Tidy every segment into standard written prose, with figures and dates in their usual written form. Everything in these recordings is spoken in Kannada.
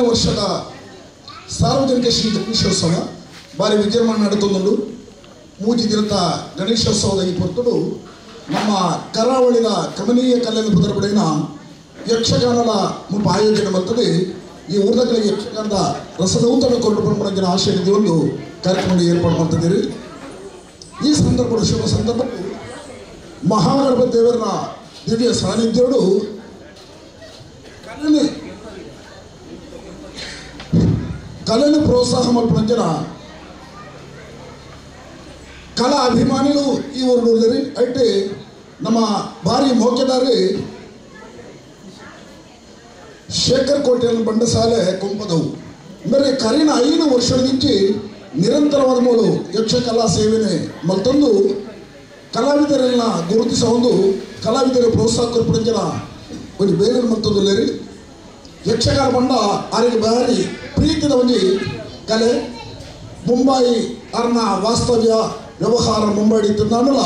ವರ್ಷದ ಸಾರ್ವಜನಿಕ ಶ್ರೀ ಗಣೇಶೋತ್ಸವ ಬಾರಿ ವಿಜೃಂಭಣೆ ನಡೆದುಕೊಂಡು ಮೂಜಿ ದಿನದ ಗಣೇಶೋತ್ಸವದ ಈ ಹೊರತು ನಮ್ಮ ಕರಾವಳಿದ ಕಮನೀಯ ಕಲೆಯನ್ನು ಪುದರಪಡೆಯಿನ ಯಕ್ಷಗಾನದ ಮುಪ್ಪ ಆಯೋಜನೆ ಬರ್ತದೆ. ಈ ಊರ್ದಗಳಿಗೆ ಯಕ್ಷಗಾನದ ರಸದೌತಣ ಕೊಂಡು ಆಶಯದ ಒಂದು ಕಾರ್ಯಕ್ರಮ ಏರ್ಪಾಡು ಮಾಡ್ತಿದ್ದೀರಿ. ಈ ಸಂದರ್ಭ ಶುಭ ಸಂದರ್ಭ ಮಹಾಗಣಪತಿ ದೇವರ ದಿವ್ಯ ಸಾನ್ನಿಧ್ಯಗಳು ಕಲೆಯನ್ನು ಪ್ರೋತ್ಸಾಹ ಮಲ್ಪಂಜನ ಕಲಾ ಅಭಿಮಾನಿಗಳು ಈ ಊರಿನಲ್ಲಿ ಐಟೆ ನಮ್ಮ ಭಾರಿ ಮೋಕೆದಾರಿ ಶೇಖರ್ ಕೋಟೆಯನ್ನು ಬಂಡಸಾಲೆ ಕೊಂಪದವು మరి కరీన 5 ವರ್ಷದ నుంచి ನಿರಂತರವಾದ ಮೂಲು ಯಕ್ಷಕಲಾ ಸೇವೆನೆ ಮತ್ತೊಂದು ಕಲಾವಿದರನ್ನ ಗುರುತಿಸ ಒಂದು ಕಲಾವಿದರ ಪ್ರೋತ್ಸಾಹ ಕೊರ್ಪಡಿಂచిన ಒಂದು ಬೇರೆ ಮತ್ತೊಂದು ಲೇರಿ ಯಕ್ಷಗಾನ ಬಂಡ ಅವರಿಗೆ ಭಾರಿ ಪ್ರೀತಿದ ಒಂದು ಕಲೆ ಮುಂಬೈ ಅರ್ನ ವಾಸ್ತವ್ಯ ವ್ಯವಹಾರ ಮುಂಬೈ ಇತ್ತಂದಾಂಡಲ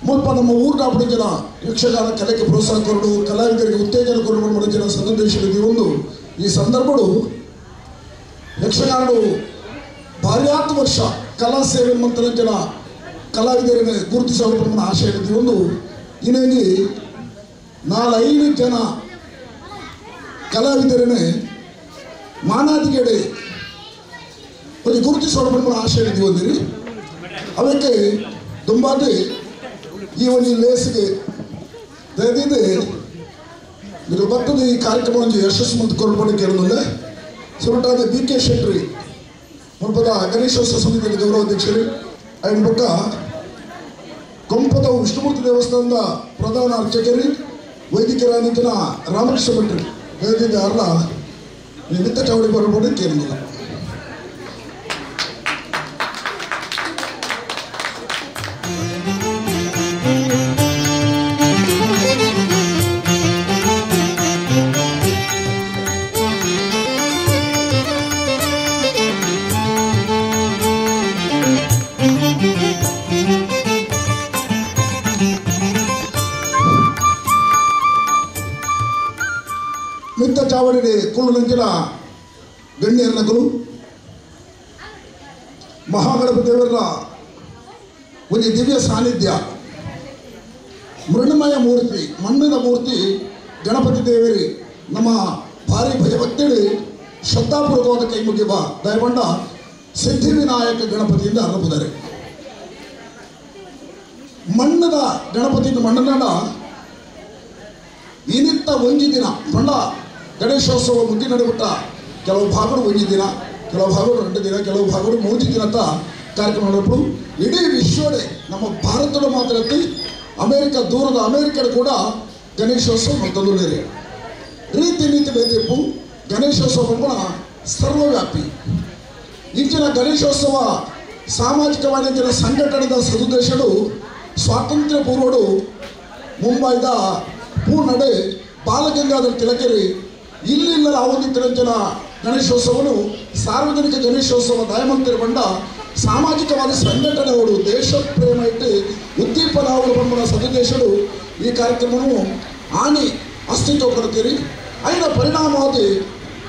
ಮುಲ್ಪ ನಮ್ಮ ಊರಿನ ಪಡಿಂచిన ಯಕ್ಷಗಾನ ಕಲೆಗೆ ಪ್ರೋತ್ಸಾಹ ಕೊರಡು ಕಲಾವಿದರಿಗೆ ಉತ್ತೇಜನ ಕೊರಡು ಮಾಡಿಂచిన ಸನ್ನಿವೇಶದಲ್ಲಿ ಒಂದು ಈ ಸಂದರ್ಭಗಳು ಯಕ್ಷಗಾನಡು ಭಾರ್ಯಾತ್ ವರ್ಷ ಕಲಾ ಸೇವೆ ಮಂತ್ರಂಜನ ಕಲಾವಿದರನ್ನು ಗುರುತಿಸಲು ಆಶಯ ಇದ್ದೀವಿ ಒಂದು ಇನ್ನೇಗಿ 4-5 ಜನ ಕಲಾವಿದರನ್ನು ಮಾನಾದಿಗೆಡೆ ಒಂದು ಗುರುತಿಸಲು ಆಶಯ ಇದ್ದೀವಿ ಒಂದಿರಿ ಅವಕ್ಕೆ ತುಂಬಾದಿ ಈ ಒಂದು ಲೇಸಿಗೆ ದಯದಿದೆ ಇದು ಬರ್ತದೆ ಈ ಕಾರ್ಯಕ್ರಮವನ್ನು ಯಶಸ್ಸು ಮತ್ತು ಕೊರಡು ಕೇಳಿದ್ರೆ ಸುರಟಾದ BK ಶೆಟ್ಟಿ ಮುಲ್ಪದ ಗಣೇಶೋತ್ಸವ ಸಮಿತಿಯ ಗೌರವಾಧ್ಯಕ್ಷರು ఆయన పక్క కొంపద విష్ణుమూర్తి దేవస్థಾನದ ಪ್ರಧಾನ ಅರ್ಚಕರು ವೈದಿಕರಾಗಿದ್ದ ರಾಮಕೃಷ್ಣ ಭಟ್ರು ಹೇಳಿದ ಅರ್ಲ ನಿಮಿತ್ತ ಚಾವಡಿ ಬರಬಹುದು ಕೇಳಿಲ್ಲ ಮಿತ್ತ ಚಾವಡಿ ಕುಳ್ಳುನಂಚಿನ ಗಣ್ಯರ ನಗಲು ಮಹಾಗಣಪತಿ ದೇವರ ಒಂದು ದಿವ್ಯ ಸಾನ್ನಿಧ್ಯ ಮೃಣ್ಮಯ ಮೂರ್ತಿ ಮಣ್ಣಿನ ಮೂರ್ತಿ ಗಣಪತಿ ದೇವರಿ ನಮ್ಮ ಭಾರಿ ಭಯಭಕ್ತಿಡಿ ಶ್ರದ್ಧಾಪೂರ್ವಕವಾದ ಕೈ ಮುಗಿಬ ದಯಗೊಂಡ ಸಿದ್ಧಿವಿನಾಯಕ ಗಣಪತಿಯಿಂದ ಅರಬುದರೆ ಮಣ್ಣದ ಗಣಪತಿಯಿಂದ ಮಣ್ಣನಾಡ ಇನಿತ್ತ ಒಂಜಿ ದಿನ ಮಂಡ ಗಣೇಶೋತ್ಸವ ಮುಗಿ ನಡುಬಿಟ್ಟ ಕೆಲವು ಭಾಗಗಳು ಒಂಜಿ ದಿನ ಕೆಲವು ಭಾಗಗಳು 2 ದಿನ ಕೆಲವು ಭಾಗಗಳು 3 ದಿನ ಅಂತ ಕಾರ್ಯಕ್ರಮ ನಡೆದು ಇಡೀ ವಿಶ್ವಡೆ ನಮ್ಮ ಭಾರತದ ಮಾತ್ರ ಅಮೇರಿಕ ದೂರದ ಅಮೇರಿಕದ ಕೂಡ ಗಣೇಶೋತ್ಸವ ಮತ್ತೊಂದು ರೀತಿ ನೀತಿ ಬೇದಿಪ್ಪು ಗಣೇಶೋತ್ಸವ ಕೂಡ ಸರ್ವವ್ಯಾಪಿ ಇಂಚಿನ ಗಣೇಶೋತ್ಸವ ಸಾಮಾಜಿಕವಾದ ಸಂಘಟನೆದ ಸದುದ್ದೇಶಗಳು ಸ್ವಾತಂತ್ರ್ಯ ಪೂರ್ವಡು ಮುಂಬೈದ ಪೂರ್ಣಡೆ ಬಾಲಗಂಗಾಧರ ತಿಲಕರಿ ಇಲ್ಲಿಲ್ಲ ಆವೊಂದಿತ್ತಿನ ಗಣೇಶೋತ್ಸವನು ಸಾರ್ವಜನಿಕ ಗಣೇಶೋತ್ಸವ ದಯಮಂತಿರ ಬಂಡ ಸಾಮಾಜಿಕವಾದ ಸಂಘಟನೆ ಅವರು ದೇಶ ಪ್ರೇಮ ಇಟ್ಟು ಉದ್ದೀಪನ ಅವರು ಬಂದ ಸದುದ್ದೇಶಗಳು ಈ ಕಾರ್ಯಕ್ರಮವನ್ನು ಆನಿ ಅಸ್ತಿತ್ವ ಕೊಡ್ತೀರಿ ಅದರ ಪರಿಣಾಮವಾಗಿ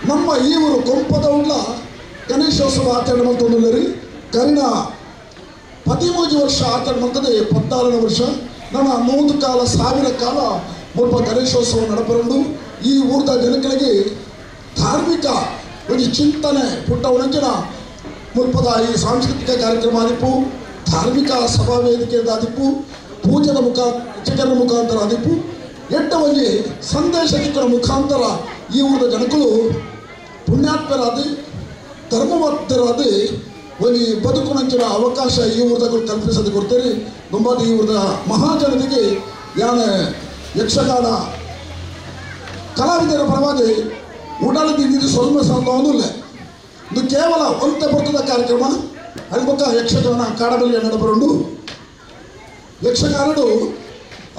ನಮ್ಮ ಈ ಊರು ಕೊಂಪದ ಉಳ್ಳ ಗಣೇಶೋತ್ಸವ ಆಚರಣೆ ಮಾಡ್ತೊಂದಿಲ್ಲರಿ ಕರಿನ 13 ವರ್ಷ ಆಚರಣೆ ಮಾಡ್ತದೆ 14ನೇ ವರ್ಷ ನನ್ನ 100 ಕಾಲ 1000 ಕಾಲ ಮುಲ್ಪ ಗಣೇಶೋತ್ಸವ ನಡಪರಂಡು ಈ ಊರದ ಜನಗಳಿಗೆ ಧಾರ್ಮಿಕ ಒಂದು ಚಿಂತನೆ ಪುಟ್ಟ ಉಣಂಚಿನ ಮುಲ್ಪದ ಈ ಸಾಂಸ್ಕೃತಿಕ ಕಾರ್ಯಕ್ರಮ ಆದಿಪ್ಪು ಧಾರ್ಮಿಕ ಸಭಾ ವೇದಿಕೆ ಆದಿಪ್ಪು ಪೂಜೆದ ಅರ್ಚಕರ ಮುಖಾಂತರ ಆದಿಪ್ಪು ಎಟ್ಟ ಒಂದು ಸಂದೇಶ ದಿಕ್ಕರ ಮುಖಾಂತರ ಈ ಊರದ ಜನಗಳು ಪುಣ್ಯಾತ್ಮರಾದಿ ಧರ್ಮವಂತರಾದಿ ಒಂದು ಬದುಕುನಂಚಿನ ಅವಕಾಶ ಈ ಊರದಾಗ ಕಲ್ಪಿಸೋದು ಕೊಡ್ತೀರಿ ತುಂಬಾದ ಈ ಊರದ ಮಹಾಜನತೆಗೆ ಯಾನ ಯಕ್ಷಗಾನ ಕಲಾವಿದರ ಪರವಾಗಿ ಉಡಾಲದಿಂದ ಸ್ವಲ್ಪ ಸಂದವನಿಲ್ಲ ಇದು ಕೇವಲ ಒಂತ ಬರ್ತದ ಕಾರ್ಯಕ್ರಮ ಅಲ್ಲಿ ಪಕ್ಕ ಯಕ್ಷಗಾನ ಕಾಡಬಲ್ಲಿ ನಡಬರಂಡು ಯಕ್ಷಗಾನಡು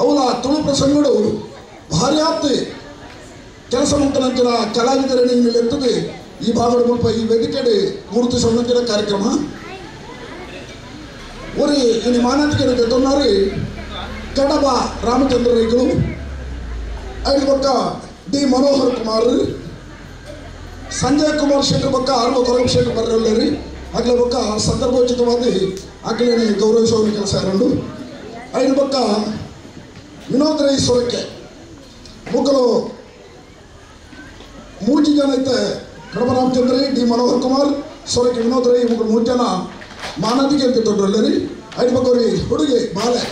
ಅವರ ತುಳು ಪ್ರಸಂಗಗಳು ಭಾರಿ ಆಪ್ತಿ ಕೆಲಸ ಮುಂತನಂಚಿನ ಕಲಾವಿದರನ್ನು ನಿಲ್ಲೆತ್ತದೆ ಈ ಭಾಗದ ಮುಲ್ಪ ಈ ವೇದಿಕೆಡೆ ಗುರುತು ಸಂಬಂಧಿಸಿದ ಕಾರ್ಯಕ್ರಮ ಒರಿ ಇನ್ನು ಮಾನಂತಿಕೆ ತೊನ್ನೋರಿ ಕಡಬ ರಾಮಚಂದ್ರ ರೈಗಳು ಐದು ಪಕ್ಕ ಡಿ ಮನೋಹರ್ ಕುಮಾರ್ ಸಂಜಯ್ ಕುಮಾರ್ ಶೆಟ್ಟಿ ಪಕ್ಕ ಆರ್ವ ಕೊರಂ ಶೆಟ್ಟಿ ಬರಲಿ ಅಗ್ಲ ಪಕ್ಕ ಸಂದರ್ಭೋಚಿತವಾದಿ ಅಗ್ಲೇ ಗೌರವಿಸುವ ಕೆಲಸ ಇರಂಡು ಐದು ಪಕ್ಕ ವಿನೋದ್ ರೈ ಸೊರಕೆ ಮುಗ್ಗಲು 3 ಜನ ಐತೆ ಕಡಬ ರಾಮಚಂದ್ರ ರೈ ಡಿ ಮನೋಹರ್ ಕುಮಾರ್ ಸೊರಕೆ ವಿನೋದ್ ರೈ ಮುಗ್ಗಲು 3 ಜನ ಮಾನದಿಗೆ ಅಂತ ತೊಡ್ರಲ್ಲರಿ ಐದು ಪಕ್ಕವ್ರಿ ಹುಡುಗಿ ಬಾಲೆ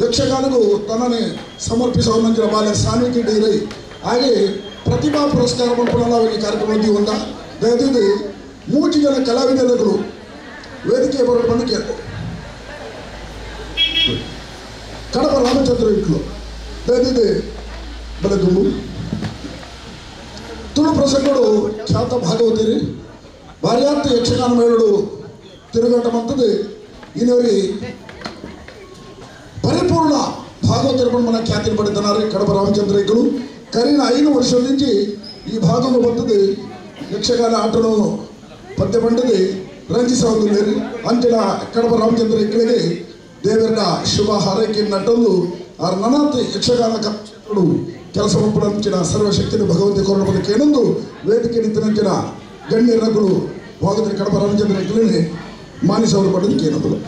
ಯಕ್ಷಗಾನಗೂ ತನ್ನನ್ನೇ ಸಮರ್ಪಿಸುವ ನಂತರ ಬಾಲೆ ಸಾನ್ವಿಕೆ ಡೈರೈ ಹಾಗೆ ಪ್ರತಿಭಾ ಪುರಸ್ಕಾರ ಮಾಡ್ಕೊಳ್ಳಲ್ಲ ಈ ಕಾರ್ಯಕ್ರಮದಲ್ಲಿ ಒಂದ ದಯವಿಟ್ಟು 3 ಜನ ಕಲಾವಿದರು ವೇದಿಕೆ ಬರೋದು ಬಂದು ಕೇಳ್ತಾರೆ ಕಡಬ ರಾಮಚಂದ್ರ ಇಟ್ಲು ದಯವಿಟ್ಟು ಬೆಳಗುಂಬು ತುಳು ಪ್ರಸಂಗಗಳು ಖ್ಯಾತ ಭಾಗವತಿರಿ ಭಾರ್ಯಾರ್ಥ ಯಕ್ಷಗಾನ ಮೇಳಡು ತಿರುಗಾಟ ಮಂತದ್ದು ಇನ್ನವರಿ ಪರಿಪೂರ್ಣ ಭಾಗವತರ మన ఖ్యాతిని పడుతున్నారు కడప రామచంద్రయ్యలు కరీన 5 ವರ್ಷ నుంచి ఈ భాగంలో ಬಂದದ್ದು ಯಕ್ಷಗಾನ ಆಟನು ಪದ್ಯ ಬಂದದ್ದು ರಂಜಿಸೋದು ಅಂತಿನ ಕಡಪ ರಾಮಚಂದ್ರಯ್ಯಗಳಿಗೆ ದೇವರ ಶುಭ ಹಾರೈಕೆ ನಟಲು ಆ ನನಾತ್ ಯಕ್ಷಗಾನ ಕಲಾವಿದರು ಕೆಲಸ ಒಪ್ಪಂಚಿನ ಸರ್ವಶಕ್ತಿನ ಭಗವಂತ ಕೊರಡಬದ ಕೇಳೊಂದು ವೇದಿಕೆ ನಿಂತಿನ ಗಣ್ಯರಗಳು ಭಾಗವತರ ಕಡಪ ರಾಮಚಂದ್ರಯ್ಯಗಳೇ ಮಾನಿಸವರು ಪಡೆದು ಕೇಳೋದು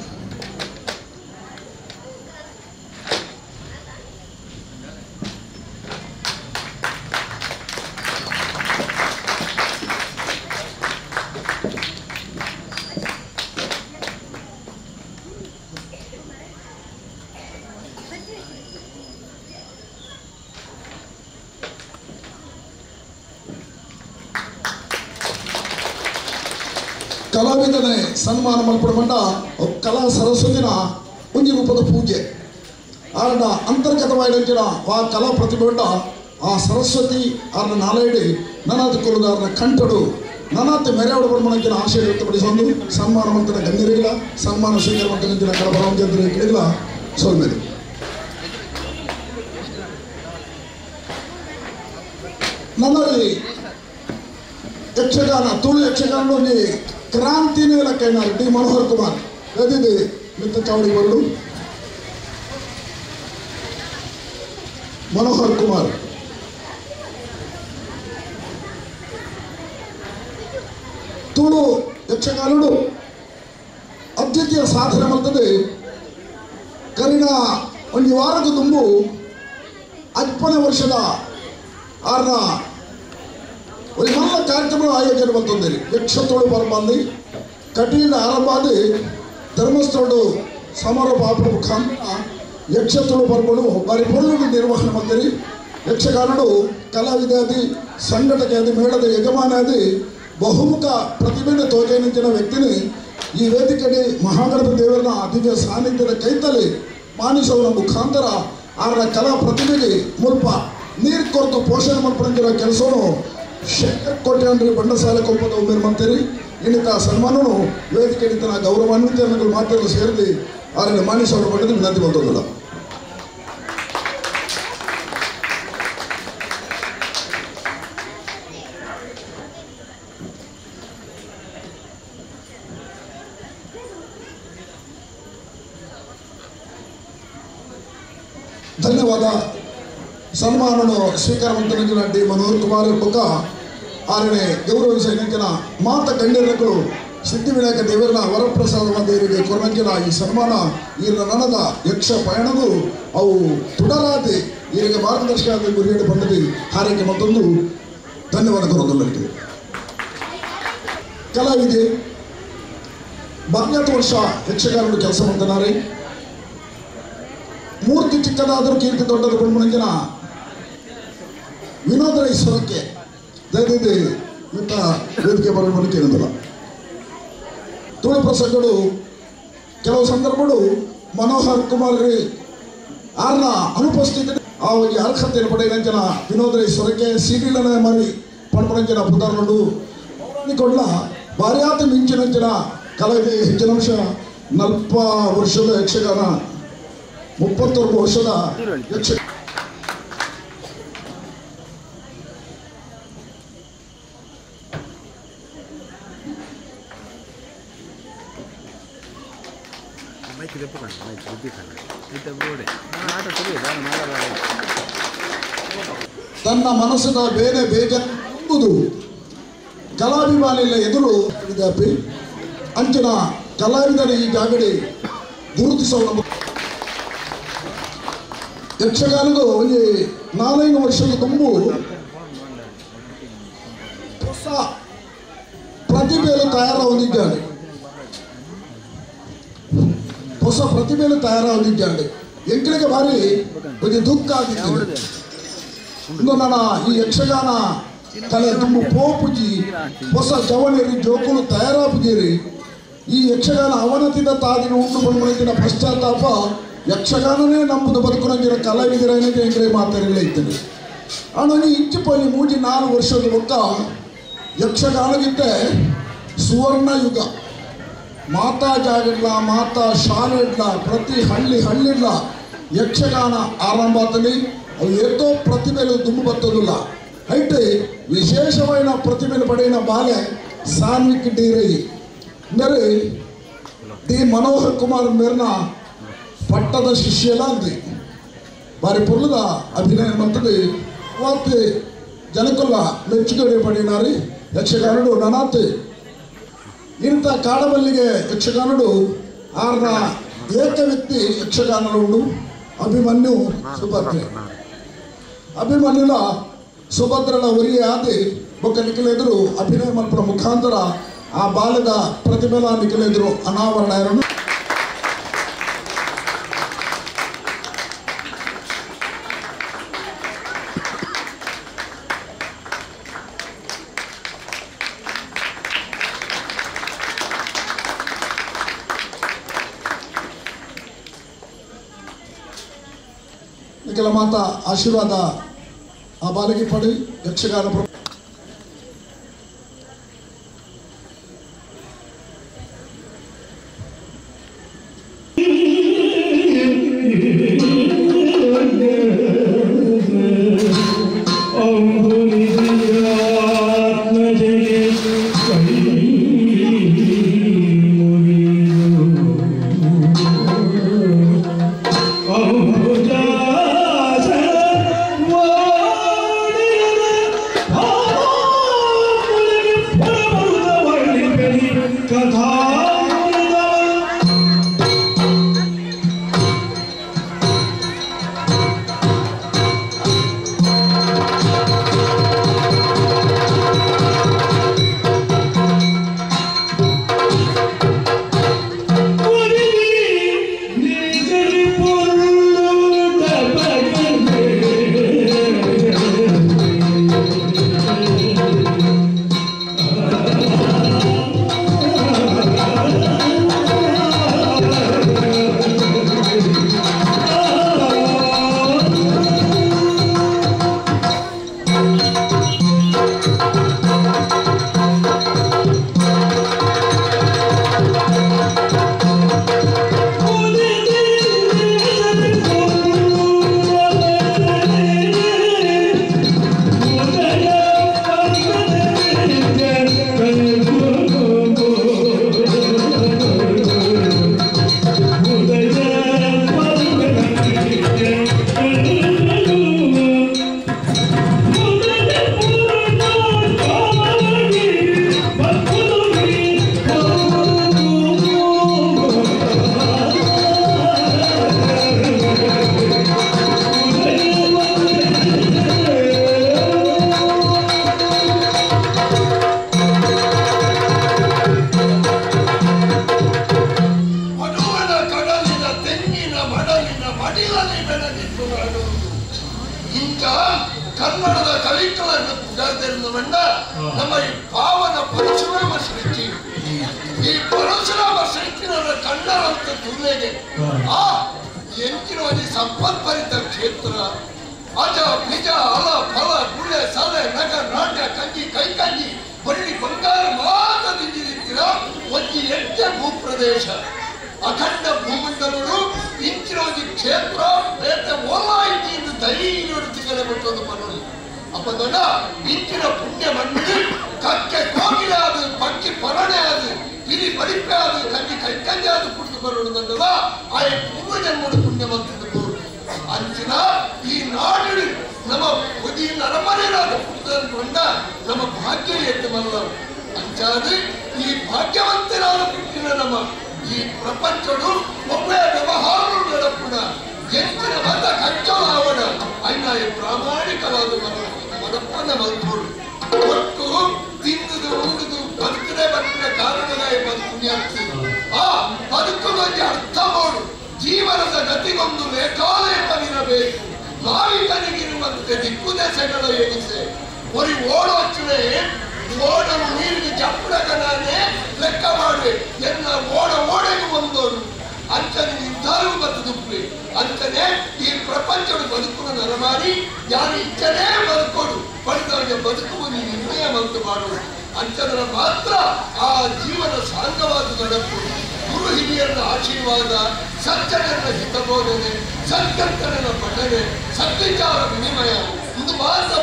ಕಲಾವಿದನೇ ಸನ್ಮಾನ ಮಲ್ಪಡಬಂಡ ಕಲಾ ಸರಸ್ವತಿನ ಒಂಜಿ ರೂಪದ ಪೂಜೆ ಆರಡ ಅಂತರ್ಗತವಾಯಿನ ಆ ಕಲಾ ಪ್ರತಿಭೆಂಡ ಆ ಸರಸ್ವತಿ ಆರನ ನಾಲೆಡಿ ನನಾತ್ ಕೊಲುಗಾರನ ಕಂಠಡು ನನಾತ್ ಮೆರೆಯಡು ಬಣ್ಮನಂಚಿನ ಆಶಯ ವ್ಯಕ್ತಪಡಿಸೊಂದು ಸನ್ಮಾನ ಮಂತ್ರಿನ ಗಣ್ಯರಿಲ್ಲ ಸನ್ಮಾನ ಸ್ವೀಕಾರ ಮಂತ್ರಿನ ಕಡಪ ರಾಮಚಂದ್ರಯ್ಯಗಳಿಲ್ಲ ಸೋಲ್ಮೇಲೆ ನನ್ನಲ್ಲಿ ಯಕ್ಷಗಾನ ತುಳು ಯಕ್ಷಗಾನ ಕ್ರಾಂತಿನೇ ಲೆಕ್ಕೈನಾರು ಡಿ ಮನೋಹರ್ ಕುಮಾರ್ ಅದಿದೆ ಮಿತ್ರ ಚಾವಡಿ ಬರಡು ಮನೋಹರ್ ಕುಮಾರ್ ತುಳು ಯಕ್ಷಗಾನಡು ಅದ್ವಿತೀಯ ಸಾಧನೆ ಮಾಡ್ತದೆ ಕರಿನ ಒಂದು ವಾರದ ತುಂಬು 10 ವರ್ಷದ ಆರ್ನ ಒಂದು ಮಲ್ಲ ಕಾರ್ಯಕ್ರಮ ಆಯೋಜನೆ ಮಾಡ್ತಂದೆ ಯಕ್ಷತೋಳು ಪರಬಂದಿ ಕಟೀಲಿನ ಆರಂಭಾದಿ ಧರ್ಮಸ್ಥಳಡು ಸಮಾರೋಪ ಆಪದ ಮುಖಾಂತರ ಯಕ್ಷತೋಳು ಪರ್ಬಳು ಬಾರಿ ಪೂರ್ಣ ನಿರ್ವಹಣೆ ಮಾಡ್ತೀರಿ ಯಕ್ಷಗಾನಡು ಕಲಾವಿದಾದಿ ಸಂಘಟಕ ಮೇಳದ ಯಜಮಾನಾದಿ ಬಹುಮುಖ ಪ್ರತಿಭೆನ ತೋಜನಿಂಚಿನ ವ್ಯಕ್ತಿನಿ ಈ ವೇದಿಕೆಗೆ ಮಹಾಗಣಪತಿ ದೇವರ ದಿವ್ಯ ಸಾನ್ನಿಧ್ಯದ ಕೈತಲ್ಲಿ ಮಾನಿಸೋರ ಮುಖಾಂತರ ಅವರ ಕಲಾ ಪ್ರತಿಭೆಗೆ ಮುಲ್ಪ ನೀರು ಕೊರತು ಪೋಷಣೆ ಮಾಡ್ಕೊಂಡಿರೋ ಕೆಲಸವನ್ನು ಶಂಕರ್ ಕೋಟೆ ಅಂದ್ರೆ ಬಂಡಸಾಲೆ ಕೊಪ್ಪದ ಉಮೇರ್ ಮಂತ್ರಿ ಇನ್ನಿತ ಸನ್ಮಾನನು ವೇದಿಕೆ ನಿಂತನ ಗೌರವಾನ್ವಿತ ಮಾತನ್ನು ಸೇರಿಸಿ ಅವರಿಗೆ ಮಾನಿಸೋರ ಪಡೆದು ವಿನಂತಿ ಬಂದೋದಿಲ್ಲ ಧನ್ಯವಾದ ಸನ್ಮಾನನು ಸ್ವೀಕಾರ ಮಂತ್ರಿನ ಡಿ ಮನೋಹರ್ ಕುಮಾರ್ ಬೊಕ್ಕ ಆರನೇ ಗೌರವಿಸಿನ ಮಾತ ಗಣ್ಯರಗಳು ಸಿದ್ಧಿವಿನಾಯಕ ದೇವರನ ವರಪ್ರಸಾದ ದೇವರಿಗೆ ಕೊರಂಜಿನ ಈ ಸನ್ಮಾನ ಈರಿನ ನನದ ಯಕ್ಷ ಪಯಣವು ಅವು ತುಡರಾದೆ ಈರಿಗೆ ಮಾರ್ಗದರ್ಶಕ ಗುರಿಯಡೆ ಬಂದದಿ ಹಾರೈಕೆ ಮತ್ತೊಂದು ಧನ್ಯವಾದ ಕೊರೋದಲ್ಲರಿಗೆ ಕಲಾವಿದೆ 12 ವರ್ಷ ಯಕ್ಷಗಾನರು ಕೆಲಸ ಮಾಡ್ತಾರೆ ಮೂರ್ತಿ ಚಿಕ್ಕದಾದರೂ ಕೀರ್ತಿ ದೊಡ್ಡದು ಬಣ್ಮನಂಜನ ವಿನೋದ ಸ್ವರಕ್ಕೆ ದಯವಿಟ್ಟು ಮಿತ್ತ ವೇದಿಕೆ ಬರೋಣ ಕೇಳಿದಲ್ಲ ತುಳು ಪ್ರಸಂಗಗಳು ಕೆಲವು ಸಂದರ್ಭಗಳು ಮನೋಹರ್ ಕುಮಾರ್ ಆರ್ನ ಅನುಪಸ್ಥಿತಿ ಆ ಒಂದು ಅರ್ಹತೆಯನ್ನು ಪಡೆಯಂಜನ ವಿನೋದ ಸ್ವರಕ್ಕೆ ಸಿಡಿಲನ ಮಾರಿ ಪಡ್ಪಡಂಜನ ಪುದಾರಗಳು ಕೊಡ್ಲ ಭಾರ್ಯಾತ ಮಿಂಚಿನಂಚಿನ ಕಲಾವಿದೆ ಹೆಚ್ಚಿನ ಅಂಶ 40 ವರ್ಷದ ಯಕ್ಷಗಾನ 31 ವರ್ಷದ ಯಕ್ಷ ತನ್ನ ಮನಸ್ಸಿನ ಬೇರೆ ಬೇಜಾರು ಕಲಾಭಿಮಾನಿಗಳ ಎದುರು ವಿದ್ಯಾರ್ಥಿ ಅಂಚಿನ ಕಲಾವಿದರ ಈ ಜಾಗಡಿ ಗುರುತಿಸುವ ಯಕ್ಷಗಾನದ ಒಂದು 4 ವರ್ಷದ ತುಂಬು ಹೊಸ ಪ್ರತಿಭೆಯನ್ನು ತಯಾರಾಗಿದ್ದಾನೆ ಹೊಸ ಪ್ರತಿಭೆಯನ್ನು ತಯಾರಾಗಿದ್ದಾನೆ ಎಂಕಳಿಗೆ ಬಾರಿ ಒಂದು ದುಃಖ ಆಗಿದ್ದೇನೆ ಇನ್ನು ನನ್ನ ಈ ಯಕ್ಷಗಾನ ಕಲೆ ತುಂಬ ಪೋಪುಜಿ ಹೊಸ ಜವನೇರಿ ಜೋಕುಲು ತಯಾರಾಪುಜೇರಿ ಈ ಯಕ್ಷಗಾನ ಅವನತಿದ ತಾದಿನ ಉಂಟು ಬಂದಿನ ಪಶ್ಚಾತ್ತಾಪ ಯಕ್ಷಗಾನನೇ ನಂಬುದು ಬದುಕುನಂಗಿರೋ ಕಲಾವಿದರ ಎಂಕಡೆ ಮಾತಾಡಲೇ ಇದ್ದೇನೆ ಅವನಿಗೆ ಇಚ್ಚಿಪಲ್ಲಿ 3-4 ವರ್ಷದ ಒಕ್ಕ ಯಕ್ಷಗಾನಗಿಂತೆ ಸುವರ್ಣ ಯುಗ. ಮಾತಾ ಜಾಗಿಡ್ಲ, ಮಾತಾ ಶಾಲೆ ಇಡ್ಲ, ಪ್ರತಿ ಹಳ್ಳಿಡ್ಲ ಯಕ್ಷಗಾನ ಆರಂಭ ಆತಲಿ. ಅವು ಏತೋ ಪ್ರತಿಭೆలు ದುಮ್ಮು ಬತ್ತದಿಲ್ಲ. అయితే విశేషమైన ప్రతిభను పడిన బాలే సాన్విక్ డీరై మరి డి మనోహర్ కుమార్ ಮೇರ್ನ ಪಟ್ಟದ ಶಿಷ್ಯಲ ಅಂದಿ ಬಾರಿ ಪೊರ್ಲುದ ಅಭಿನಯ ಮಂತ್ರಿ ಮತ್ತೆ ಜನಕಲ್ಲ ಮೆಚ್ಚುಗೆ ಪಡಿನಾರಿ ಯಕ್ಷಗಾನಡು ನನಾತ್ ಇಂಥ ಕಾಡಬಲ್ಲಿಗೆ ಯಕ್ಷಗಾನಡು ಆರ್ನ ಏಕ ವ್ಯಕ್ತಿ ಯಕ್ಷಗಾನಡು ಅಭಿಮನ್ಯು ಸುಭದ್ರೆ. ಅಭಿಮನ್ಯುಲ ಸುಭದ್ರನ ಒರಿಯ ಆದಿ ಬೊಕ್ಕ ನಿಖಿಲೆದರು ಅಭಿನಯ ಮಲ್ಪನ ಮುಖಾಂತರ ಆ ಬಾಲದ ಪ್ರತಿಭೆಲ ನಿಖಿಲೆದರು ಅನಾವರಣ. ನಿಖಿಲ ಮಾತಾ ಆಶೀರ್ವಾದ ಆ ಬಾಲಿಗೆ ಪಡಿ ಯಕ್ಷಗಾನ ಕನ್ನಡದ ಕವಿಗಳನ್ನು ಪುಗಾದಿರುವುದರಿಂದ ನಮ್ಮ ಈ ಪಾವನ ಪರಶುರಾಮ ಸೃಷ್ಟಿ ಈ ಪರಶುರಾಮ ಸೃಷ್ಟಿನ ಕನ್ನಡಂತ ತುಲೆಗೆ ಆ ಎಂಚಿನವಾಗಿ ಸಂಪತ್ಭರಿತ ಕ್ಷೇತ್ರ ಅಜ ಬಿಜ ಅಲ ಫಲ ಗುಳೆ ಸಲೆ ನಗ ನಾಟ್ಯ ಕಂಜಿ ಕೈಕಂಜಿ ಬಳ್ಳಿ ಬಂಗಾರ ಮಾತದಿಂದಿರ ಒಂದು ಎಟ್ಟೆ ಭೂಪ್ರದೇಶ ಅಖಂಡ ಭೂಮಂಡಲಗಳು ಇಂಚಿನವಾಗಿ ಕ್ಷೇತ್ರ ಬೇತೆ ಓಲಾಯಿತಿ ಎಂದು ಧೈರ್ಯರು ತಿಗಲಬಿಟ್ಟದು ಮನೋದು ಅಪ್ಪ ದೊಡ್ಡ ಇಂಚಿನ ಪುಣ್ಯ ಮಣ್ಣಿಗೆ ಕಕ್ಕೆ ಕೋಗಿಲೆ ಅದು ಪಕ್ಕಿ ಪರಣೆ ಅದು ಪಿರಿ ಪರಿಪೆ ಅದು ಕಂಜಿ ಕೈಕಂಜಿ ಅದು ಕುಡಿದು ಬರುವುದಂದಲ್ಲ ಆ ಪೂರ್ವ ಜನ್ಮದ ಪುಣ್ಯ ಬಂತಿದ್ದು ಅಂಚಿನ ಈ ನಾಡು ನಮ್ಮ ಈ ನರಮನೆಯಾದ ಪುಣ್ಯಕೊಂಡ ನಮ್ಮ ಭಾಗ್ಯ ಎತ್ತು ಮಲ್ಲ ಅಂಚಾದು ಈ ಭಾಗ್ಯವಂತರಾದ ಪುಣ್ಯನ ನಮ್ಮ ಈ ಪ್ರಪಂಚಡು ಒಬ್ಬೇ ವ್ಯವಹಾರ ನಡಪುಣ ಹೆಚ್ಚಿನ ಮತ ಕಚ್ಚಲಾವಣ ಅಣ್ಣ ಈ ಪ್ರಾಮಾಣಿಕವಾದ ಮನಪ್ಪನ ಮಲ್ಪೋಡು ಒಟ್ಟು ತಿಂದುದು ಉಂಡುದು ಬದುಕದೆ ಬದುಕಿನ ಕಾರಣದ ಪುಣ್ಯಾರ್ತಿ ಆ ಬದುಕುವಾಗಿ ಅರ್ಥ ಮಾಡು ಜೀವನದ ಗತಿಗೊಂದು ಲೇಖಾಲೇಖನಿರಬೇಕು ನಾವಿಕನಿಗಿರುವಂತೆ ದಿಕ್ಕುದೆಸೆಗಳ ಎಣಿಸೆ ಒರಿ ಓಡೋಚನೆ ಓಡಲು ನೀರಿಗೆ ಚಪ್ಪಡಗನೇ ಲೆಕ್ಕ ಮಾಡಿ ಎಲ್ಲ ಓಡೆಗೂ ಬಂದೋರು ಅಂಚನೆ ನಿರ್ಧಾರವು ಬರ್ತದುಪ್ಪಿ ಅಂಚನೆ ಈ ಪ್ರಪಂಚದ ಬದುಕನ್ನು ನರಮಾಡಿ ಯಾರು ಇಚ್ಛನೇ ಬದುಕೋಡು ಪಡೆದವರಿಗೆ ಬದುಕುವ ನಿರ್ಣಯ ಮತ್ತು ಮಾಡುವುದು ಅಂಚದರ ಮಾತ್ರ ಆ ಜೀವನ ಸಾಂಗವಾದ ನಡೆಪು ಗುರು ಹಿರಿಯರ ಆಶೀರ್ವಾದ ಸಜ್ಜನರ ಹಿತಬೋಧನೆ ಸದ್ಗಂತನ ಪಠನೆ ಸದ್ವಿಚಾರ ವಿನಿಮಯ ಇದು ಮಾತ್ರ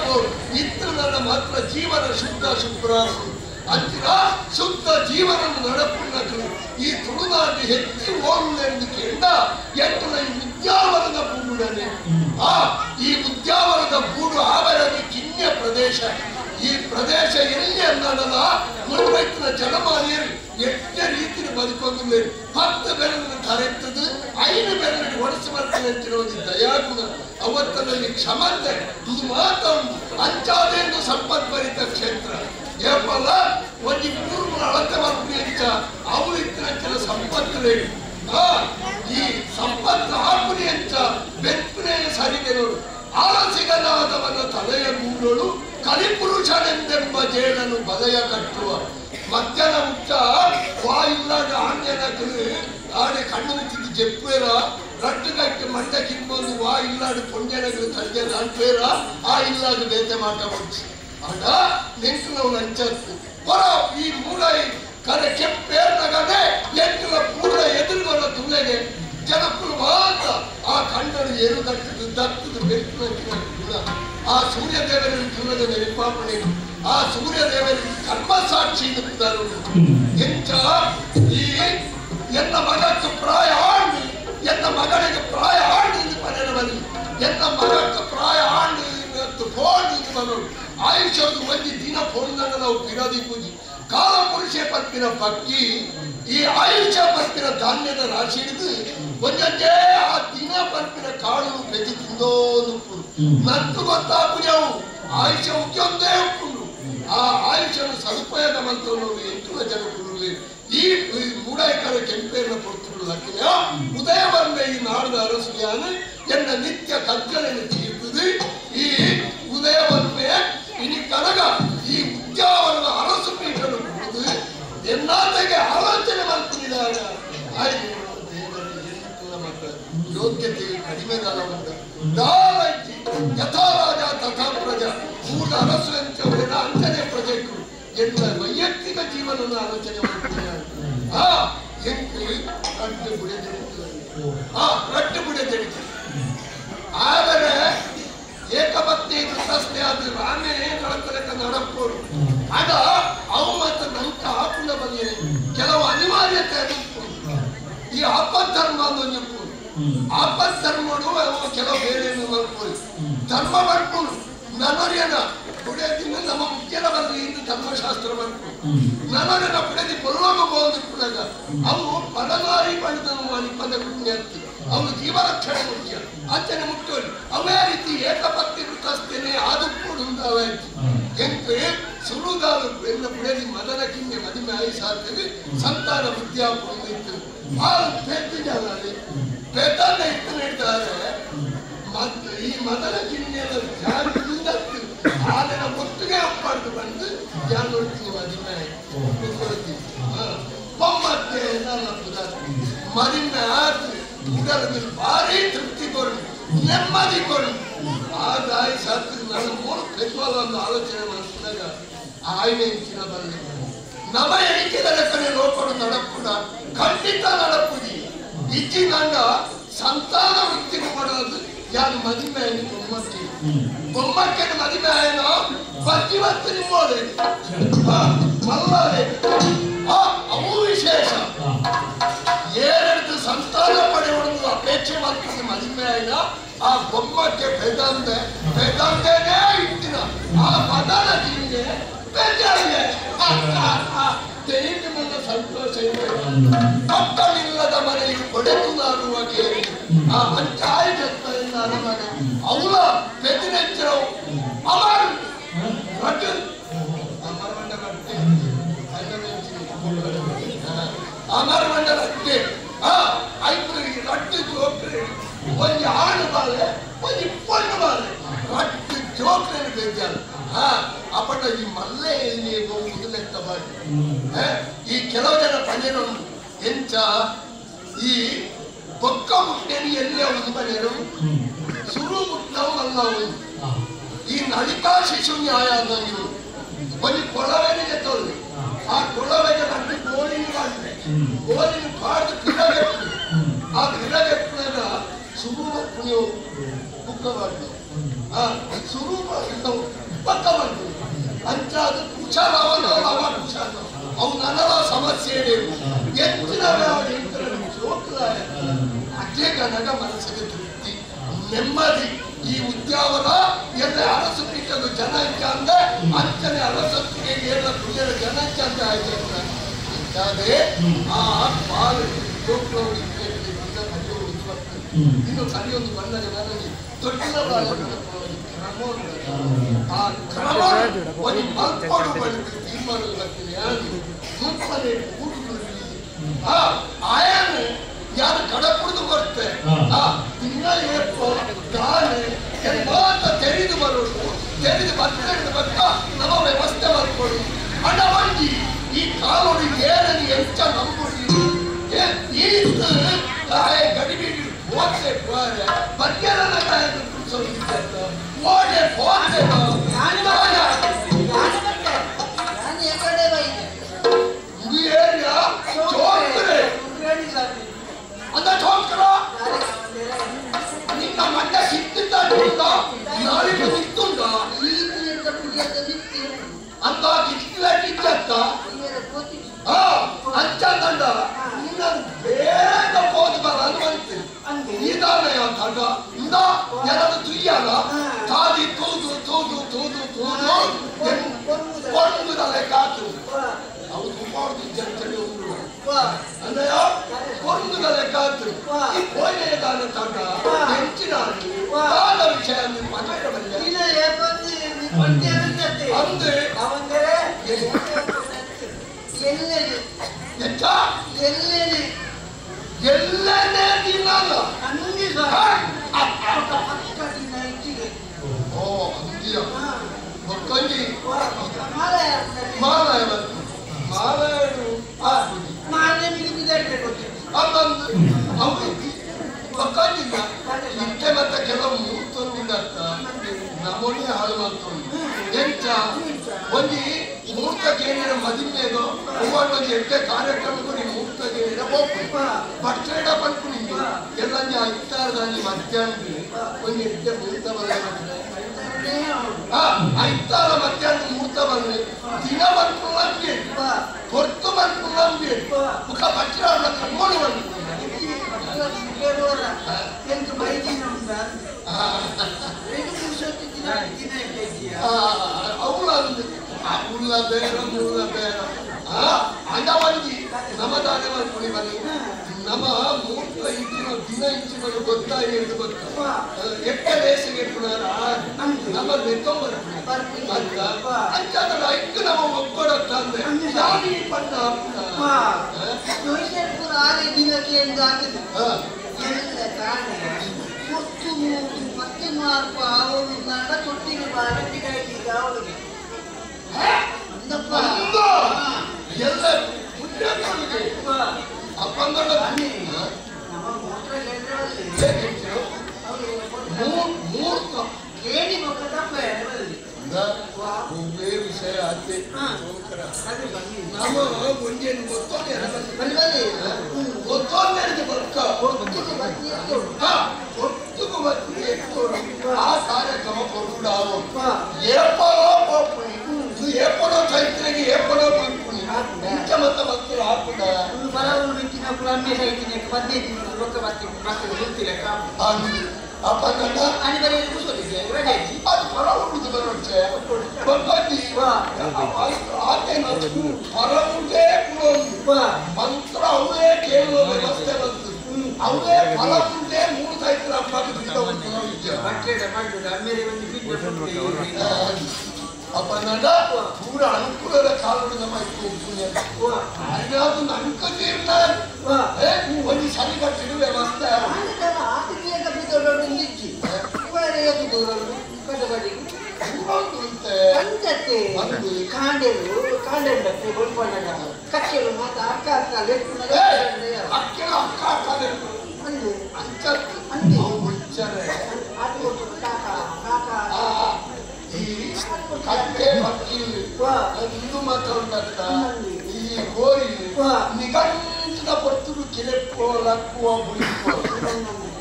ಇತ್ರ ನನ್ನ ಮಾತ್ರ ಜೀವನ ಶುದ್ಧ ಶುಭ್ರಾಸು ಅಂಚಿನ ಶುದ್ಧ ಜೀವನ ನಡೆಪುಣ್ಣಗಳು ಈ ತುಳುನಾಡಿ ಹೆಚ್ಚಿ ಓಡುವುದೆಂದು ಕೇಳಿದ ಎಟ್ಟನ ಈ ಉದ್ಯಾವರದ ಬೂಡುಡನೆ ಈ ಉದ್ಯಾವರದ ಬೂಡು ಆವರಣಿ ಕಿನ್ಯ ಪ್ರದೇಶ ಈ ಪ್ರದೇಶ ಎಲ್ಲಿ ಅನ್ನೋದಲ್ಲ ಮುಳುವೈತಿನ ಜನಮಾನಿಯರು ಎಟ್ಟ ರೀತಿಯ ಬದುಕೋದಿಲ್ಲ 10 ಬೆರಳಿನ ಕರೆಕ್ತದು 5 ಬೆರಳಿನ ಒಡಿಸಿ ಬರ್ತದೆ ಅಂತಿರೋದು ದಯಾಗುಣ ಅವತ್ತನಲ್ಲಿ ಕ್ಷಮತೆ ಇದು ಮಾತ್ರ ಅಂಚಾದೇಂದು ಸಂಪದ್ಭರಿತ ಕ್ಷೇತ್ರ ಏಪಲ್ಲ ಒಂದು 3 ಅಳತೆ ಮಾಡ್ತೀನಿ ಅಂತ ಅವಳು ಇತ್ತಿನ ಸಂಪತ್ತು ಈ ಸಂಪತ್ತು ಹಾಕುನಿ ಅಂತ ಬೆಪ್ಪನೆ ಸರಿಗೆನೋಡು ಆಳಸಿಗಲಾದವನ ತಲೆಯ ಗೂಡೋಳು ಕಲಿಪುರುಷನೆಂದೆಂಬ ಜೇಡನು ಬಲೆಯ ಕಟ್ಟುವ ಮಧ್ಯಾಹ್ನ ಮುಚ್ಚ ವಾಯಿಲ್ಲಾದ ಆಣ್ಯನಗಳು ಆಡೆ ಕಣ್ಣು ಮುಚ್ಚಿದ್ದು ಜಪ್ಪೇರ ರಟ್ಟುಗಟ್ಟು ಮಂಡ ಕಿಂಬೊಂದು ವಾಯಿಲ್ಲಾಡು ಪೊಂಜನಗಳು ತಂದೆ ಅಂಟೇರ ಆ ಇಲ್ಲಾದ ಬೇತೆ ಮಾಟ ಮುಚ್ಚಿ ಆಡ ನೆಂಟು ಅಂಚತ್ತು ಹೊರ ಈ ಮೂಡ ಕರೆ ಕೆಪ್ಪೇರ್ನಾಗದೆ ಎಂಟುಲ ಪೂರ ಎದುರುಗಳ ತುಲೆಗೆ ಜನಕ್ಕೂ ಮಾತ್ರ ಆ ಕಣ್ಣನ್ನು ಏರು ಕಟ್ಟಿದ್ದು ದತ್ತದ ಬೆಕ್ಕಿನ ಗುಣ ಆ ಸೂರ್ಯದೇವರಿಗೆ ತುಲದ ನೆನಪಾಪಣೆ ಆ ಸೂರ್ಯದೇವರಿಗೆ ಕರ್ಮಸಾಕ್ಷಿ ಎಂಚ ಈ ಎನ್ನ ಮಗಕ್ಕೆ ಪ್ರಾಯ ಆಂಡು ಎನ್ನ ಮಗಳಿಗೆ ಪ್ರಾಯ ಆಂಡು ಇದು ಮನೆಯ ಬನ್ನಿ ಎನ್ನ ಮಗಕ್ಕೆ ಪ್ರಾಯ ಆಂಡು ಫೋನ್ ಇದು ಬರೋದು ಆಯುಷ್ಯದು ಮಂದಿ ದಿನ ಫೋನ್ದಾಗ ನಾವು ವಿರೋಧಿ ಪೂಜಿ ಕಾಲ ಪುರುಷೆ ಪತ್ತಿನ ಪಕ್ಕಿ ಈ ಆಯುಷ್ಯ ಪತ್ತಿನ ಧಾನ್ಯದ ರಾಶಿ ಹಿಡಿದು ಒಂದೇ ಆ ದಿನ ಪತ್ತಿನ ಕಾಳು ಬೆದಿ ತಿಂದೋದು ನತ್ತು ಗೊತ್ತಾಪುಜವು ಆಯುಷ್ಯ ಮುಖ್ಯೊಂದೇ ಉಪ್ಪುಂಡು ಆ ಆಯುಷ್ಯನ ಸದುಪಯೋಗ ಮಂತ್ರನು ಎಂಟು ಜನ ಕುರುಲಿ ಈ ಮೂಡಾಯ್ಕರ ಕೆಂಪೇರನ ಕೊಡ್ತಿರು ಲಕ್ಕಿನ ಉದಯ ಬಂದ ಈ ನಾಡದ ಅರಸಿಯಾನ ಎನ್ನ ನಿತ್ಯ ಕಜ್ಜಲೆಯನ್ನು ತೀರ್ತದೆ ಈ ಉದಯ ಬಂದೆ ಇನಿ ಕನಗ ಈ ಉದ್ಯಾವರದ ಅರಸು ಪೀಠನು ಕುಡಿದು ಎನ್ನಾತೆಗೆ ಆಲೋಚನೆ ಮಾಡ್ತಿದ್ದಾಗ ಆಯ್ತು ಯೋಗ್ಯತೆಗೆ ಕಡಿಮೆ ಕಾಲ ಉಂಟು ದಾಲೈತಿ ಯಥಾ ರಾಜ ತಥಾ ಪ್ರಜಾ ಮೂಲ ಅರಸು ಅಂತ ಅಂಚನೆ ಪ್ರಜೆಗಳು ಎಲ್ಲ ವೈಯಕ್ತಿಕ ಜೀವನದ ಆಲೋಚನೆ ಮಾಡ್ತಿದ್ದಾರೆ ರಟ್ಟು ಬುಡೆದಿರುತ್ತದೆ ಆದರೆ ಏಕಪತ್ನಿ ಕೃತಸ್ಥೆ ಆದ ರಾಮೇ ಕಳಕಲಕ ನಡಪೋರು ಆಗ ಅವು ಮತ್ತು ನಂಕ ಹಾಕುಂಡ ಬಗ್ಗೆ ಕೆಲವು ಅನಿವಾರ್ಯತೆ ಈ ಆಪದ್ಧರ್ಮ ಒಂದು ಆಪದ್ಧರ್ಮಡು ಕೆಲವು ಬೇರೆ ಮಾಡ್ಕೊಳ್ಳಿ ಧರ್ಮ ಮಾಡ್ಕೊಂಡು ನನರಿಯನ ಪುಡೆದಿನ ನಮ್ಮ ಮುಖ್ಯದ ಬಂದ್ರೆ ಇಂದು ಧರ್ಮಶಾಸ್ತ್ರ ಮಾಡ್ಕೊಂಡು ನನರಿನ ಪುಡೆದಿ ಪುಲ್ವಾಮ ಬೋಧಿಸಿದಾಗ ಅವು ಪದನಾರಿ ಪಂಡಿತನು ಮಾಡಿ ಪದ ಪುಣ್ಯಾರ್ತಿ ಅವನು ಜೀವರಕ್ಷಣೆ ಮುಖ್ಯ ಅಚ್ಚನೆ ಮುಖ್ಯ ಅವೇ ರೀತಿ ಏಕಪತ್ನಿ ಕೃತಸ್ಥೇನೆ ಅದು ಕೂಡುಂದಾವಾಯ್ತು ಎಂಕೆ ಸುರುದಾರು ಎಲ್ಲ ಪುಡೆದಿ ಮದನ ಕಿನ್ನೆ ಮದುವೆ ಆಯಿ ಸಾಧ್ಯವೇ ಸಂತಾನ ವಿದ್ಯಾಪುರ ಇತ್ತು ಆ ಪೆದ್ದಿದ್ದಾರೆ ಪೆದ್ದನ್ನ ಇಟ್ಟು ನೀಡ್ತಾರೆ ಈ ಮದನ ಕಿನ್ನೆಯ ಜಾಗದಿಂದ ಆದನ ಒಟ್ಟಿಗೆ ಒಪ್ಪಾಡ್ತು ಬಂದು ಯಾರು ನೋಡ್ತೀನಿ ಮದುವೆ ಬೊಮ್ಮತ್ತೆ ಮದುವೆ ಆಯ್ತು ಉಡಲು ಭಾರಿ ತೃಪ್ತಿ ಕೊಡು ನೆಮ್ಮದಿ ಕೊಡು ಆದಾಯ ಸತ್ತು ನಾನು 3 ಪ್ರತಿಫಲವನ್ನು ಆಲೋಚನೆ ಮಾಡಿಸಿದಾಗ ಆಯ್ನೆ ಇಚ್ಚಿನ ಬರಲಿ ನಮ ಎಣಿಕೆದ ಲೆಕ್ಕನೆ ನೋಡ್ಕೊಂಡು ನಡಪುಡ ಖಂಡಿತ ನಡಪುಡಿ ಇಚ್ಚಿನಂಗ ಸಂತಾನ ವೃತ್ತಿ ಮಾಡೋದು ಯಾರು ಮದುವೆ ಬೊಮ್ಮಕ್ಕೆ ಬೊಮ್ಮಕ್ಕೆ ಮದುವೆ ಆಯನ ಬಜ್ಜಿವತ್ತು ನಿಮ್ಮೋದೆ ಮಲ್ಲದೆ ಅವು ವಿಶೇಷ ಏರೆಂಟು ಸಂತಾನ ಪಡೆಯುವುದು ಅಪೇಕ್ಷೆ ಮಾಡ್ತೀನಿ ಮದುವೆ ಆಯ್ನ ಆ ಬೊಮ್ಮಕ್ಕೆ ಬೆದಂದೇನೇ ಇಟ್ಟಿನ ಆ ಮದನ ಜೀವಿಗೆ ಬೆದ್ದಾಗಿದೆ ತೆರಿಗೆ ಸಂತೋಷ ಇದೆ ಮಕ್ಕಳಿಲ್ಲದ ಮನೆಗೆ ಕೊಡೆತು ನಾಡುವ ಕೇಳಿ ಆ ಅಂಚಾಯಿ ಜತ್ವದಿಂದ ಅರಮನೆ ಅವಳ ಬೆದಿನೆಚ್ಚರವು ಅಮರ್ ರಟ್ಟು ಅಮರಮಂಡ ರಟ್ಟೆ ಅಮರಮಂಡ ರಟ್ಟೆ ಐದು ರಟ್ಟು ಜೋಕ್ರೆ ಒಂದು ಆಡು ಬಾಳೆ ಒಂದು 20 ಬಾಳೆ ರಟ್ಟು ಜೋಕ್ರೆ ಬೆದ್ದಾರ ಅಪ್ಪಟ ಈ ಮಲ್ಲೆ ಮೊದಲೆತ್ತ ಬಾಡಿ ಈ ಕೆಲವು ಜನ ಪಂಜರು ಎಂಚ ಈ ಬೊಕ್ಕ ಮುಟ್ಟೆನಿ ಎಲ್ಲೇ ಒಂದು ಮನೆಯರು ಸುರುಮುಟ್ಟವು ಅಲ್ಲವು ಈ ನಳಿಕಾ ಶಿಶು ನ್ಯಾಯಾಲಯವು ಒಂದು ಕೊಳವೆಗೆ ತೊಂದರೆ ಆ ಕೊಳವೆಗೆ ನಂಗೆ ಗೋಳಿನ ಮಾಡಿದೆ ಗೋಳಿನ ಪಾಡ್ದು ಗಿಡಗೆಟ್ಟು ಆ ಗಿಡಗೆಟ್ಟಿನ ಸುರುಮ ಪುಣಿಯು ಬುಕ್ಕ ಮಾಡಿದೆ ಆ ಸುರುಮ ಪಕ್ಕ ಮಾಡಿದೆ ಅಂತ ಅದು ಕುಶಾಲವಲ್ಲ ಅವ ಕುಶಾಲ ಅವು ನನ್ನವ ಸಮಸ್ಯೆ ಎತ್ತಿನ ಅದೇ ಕನಕ ಮನಸ್ಸಿಗೆ ತೃಪ್ತಿ ನೆಮ್ಮದಿ ಈ ಉದ್ಯಾವನ ಎಲ್ಲ ಅರಸು ಪೀಠದ ಜನ ಚಂದ ಅಂಚನೆ ಅರಸತ್ತಿಗೆ ಏಳ ಪುಣ್ಯದ ಜನ ಚಂದ ಆಯ್ತು ಅಂತಾದ್ರೆ ಆ ಪಾಲು ಇನ್ನು ಕಲಿಯೊಂದು ಬಂದಾಗ ನನಗೆ ದೊಡ್ಡ ಆ ಕ್ರಮ ಒಂದು ಮಲ್ಪಾಡು ಮಾಡಿದ್ರೆ ತೀರ್ಮಾನ ಬರ್ತೀನಿ ಸೂಕ್ಷ್ಮನೆ ಆಯಾನು ಯಾರು ಕಡಪುಡಿದು ಬರುತ್ತೆ ದಿನ ಏಪೋ ಗಾನೆ ಮಾತ್ರ ತೆರೆದು ಬರೋದು ತೆರೆದು ಬರ್ತ ನಮ್ಮ ವ್ಯವಸ್ಥೆ ಮಾಡ್ಕೊಡು ಅಡವಂಗಿ ಈ ಕಾಲೋಡಿ ಏನಲ್ಲಿ ಹೆಚ್ಚ ನಂಬುಡಿ ಗಡಿಬಿ ಹೋಗ್ತೆ ಬಗ್ಗೆರನ್ನ ಓಡೆ ಹೋಗ್ತೆ ಅಂತ ಚೋಕ್ರ ನಿನ್ನ ಮಂಡ ಸಿಕ್ತಿದ್ದ ನಾಳಿಗೆ ನಿಂತುಂಡ ಅಂತ ಕಿಚ್ಚಿತ್ತ ಅಂಚಂದ ನಿನ್ನ ಬೇಗ ಹೋದ ಬರ ಅನ್ವಂತೆ ಇದಾನೆ ತಂಡ ಇಂದ ಎಲ್ಲರೂ ತುಯ್ಯಲ್ಲ ತಾದಿ ತೂದು ತೂದು ತೂದು ತೂದು ಕೊಂಡುದಲೆ ಕಾತು ಅವು ತುಮಾರ್ದು ಜಂಚಲಿ ಉಂಟು ಅಂದೆಯ ಕೊಂಡುದಲೆ ಕಾತು ಈ ಕೋಯೆದಾನೆ ತಂಡ ಹೆಚ್ಚಿನ ಆದ ವಿಷಯ ಮಾತಾಡಬಲ್ಲ ಅಂದೆ ಅವಂದರೆ ಎಲ್ಲನೇ ತಿನ್ನಲ್ಲ ಓ ಅಂದಿಯ ಮಕ್ಕಂಡಿ ಮಾಲಾಯಡು ಅದೊಂದು ಅವರು ಮಕ್ಕಂಡಿಲ್ಲ ಇಷ್ಟೇ ಮತ್ತೆ ಕೆಲವು ಮೂರ್ತೊಂದಿಲ್ಲ ನಮ್ಮೊಂದೇ ಹಾಳು ಮಾಡ್ಕೊಂಡು ಎಂಚ ಒಂದು ಮುಹೂರ್ತ ಕೇಳಿದ ಮದುವೆದು ಒಂದು ಎಡ್ಡೆ ಕಾರ್ಯಕ್ರಮಕ್ಕೂ ನೀವು ಮುಹೂರ್ತ ಕೇಳಿದ ಹೋಗ್ಬೇಕು ಭಕ್ಷಣ ಬಂತು ನಿಮಗೆ ಎಲ್ಲ ಐತಾರದಲ್ಲಿ ಮಧ್ಯಾಹ್ನ ಒಂದು ಎಡ್ಡೆ ಮುಹೂರ್ತ ಬಂದ್ರೆ ಐತಾರ ಮಧ್ಯಾಹ್ನ ಮುಹೂರ್ತ ಬಂದ್ರೆ ದಿನ ಬಂತು ನಮ್ಗೆ ಹೊತ್ತು ಬಂತು ನಮ್ಗೆ ಮುಖ ಭಕ್ಷಣ ಕಣ್ಕೊಂಡು ಬಂತು ಅವಳ ಬೇಡ ಮೂಲ ಬೇಡ ಅಂಡವಂಜಿ ನಮ್ಮ ದಾನೆ ಮಾಡ್ಕೊಳ್ಳಿ ಬನ್ನಿ ನಮ್ಮ ಮೂರ್ತ ಇಚ್ಚಿನ ದಿನ ಇಚ್ಚಿನ ಗೊತ್ತಾಗಿ ಎಂದು ಗೊತ್ತ ಎಕ್ಕ ದೇಶಕ್ಕೆ ನಮ್ಮ ಬೆತ್ತೊಂಬರ ಅಂಚಾದ ಇಕ್ಕ ನಮ್ಮ ಒಬ್ಬಡತ್ತ ಅಂದ್ರೆ ಯಾನಿ ಪಣ್ಣ ಆರೇ ದಿನಕ್ಕೆ ಎಂದಾಗಿದೆ ಎಲ್ಲ ಕಾರಣ ಮುತ್ತು ಮತ್ತೆ ಮಾರ್ಪ ಅವಳು ನಡ ತೊಟ್ಟಿಗೆ ಬಾರಟಿಗಾಯ್ತೀಗ ಅವಳಿಗೆ ಎಲ್ಲ ಅಪ್ಪಂದೊಡ ಮೂರ್ತ ಕೇಳಿ ಮಕ್ಕ ತಪ್ಪ ವಿಷಯ ಆಚೆ ನಮ್ಮ ಮುಂಜಾನೆ ಗೊತ್ತೋಂದು ಬರ್ಕ ಆ ಕಾರ್ಯಕ್ರಮ ಕೊಡುವ ಏಪಡೋ ಚೈತ್ರಿಗೆ ಏಪಡೋ ಮಾಡ್ಕೊಂಡು ಮುಂಚೆ ಮತ್ತೆ ಭಕ್ತರು ಹಾಕುದ ಬರವನು ಬಿಚ್ಚಿನ ಕುಲಮ್ಮೆ ಸೈತಿನ 15 ರೊಕ್ಕ ಬರ್ತೀನಿ ಗೊತ್ತಿಲ್ಲ apa kata ani bari kusodiye ready ಅದು ಪರವುಂಟು ಬರುತ್ತೆ ಬಂದಿ ಆಕೆ ನತ್ತು ಪರವುಂಟೆ ಕುಲೋದು ಮಂತ್ರ ಅವೇ ಕೇಳುವ ವ್ಯವಸ್ಥೆ ಬಂತು ಅವೇ ಫಲವುಂಟೆ ಮೂರು ಸೈತ್ರ ಅಪ್ಪಕ್ಕೆ ಬಿಟ್ಟವಂತ ವಿಚಾರ ಬಟ್ಟೆಡೆ ಮಾಡುದು ಅಮೇಲೆ ಒಂದು ಬಿಟ್ಟು ಅಪ್ಪ ನಡ ಪೂರ ಅನುಕೂಲದ ಕಾಲುಗಳು ನಮ್ಮ ಇತ್ತು ಪುಣ್ಯ ಅದು ನಂಕ ತೀರ್ನ ಒಂದು ಸರಿಗಟ್ಟಿನ ವ್ಯವಸ್ಥೆ ಕಚ್ಚಲು ಮಾತ ಅಕ್ಕ ಅಕ್ಕ ಅಕ್ಕ ಅಕ್ಕ ಅಂಚತ್ತು ಮುಚ್ಚರೆ ಒಂದು ಮಾತಾಡ್ತ ಈ ಗೋರಿ ನಿಗಂಟಿನ ಪತ್ತರು ಕಿಲೆಪ್ಪೋ ಲಕ್ಕುವ ಬುಳಿಕೋ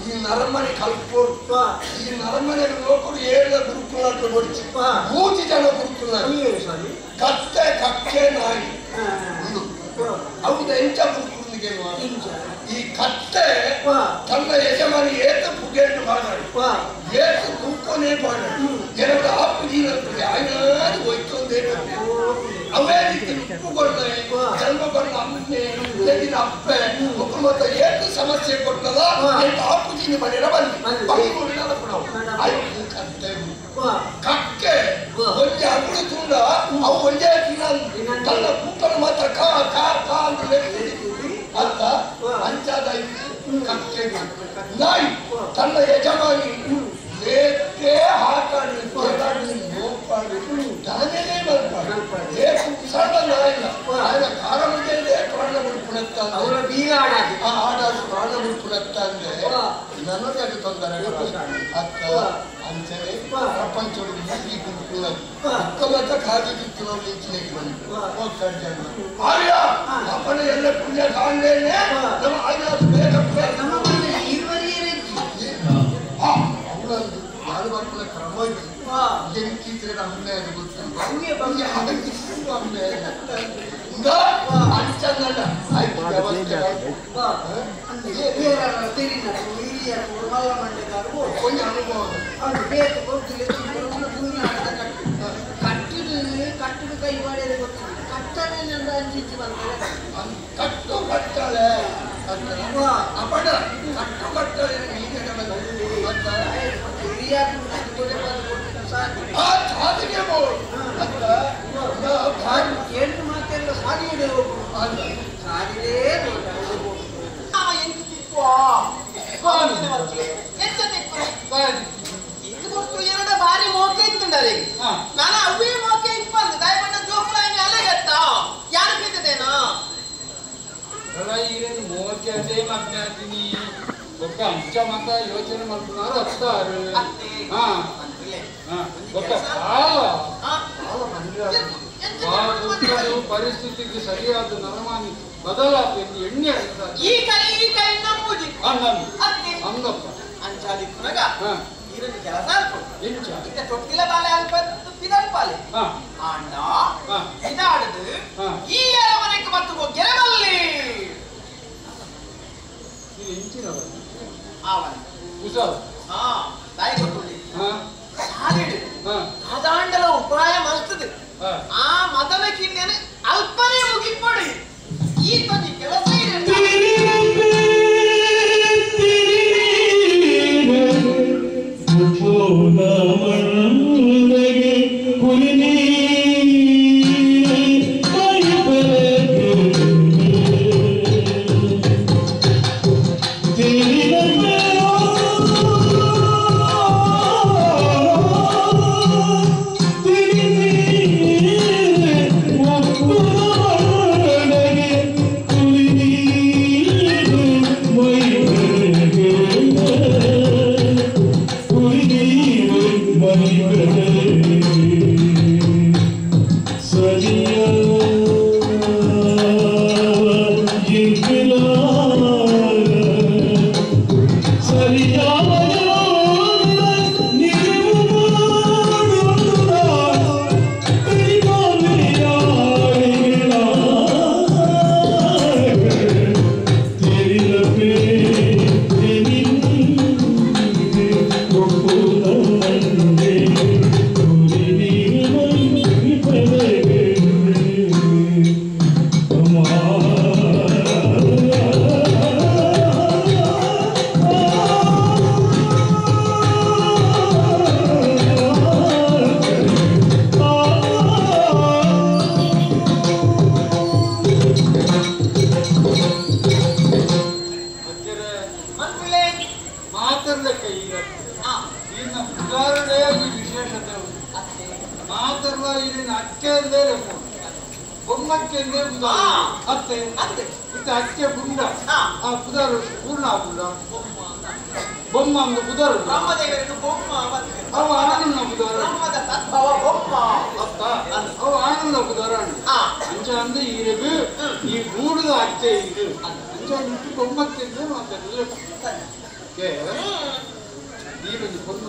ಈ ನರಮನೆ ಕಲ್ಪೋರು ಈ ನರಮನೆ ಲೋಕರು 7 ಗುರುಕುಲ ಬಡಿಸಿ 100 ಜನ ಗುರುಕುಲ ಕತ್ತೆ ಕಕ್ಕೆ ನಾಯಿ ಹೌದು ಎಂಚ ಗುರುಕುಲಿಗೆ ಈ ಕತ್ತೆ ತನ್ನ ಯಜಮಾನಿ ಏತ ಪುಗೇಟು ಮಾಡಾಡಿ ಏತ ತೂಕೋನೇ ಮಾಡಾಡಿ ಎರಡು ಆಪು ಜೀವನಕ್ಕೆ ಆಯ್ನಾದು ಹೋಯ್ತೊಂದೇ ಅವೇ ರೀತಿ ಉಪ್ಪುಗೊಳ್ಳೆ ಜನ್ಮಗೊಂಡ ಅಮ್ಮೆ ತೆಗಿನ ಅಪ್ಪೆ ಒಬ್ಬರು ಮತ್ತೆ ಏತು ಸಮಸ್ಯೆ ಕೊಟ್ಟದ ಆಪು ಜೀನಿ ಮನೆಯ ಬಂದು ಆಯ್ತು ಕತ್ತೆ ಕಕ್ಕೆ ಒಂದೇ ಅಗುಳು ತುಂಡ ಅವು ಒಂದೇ ತಿನ್ನ ತನ್ನ ಕುಕ್ಕಲು ಮಾತ್ರ ಕಾ ಕಾ ಕಾ ಅಂತ ಅಂತ ಅಂಚಾದ ಕಕ್ಕೆ ನಾಯಿ ತನ್ನ ಯಜಮಾನಿ ಲೇಕೆ ಹಾಕಾಡಿ ನೋಪಾಡಿ ತಾನೇ ಬರ್ಪಾಡಿ ಏಕು ಸಣ್ಣ ನಾಯಿಲ್ಲ ಆಯ್ನ ಕಾಲ ಮುಂದೆ ಪ್ರಾಣ ಬಿಡ್ಕೊಳತ್ತ ಅವರ ಬೀಗ ಆಡಾಡು ಪ್ರಾಣ ಬಿಡ್ಕೊಳತ್ತ ಅಂದ್ರೆ ನನಗೆ ಅದು ತೊಂದರೆ ಅತ್ತ ಅಂಚನೆ ಪ್ರಪಂಚದ ಮುಗಿ ಗುಂಪುಲ ಮತ್ತ ಕಾದಿತ್ತು ನಾವು ನಿಂಚಿನೇಗೆ ಬಂದು ಹೋಗ್ತಾರೆ ಜನ ಆರ್ಯ ಅಪ್ಪನ ಎಲ್ಲ ಪುಣ್ಯ ಕಾಣಲೇನೆ ನಮ್ಮ ಆಯ್ನ ಬೇಗ ನಮ್ಮ ಮನೆ ಇರುವರಿಯೇ ನಾನು ಬರ್ಕೊಳ್ಳೋ ಕ್ರಮ ಎಂಕಿದ್ರೆ ಅಮ್ಮೆ ಅದು ಗೊತ್ತಿಲ್ಲ ಅಮ್ಮೆ ಅಂಚನಲ್ಲ ಆಯ್ತು ವ್ಯವಸ್ಥೆ ಕೊಂಚ ಅನುಭವ ಕಟ್ಟುದು ಕೈ ಮಾಡಿದ್ರೆ ಗೊತ್ತಿಲ್ಲ ಕಟ್ಟನೆ ಅಂಚಿಸಿ ಬಂದರೆ ಕಟ್ಟು ಕಟ್ಟಳೆ ಅಪಡ ಕಟ್ಟು ಕಟ್ಟಳೆ ಏನು ಮಾತೆಲ್ಲ ಸಾಲಿಯೇ ಸಾಲಿಯೇ ಎರಡು ಬಾರಿ ಮೋಕೆ ಇತ್ತುಂಡರೆ ನಾನು ಅವೇ ಮೋಕೆ ಇಪ್ಪಂದು ದಯಪಟ್ಟ ಜೋಕುಲ ಅಲೆಗತ್ತ ಯಾರು ಬಿದ್ದದೇನಾ ಮೋಕೆ ಅದೇ ಮಾತಾಡ್ತೀನಿ ಒಬ್ಬ ಅಂಚ ಮತ ಯೋಚನೆ ಮಾಡ್ತಾರೆ ಹತ್ತಾರು ಪರಿಸ್ಥಿತಿಗೆ ಸರಿಯಾದ ನರಮಾನಿ ಬದಲಾವಣೆ ಎಣ್ಣೆ ಈ ಕೈ ನಂಬುದಿ ಅಂದಪ್ಪ ಅಂಚಾದಿ ಕುನಗ ಇರದು ಕೆಲಸ ಎಂಚ ಇತ್ತ ತೊಟ್ಟಿಲ ಬಾಲೆ ಅಲ್ಪ ಪಿದಲ್ ಬಾಲೆ ಆಂಡ ಇದಾಡದು ಈ ಅರಮನೆಗೆ ಮತ್ತು ಗೆರಬಲ್ಲಿ ಎಂಚಿನವ ಅವನ ಕುಸಲ್ ತಾಯಿ ಕೊಟ್ಟುಳ್ಳಿ ಸಾಲಿಡು ಅದಾಂಡಲ ಉಪಾಯ ಮಲ್ತದೆ ಆ ಮದನ ಕಿನ್ನೇನೆ ಅಲ್ಪನೇ ಮುಗಿಪಡಿ ಈ ತೊಂದಿ ಕೆಲಸ ಅತ್ತೆ ಅತ್ತೆ ಇತ್ತ ಅಕ್ಕೆ ಬುಂಡ ಆ ಪುದಾರು ಪೂರ್ಣ ಆಗುಲ್ಲ ಬೊಮ್ಮ ಅಂದು ಕುದರು ಬ್ರಹ್ಮದೇವರಿಗೆ ಬೊಮ್ಮ ಬಂತು. ಅವ ಆನಂದ ಕುದರ ಬ್ರಹ್ಮದ ತದ್ಭವ ಬೊಮ್ಮ ಅತ್ತ ಅವ ಆನಂದ ಕುದರ ಅಂಚ ಅಂದ್ರೆ ಇರಗು ಈ ಗೂಡುದ ಅತ್ತೆ ಇದು ಅಂಚ ಇಟ್ಟು ಬೊಮ್ಮತ್ತಿಂದ ಮಾತಾಡಲ್ಲ ನೀವೊಂದು ಕೊಂದು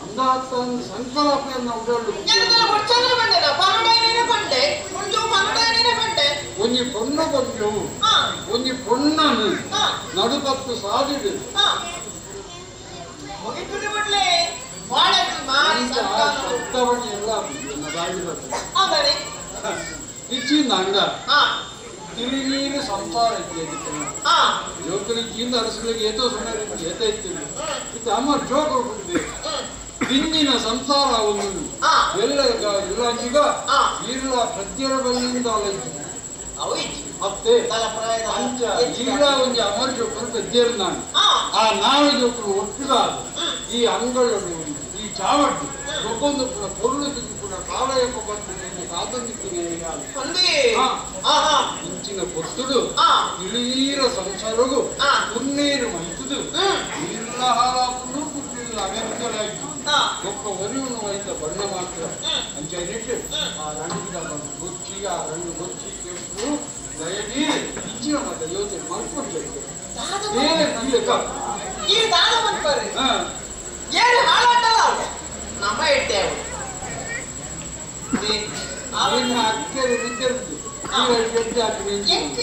ಅಂದಾತನ ಸಂಕಲ್ಪವನ್ನು ಉಡಲು ಒಂಜಿ ಪೊಣ್ಣ ಕೊಂಜು ಒಂಜಿ ಪೊಣ್ಣನು ನಡುಪತ್ತು ಸಾದಿಡು ಶಬ್ದವಣಿ ಎಲ್ಲ ಇಚ್ಚಿಂದ ಅಂಗ ತಿರುಗೀರು ಸಂಸಾರ ಜೋಕರಿಗೆ ಅರಸಗಳಿಗೆ ಏತೋ ಸುಮಾರು ಏತ ಇತ್ತಿಲ್ಲ ಇದು ಅಮ್ಮ ಜೋಕರು ಕೊಟ್ಟಿದೆ ದಿನ್ನಿನ ಸಂಸಾರ ಒಂದು ಎಲ್ಲ ಇರಾಂಗಿಗ ಈರ್ಲ ಪ್ರತ್ಯರ ಬಲ್ಲಿಂದ ಮತ್ತೆ ಅಂಚ ಈರ್ಲ ಒಂದು ಅಮರ ಜೋಕರು ಪ್ರತ್ಯರು ನಾನು ಆ ನಾಳೆ ಜೋಕರು ಒಟ್ಟಿಗ ಈ ಅಂಗಳು ಈ ಚಾವಟ್ಟು ಒಕ್ಕೊಂದು ಕೂಡ ಪೊರುಳು ಕೂಡ ಕಾಲಯಪ್ಪ ಬರ್ತದೆ ಕಾತಂದಿದ್ದೀನಿ ಇಂಚಿನ పొత్తుడు ఇళీర సంసారగు పున్నీరు మంతుడు నీళ్ళ హాలాపును పుట్టిన అమెరికలాగి ఒక్క వరివును అయిన బండ మాత్రం అంచేనట్టు ఆ రెండు బొచ్చి ఆ రెండు బొచ్చి ಕೆಂಪು ದಯದಿ ಇಚ್ಚಿನ ಮತ ಯೋಚನೆ ಮಾಡ್ಕೊಡ್ಬೇಕು ಬೇರೆ ಇಲ್ಲಕ ಈ ದಾನ ಮಾಡ್ತಾರೆ ಏನು ಹಾಳಾಟಲ್ಲ ನಮ್ಮ ಇಟ್ಟೇವು ನೀನು ಅಕ್ಕರೆ ಬಿದ್ದಿರ್ತು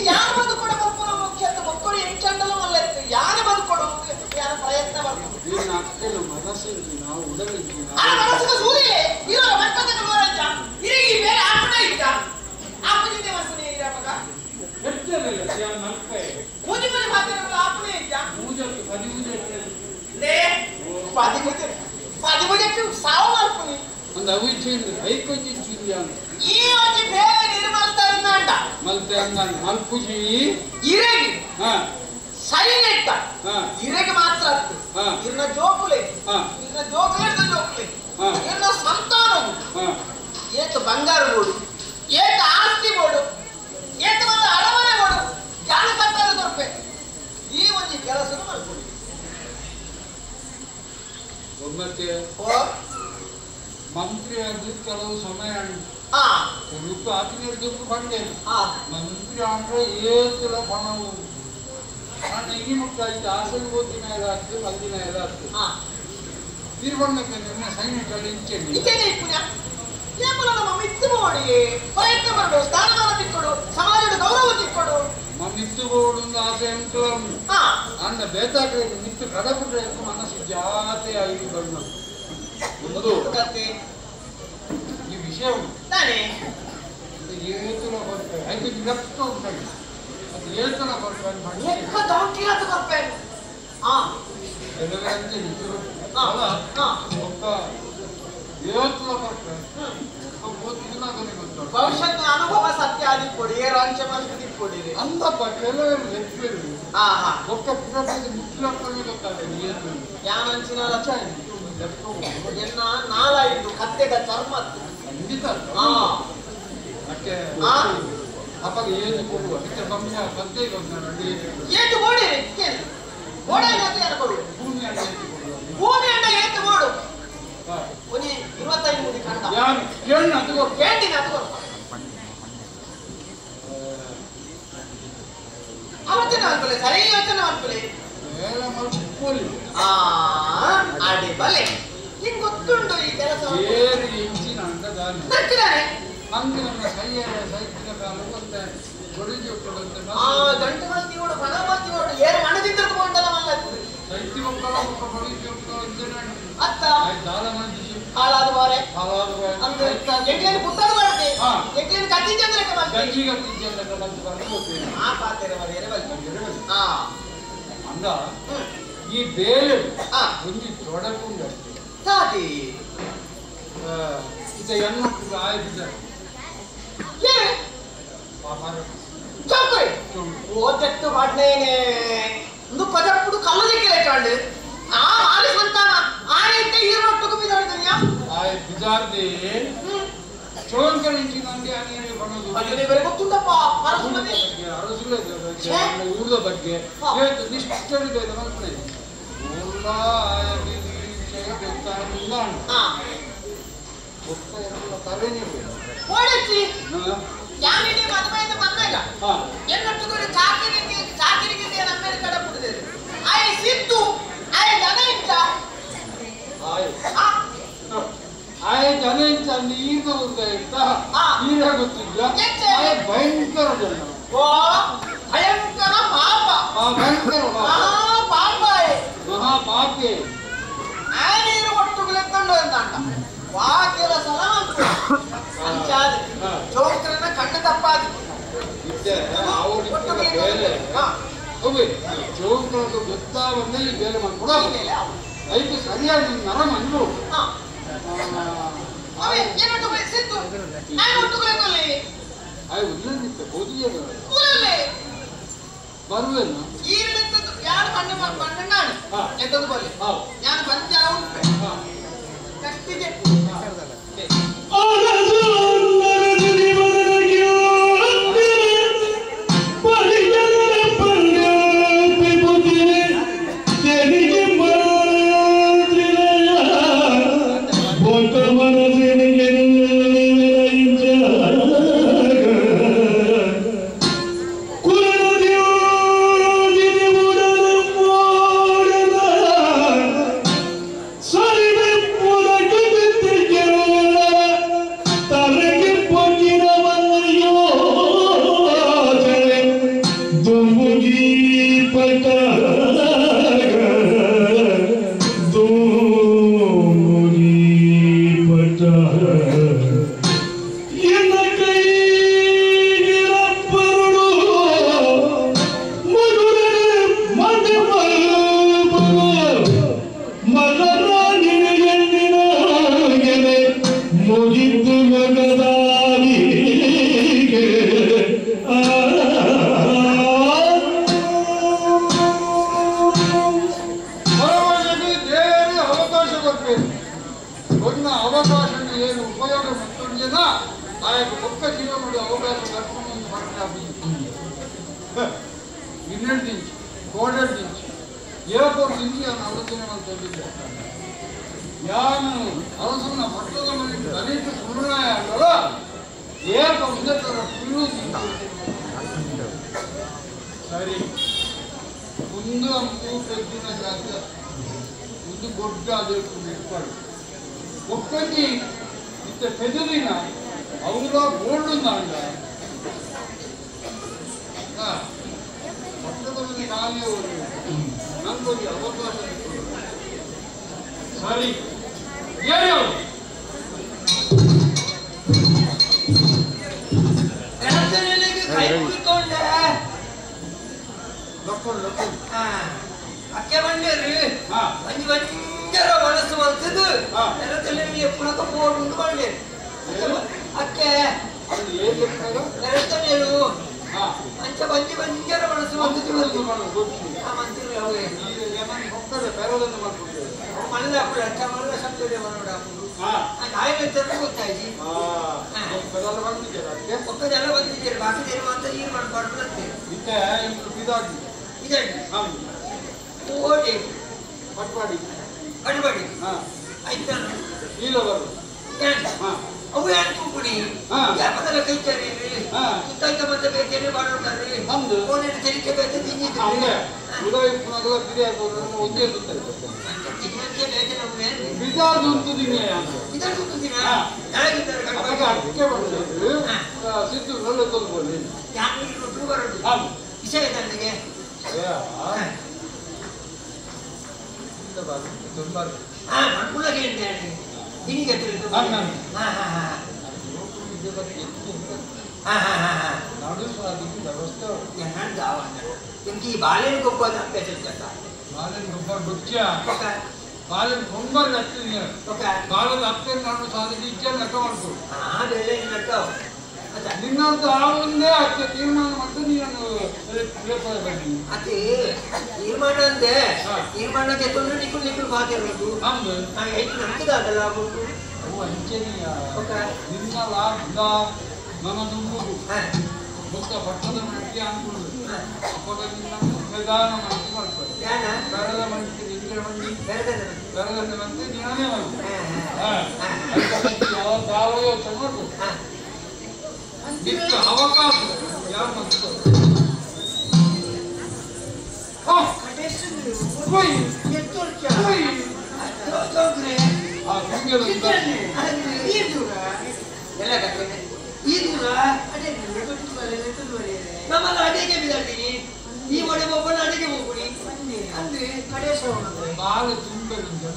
ಯಾರು ಬದುಕೊಡ ಮಕ್ಕಳು ಮುಖ್ಯ ಅಂತ ಮಕ್ಕಳು ಹೆಚ್ಚಂಡಲು ಅಲ್ಲತ್ತು ಯಾರು ಬದುಕೊಡು ಯಾರ ಪ್ರಯತ್ನ ಬರ್ತದೆ ಅಕ್ಕಲು ಮನಸ್ಸಿಂದು ನಾವು ಉಡಲಿದ್ದು ಮನಸ್ಸಿನ ಸೂರ್ಯ ಇರೋ ಮಕ್ಕಳ ನೋಡಂತ ಇರಿಗೆ ಬೇರೆ ಆಪಣ ಇದ್ದ ಆಪಣಿಂದ ಮಕ್ಕಳು ಇರಬೇಕ ಎಷ್ಟರಿಲ್ಲ ನಲ್ಪೆ ಮೂಜಿ ಮನೆ ಮಾತಾಡೋದು ಆಪಣ ಇದ್ದ ಮೂಜಕ್ಕೆ ಪದಿಮೂಜಕ್ಕೆ ಸಾವು ಮಾಡ್ತೀನಿ ಒಂದು ಅವಿಚ್ಛೇಂದ್ರ ಐಕೊಂಜಿ ಚಿಲ್ಯಾನು ಈ ಒಂದು ಬೇರೆ ನಿರ್ಮಲ್ತಾರೆ ಅಂದ ಮಲ್ತೆ ಅಂಗನ್ ಮಲ್ಪುಜಿ ಇರೆಗಿ ಸೈಲೆಂಟ್ ಇರೆಗಿ ಮಾತ್ರ ಇನ್ನ ಜೋಕುಲೆ ಇನ್ನ ಸಂತಾನ ಏತ ಬಂಗಾರ ಬೋಡು ಏತ ಆಸ್ತಿ ಬೋಡು ಏತ ಒಂದು ಅಡಮನೆ ಬೋಡು ಯಾರು ಕಟ್ಟಲು ದೊರಕೆ ಈ ಒಂದು ಕೆಲಸ ಮಾಡ್ಕೊಳ್ಳಿ ಒಮ್ಮೆ ಮಂತ್ರಿ ಆದ್ರೆ ಕೆಲವು ಸಮಯ ರೂಪ ಆತಿನಿರ್ದಕ್ಕೂ ಬಂದೆ ಮಂತ್ರಿ ಅಂದ್ರೆ ಏತಲ ಪಣವು ನಾನು ಈ ಮುಟ್ಟಾಯ್ತು ಆಸಲು ಓದಿನ ಇರಾತ್ತು ಮಲ್ದಿನ ಇರಾತ್ತು ತೀರ್ಮಾನಕ್ಕೆ ನಿನ್ನ ಸೈನಿಕರಲ್ಲಿ ನಮ್ಮ ಮಿತ್ತು ಮಾಡಿ ಪ್ರಯತ್ನ ಮಾಡು ಸ್ಥಾನಮಾನ ತಿಕ್ಕೊಡು ಸಮಾಜದ ಗೌರವ ತಿಕ್ಕೊಡು ಮಿತ್ತು ಬೋಡು ಆಸೆ ಉಂಟು ಅನ್ನ ಬೇತಾಗ್ರೆ ಮಿತ್ತು ಕಡಬಿಟ್ರೆ ಮನಸ್ಸು ಜಾತಿ ಆಗಿ ಬಣ್ಣ ಒಂದು ಈ ವಿಷಯ ಏತಲ ಬರ್ತಾರೆ ಐದು ಲೆಕ್ಕ ಉಂಟು ಅದು ಏತಲ ಬರ್ತಾರೆ ಒಬ್ಬ ಏತಲ ಬರ್ತಾರೆ ಭವಿಷ್ಯದ ಅನುಭವ ಸತ್ಯ ಆದಿಕೊಡಿ ರಾಂಚ ಮಾಡಿ ಕೊಡಿರಿ ಅಂದಪ್ಪ ಕೆಲವರು ಲೆಕ್ಕರು ಒಕ್ಕ ಪುರಪದ ಮುಖ್ಯಪ್ಪನಿಗೆ ಗೊತ್ತಾಗ್ತದೆ ಏನು ಯಾನಂಚಿನ ಎನ್ನ ನಾಲಾಯಿತು ಕತ್ತೆದ ಚರ್ಮ ಖಂಡಿತ ಮತ್ತೆ ಅಪ್ಪಾಗ ಏನು ಕೊಡುವ ಅದಕ್ಕೆ ಕಮ್ಮಿ ಕತ್ತೆಗೆ ಏತು ಕೊಡಿರಿ ಗೋಡೆ ಯಾರು ಕೊಡು ಭೂಮಿ ಅಂಡ ಏತು ಕೊಡು ಒಂದು 25 ಮುದಿ ಕಂಡ ಯಾರು ಕೇಳಿ ಅದು ಕೇಳಿನ ಅದು ಅವತ್ತಿನ ಅನ್ಕೊಳ್ಳಿ ಸರಿ ಯೋಚನೆ ಅನ್ಕೊಳ್ಳಿ ಅಡಿ ಬಲೆ ನಿಂಗೆ ಗೊತ್ತುಂಟು ಈ ಕೆಲಸ ಬೇರೆ ಹೆಚ್ಚಿನ ಅಂಡದಾನೆ ನಕ್ಕಿದಾನೆ ಹಂಗೆ ನಮ್ಮ ಸೈತಿಕ ಕಾಲ ಮತ್ತೆ ಕೊಡಿಜಿ ಕೊಡುತ್ತೆ ಗಂಟು ಮಂದಿ ನೋಡು ಹಣ ಮಂದಿ ನೋಡು ಏನು ಹಣದಿಂದ ತಗೊಂಡಲ್ಲ ಮಲ್ಲ ಸೈತಿ ಮಕ್ಕಳ ಮಕ್ಕ ಕೊಡಿಜಿ ಅತ್ತ ದಾಲ ಮಂದಿ ಹಾಳಾದ ಬಾರೆ ಅಂದ್ರೆ ಎಗ್ಲೇನು ಪುತ್ತಡ ಮಾಡ್ತೆ ಎಗ್ಲೇನು ಕತ್ತಿ ಚಂದ್ರಕ್ಕೆ ಮಾಡ್ತೆ ಗಂಜಿ ಕತ್ತಿ ಚಂದ್ರಕ್ಕೆ ಬಂದು ಬರ್ಬೋದು ಆ ಪಾತ್ರೆ ಬರ ಎರೆಬಲ್ ಅಂದ ಈ ಬೇರೆ ಒಂದು ತೊಡಗುಂಡ ಸಾದಿ ಇದು ಹೆಣ್ಮಕ್ಳು ಆಯ್ತಿದ್ದಾರೆ ಚೌಕೈ ಓದೆತ್ತು ಮಾಡ್ನೇನೆ ಒಂದು ಪದಪ್ಪುಡು ಕಲ್ಲದಿಕ್ಕಿಲ್ಲ ಚಾಂಡು ಆ ಮಾಲಿ ಸಂತಾನ ಆಯ್ತೆ ಈರ್ಮಟ್ಟುಕು ಬಿದ್ದಾಡ್ತೀಯ ಆಯ್ ಬಿದ್ದಾರ್ದೆ ಚೋಂಕರ ಇಂಚಿನಲ್ಲಿ ಅನೇಕ ಬಣ್ಣದು ಅದೇ ಬೇರೆ ಗೊತ್ತುಂಟಪ್ಪ ಅರಸುಲೇ ಊರದ ಬಗ್ಗೆ ನಿಷ್ಠರಿದೆ ಮನಸ್ಸಿನಲ್ಲಿ ತಲೆ ನೀವು ಓಡಿಸಿ ಯಾನಿಗೆ ಮದುವೆಯಿಂದ ಬಂದಾಗ ಎನ್ನಟ್ಟುಗಳು ಚಾಕಿರಿಗೆ ನಮ್ಮ ಮೇಲೆ ಕಡೆ ಬಿಟ್ಟಿದೆ ಆಯ್ ಸಿದ್ದು ಆಯ್ ಜನ ಇದ್ದ ಆಯ ಜನ ಇದ್ದ ಈಗ ಇದ್ದ ಈಗ ಗೊತ್ತಿಲ್ಲ ಭಯಂಕರ ಜನ ಓ ಭಯಂಕರ ಪಾಪ ಭಯಂಕರ ಪಾಪ ಮಹಾಪಾಪಿ ಆಯ್ನೀರು ಒಟ್ಟುಗಳೆತ್ಕೊಂಡು ಅಂದಂಡ ವಾಕ್ಯದ ಸಲ ಅಂಚಾದ ಚೋಕ್ರನ್ನ ಕಣ್ಣು ತಪ್ಪಾದ ಬೇರೆ ಚೋಕ್ರದ್ದು ಗೊತ್ತಾವನ್ನೇ ಬೇರೆ ಮಾಡ್ಕೊಡ ಐದು ಸರಿಯಾಗಿ ನರ ಮಣ್ಣು ಸಿದ್ದು ಒಟ್ಟುಗಳೆತ್ತಲ್ಲಿ ಉಲ್ಲಂದಿತ್ತು ಓದಿಯ ಬರುವೇನು ಈರಳೆತ್ತದ್ದು ಯಾರು ಮಣ್ಣು ನಾನು ಎತ್ತದು ಬರಲಿ ನಾನು ಬಂದ ಉಂಟು ಕಷ್ಟಿದೆ ಸರಿ ಒಂದು ಅಂಕು ಪೆದ್ದಿನ ಜಾಗ ಒಂದು ಗೊಡ್ಡ ಅದಕ್ಕೆ ಇಟ್ಪಾಡು ಒಕ್ಕಂಜಿ ಇತ್ತ ಪೆದರಿನ ಅವರ ಗೋಲ್ಡ್ ನಾಂಡ ಪಟ್ಟದ ಮಂದಿ ನಾಲಿಯವರು ನಂಗೊಂದು ಅವಕಾಶ ಸರಿ ಏನು ಅಕ್ಕೆ ಬಂಡೇರಿ ಮಂಜಿ ಬಂಜರ ಬಳಸುವಂಥದ್ದು ನೆಲದಲ್ಲಿ ಪುನಃ ಬೋರ್ಡ್ ಬಂಡೇರಿ ಅಕ್ಕೆ ನೆಲದಲ್ಲಿ ಅಂಚ ಬಂಜಿ ಬಂಜರ ಬಳಸುವಂಥದ್ದು ಮಲ್ಲ ಅಕ್ಕ ಮಲ್ಲ ಶಬ್ದ ಮಾಡೋಣ ಆಯ್ತು ಗೊತ್ತಾಯ್ತು ಒಕ್ಕದೆಲ್ಲ ಬಂದಿದ್ದೀರಿ ಬಾಕಿ ಅಂತ ಈಗ ಮಾಡ್ಬಾರ್ದು ಓಡಿ ಪಟ್ವಾಡಿ ಅಡ್ಬಾಡಿ ಆಯ್ತಾ ಈಲವರು ಅವು ಏನು ತೂಕುಡಿ ಯಾಪದಲ್ಲ ಕೈಚಾರಿ ಸುತ್ತಾಯ್ತ ಮತ್ತೆ ಬೇಕೇನೆ ಮಾಡೋದಾರ್ರಿ ಫೋನಿನ ತೆರಿಗೆ ಬೇಕು ತಿಂದಿದ್ರಿ ಉದಯ ಪುನಗಲ ಬಿರಿಯಾಗಿ ಒಂದೇ ಸುತ್ತಾರೆ ಬಿಜಾರ್ದು ಉಂಟುದಿನ ಇದನ್ನು ಸುತ್ತುದಿನ ಯಾರಿಗಿದ್ದಾರೆ ಅದಕ್ಕೆ ಬಂದಿದ್ರು ಸಿದ್ದು ನಲ್ಲ ತೊಂದ್ಕೊಳ್ಳಿ ಯಾರು ಬರೋದು ವಿಷಯ ನನಗೆ ಮಣ್ಣುಳಗೆ ನಿನಗೆ ವ್ಯವಸ್ಥೆ ಬಾಳೆನ ಗೊಬ್ಬ ಬಾಳೆನ ಗೊಬ್ಬರ ಬುಚ್ಚ ಬಾಳೆನ ಕೊಂಬರ್ ಹತ್ತಿದ ಬಾಳೆನ ಹತ್ತಿರ ನಾನು ಸಾಧಿಸಿ ಇಚ್ಛೆ ನಟ ಮಾಡ್ಕೊಡು ನಿನ್ನಂತ ಆ ಒಂದೇ ಅತ್ತೆ ತೀರ್ಮಾನ ಮಾಡ್ತಾ ನೀನು ಬನ್ನಿ ಅದೇ ತೀರ್ಮಾನ ಅಂದೆ ತೀರ್ಮಾನಕ್ಕೆ ತೊಂದರೆ ನಿಕ್ಕಳು ಬಾಕಿ ಇರೋದು ನಮ್ದು ಹೆಚ್ಚು ನಮ್ದು ಆಗಲ್ಲ ಆಗ್ಬೋದು ವಂಚನೆಯ ನಿನ್ನ ಲಾಭ ನನ್ನ ದುಂಬುದು ಮುಕ್ತ ಭಟ್ಟದ ಮುಖ್ಯ ಅನ್ಕೊಂಡು ಅವಾಗ ನಿನ್ನ ಪ್ರಧಾನ ಮಂತ್ರಿ ಮಾಡ್ತಾರೆ ಬೆಳೆದ ಮಂತ್ರಿ ನಿಂದ್ರ ಮಂಡಿ ಬೆಳೆದಂತೆ ನೀನೇ ಮಾಡ್ತಾರೆ ಯಾವ ಯಾವ ಯೋಚನೆ ಮಾಡ್ಬೋದು ನಿಕ್ಕ ಅವಕಾಶ ಯಾರು ಮಾಡ್ತಾರೆ ನಮ್ಮಲ್ಲ ಅಡಿಗೆ ಬಿದ್ದಾಡ್ತೀನಿ ಈ ಒಡೆ ಒಬ್ಬನ ಅಡಿಗೆ ಹೋಗ್ಬಿಡಿ ಅಂದ್ರೆ ಕಡೆ ಬಾಳ ತುಂಬ ಜನ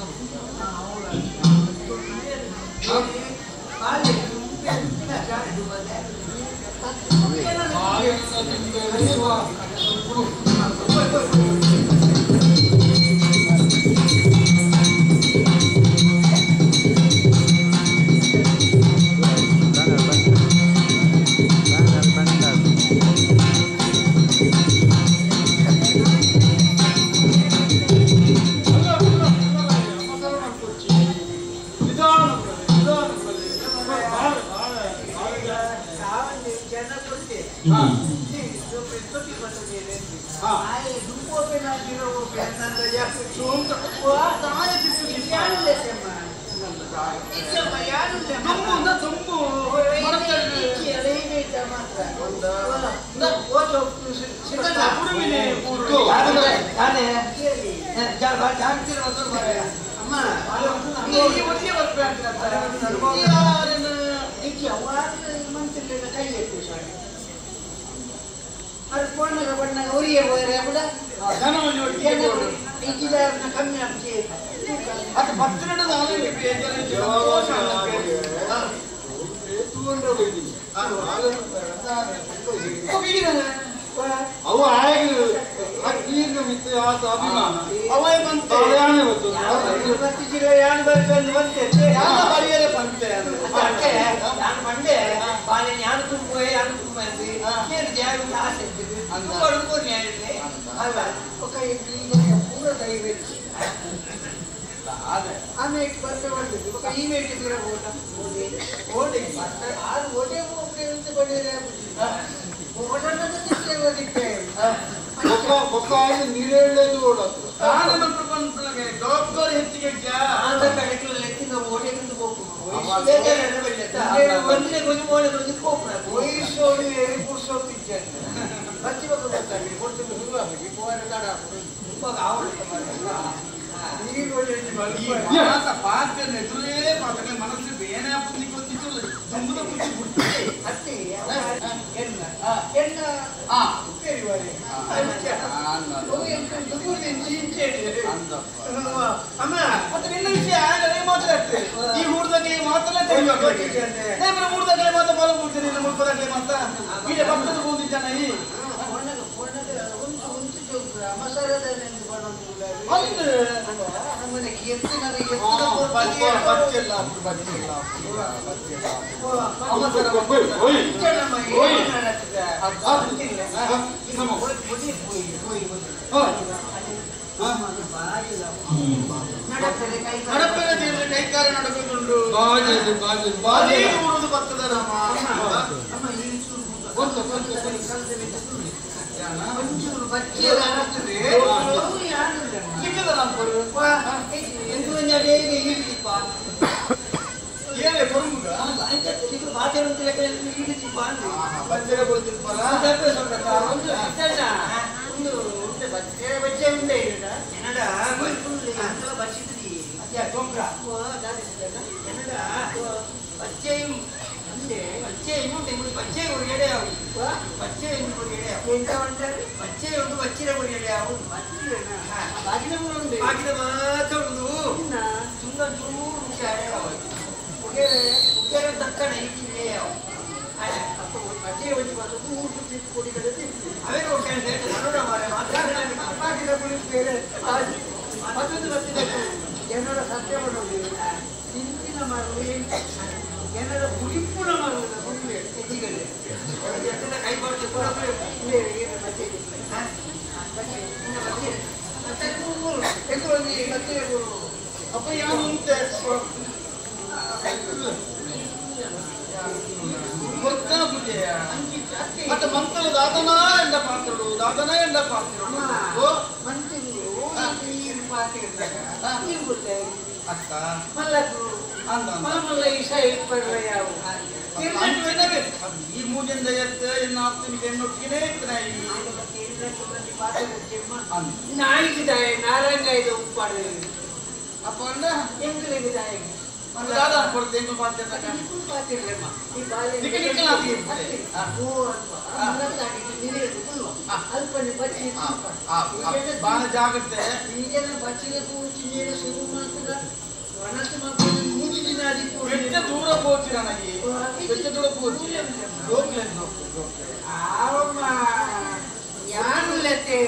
ಅವ ಆಗ ಮಿತ್ರ ಅಭಿಮಾನ ಅವೇ ಬಂತು ಮಂಡೆ ಬಾಲೆ ಜ್ಞಾನ ತುಂಬ ಜ್ಞಾನ ತುಂಬ ಆಸೆ ಪೂರ ದಯವಿಟ್ಟು ಆಮೇಲೆ ಬರ್ತೆ ಬಂದಿದ್ದು ಈ ಮೇಟಿ ದೂರ ಓಡಿ ಆರು ಓಟೆ ಅಂತ ಬಂದಿದೆ ನೀರೇಳದು ಜವಾಬ್ದಾರಿ ಹೆಚ್ಚಿಗೆ ಎತ್ತಿನ ಓಟೆಗಿಂತ ಬಂದಿದೆ ಕೊಂಚ ಓಡೆ ವಯಸ್ಸೋಡಿ ಕೂರ್ಸೋತಿದ್ದೇನೆ ಬಚ್ಚಿ ಬಗ್ಗೆ ಗೊತ್ತಾಗಿ ಕೊಡ್ತಿದ್ದು ಶುರುವಾಗಿ ಇವಾಗ ಪಾತ್ರ ಎದುರೇ ಪಾತ್ರ ಮನಸ್ಸು ಬೇನೆ ಬುದ್ಧಿ ಗೊತ್ತಿತ್ತು ತುಂಬದ ಬುದ್ಧಿ ಬಿಡ್ತದೆ ಅತ್ತೆ ಅಮ್ಮ ಮತ್ತೆ ನಿನ್ನ ವಿಷಯ ಮಾತಾಡ್ತೇವೆ ಈ ಮೂರ್ದಾಗಲೇ ಮಾತ್ರ ಮೂರ್ದಾಗಲೇ ಮಾತ್ರ ಬಾಲ ಮೂಡ್ತೇನೆ ನಮ್ಮ ಮುಲ್ಪದಾಗಲೇ ಮಾತ್ರ ಈಗ ಭಕ್ತದ ಬಂದಿದ್ದಾನ ಈ ಕೈಕಾರ ನಡಗುದುಂಡು ಬರ್ತದ ಒಂಚೂರು ಬಚ್ಚೆಲ್ಲ ಆಗ್ತದೆ ಏನೇ ಬರುವುದ ಮಾತಾಡುವಂತ ಈಡಿಸಿಪ್ಪ ಬಚ್ಚೆ ಕೊಡ್ತಿರ್ಪಾರ ಒಂದು ಬಚ್ಚೆ ಉಂಡೆ ಕನ್ನಡ ಬಚ್ಚಿದ್ರಿ ಅದ್ಯಾ ತೊಂಬ್ರ ಕನ್ನಡ ಬಚ್ಚೆಯು பச்சை பச்சை ஒரு இடையாகும் பச்சை ஒரு இடையாகும் பச்சை ஒன்று வச்சிட ஒரு இடையாகும் பாக்கிட மாத்தம் சும்மா உக்கர தக்கன இடையாகும் அப்போ பச்சையை வச்சு பார்த்தோம் ஊர் சுற்றி கொடி கிடத்து அவன் ஒரு மனோரமாரை பாக்கிட குளிர் பேரு பக்கத்து பத்து என்னோட சத்தியம் பண்ண முடியும் சிந்தின மாதிரி என்னோட குடிப்புண மாதிரி ಹೆಚ್ಚಿಗಲ್ಲ ಕೈ ಬರ್ತದೆ ಅಪ್ಪ ಯಾವ ಮತ್ತೆ ಮಂತ್ರ ದಾದನ ಎಂದ ಪಾತ್ರರು ದಾದನ ಎಂದ ಪಾತ್ರರು ಅಕ್ಕ ಮಲ್ಲ ಈ ಸೈಡ್ ಪಡ್ರೆ ಯಾವ ಈ ಮೂಜಿಂದ ಎತ್ತ ಇನ್ನು ಆಗ್ತೀನಿ ಎನ್ನೊಟ್ಟಿಗೆ ನಾಯಿಗಿದಾಯ ನಾರಂಗ ಇದು ಉಪ್ಪಾಡು ಅಪ್ಪ ಅಂದ ಎಂಗಿದಾಯ ದಾದ ಕೊಡ್ತೆ ಹೆಂಗು ಮಾಡ್ತೇನೆ ಬಾಳ ಜಾಗ್ರತೆ ಈಗೆಲ್ಲ ಬಚ್ಚಿಗೆ ಕೂರ್ಚಿ ನೀರು ಶುರು ಮಾಡ್ತೀರ ಬೆಟ್ಟ ದೂರ ಹೋಗ್ತೀರ ನನಗೆ ಬೆಟ್ಟ ದೂರ ಹೋಗ್ತೀರ ಯಾರು ಲೆತ್ತೆ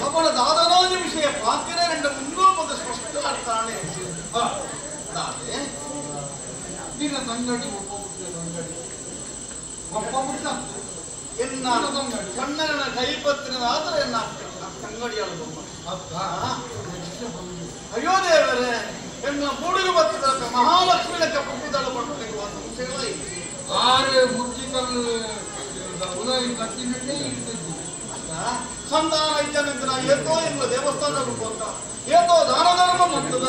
ಅವಳ ದಾದನಾದ ವಿಷಯ ಪಾತ್ರ ரெண்டு முன்னோபத ಸ್ಪಷ್ಟ ಅರ್ಥಾನೆ ದಾದೆ ನಿನ್ನ ತಂಗಡಿ ಒಬ್ಬ ಮುಟ್ಟ ಎನ್ನ ಕಣ್ಣನ ಕೈಪತ್ತಿನ ಆದ್ರೆ ಎನ್ನ ತಂಗಡಿಯಾಳು ಅಯ್ಯೋ ದೇವರೇ ಎನ್ನ ಮೂಡಿಗೆ ಬತ್ತಿದ ಮಹಾಲಕ್ಷ್ಮಿನ ಕಪ್ಪುದಾಳು ಪಟ್ಟುವ ಸಂಶಯಗಳ ಆರು ಮುಚ್ಚಿಕಲ್ಲು ಉದಯ ಕಟ್ಟಿನಲ್ಲೇ ಇರ್ತಿದ್ದು ಸಂತಾನ ಇದ್ದನೆಂದು ನಾ ಏತೋ ಎಂಬ ದೇವಸ್ಥಾನ ರೂಪಂತ ಏತೋ ದಾನ ಧರ್ಮ ಮಂತದ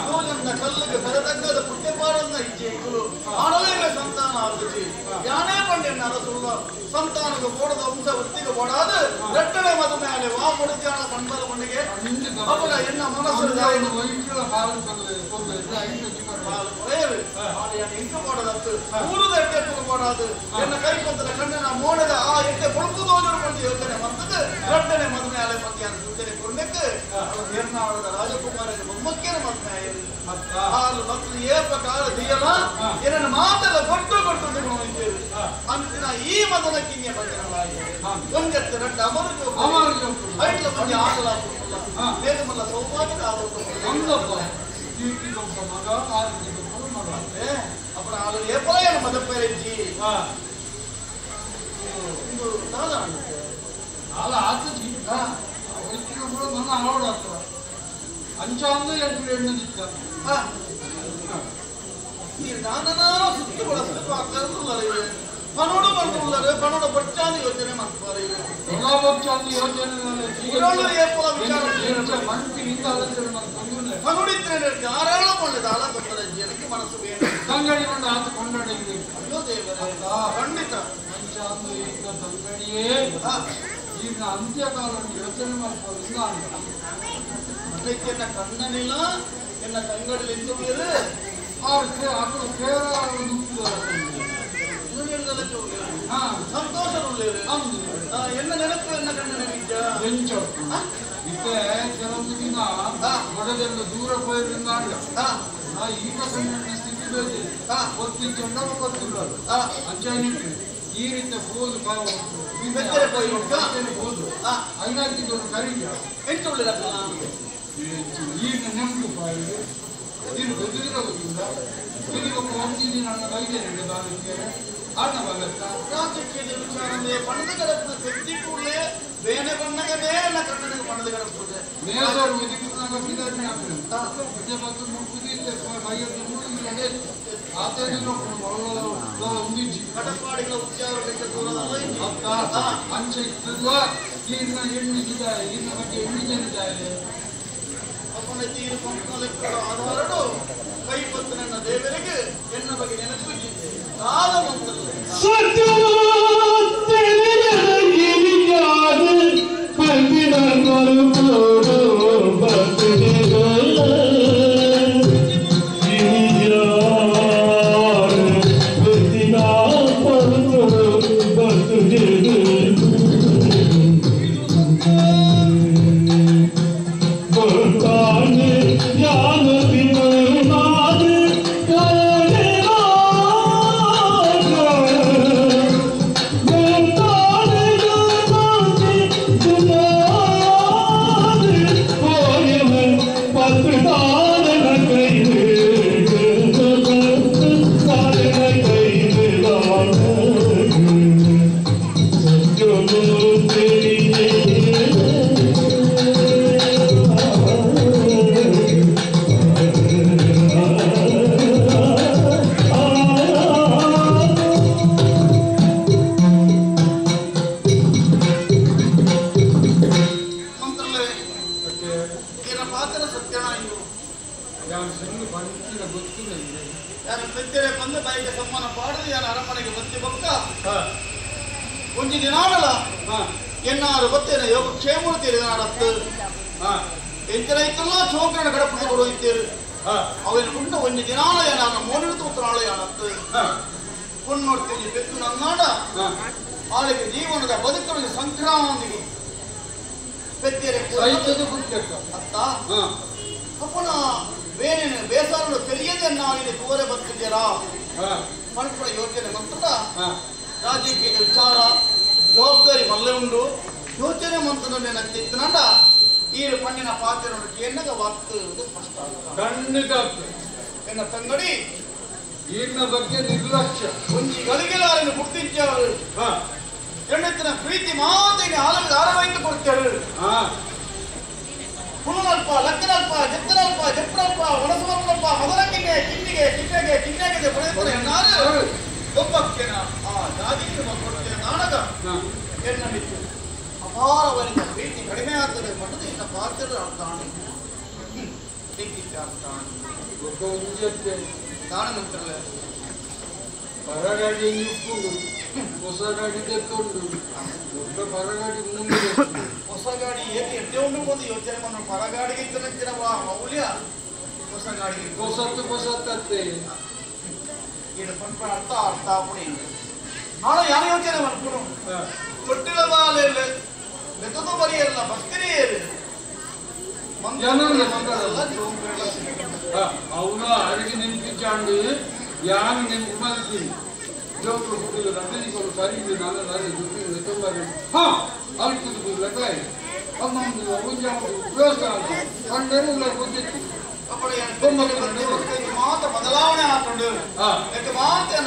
ಸೂರ್ಯನ ಕಲ್ಲಿಗೆ ಸರತಗ್ಗದ ಪುಟ್ಯಪಾಡನ್ನ ಇಜ್ಜೆಗಳು ಆಡಲೇಗೆ ಸಂತಾನ ಆಗುತ್ತಿ ಯಾನೇ ಪಂಡೆನ್ನ ಅರಸುಳ್ಳ ಸಂತಾನದ ಬೋಡದ ವಂಶ ವೃತ್ತಿಗೆ ಬೋಡಾದ ರಟ್ಟಣೆ ಮದ ಮೇಲೆ ವಾ ಮುಡಿದ್ಯಾಣ ಬಂಡಲ ಮಣ್ಣಿಗೆ ಅವರ ಎನ್ನ ಮನಸ್ಸು ವೈದ್ಯರ ಹಾಲು ಇಂಟು ಮಾಡೋದತ್ತು ಊರದ ಎಟ್ಟೆ ಬೋಡಾದು ಎನ್ನ ಕೈಪಂತದ ಕಣ್ಣನ ಮೋಡದ ಆ ಎಟ್ಟೆ ಕೊಳುಪುದೋಜರು ಬಂದು ಯೋಚನೆ ಬಂದದ್ದು ರಟ್ಟಣೆ ಮದ ಮೇಲೆ ಮಧ್ಯಾಹ್ನ ಸೂಚನೆ ಕೊಡ್ಲಿಕ್ಕೆ ಎರ್ನಾಳದ ರಾಜಕುಮಾರನ ಮೊಮ್ಮಕ್ಕೇನ ಮದ್ಮೆ ಹಾಲು ಮಕ್ಕಳು ಏ ಪ್ರಕಾರ ದಿಯಲ ಏನನ್ನ ಮಾತೆಲ್ಲ ಕೊಟ್ಟು ನೋಡಿದ್ದೇವೆ ಅಂತಿನ ಈ ಮದನಕ್ಕಿಂಗೆ ಬಂದಿರಲಾಗಿ ಒಂದೆತ್ತು ರಟ್ಟ ಅಮರು ಐಟ್ಲ ಮಂದಿ ಆಗಲಾಗುತ್ತಿಲ್ಲ ಬೇಗಮಲ್ಲ ಸೌಭಾಗ್ಯದ ಆರೋಪ ಮಗ ಮಗ ಅಪ್ಪನ ಹಾಲು ಏಪಲಾಯನ ಮದ ಪೇರೆಜ್ಜಿ ಒಂದು ನಾಲ ನಾಳೆ ಆತದಿ ನನ್ನ ಅಲೋಡ್ ಆಗ್ತದ ಅಂಚಾಂದು ಎಂಟು ಎಣ್ಣದಿತ್ತ ಈ ನಾನನ ಸುತ್ತಿ ಬಳಸಬೇಕು ಆ ಕರೆದುಳ್ಳರೆ ಪನೋಡು ಬಂದುಳ್ಳರೆ ಪನೋಡ ಪಚ್ಚಾದ ಯೋಚನೆ ಮಾಡ್ತಾರೆ ಪಚ್ಚಾದ ಯೋಚನೆ ಏಪಲ ವಿಚಾರ ಮಂಟಿನಿಂದ ಆಲೋಚನೆ ಮಾಡ್ಕೊಂಡು ಪನೋಡಿದ್ರೆ ಧಾರಾಳ ಒಳ್ಳೆ ದಾಳ ತೊಂದರೆ ಜನಕ್ಕೆ ಮನಸ್ಸು ಬೇಡ ತಂಗಡಿ ಕೊಂಡು ಆತ ಕೊಂಡಾಡಿದೆ ಅಯ್ಯೋ ದೇವರೇ ಖಂಡಿತ ಅಂಚಾಂದು ಈಗ ತಂಗಡಿಯೇ ಈಗ ಅಂತ್ಯಕಾಲವನ್ನು ಯೋಚನೆ ಮಾಡ್ಕೊಳ್ಳೋದಿಲ್ಲ ಅದಕ್ಕೆ ಎನ್ನ ಕಣ್ಣನಿಲ್ಲ ಎನ್ನ ತಂಗಡಿಲಿ ಎಂದುಳ್ಳರು ಅದು ಕೇರ ಸಂತೋಷ ಎನ್ನ ನೆನಪು ಎನ್ನ ಕಣ್ಣನ ನಿಜ ಬೆಂಚ ಇತ್ತೆ ಕೆಲವೊಂದು ದಿನ ಮೊದಲೆಲ್ಲ ದೂರ ಹೋದ್ರಿಂದ ಈಗ ಕಣ್ಣಿನ ಸ್ಥಿತಿ ಬೇರೆ ಒತ್ತಿ ಚೆಂಡವ ಗೊತ್ತಿಲ್ಲ ಅಂಚಾನಿಟ್ಟು ಈ ರೀತಿ ಹೋದು ಹೋದು ಐನಾಕಿದ್ದೊಂದು ಕರೀಗ ಎಂಟುಳ್ಳರಲ್ಲ ಈಗ ನೆನಪು ಪಾಯಿಗೆ ಇದು ಬೆದರಿರೋದ್ರಿಂದ ಇದೀಗ ಹೋಗ್ತೀನಿ ನನ್ನ ವೈದ್ಯರಿಗೆ ದಾರಿಗೆ ಅಣ್ಣ ಬಗತ್ತ ರಾಜಕೀಯ ವಿಚಾರವೇ ಪಣದ ಗಡಪದ ಶಕ್ತಿ ಕೂಡಲೇ ಬೇನೆ ಬಣ್ಣಗೆ ಬೇನೆ ಕಣ್ಣನಿಗೆ ಪಣದ ಗಡಪದೆ ಮೇಸೋರು ಮುದಿಕುನಾಗ ಬಿದ್ದಾನೆ ಆಗ್ತದೆ ಮತ್ತೆ ಮತ್ತು ಮುಗಿದಿದ್ದೆ ಮೈಯಲ್ಲಿ ಮುಗಿದಿಲ್ಲದೆ ಆತೇನೋ ಒಂದಿಜ್ಜಿ ಕಟಪಾಡಿಗಳ ಉಚ್ಚಾರಕ್ಕೆ ದೂರದಲ್ಲ ಅತ್ತ ಅಂಚೆ ಇದ್ದಲ್ಲ ಇನ್ನ ಎಣ್ಣಿದ್ದಾರೆ ಇನ್ನ ಬಗ್ಗೆ ಎಣ್ಣಿದ್ದಾರೆ ಅಪ್ಪನ ತೀರು ಕೊಂಕಲೆಕ್ಕ ಆಧಾರಡು ಕೈ ಪತ್ತು ನನ್ನ ದೇವರಿಗೆ ಎನ್ನ ಬಗ್ಗೆ ನೆನಪಿಟ್ಟಿದ್ದೆ ಕಾಲ ಮಂತ್ರಲ್ಲ ಒಂಜಿ ದಿನಾಡಲ ಎನ್ನಾರು ಬತ್ತೇನೆ ಯೋಗ ಕ್ಷೇಮೂರ್ತಿ ನಾಡತ್ತು ಎಂಚಿನ ಇತ್ತಲ್ಲ ಚೋಕರಣ ಗಡಪದ ಕೊಡು ಇತ್ತೇರು ಅವನ ಮುಂದೆ ಒಂಜಿ ದಿನಾಳ ಏನಾಗ ಮೋನಿನ ತೂತ್ರಾಳ ಏನತ್ತು ಪುಣ್ಣೋಡ್ತೀನಿ ಬೆತ್ತು ನನ್ನಾಡ ಆಳಿಗೆ ಜೀವನದ ಬದುಕುಗಳಿಗೆ ಸಂಕ್ರಾಂತಿಗೆ ಬೆತ್ತೇರೆ ಅತ್ತ ಅಪ್ಪನ ಬೇನೇನು ಬೇಸಾರಳು ತೆರೆಯದೆ ನಾಳಿನ ತೋರೆ ಬರ್ತಿದ್ದೀರಾ ಮಲ್ಪುರ ಯೋಚನೆ ಮಂತ್ರ ರಾಜಕೀಯ ವಿಚಾರ ಜವಾಬ್ದಾರಿ ಮಲ್ಲೆ ಉಂಡು ಯೋಚನೆ ಮಂತ್ರ ನೆನಕ್ತಿತ್ತನಂಡ ಈ ಪಣ್ಣಿನ ಪಾತ್ರ ಎನ್ನಗ ವಾಕ್ತು ಸ್ಪಷ್ಟ ಖಂಡಿತ ಎನ್ನ ತಂಗಡಿ ಈಗಿನ ಬಗ್ಗೆ ನಿರ್ಲಕ್ಷ್ಯ ಒಂಜಿ ಗಳಿಗೆಲಾರನ್ನು ಗುರ್ತಿಂಚವರು ಎಣ್ಣೆತ್ತಿನ ಪ್ರೀತಿ ಮಾತಿಗೆ ಆಲದ ಆರವೈತು ಕೊಡ್ತೇವೆ ಹುಲ್ಲಲ್ಪ ಲಕ್ಕನಲ್ಪ ಜತ್ತನಲ್ಪ ಜಪ್ರಲ್ಪ ಒಣಸಮಲ್ಪ ಮೊದಲಕ್ಕಿಗೆ ಕಿನ್ನಿಗೆ ಕಿನ್ನೆಗೆ ಕಿನ್ನೆಗೆ ಪಡೆಯುತ್ತಾರೆ ಎನ್ನಾರು ಒಬ್ಬಕ್ಕೆನ ಆ ಜಾತಿಗೆ ಕೊಡ್ತೇನೆ ನಾಡಗ ಎನ್ನ ಮಿತ್ತು ಅಪಾರವನಿಂದ ಪ್ರೀತಿ ಕಡಿಮೆ ಆಗ್ತದೆ ಮಟ್ಟದ ಇನ್ನ ಪಾತ್ರದ ಅರ್ಥಾಣಿ ಅರ್ಥಾಣಿ ದಾನ ಮಂತ್ರಲ್ಲ ಪರಗಾಡಿ ನಿಪ್ಪುಂಡು ಹೊಸ ಗಾಡಿ ತೆಕ್ಕೊಂಡು ದೊಡ್ಡ ಪರಗಾಡಿ ಮುಂದೆ ಹೊಸ ಗಾಡಿ ಏಕೆ ಎಟ್ಟೆ ಉಂಡು ಬಂದು ಯೋಚನೆ ಮಾಡೋ ಪರಗಾಡಿಗೆ ಇತ್ತನಂತಿನ ಮೌಲ್ಯ ಹೊಸ ಗಾಡಿಗೆ ಹೊಸತ್ತತ್ತೆ ಇದು ಪಂಪ ಅರ್ಥ ಅರ್ಥ ಪುಣಿ ನಾಳೆ ಯಾರು ಯೋಚನೆ ಮಾಡ್ಕೊಡು ತೊಟ್ಟಿಲ ಬಾಲೆಲ್ಲ ಬೆತ್ತದು ಬರಿಯಲ್ಲ ಭಕ್ತಿನೇ ಅವನು ಅಡಿಗೆ ನೆನಪಿಚ್ಚಾಂಡು ಯಾನು ನೆನಪು ಮಾಡ್ತೀನಿ ಜೋಕರು ಹುಡುಗರು ರಜನಿಗಳು ಸರಿದು ನಾನು ದುಡ್ಡು ತುಂಬ ಅಲ್ಕುದು ಲೆಕ್ಕ ಅಮ್ಮಂದು ಮುಂಜಾನೆ ವ್ಯವಸ್ಥೆ ಕಂಡೇನು ಗೊತ್ತಿತ್ತು ಮಾತ್ರ ಬದಲಾವಣೆ ಹಾಕೊಂಡು ಮಾತ್ರ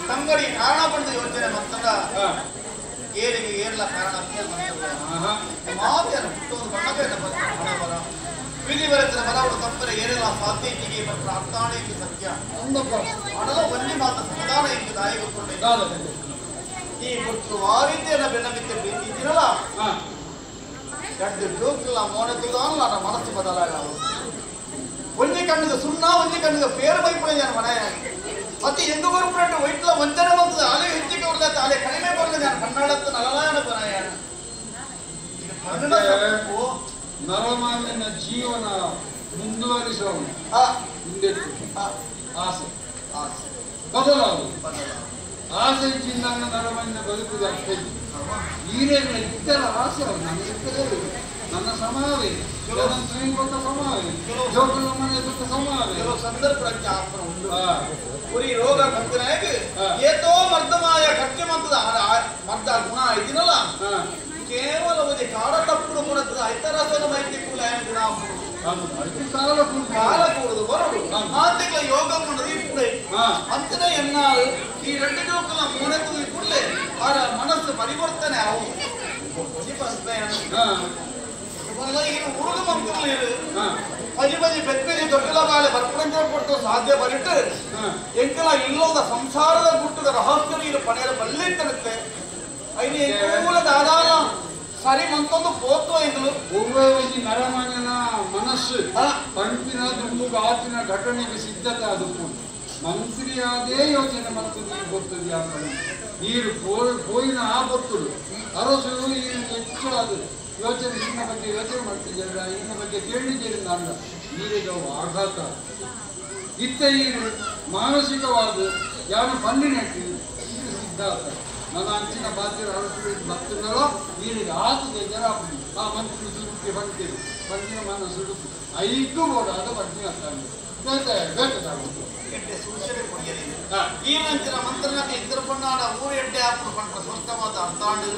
ತಂಗಡಿ ಕಾರಣ ಪಡೆದು ಯೋಚನೆ ಮತ್ತಂಗ ಏರಿಗೆ ಏರ್ಲ ಕಾರಣ ಮಾತ್ರ ಹುಟ್ಟೋದು ಬಣ್ಣಬೇಡ ಹಣೆ ಬರ ವಿಧಿ ಬರೆದ ಬರವಳು ತಪ್ಪರೆ ಏರೆಲ್ಲ ಸಾಧ್ಯ ಇಟ್ಟಿಗೆ ಬಟ್ಟ ಅರ್ಥಾಣೆ ಇದ್ದು ಸತ್ಯ ಹಣದ ಒಂದೇ ಮಾತ್ರ ಸಮಾಧಾನ ಇದ್ದು ದಾಯಿ ಗೊತ್ತುಂಟೆ ಈ ಗೊತ್ತು ಆ ರೀತಿಯನ್ನ ಬೆನ್ನ ಬಿತ್ತೆ ಪ್ರೀತಿ ಇದ್ದೀರಲ್ಲ ಎರಡು ಜೋಕಿಲ್ಲ ಮೋನತ್ತುದಾನ ನನ್ನ ಮನಸ್ಸು ಬದಲಾಗ ಒಂದೇ ಕಣ್ಣಿದ ಸುಣ್ಣ ಒಂದೇ ಕಣ್ಣಿದ ಪೇರು ಬೈಪುಳೆ ನಾನು ಮನೆ ಮತ್ತೆ ಎಂದು ಬರುಪಟ್ಟು ವೈಟ್ಲ ವಂಚನೆ ಬಂತದ ಅಲೆ ಹೆಚ್ಚಿಗೆ ಬರ್ಲತ್ತ ಅಲೆ ಕಡಿಮೆ ಬರ್ಲ ನಾನು ಕನ್ನಡತ್ತ ನಗಲಾಯನ ಬನಾಯನ ನರಮಾನ್ಯನ ಜೀವನ ಮುಂದುವರಿಸೋನು ಮುಂದೆ ಆಸೆ ಆಸೆ ಬದಲಾವುದು ಆಸೆ ಚಿನ್ನ ನರಮಾನ್ಯ ಬದುಕುವುದು ಅಷ್ಟೇ ಈರೇನ ಇತರ ಆಸೆ ನನಗೆ ನನ್ನ ಸಮಾವೇ ಕೊಟ್ಟ ಸಮಾವೇ ಜೋಕುಲ ಮನೆ ಕೊಟ್ಟ ಸಮಾವೇ ಕೆಲವು ಸಂದರ್ಭಕ್ಕೆ ಆತ್ಮ ಉಂಟು ಪುರಿ ರೋಗ ಕಂಪನಾಗ ಏತೋ ಮರ್ದಮಾಯ ಖರ್ಚು ಮಂತದ ಮರ್ದ ಗುಣ ಇದೀನಲ್ಲ ಕೇವಲ ಒಂದು ಕಾಡ ತಪ್ಪುಡು ಕೊಡುತ್ತದೆ ಐತರಸದ ಮೈತಿ ಕೂಡ ಗುಣ కాల కూడదు బరుడు ఆర్థిక యోగం ఉన్నది ఇప్పుడే అంతనే ఎన్నారు ఈ రెండు జోకుల మూడకు ఇప్పుడే ఆడ మనస్సు పరివర్తన అవు ಈ ಉರುಳು ಮಂತ್ರಗಳು ಪದಿ ಪದಿ ಬೆಕ್ಕದಿ ದೊಡ್ಡಲ ಬಾಳೆ ಬರ್ಪರಂಜ ಕೊಟ್ಟು ಸಾಧ್ಯ ಬರಿಟ್ಟು ಎಂಕಲ ಇಲ್ಲೋದ ಸಂಸಾರದ ಗುಟ್ಟದ ರಹಸ್ಯ ನೀರು ಪಡೆಯಲು ಬಲ್ಲಿಟ್ಟರುತ್ತೆ ಐದು ಮೂಲ ದಾದಾನ ಸರಿ ಮಂತೊಂದು ಪೋತು ಎಂಗಳು ಒಬ್ಬ ನರಮಗನ ಮನಸ್ಸು ಪಂಪಿನ ದುಂಬುಗ ಆತಿನ ಘಟನೆಗೆ ಸಿದ್ಧತೆ ಅದು ಮಂತ್ರಿಯಾದೇ ಯೋಚನೆ ಮಾಡ್ತದೆ ಗೊತ್ತದೆ ಆ ನೀರು ಪೋಯಿನ ಆ ಬರ್ತುಡು ಅರಸು ನೀರು ಹೆಚ್ಚು ಅದು ಯೋಚನೆ ಇನ್ನ ಬಗ್ಗೆ ಯೋಚನೆ ಮಾಡ್ತಿದ್ದೀರ ಇನ್ನ ಬಗ್ಗೆ ಕೇಳಿದ್ದೀರಿ ನಾನು ನೀರಿಗೆ ಆಘಾತ ಇತ್ತ ಈ ಮಾನಸಿಕವಾದ ಯಾವ ಪಂಡಿನಟ್ಟಿ ನೀರು ಸಿದ್ಧಾರ್ಥ ನನ್ನ ಅಂಚಿನ ಬಾಧ್ಯರ ಅರಸು ಭಕ್ತನಲ್ಲೋ ನೀರಿಗೆ ಆತದೆ ಜನ ಆ ಮಂತ್ರಿ ಸುಡುಕ್ಕೆ ಬಂತೀರಿ ಬಂದಿನ ಮನ ಸುಡುಕು ಐದು ಬೋಡಾದ ಬಂದಿನ ಸೂಚನೆ ಕೊಡಿಯಲಿಲ್ಲ ಈ ನಂತರ ಮಂತ್ರನಾಗ ಇದ್ರ ಪಣ್ಣಾಡ ಊರು ಎಡ್ಡೆ ಹಾಕೊಂಡು ಪಂಡ ಸ್ಪಷ್ಟವಾದ ಅರ್ಥಾಂಡು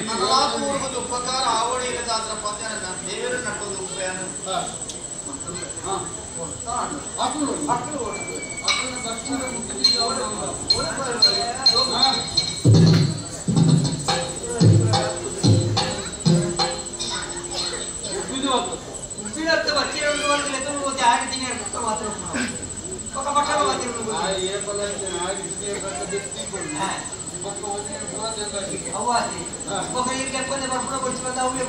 ನನ್ನಲಾಕು ಊರುವುದು ಉಪಕಾರ ಆವಡಿ ಇಲ್ಲದಾದ್ರ ಪದ್ಯ ದೇವರು ನಟ್ಟೋದು ಉಪಯಾನ ಅಕ್ಕಳು ದರ್ಶನ ಮುಟ್ಟಿದ್ದು ఉప్పినట్టు వచ్చే 2 గంటల క్రితం పోతే ఆగితేనే కుక్క మాత్రం ఒక పక్కన మాత్రం ఏ పలైతే ఆగితే అవ్వాలి ఒక ఇంటికి ఎప్పుడు బర్ఫ్లో వచ్చి వద్ద అవులే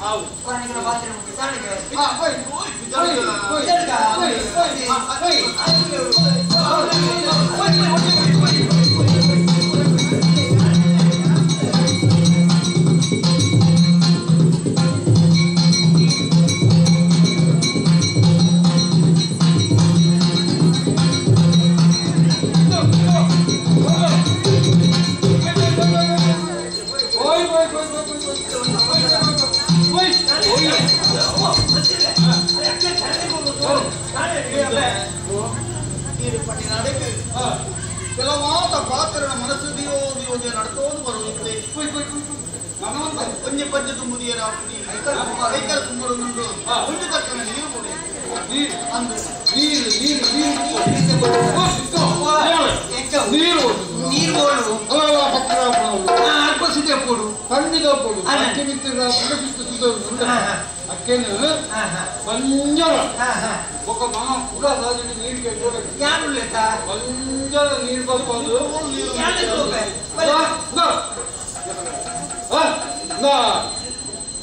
ఆవు కానీ ఇక్కడ బాత్రూమ్ ఉంది దానికి ಕೆಲವಾದ ಪಾತ್ರ ಮನಸ್ಸು ದಿಯೋ ನಡ್ತೋದು ಬರುವುದೇ ಒಂಜಿ ಪಂಚ ತುಂಬುದಿಯರ ಐಕರ ಕುಂಬರುಂಡು ಒಂದು ತಕ್ಕನ ನೀರು ಕೊಡಿ నీరు పోడు ఖండిగా పోడు అక్కేను పంజర ఒక మా కూడా రాజుని నీరుకి పంజర నీరు పడుకోదు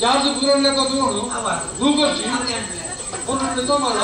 ಜಾಸ್ತಿ ಪುರಲ್ಲೇ ಕದ್ಕೊಂಡು ನೂಕೊಚ್ಚಿ ಪುರಕ್ಕೆ ತೋಮಲ್ಲ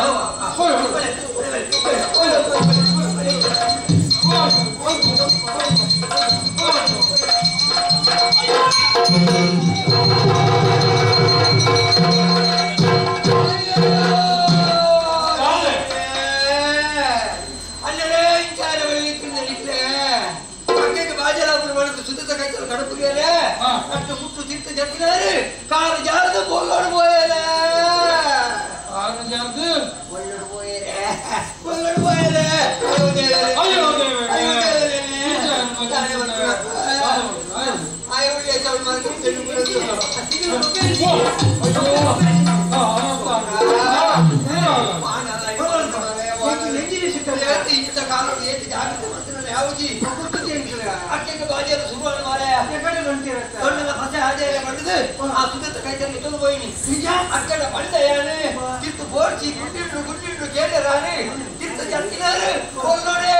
కారు జాగ్రత్త పొల్లడు పోయేదే పొల్లడు పోయేదే ఇంత కాలం ఏంటి జాగ్రత్త మంత్రులు యావజీ ಅಕ್ಕಂಗೆ ಬಾಜಿಯರು ಸುರುವಣ ಮಾರೆ ಫಸೆ ಹಾಜಾರೆ ಮಾಡಿದ್ದು ಆ ಸುಗತ ಕೈತಲ್ಲಿ ಇಟ್ಟು ಹೋಯಿನಿ ನಿಜ ಅಕ್ಕಡ ಬಂದಯಾನೆ ಕಿತ್ತು ಬೋರ್ಚಿ ಗುಡ್ಡಿಂಡು ಕೇಳರಾನೆ ಕಿತ್ತು ಜತ್ತಿನಾರು ಕೊಲ್ಲೋಡೆ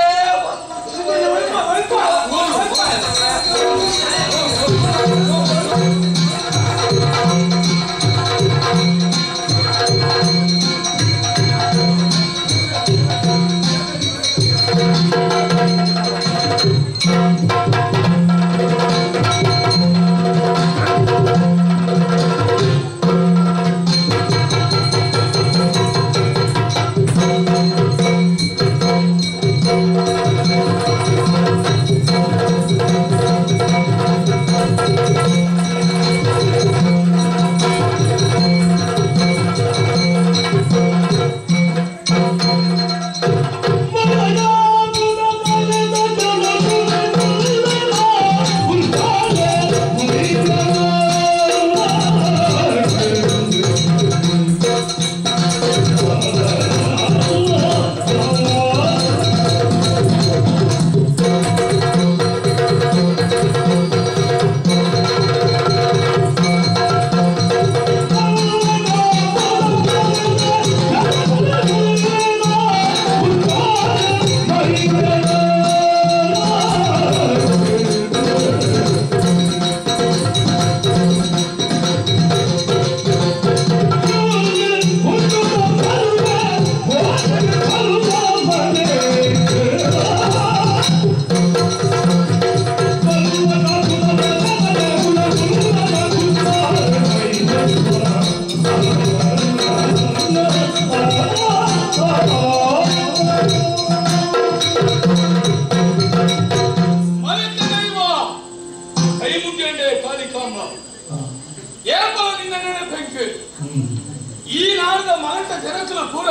ಜನಕಲು ಪೂರ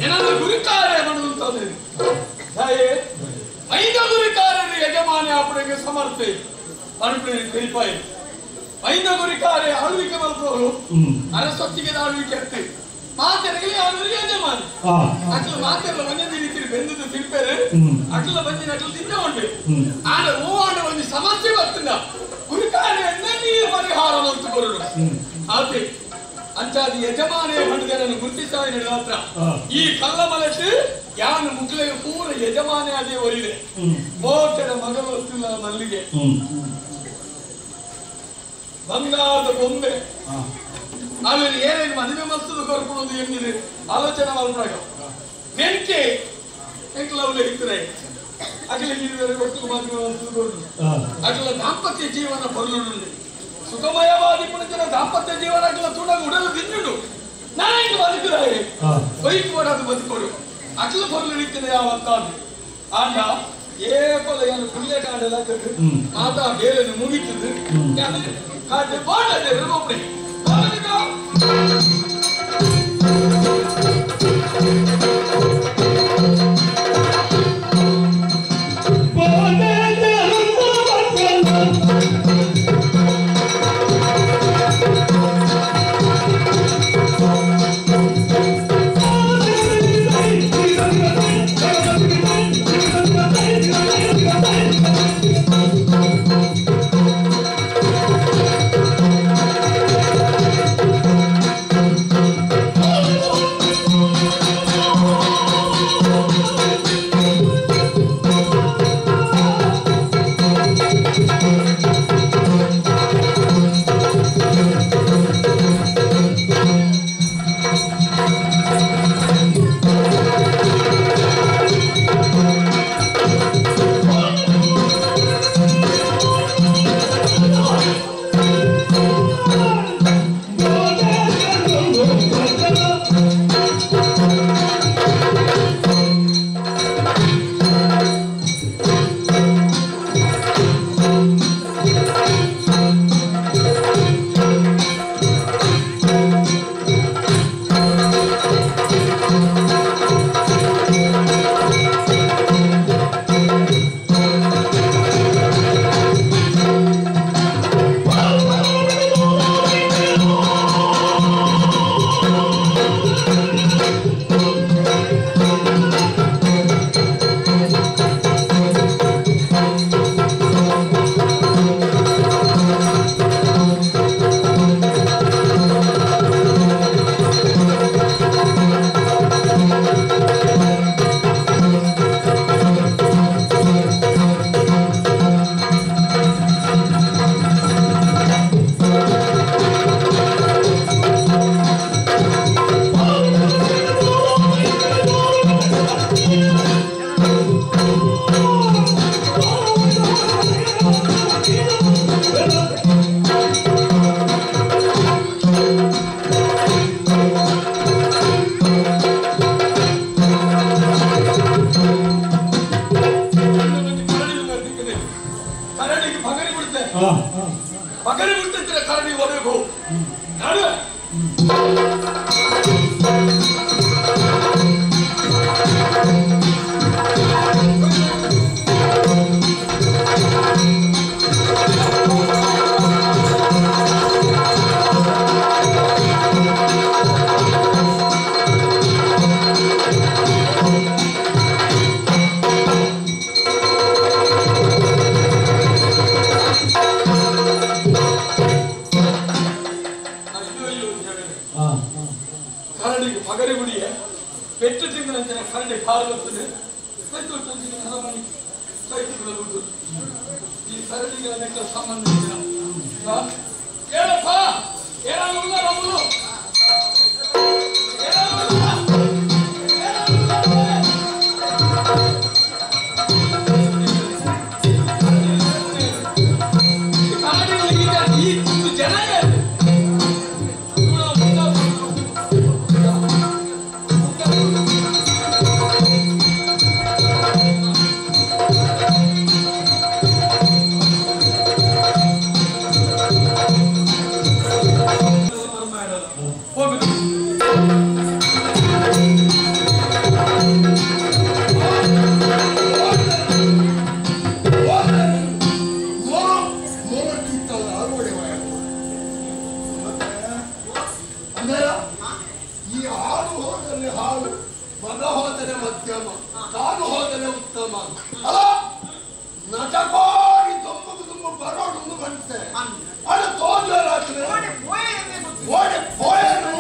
ಏನಂದ್ರೆ ಗುರಿಕಾರ್ಯ ಮಾಡುವಂತದ್ದು ಐದು ಗುರಿಕಾರ್ಯರು ಯಜಮಾನಿ ಅಪ್ಪನಿಗೆ ಸಮರ್ಥೆ ಅನುಪ್ರಿಯ ಕೈಪಾಯಿ ಐದು ಗುರಿಕಾರ್ಯ ಆಳ್ವಿಕೆ ಮಲ್ಪವರು ಅರಸೊತ್ತಿಗೆ ಆಳ್ವಿಕೆ ಆಗ್ತದೆ ಮಾತೆರಗಲಿ ಆಳ್ವರಿಗೆ ಯಜಮಾನಿ ಅಟ್ಲ ಮಾತೆಲ್ಲ ಒಂದೇ ರೀತಿ ಬೆಂದದ್ದು ತಿಳ್ಪೇರೆ ಅಟ್ಲ ಬಂದಿನ ಅಟ್ಲ ತಿಂದ ಉಂಟು ಆಗ ಹೂವಾಂಡ ಒಂದು ಸಮಸ್ಯೆ ಬರ್ತದ ಗುರಿಕಾರ್ಯ ನೀರು ಪರಿಹಾರ ಅಂತ ಬರೋದು ಆದ್ರೆ ಅಂಚಾದ ಯಜಮಾನೇ ಬಂದಿದ್ದನ್ನು ಗುರುತಿಸಾಯ ಮಾತ್ರ ಈ ಕಲ್ಲ ಮಲಟ್ಟು ಯಾನು ಮುಗ್ಲೆ ಪೂರ ಯಜಮಾನೇ ಅದೇ ಒರಿದೆ ಮೋಟದ ಮಗಳು ಹೊತ್ತಿಲ್ಲ ಮಲ್ಲಿಗೆ ಬಂಗಾರದ ಗೊಂಬೆ ಅಲ್ಲಿ ಏನೇನು ಮದುವೆ ಮಸ್ತದ ಕೊರ್ಕೊಳ್ಳೋದು ಏನಿದೆ ಆಲೋಚನೆ ಮಾಡ್ಬಿಡಾಗ ನೆನ್ಕೆ ಎಂಕ್ಲವ್ಲೆ ಇದ್ರೆ ಅಖಿಲ ಜೀವನ ಒಟ್ಟು ಮದುವೆ ಮಸ್ತದ ಅಖಿಲ ದಾಂಪತ್ಯ ಜೀವನ ಬರಲು ಸುಖಮಯವಾದಿ ಪುಣಜನ ದಾಂಪತ್ಯ ಜೀವನ ಅಖಿಲ ತುಡಗ ಉಡಲು ತಿನ್ನುಡು ನಾನು ಹಿಂಗೆ ಬದುಕುದಾರೆ ಬೈಕ್ ಮಾಡೋದು ಬದುಕೋಡು ಅಖಿಲ ಬರಲು ಹಿಡಿತೇನೆ ಯಾವತ್ತಾದ್ರು ಆಗ ಏಪಲ ಏನು ಪುಣ್ಯ ಕಾಂಡೆಲ್ಲ ಮಾತಾ ಬೇರೆ ಮುಗಿತದೆ ಕಾಟೆ ಬಾಟದೆ ಒಬ್ಬನೇ ಹೋಗುದು ಅಣ್ಣಯ್ಯ, ಈ ಹಾಲು ಹೋದರೆ ಹಾಲು, ಮಗ ಹೋದರೆ ಮಧ್ಯಮ, ಕಾಲು ಹೋದರೆ ಉತ್ತಮ. ಅಲ್ಲ ನಟಕೋಡಿ ತೊಂಬದು ತುಂಬ ಬರೋಡು ಬಂತೆ ಅಡ ತೋಜರಾಗ್ತದೆ ಓಡೆ ಪೋಯರು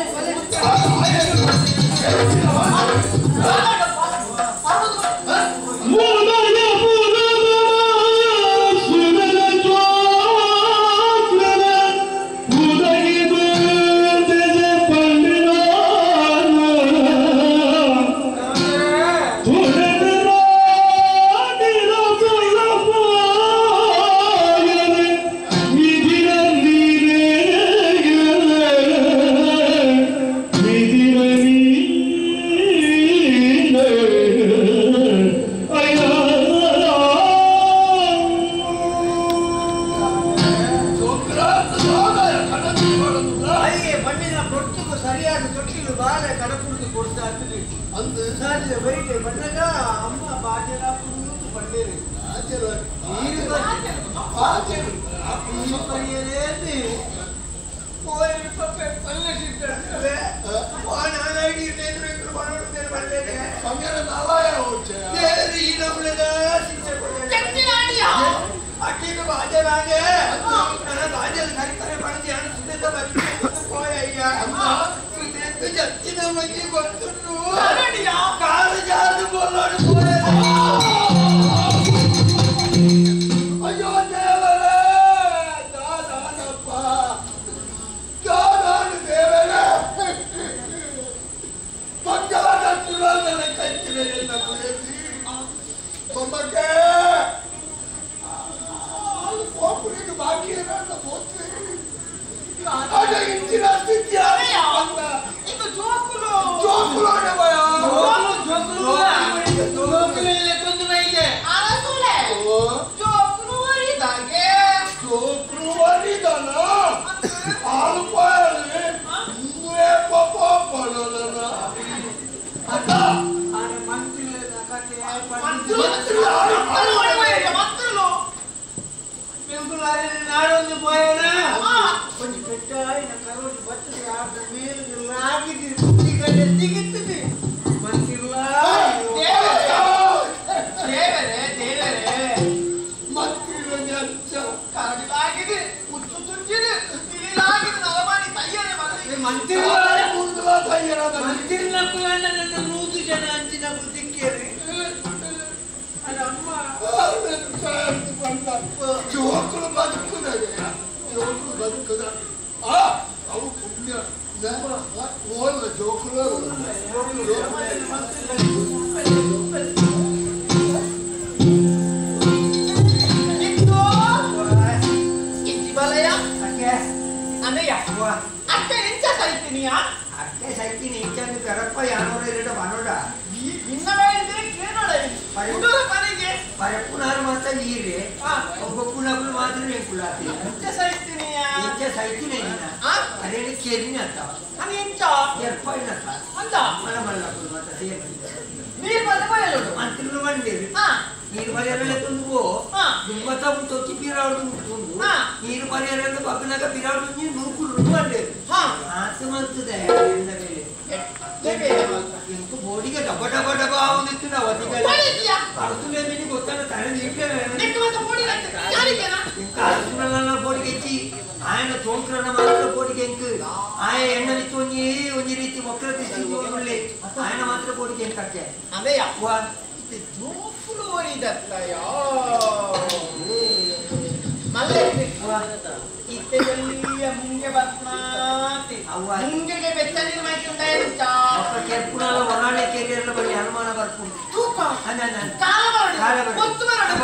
ಜೋಕುಲು ಬದುಕುತ್ತದೆ ಜೋಕುಲು ಬದುಕುದ ಅವು ಪುಣ್ಯ ಓಲ್ಲ ಜೋಕುಲು ಅತ್ತೆ ಎಂಚ ಸೈತಿನಿಯಾ ಅತ್ತೆ ಸೈತಿನಿ ಎಂಚಂದು ಕರಪ್ಪ ಯಾನೋರ ಇರಡ ಬನೋಡ ಇನ್ನವೇ ಇದ್ರೆ ಕೇಳೋಡ ಉಡುರ ಮನೆಗೆ ಪರಪ್ಪುನಾರು ಮಾತ ನೀರೆ ಒಬ್ಬಕ್ಕುನಕ್ಕೂ ಮಾತ್ರ ನೇಕುಲಾತಿ ಎಂಚ ಸೈತಿನಿಯಾ ಎಂಚ ಸೈತಿನಿ ಅರೇನೆ ಕೇರಿನ ಅಂತ ಅದು ಎಂಚ ಎರ್ಪಾಯಿನ ಅಂತ ಅಂದ ಮಲ ಮಲ್ಲಕ್ಕೂ ಮಾತ ಸೇಮ ನೀರು ಬಂದ ಬಯಲು ಮಂತ್ರಿಗಳು ಬಂದಿರಿ ನೀರು ಪರಿಹಾರ ತಂದು ದುಮ್ಮತ ತೊಕ್ಕಿ ಪಿರಾಡು ತಂದು ನೀರು ಪರಿಹಾರ ಪಕ್ಕನಾಗ ಪಿರಾಡು ನೂಕುಲು ಬಂದೇರು ಆತ ಮಂತದೆ ಎಂದ ಮೇಲೆ ಇಂಕು ಬೋಡಿಗೆ ಡಬ ಡಬ ಡಬ ಅವನಿತ್ತು ನಾವು ಅರ್ಥನೇ ಮೀನಿ ಗೊತ್ತಾಗ ತಲೆ ಅರ್ಥನ ಬೋಡಿಗೆ ಹೆಚ್ಚಿ ఆయన చోంక్రన మాత్రం పోటీకి ఎంకు ఆయన ఎన్ననితో ಒಂಜಿ ರೀತಿ ಮಕ್ಕಳ ದೃಷ್ಟಿ ನೋಡ್ಕೊಳ್ಳಿ ఆయన ಮಾತ್ರ పోటీకి ಎಂಕ ಅದೇ ಅಪ್ಪ ಇದು ಜೋಕುಲು ಒರಿದತ್ತಯೋ ಮಲ್ಲೆ ಇತ್ತೆಲ್ಲಿಯ ಮುಂಗೆ ಬತ್ನಾತಿ ಮುಂಗೆಗೆ ಬೆಚ್ಚನಿನ ಮೈಕ್ ಉಂಟಾಯಿರುತ್ತ ಅಪ್ಪ ಕೆರ್ಪುಣಲ ಒರಾಣೆ ಕೆರಿಯರ್ಲ ಬಳಿ ಅನುಮಾನ ಬರ್ಕೊಂಡು ತೂಕ ಅನ್ನ ಕಾಲ ಬರಡು ಒತ್ತು ಬರಡು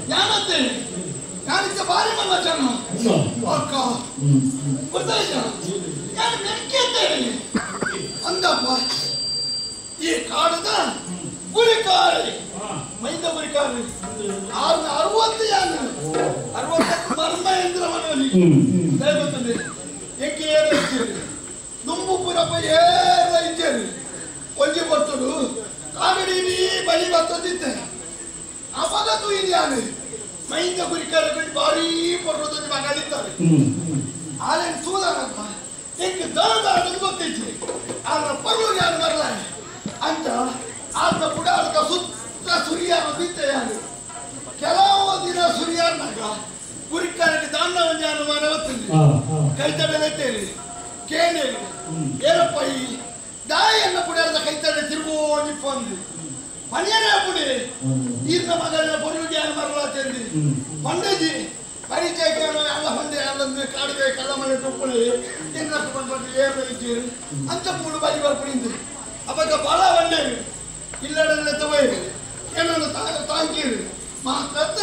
ഞാനത്തെ ഞാനിച്ച ഭാര്യ വന്നു ಅಕ್ಕ ಗೊತ್ತಾಯ್ತಾ ನಾನು ಮೆಕ್ಕಿದ್ದೇನೆ ಅಂದಪ್ಪ ಈ ಕಾಡದ ಗುರಿಕಾರಿ ಮೈಂದ ಗುರಿಕಾರಿ 60 ಯಾನು 60 ಮರ್ಮ ಎಂದ್ರವನಲ್ಲಿ ಗೊತ್ತದೆ ಏಕೆ ಏರಿದ್ದೀರಿ ದುಂಬು ಪುರಪ್ಪ ಏರಿದ್ದೀರಿ ಒಂಜಿ ಬರ್ತಡು ಕಾಗಡಿ ಬಲಿ ಬರ್ತದಿದ್ದೆ ಅಪಗತು ಇದೆಯಾನೆ ಮೈಂದ ಗುರಿಕಾರಿ ಬಾರಿ ಪರ್ವತದ ಮಗಳಿದ್ದಾರೆ ಆದ್ರೆ ಸೂದಾರಪ್ಪ ಏಕೆ ದಾದ ಗೊತ್ತೈತಿ ಆದ್ರೆ ಪರ್ವ ಯಾರು ಬರಲ್ಲ ಅಂತ ಆತ ಕೂಡ ಅದಕ್ಕೆ ಸುತ್ತ ಸುರಿಯಾರು ಬಿದ್ದೆಯಾರು ಕೆಲವು ದಿನ ಸುರಿಯಾರ್ನಾಗ ಗುರಿಕಾರಿಗೆ ದಾಂಡವನ್ನು ಅನುಮಾನ ಹೊತ್ತಿಲ್ಲ ಕೈ ತಡೆದೇರಿ ಕೇಳಿ ಏನಪ್ಪ ಈ ದಾಯಿಯನ್ನ ಪುಡಿಯಾರದ ಕೈ ತಡೆ ತಿರುಗೋಗಿ ಬಂದು ಮನೆಯೇ ಪುಡಿ ಈರ್ನ ಮಗನ ಪೊರುಗೆ ಮರಲಾತೇರಿ ಪಂಡಜಿ ಪರಿಚಯಕ್ಕೆ ಎಲ್ಲ ಹೊಂದೆ ಅಲ್ಲಂದ್ರೆ ಕಾಡಿಗೆ ಕಳ್ಳ ಮನೆ ಟೊಪ್ಪಳಿ ತಿನ್ನಕ್ಕೆ ಬಂದ್ಬಿಟ್ಟು ಏರ್ ಇದ್ದೀರಿ ಅಂತ ಮೂಡು ಬಲಿ ಬರ್ಪಡಿಂದು ಅವಾಗ ಬಲ ಬಂಡೆ ಇಲ್ಲಡಲ್ಲ ತಗೋಯ್ರಿ ಏನನ್ನು ತಾಂಕಿರಿ ಮಾತ್ರ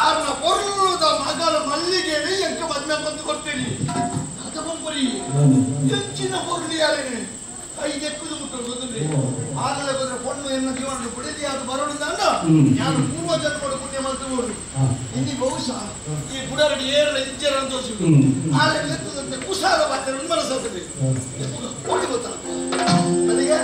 ಅವ್ರನ್ನ ಪೊರ್ಲದ ಮಗನ ಮಲ್ಲಿಗೆನೆ ಎಂಕ ಮದ್ಮೆ ಬಂದು ಕೊಡ್ತೀರಿ ಅದ ಬಂಪರಿ ಹೆಚ್ಚಿನ ಪೊರ್ಲಿ ಯಾರೇನೆ ಐದೆಕ್ಕುದು ಮುಟ್ಟಲು ಗೊತ್ತಿಲ್ಲ ಆಗಲೇ ಬಂದ್ರೆ ಪೊಣ್ಣು ಎನ್ನ ಜೀವನ ಬಿಡದಿ ಅದು ಬರೋಣಿಂದ ಯಾರು ಪೂರ್ವ ಜನ್ಮದ ಪುಣ್ಯ ಮಾಡ್ತಬೋದು ಇನ್ನಿ ಬಹುಶಃ ಈ ಗುಡರಡಿ ಏರಲ ಇಜ್ಜರ ಅಂತೋಸಿದ್ರು ಆದ್ರೆ ಲೆಕ್ಕದಂತೆ ಕುಶಾಲ ಬಾತ್ರೆ ಉನ್ಮನ ಸಾಕದೆ ಓಡಿ ಗೊತ್ತಾ ಅಲ್ಲಿಗೆ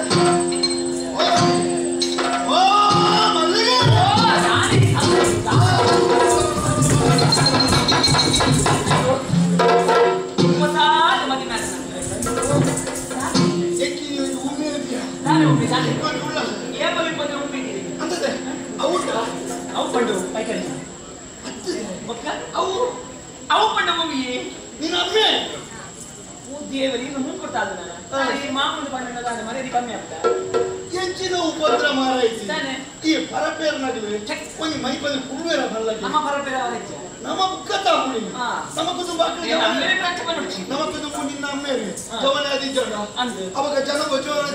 ಹೆಚ್ಚಿನ ಉಪದ್ರ ಮಾರೈತಿ ಈ ಪರಪೇರ್ನಾಗಲಿ ಒಂದು ಮೈ ಬಂದು ಕುರುವೇರ ಬರಲ್ಲ ನಮ್ಮ ಮುಖತ ಹುಡಿ ನಮ್ಮ ಕುಟುಂಬ ನಮ್ಮ ಕುಟುಂಬ ನಿನ್ನ ಅಮ್ಮೇರಿ ಜವನಾದಿ ಜನ ಅವಾಗ ಜನ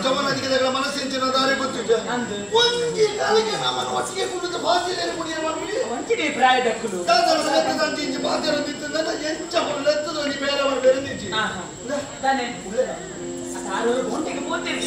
ಜವನಾದಿಗೆ ಮನಸ್ಸಿನ ದಾರಿ ಗೊತ್ತಿದ್ದ ಒಂಜಿ ಕಾಲಕ್ಕೆ ನಮ್ಮನ್ನು ಒಟ್ಟಿಗೆ ಕುಡಿದು ಬಾಧ್ಯತೆ ಕುಡಿಯ ಮಾಡಿ ಪ್ರಾಯದಕ್ಕೂ ಬಾಧ್ಯರ ಬಿತ್ತದ ಎಂಚ ಹೊರಲೆತ್ತದ ನೀ ಬೇರೆಯವರು ಬೇರೆ ನಿಂತಿ ಒಂಟಿಗೆ ಹೋಗ್ತೀನಿ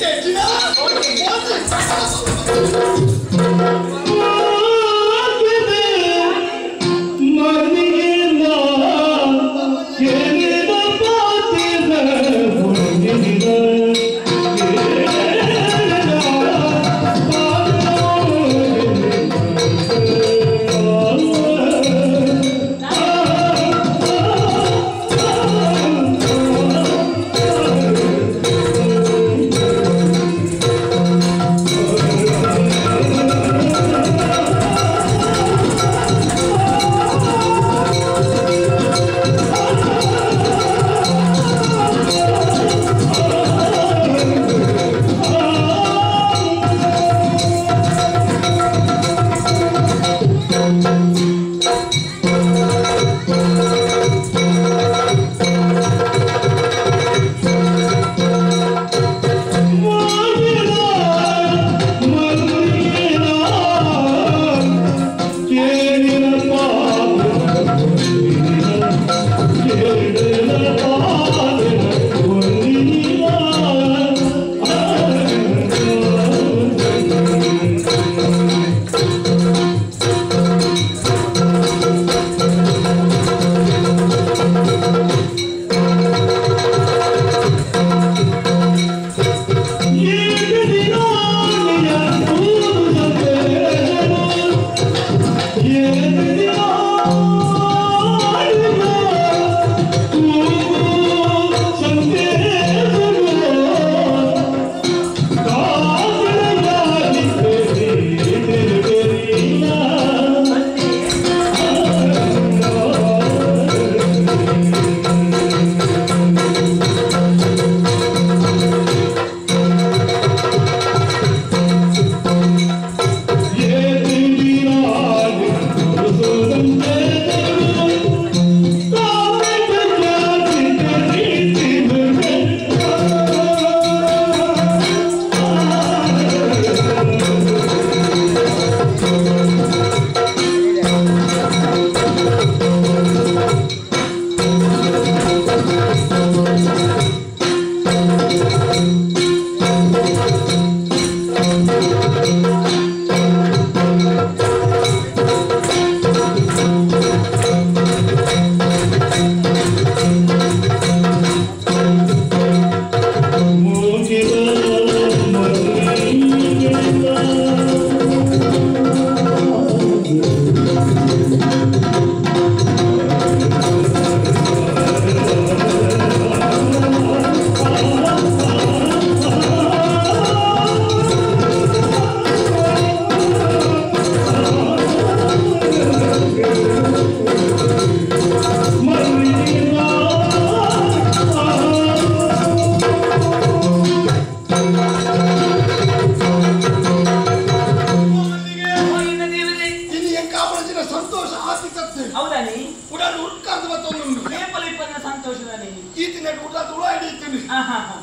ಈತಿನ ಸಂತೋಷ ಆತಿಕತ್ತೆ ಹೌದಾನಿ ಉಡಾಡು ಉರ್ಕಾಂತ ಮತ್ತೊಂದು ಏಪಲ ಇಪ್ಪನ ಸಂತೋಷದಾನಿ ಈತಿನ ಉಡಾದು ಉಳ ಹಿಡಿತೀನಿ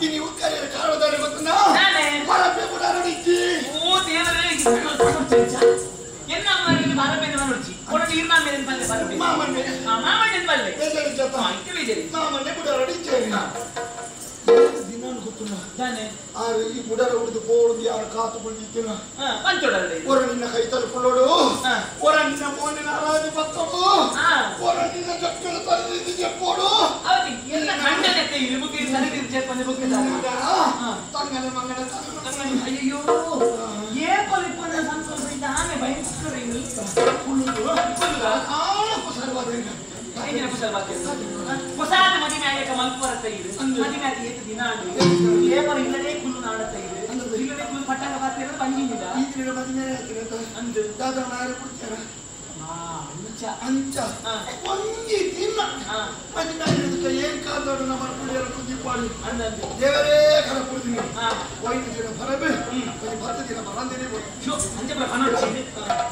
ಇನಿ ಉರ್ಕಾರಿಯ ಕಾರಣದಾರೆ ಮತ್ತನ ನಾನೇ ಮರಪೆ ಉಡಾಡು ಹಿಡಿತಿ ಓ ದೇವರೇ ಎನ್ನ ಅಮ್ಮನಿಗೆ ಬರಬೇಡ ನೋಡ್ಚಿ ಕೊಡಿ ಇರ್ನ ಮೇಲೆ ಬಂದೆ ಬರಬೇಡ ಮಾಮನೆ ಮಾಮನೆ ಬಂದೆ ಬೇಜಾರಿ ಜತ ಇಕ್ಕೆ ಬೇಜಾರಿ ಮಾಮನೆ ಉಡಾಡು ಹಿಡಿಚೇರಿ ದಿನಾನು ಗೊತ್ತುನ ತಾನೆ ಆರೆ ಈ ಉಡಾಡ ಉಡಿದು ಬೋಳ್ದಿ ಆ ಕಾತು ಬಂದಿತ್ತಿನ ಪಂಚೋಡಲ್ಲಿ ಒರ ನಿನ್ನ ಕೈ ತಲುಕೊಳ್ಳೋಡು ಒರ ನಿನ್ನ ಮೋನಿನ ಆರಾಧಿ ಬತ್ತೋಡು ಒರ ನಿನ್ನ ಜಕ್ಕಳ ತರದಿ ಜಪ್ಪೋಡು ಅವತಿ ಎಲ್ಲ ಖಂಡನಕ್ಕೆ ಇದು ಬುಕ್ಕೆ ಸರಿದಿ ಜಪ್ಪನೆ ಬುಕ್ಕೆ ತಂಗನೆ ಮಂಗನ ತಂಗನೆ ಅಯ್ಯೋ ಏಪಲ ಇಪ್ಪನ ಸಂತೋಷ ಇದ್ದ ಆನೆ ಭಯಂಕರ ಇಲ್ಲಿ ಸರ್ವಾದೇನ ಐದಿನ ಕುಸಲ ಬಾಕಿ ಕುಸಾದ ಮದಿ ಮ್ಯಾಲೆ ಮಲ್ಪುರತ್ತ ಇದೆ ಮದಿ ಮ್ಯಾಲೆ ಏತು ದಿನ ಏಪಲ ಇಲ್ಲದೆ ಕುಲ್ಲು ನಾಡತ್ತ ಇದೆ ಇಲ್ಲದೆ ಕುಲ್ಲು ಪಟ್ಟಂಗ ಬಾತಿರೋದು ಪಂಜಿನಿಲ್ಲ ಈ ತಿಂಗಳ ಮದಿ ಮೇಲೆ ಹಾಕಿರತ್ತ ಅಂದು ದಾದ ನಾಯರು ಕೊಡ್ತಾರ ಅಂಚ ಅಂಚ ಒಂಜಿ ದಿನ ಮದಿ ಮೇಲೆ ಇರೋದಕ್ಕೆ ಏನ್ ಕಾದೋಡು ನಮ್ಮ ಕುಡಿಯರ ಕುದಿಪಾಡಿ ಅಂದಂದು ದೇವರೇ ಕರ ಕುಡಿದಿನಿ ವೈದ್ಯ ದಿನ ಬರಬೇ ಒಂದು 10 ದಿನ ಬರಂದೇನೆ ಶೋ ಅಂಚೆ ಬರ ಕನೋಡ್ಚಿ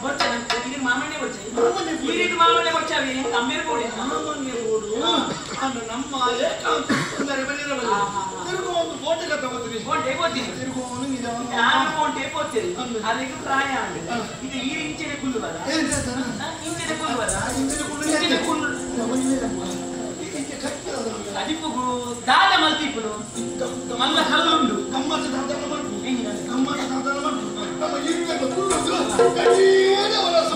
ಬರ್ಚೆ ಇದು ಮಾಮಣ್ಣೆ ಬರ್ಚೆ ಈ ರೀತಿ ಮಾಮಣ್ಣೆ ಬರ್ಚಾವಿ ಅಮ್ಮೇರು ಬೋಡಿ ಮಾಮಣ್ಣೆ ಬೋಡು ಅಂದ್ರೆ ನಮ್ಮ ಏಕಾಂತ ಅಂದರೆ ಬಲಿರಲ್ಲ ತಿರುಗು ಒಂದು ಬೋಟೆಗೆ ತಗೋತೀನಿ ಬೋಟೆ ಬೋತೀನಿ ತಿರುಗು ಒಂದು ನಿಜ ನಾನು ಬೋಟೆ ಬೋತೀನಿ ಅದಕ್ಕೆ ಪ್ರಾಯ ಇದು ಈ ಇಂಚಿನ ಕುಲ್ಲು ಬರ ಏನ್ ಹೇಳ್ತಾರ ಇಂಚಿನ ಕುಲ್ಲು ಬರ ಇಂಚಿನ ಕುಲ್ಲು ಇಂಚಿನ ಕುಲ್ಲು ಇದಕ್ಕೆ ಕಟ್ಟಿದ ಅದಿಪ್ಪು ದಾದ ಮಲ್ತಿಪ್ಪು ಮಲ್ಲ ಕಲ್ಲುಂಡು ಗಮ್ಮತ್ತು ಸಾಧನ ಮಾಡ್ತು ಹೆಂಗಿನ ಗಮ್ಮತ್ತು ಸಾಧನ ಮಾಡ್ತು ನಮ್ಮ ಹಿರಿಯರ ಕುಲ್ಲು ಕಡಿಯೇ ವರಸ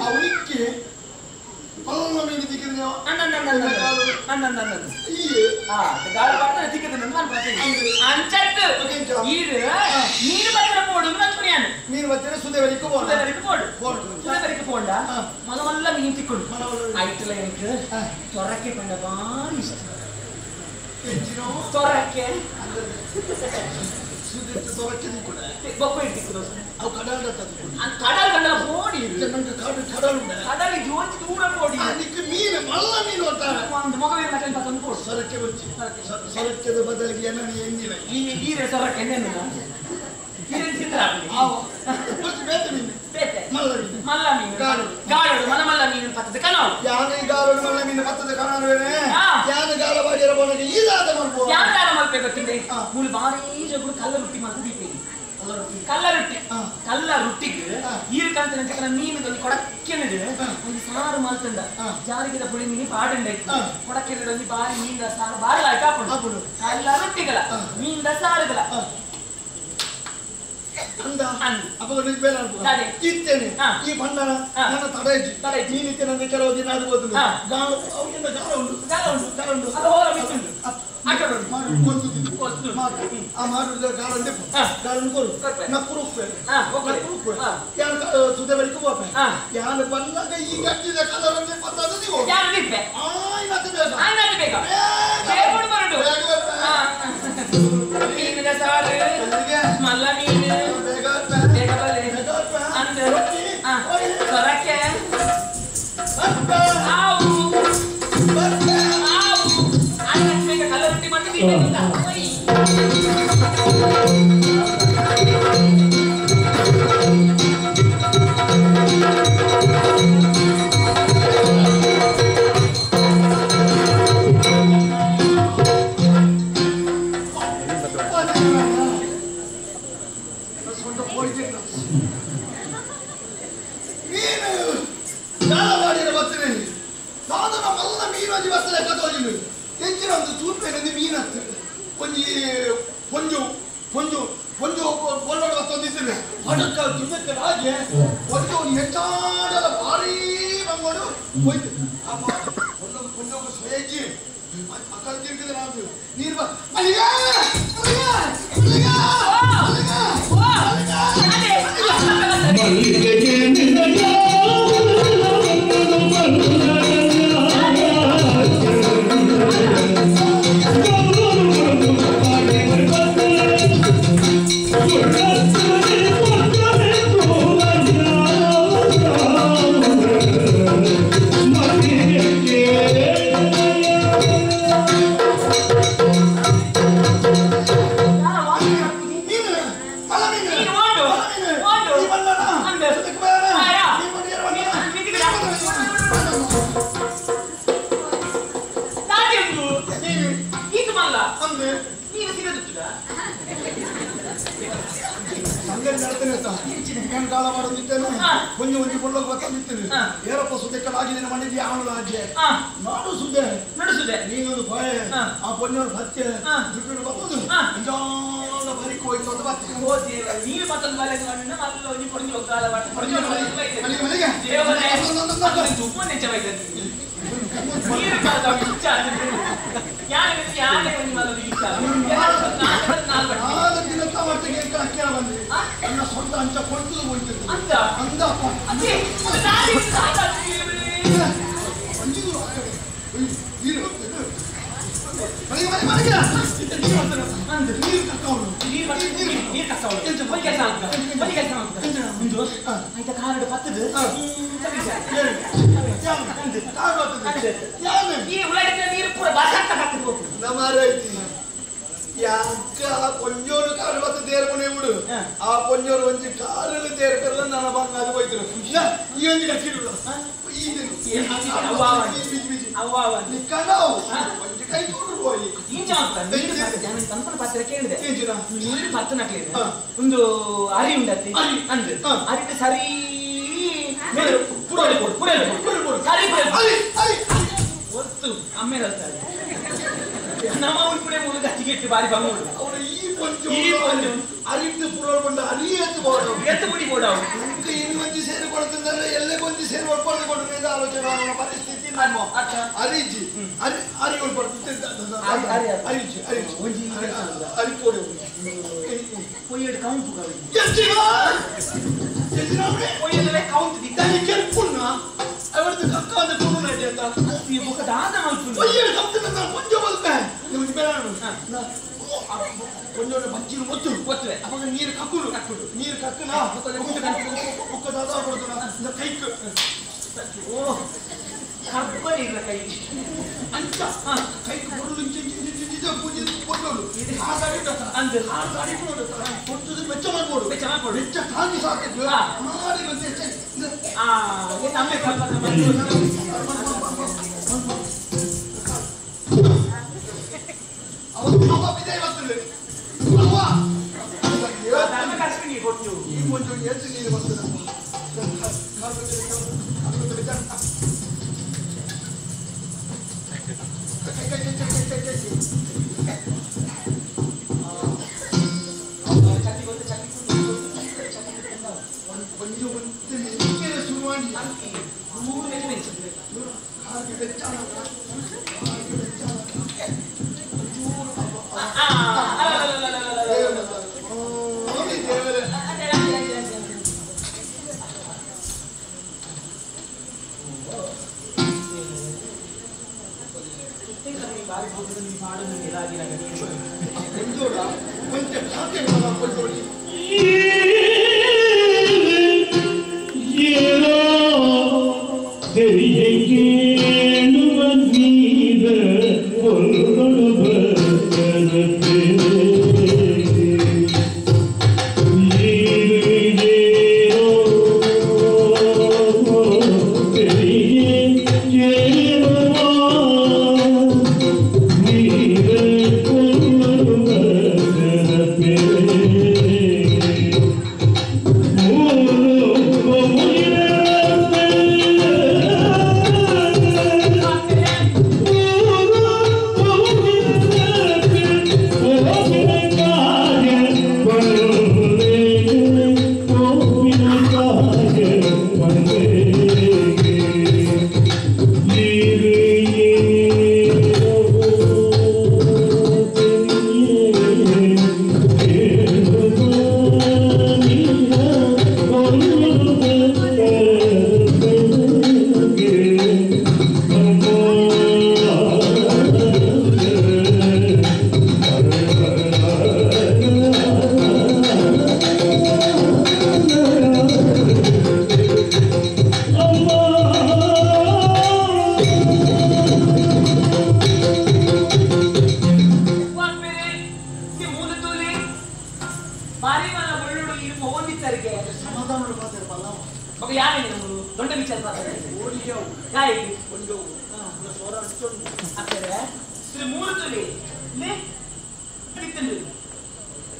ಅವನಿಕ್ಕೆ ಮಲ್ಲ ಮೀನು ತಿಕ್ಕಿದ್ನೋ మీరు వచ్చే సుదేవరికి పోండా మన వల్ల మేము తిక్కుడు ఐట్ల త్వరకే పండ బాగా ఇష్టం త్వరకే கடல் கண்டல போடி கடல் ஜோதி தூரம் போடி ಅದಕ್ಕೆ ಮೀನು ಮಲ್ಲ ಮೀನು ಅಂತಾರೆ ಒಂದು ಮಗವೇ ಮಟನ್ ಪತಂದು ಕೊಡು ಸರಕ್ಕೆ ಬಚ್ಚಿ ಸರಕ್ಕೆದ ಬದಲಿಗೆ ಏನನ್ನು ಎಂದಿನ ಈ ಸರಕ್ಕೆ ಎನ್ನೇನು ಕಿರನ್ ತಿಂದ್ರ ಬಚ್ಚಿ ಬೇತೆ ಮೀನು ಬೇತೆ ಮಲ್ಲ ಮೀನು ಗಾಳೋಡು ಮಲ್ಲ ಮೀನು ಪತ್ತದ ಕನಾಳು ಯಾನೆ ಗಾಳೋಡು ಮಲ್ಲ ಮೀನು ಪತ್ತದ ಕನಾಳುವೇನೆ ಯಾನೆ ಗಾಳ ಬಾಡಿರ ಬೋನಗೆ ಈದಾದ ಮಾಡ್ಬೋದು ಯಾನೆ ಗಾಳ ಮಾಡ್ಬೇಕು ಗೊತ್ತಿದೆ ಮೂಲ ಬಾರಿ ಜಗುಡು ಕಲ್ಲ ರೊಟ್ಟಿ ಮಾಡ್ತಾ ದೀಪೇನಿ ಕಲ್ಲ ರೊಟ್ಟಿಗೆ ಈರಕಂತ ಮೀನು ಕೊಡಕ್ಕೆನಡು ಒಂದು ಸಾರು ಮಾಲ್ತಂಡ ಜಾರಿಗಿದ ಪುಳಿ ಮೀನಿ ಪಾಡಂಡ ಕೊಡಕ್ಕೆನಡು ಒಂದು ಬಾರಿ ಮೀನಿನ ಸಾರು ಬಾರಿ ಹಾಕೊಂಡು ಕಲ್ಲ ರೊಟ್ಟಿಗಳ ಮೀನಿನ ಸಾರುಗಳ ಅಂದ ಅಪಗಡೆ ಬೇಡ ಇತ್ತೇನೆ ಈ ಬಂಡನ ನನ್ನ ತಡೆಜಿ ನೀನಿತ್ತೆ ನನಗೆ ಕೆಲವು ದಿನ ಆಗ್ಬೋದು ಗಾಳು ಅವನಿಂದ ಗಾಳ ಉಂಟು ಅದು ಹೋರ ಬಿಟ್ಟುಂಟು ಸುದೇವರಿಗೆ ಹೋಗ್ಬೇ ಯಾರು ಬಂದಾಗ ಈ ಗಟ್ಟಿದ ಕಲರನ್ನೇ ಪತ್ತದ ಮೀನಿನ ಸಾರು ಮಲ್ಲ ಮೀನು ಬೇಗ ಅಂದ್ರೆ ಸೊರಕ್ಕೆ ಕಲ್ಲ ರೊಟ್ಟಿ ಮಾಡ್ತಿದ್ದೀವಿ ಒಂದು ಅರಿ ಉಂಡತ್ತಿ ಅಂದ್ರೆ ಅರಿಟ್ಟು ಸರಿ ಒತ್ತು ಅಮ್ಮೇಲೆ ನಮ್ಮ ಉಳ್ಪುಡೆ ಮೂಲ ಗಟ್ಟಿಗೆಟ್ಟು ಬಾರಿ ಬಂಗೋಡು ಅರಿಟ್ಟು ಪುರೋಲ್ ಬಂದ ಅರಿ ಎತ್ತು ಬೋಡ ಎತ್ತು ಪುಡಿ ಬೋಡ ಇನ್ನು ಮಂದಿ ಅರಿಜಿ ಅರಿಗಳು ಬರ್ತದೆ ಅರಿಜಿ ಒಂಜಿ ಅರಿಕೋಡೆ ಪೊಯ್ಯಡ್ ಕೌಂಟ್ ಪೊಯ್ಯದಲ್ಲೇ ಕೌಂಟ್ ದಿದ್ದಾನೆ ಕೆಲ್ಪುಣ್ಣ ಅವರದ್ದು ಕಕ್ಕ ಅಂತ ಕೂರು ನಡಿ ಅಂತ ಈ ಬೊಕ್ಕ ದಾದ ಮಲ್ಪುಣ್ಣ ಪೊಯ್ಯಡ್ ಕೌಂಟ್ ನಾನು ಕೊಂಚ ಬಲ್ಪೆ ನಿಮಗೆ ಬೇಡ ಕೊಂಚ ಬಜ್ಜಿನ ಒತ್ತುವೆ ಅವಾಗ ನೀರು ಕಕ್ಕುಡು ನೀರು ಕಕ್ಕನ ಬೊಕ್ಕ ದಾದ ಕೊಡ್ತಾನ ಕೈಕ್ ಓ ಕಬ್ಬರಿ ಇಲ್ಲ ಕೈ ಅಂತ ಕೈಕ್ ಕೊಡಲು ಪೂಜೆ ಕೊಟ್ಟೋಡು ಹಾಗಾಗಿ ಅಂದು ಹಾಗಾಗಿ ಕೊಟ್ಟದು ವೆಚ್ಚ ಮಾಡ್ಬೋದು ವೆಚ್ಚ ತಾಗಿ ಸಾಕಿದ್ದು ಮಾಡಿ ಬಂದು ನಮ್ಮೆ ಸ್ವಲ್ಪ ಅವತ್ತು ಪಾಪ ಬಿದೆ ಬರ್ತದೆ ಕಷ್ಟ ಕೊಟ್ಟು ಈ ಒಂದು ಎದ್ದು ನೀರು ಬರ್ತದೆ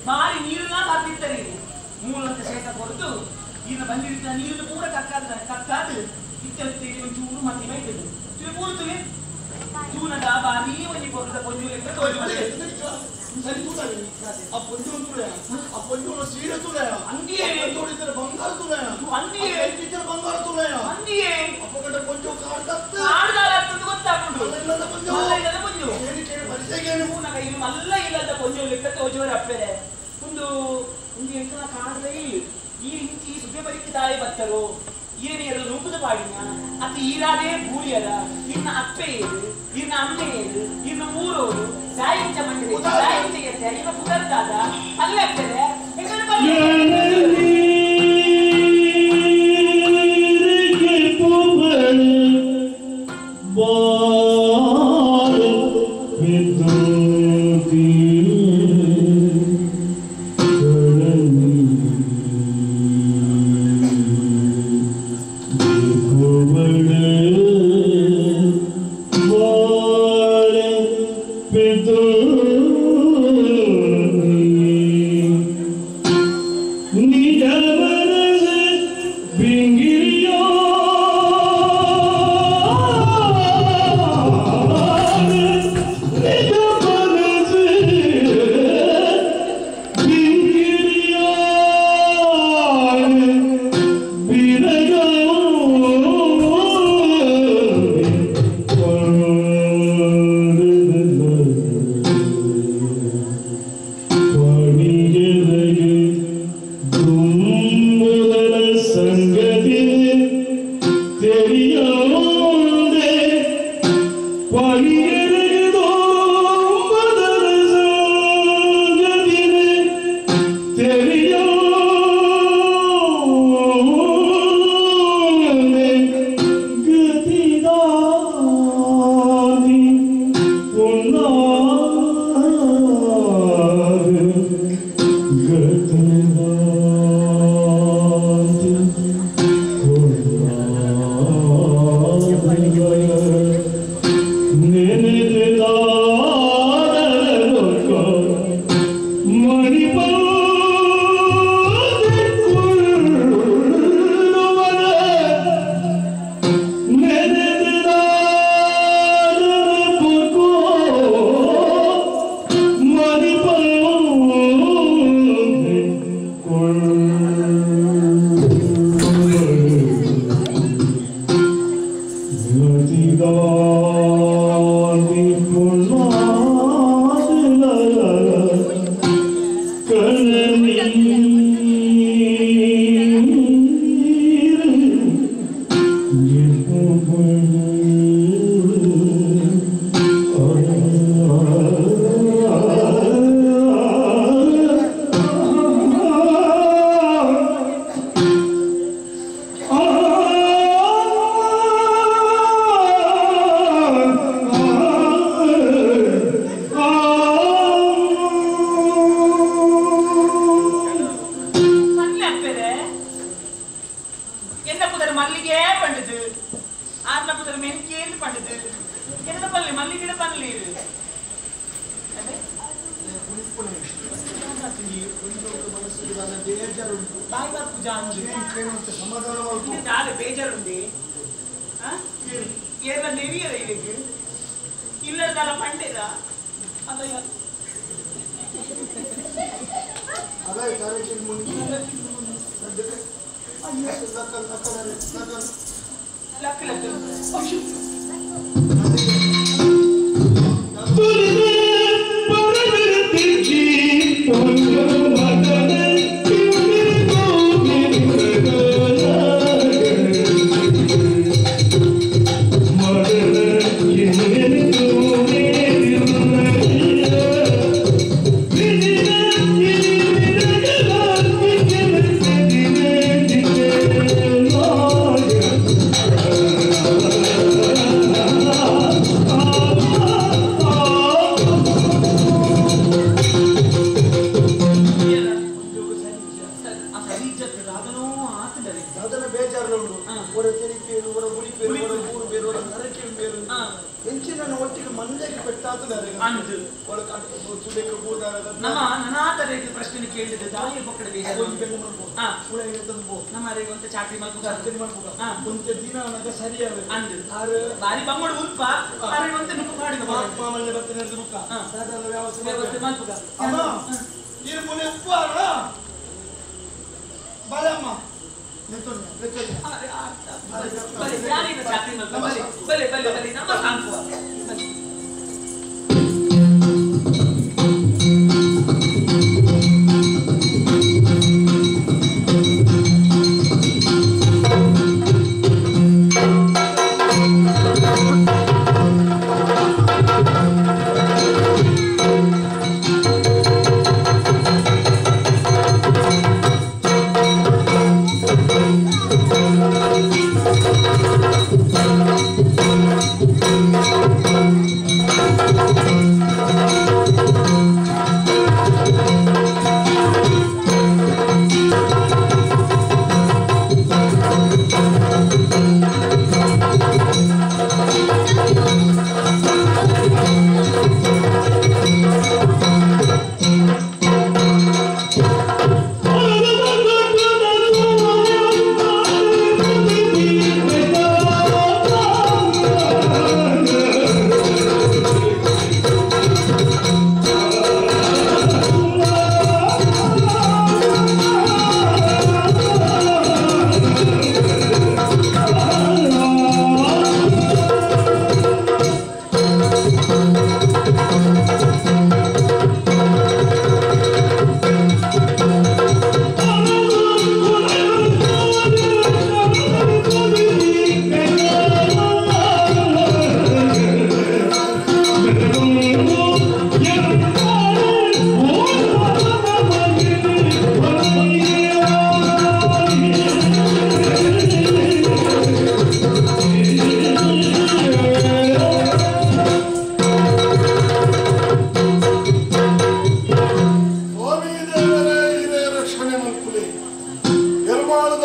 ಬಾರಿ ನೀರನ್ನ ಹಾಕಿರ್ತಾರೆ ಮೂಲಂತ ಶೇಖ ಕೊಡ್ತು ಈಗ ಬಂದಿರ್ತ ನೀರನ್ನು ಪೂರ ಕಕ್ಕಾದು ಇತ್ತಲ್ಲಿ ಒಂಚೂರು ಮತ್ತಿ ಬೈತದು ಇದು ಪೂರ್ತಿಗೆ ಜೂನದ ಬಾರಿ ಒಂಜಿ ಕೊಡ್ದ ಪೊಂಜು ಲೆಕ್ಕ ಸರಿ ತೂತಾಗಿ ಆ ಪೊಂಜು ತುಳೆ ಆ ಪೊಂಜು ಸೀರೆ ತುಳೆ ಅಂದಿಯೇ ತೋಡಿದ್ರೆ ಬಂಗಾರ ತುಳೆ ಅಂದಿಯೇ ಟೀಚರ್ ಬಂಗಾರ ತುಳೆ ಅಂದಿಯೇ ಅಪ್ಪಗಡೆ ಪೊಂಜು ಕಾಡ್ದತ್ತೆ ಕಾಡ್ದಾರ ಅಂತ ಗೊತ್ತಾಗ್ಬಿಟ್ಟು ಅಲ್ಲಿಲ್ಲದ ಪೊಂಜು ಅಲ್ಲಿಲ್ಲದ ಪೊಂಜು ಏನಕ್ಕೆ ಪರಿಚಯಗೇನು ನಗ ಇಲ್ಲಿ ಮಲ್ಲ ಇಲ್ಲದ ಪೊಂಜು ಲೆಕ್ಕ ತೋಜೋರೆ ಅಪ್ಪೆ ಒಂದು ಎಂಟನ ಕಾಡ್ರೆ ಈ ಇಂಚಿ ಸುಬ್ಬೆ ಬರಿಕೆ ದಾಳಿ ಬತ್ತರು ಈರನೆಯರು ರೂಪದ ಪಾಡಿನ ಅತ್ತ ಈರಾದೇ ಗೂಳಿಯರ ಇನ್ನ ಅಪ್ಪೆ ಏರು ಇನ್ನ ಅಮ್ಮೆ ಏರು ಇನ್ನು ಊರೋರು ಸಾಯಿಂಚ ಮಂಡಳಿ ಸಾಯಿಂಚ ಎತ್ತೆ ಇವ ಕುದರ್ದಾದ ಅಲ್ಲೆತ್ತದೆ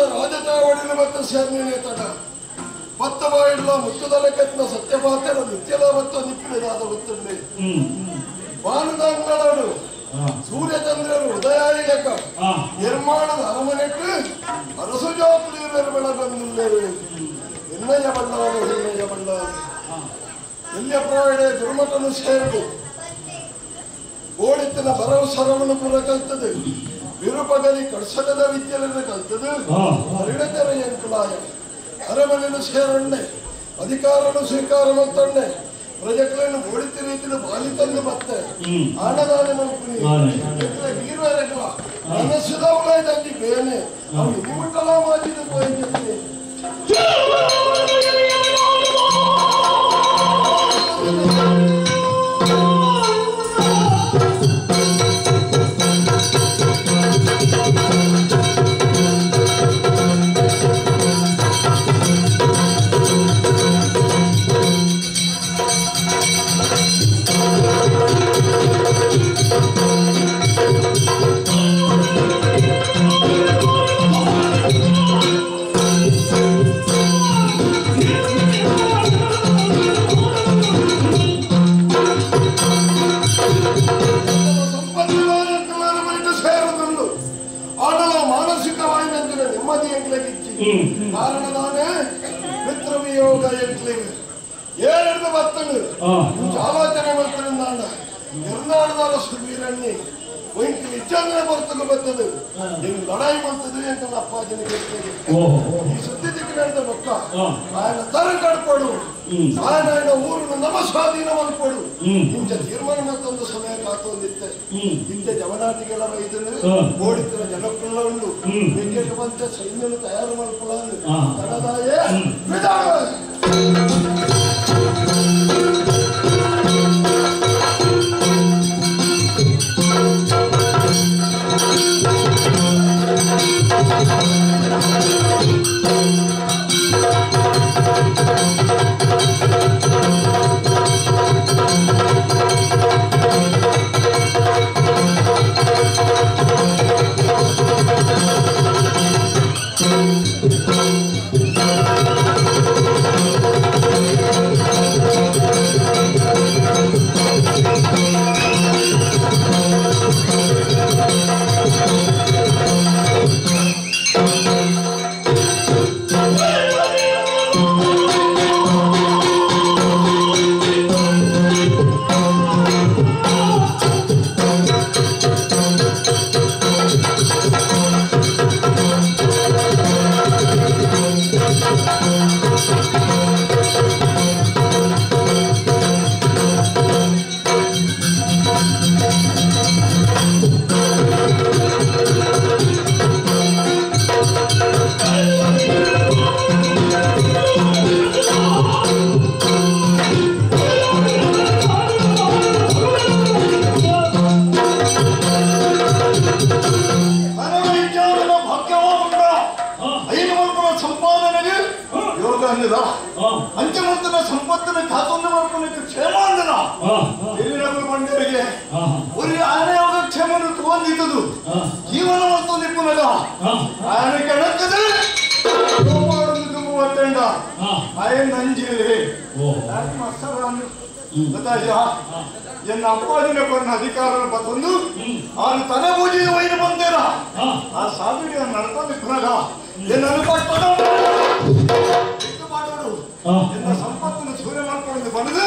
ರಾಜಚಾವಡಿನ ಮತ್ತು ಸೇರ್ನೇನೆ ತಡ ಮತ್ತ ಬಾಯಿಲ್ಲ ಮುತ್ತುದಲ ಕೆತ್ತನ ಸತ್ಯಪಾತ್ರ ನಿತ್ಯದ ಮತ್ತು ನಿಪ್ಪಿನದಾದ ಗೊತ್ತುಂಡೆ ಬಾನುದ ಅಂಗಳರು ಸೂರ್ಯಚಂದ್ರರು ಉದಯಾಯಿಲೆಕ್ಕ ನಿರ್ಮಾಣದ ಅರಮನೆಟ್ಟು ಅರಸು ಜೋಪುಳಿಯರು ಬೆಳಗಂದಿಲ್ಲೇರು ಎಣ್ಣೆಯ ಬಣ್ಣವರು ಎಣ್ಣೆಯ ಬಣ್ಣವರು ಎಲ್ಲಿಯ ಪ್ರಾವಡೆ ದುರ್ಮಟನು ಸೇರಿದು ಓಡಿತ್ತಿನ ಭರವಸರವನ್ನು ಪುರ ಕಲ್ತದೆ ವಿರೂಪಗಲಿ ಕಡ್ಸಕದ ವಿದ್ಯೆಯನ್ನು ಕಲ್ತದು ಹರಿಣತೆರ ಎಂಕುಲಾಯ ಅರಮನೆಯನ್ನು ಸೇರೊಂಡೆ ಅಧಿಕಾರನು ಸ್ವೀಕಾರ ಮತ್ತೊಂಡೆ ಪ್ರಜೆಗಳನ್ನು ಓಡಿತ ರೀತಿಯಲ್ಲಿ ಬಾಲಿ ತಂದು ಮತ್ತೆ ಆಡದಾನೆ ಮಲ್ಪುನಿ ಗೀರ್ವರೆಗಳ ಮನಸ್ಸುದ ಉಳಾಯ್ದಂಗಿ ಬೇನೆ ಅವನು ನಿಮ್ಮುಟ್ಟಲ ಮಾಜಿದ ಪೋಯಿದ್ದೆ ಕಾರಣದಾನೆ ಮಿತ್ರವಿಯೋಗ ಎಂಟ್ಲಿಗೆ ಏಳೆರಡು ಬರ್ತಂಗ ಆಲೋಚನೆ ಮಾಡ್ತಾನೆ ನಿರ್ನಾಡದಾರ ಸುವೀರಣ್ಣಿ ವೈಂಕಿ ನಿಜಂಗ ಬರ್ತಗ ಬರ್ತದೆ ನಿಂಗೆ ಲಡಾಯಿ ಮಾಡ್ತದೆ ಅಂತ ಅಪ್ಪಾಜಿನ ಕೇಳ್ತದೆ ಈ ಸುದ್ದಿ ದಿಕ್ಕಿನ ಬೊಕ್ಕ ఆయన ತರ ಕಡ್ಕೊಡು ఆయన ಊರನ್ನು ನಮ್ಮ ಸ್ವಾಧೀನ ಮಾಡ್ಕೊಡು ಇಂಚ ತೀರ್ಮಾನ ಮತ್ತೊಂದು ಸಮಯ ಕಾತೊಂದಿತ್ತೆ ಇಂಚ ಜವನಾಟಿಗಳ ಇದನ್ನು ಓಡಿತರ ಜನಕ್ಕುಳ್ಳ ಉಂಡು ಬೆಂಗೆಟ್ಟು ಬಂತ ಸೈನ್ಯನು ತಯಾರು ಮಾಡ್ಕೊಳ್ಳೋದು ತಡದಾಯೇ ವಿಧಾನ ಅಂಚಮಂತನ ಸಂಪತ್ತನ್ನು ಖಾತೊಂದು ಮಾಡ್ಕೊಳ್ಳಿಕ್ಕೆ ಕ್ಷೇಮ ಅಂದನ ಹಿರಿಯರು ಬಂಡರಿಗೆ ஒரு ಆನೆಯೋಗ ಕ್ಷೇಮನು ತಗೊಂಡಿದ್ದು ಜೀವನ ಮತ್ತು ನಿಪುಣಗ ಆನೆ ಕಣಕದು ಮಾಡೋದು ಮೂವತ್ತೆಂಡ ಆಯ ನಂಜಿಲಿ ಮಸರಾನು ಗೊತ್ತಾಯ್ತ ಎನ್ನ ಅಪ್ಪಾಜಿನ ಕೊನ್ನ ಅಧಿಕಾರ ಬಂದು ಅವನು ತಲೆ ಬೂಜಿದ ವೈನ ಬಂದೇನ ಆ ಸಾವಿಗೆ ನಡ್ತಾ ನಿಪುಣಗ ಎನ್ನ ಅನುಪಟ್ಟ ಎನ್ನ ಸಂಪತ್ತನ್ನು ಸೂರ್ಯ ಮಾಡ್ಕೊಂಡು ಬಂದು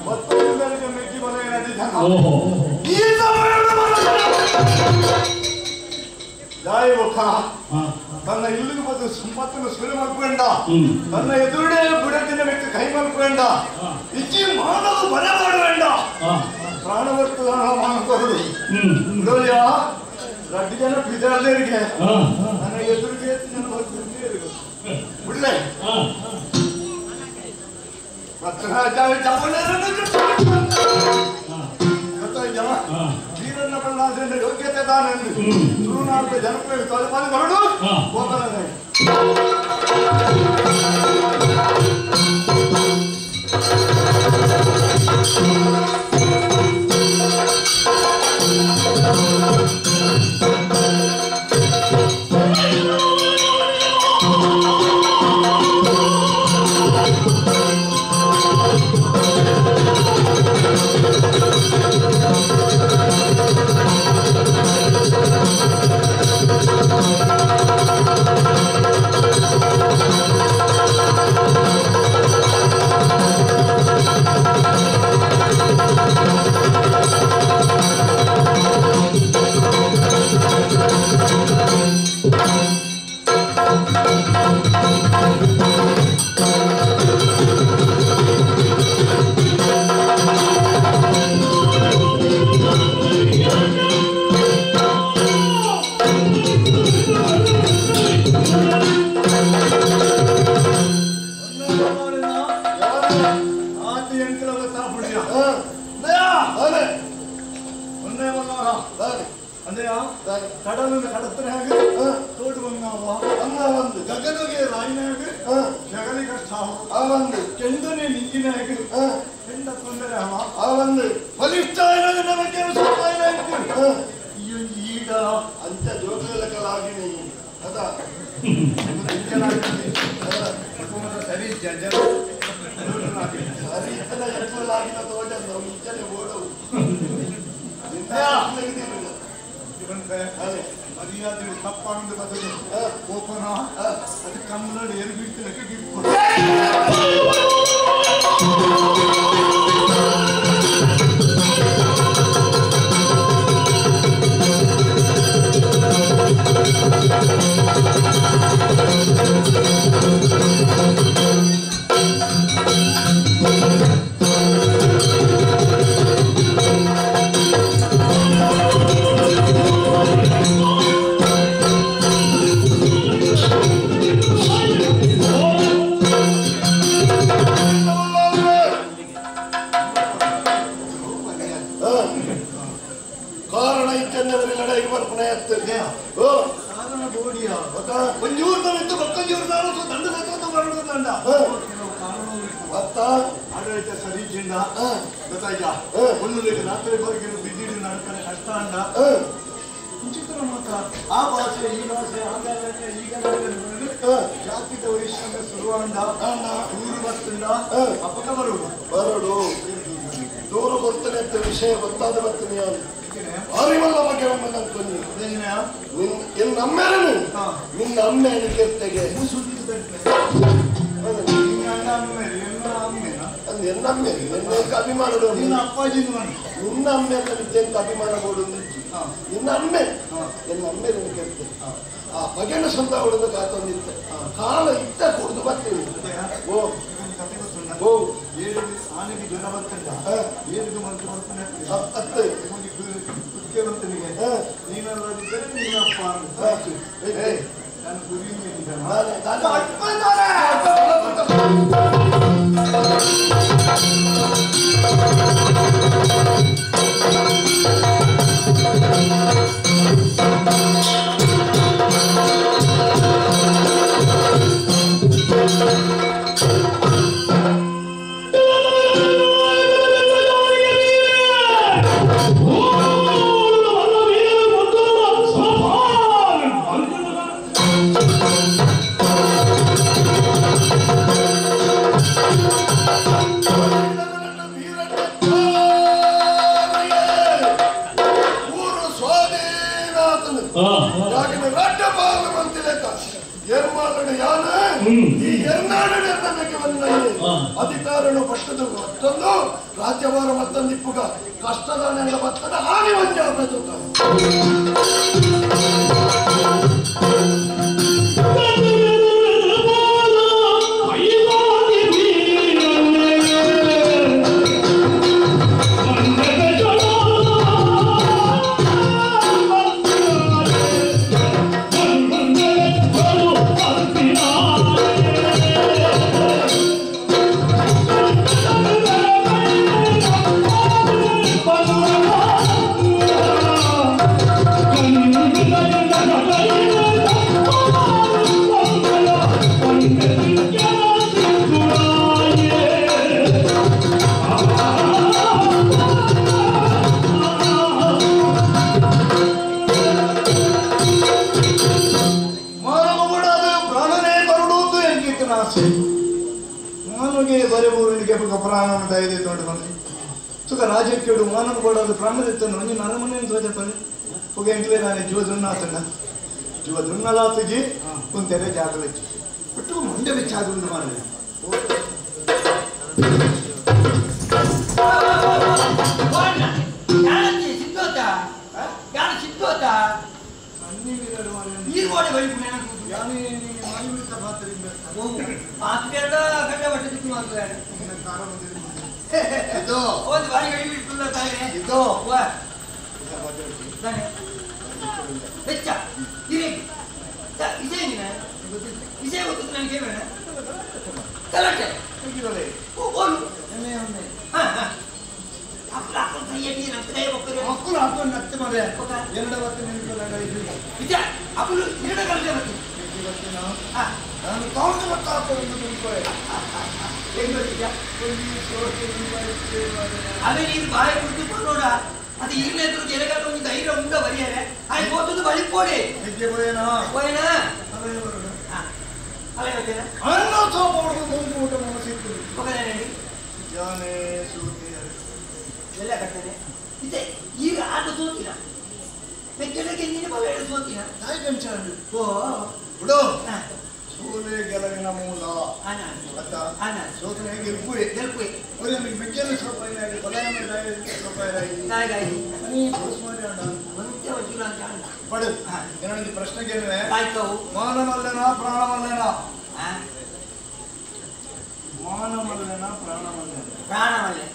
ಮತ್ತೊಂದು ಮೇರೆಗೆ ಮೆಚ್ಚಿ ಬಲ ನಡೆದಿದ್ದಾನ ಈ ಜಾಯ ಮುಖ ತನ್ನ ಇಲ್ಲಿಗೆ ಬಂದು ಸಂಪತ್ತನ್ನು ಸೂರ್ಯ ಮಾಡ್ಕೊಂಡ ತನ್ನ ಎದುರುಡೆ ಬುಡತಿನ ಮೆಚ್ಚಿ ಕೈ ಮಾಡ್ಕೊಂಡ ಇಚ್ಚಿ ಮಾಡಲು ಬರೆ ಮಾಡಬೇಡ ಪ್ರಾಣ ಬರ್ತದಾನ ಮಾಡ್ಕೊಂಡು ನೋಡಿಯ ರಡ್ಡು ಜನ ಬಿದ್ದರಿಗೆ ನನ್ನ ಎದುರಿಗೆ ಬಿಡ್ಲೆ ವೀರನ್ನ ಬಲ್ಲಾದ್ರಿಂದ ಯೋಗ್ಯತೆ ತಾನೆಂದು ತುಳುನಾಡಿನ ಜನಪ್ರಿಯ ತಲೆಮಾರುಗಳು ಹೋಗಲೇ ಜೋಗಲಾಗಿ ನೀವು ಅದಾ ಸರಿ ಜನ ಸರಿ ಇತ್ತಲ್ಲ ಎತ್ತಲಾಗಿನ ತೋಟ ನಾವು ಮುಂಚೆನೆ ಓಡವು ಮರ್ಯಾದೆ ತಪ್ಪಾನಂದು ಬದಲು ಕೋಪನ ಅದು ಕಮ್ಮನಾಡು ಏನು ಬಿಡ್ತಿರಕ್ಕೆ ಆಡಳಿತ ಸರಿ ಚಿಂಡ ಗೊತ್ತಾಯ್ತಾ ಒಂದು ರಾತ್ರಿ ಹೊರಗಿನ ಬಿದ್ದಿಡಿ ನಡ್ತಾನೆ ಕಷ್ಟ ಅಂಡ ವಿಚಿತ್ರ ಮಾತ್ರ ಆ ಭಾಷೆ ಈ ಭಾಷೆ ಈಗ ಜಾತಿಕ ವೈಷಮ್ಯ ಶುರುವಾಂಡ ಊರು ಬರ್ತಂಡ ಅಪಕ ಬರೋಡು ದೂರ ಬರ್ತನೆ ಅಂತ ವಿಷಯ ಗೊತ್ತಾದ ಬರ್ತೀನಿ ಅರಿವಲ್ಲ ಬಗ್ಗೆ ಒಮ್ಮೆ ಅನ್ಕೊಂಡು ನಿನ್ನ ಅಮ್ಮೇನು ನಿನ್ನ ಅಮ್ಮೆ ಎನಿಕೆತ್ತೆಗೆ ಎನ್ನಮ್ಮೆ ನಿನ್ನ ಅಭಿಮಾನ ನಿನ್ನ ಅಪ್ಪಾಜಿ ನಿನ್ನ ಅಮ್ಮೆ ಅಂತ ನಿಜಂತ ಅಭಿಮಾನ ಕೊಡು ನಿನ್ನ ಅಮ್ಮೆ ಎನ್ನ ಅಮ್ಮೆ ನೆನಕೆತ್ತೆ ಆ ಬಗೆನ ಸ್ವಂತ ಹೊಡೆದು ಕಾತೊಂದಿತ್ತೆ ಕಾಲ ಇತ್ತ ಕುಡಿದು ಬರ್ತೀನಿ ಓ ಏಳು ಆನೆಗೆ ಜನ ಬರ್ತಂಡ ಏನಿದು ಮಂತ್ರ ಬರ್ತಾನೆ ಅತ್ತೆ ಕುತ್ಕೇಳಂತನಿಗೆ ನೀನಲ್ಲಾಗಿದ್ದರೆ ನಿನ್ನ ಅಪ್ಪ ನಾನು ಗುರಿ ಅಧಿಕಾರನು ಪಕ್ಷದ ಮತ್ತೊಂದು ರಾಜ್ಯಭಾರ ಮತ್ತೊಂದು ಇಪ್ಪುಗ ಕಷ್ಟದ ನೆಲ ಮತ್ತದ ಹಾನಿ ಒಂದೇ ಆಗಬೇಕು ಸುಖ ರಾಜ್ಯಕ್ಕೆ ಮಾನವ ಕೊಡೋದು ಪ್ರಾಣದಿತ್ತು ನಂಗೆ ನನ್ನ ಮನೆ ತೋಜಪ್ಪಲ್ಲಿ ಹೋಗ ಎಂಟ್ಲೇ ನಾನು ಜೀವ ದುನ್ನಾತಣ್ಣ ಜೀವ ದುನ್ನಲಾತಗಿ ಕುಂತೆರೆ ಜಾಗಲೆಚ್ಚು ಬಿಟ್ಟು ಮುಂದೆ ಬೆಚ್ಚಾದು ಮಾಡಲಿ ಒಂದು ಬಾರಿ ಗಡಿ ಬಿಡ್ತಿಲ್ಲ ತಾನೆ ಇದು ಹೆಚ್ಚ ಇರೇ ಇದೇನಿನ ವಿಷಯ ಗೊತ್ತಿತ್ತು ನನಗೆ ಬೇಡ ಕಲಟೆ ಓಲು ಮಕ್ಕಳು ಹಾಕೊಂಡು ನತ್ತೆ ಮರೆ ಎರಡು ಹೊತ್ತು ನಿಜ ಅಪ್ಪಲು ಎರಡು ಗಂಟೆ ಬರ್ತೀನಿ ನಾನು ಕೌಂಟ್ ಮತ್ತೆ ಹಾಕೊಂಡು ಅದೇ ನೀನು ಬಾಯಿ ಕುಡಿದು ನೋಡ అది ఈ నేతలు జరగాలి కొంచెం ధైర్యం ఉందా వరియారే ఆయన పోతుంది బలిపోడే పోయినా పోయినా అలాగే వచ్చేనా అన్నతో పోవడం ముందు మనసు ఒకదేనండి ಜಾನೆ ಸೂತಿ ಎಲ್ಲ ಕಟ್ಟನೆ ಇದೆ ಈಗ ಆಟ ಸೋತಿನ ಮೆಚ್ಚಲಿಗೆ ನಿನ್ನ ಬವೆಡ ಸೋತಿನ ನಾಯಿ ಕಂಚಾಂಡು ಓ ಬಿಡು ಸೋಲೆ ಗೆಲುವಿನ ಮೂಲ ಅನ ಅತ್ತ ಅನ ಸೋತನೆ ಗೆಲ್ಪುವೆ ಒರೆ ಮೆಚ್ಚಲು ಸ್ವಲ್ಪ ಇಲ್ಲ ಬದಲಾವಣೆ ಸ್ವಲ್ಪ ಇಲ್ಲ ನಾಯಿಗಾಯಿ ನೀ ಸೋಸ್ಮಾರಿ ಅಂಡ ಒಂದೇ ವಜುಲ ಅಂತ ಅಂಡ ಪಡು ಏನಂತ ಪ್ರಶ್ನೆ ಕೇಳಿವೆ ಆಯ್ತು ಮಾನವಲ್ಲನ ಪ್ರಾಣವಲ್ಲನ ಆ ಮಾನವಲ್ಲನ ಪ್ರಾಣವಲ್ಲನ ಪ್ರಾಣವಲ್ಲೇ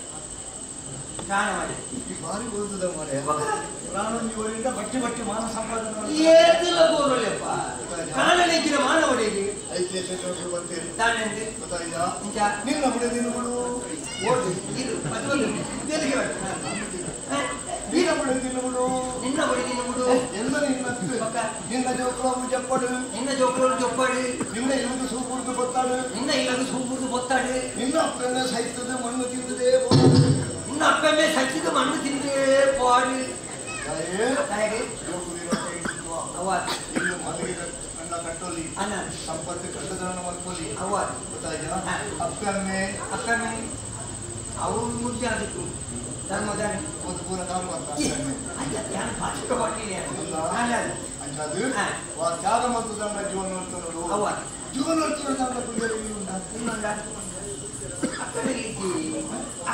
ಪ್ರಾಣವಲ್ಲೇ ಈ ಬಾರಿ ಗೊತ್ತದ ಮಾರೆ ಪ್ರಾಣವರಿಂದ ಬಟ್ಟಿ ಬಟ್ಟಿ ಮಾನ ಸಂಪಾದನೆ ಏದಿಲ್ಲ ಗೋರಲೆಪ್ಪ ಪ್ರಾಣಲೇಕಿನ ಮಾನವರಿಗೆ ಐತೆ ಸೆಟೋರು ಬಂತೀರಿ ತಾನೆಂದು ಗೊತ್ತಾಯ್ತಾ ಇಂಚ ನಿನ್ನ ಬಿಡು ನಿನ್ನಗಳು ಓಡಿ ಇದು ಮತ್ತೊಂದು ತೆಲಿಗೆ ನಿನ್ನ ಬಿಡು ನಿನ್ನಗಳು ನಿನ್ನ ಬಡಿ ನಿನ್ನ ಮುಡು ಎಲ್ಲ ನಿನ್ನ ಜೋಕುಳವು ಜಪ್ಪಡು ನಿನ್ನ ಜೋಕುಳವು ಜೊಪ್ಪಾಡು ನಿನ್ನ ಇಲ್ಲದು ಸೂಪುರ್ದು ಗೊತ್ತಾಡು ನಿನ್ನ ಇಲ್ಲದು ಸೂಪುರ್ದು ಗೊತ್ತಾಡು ನಿನ್ನ ಅಪ್ಪನ ಸಹಿತದ ಮಣ್ಣು ತಿಂದದೇ ಬೋಡು ನಿನ್ನ ಅಪ್ಪಮ್ಮೆ ಸಚ್ಚಿದ ಮಣ್ಣು ತಿಂದೇ ಪಾಡು ತಾಯಿಗೆ ಅವ್ವ ಇನ್ನು ಮಲಗಿದ ನನ್ನ ಕಟ್ಟೋಲಿ ಅನ್ನ ಸಂಪತ್ತು ಕಟ್ಟದನ ಮಲ್ಕೋಲಿ ಅವ್ವ ಗೊತ್ತಾಯ್ತಾ ಅಪ್ಪಮ್ಮೆ ಅವ್ರು ಮುಖ್ಯ ಅದಕ್ಕೆ ಧರ್ಮದಾನ ಒಂದು ಪೂರ ಕಾಲು ಅಂತ ಅಯ್ಯ ಧ್ಯಾನ ಪಾಠಕ ಮಾಡಿಲ್ಲ ಅಂಜಾದು ವಾ ತ್ಯಾಗ ಮತ್ತು ತನ್ನ ಜೀವನ ನೋಡ್ತಾನೋಡು ಅವ್ವ ಜೀವನ ನೋಡ್ತಾನೋ ತನ್ನ ಕುಂಜರಿ ಉಂಟ ಇನ್ನೊಂದ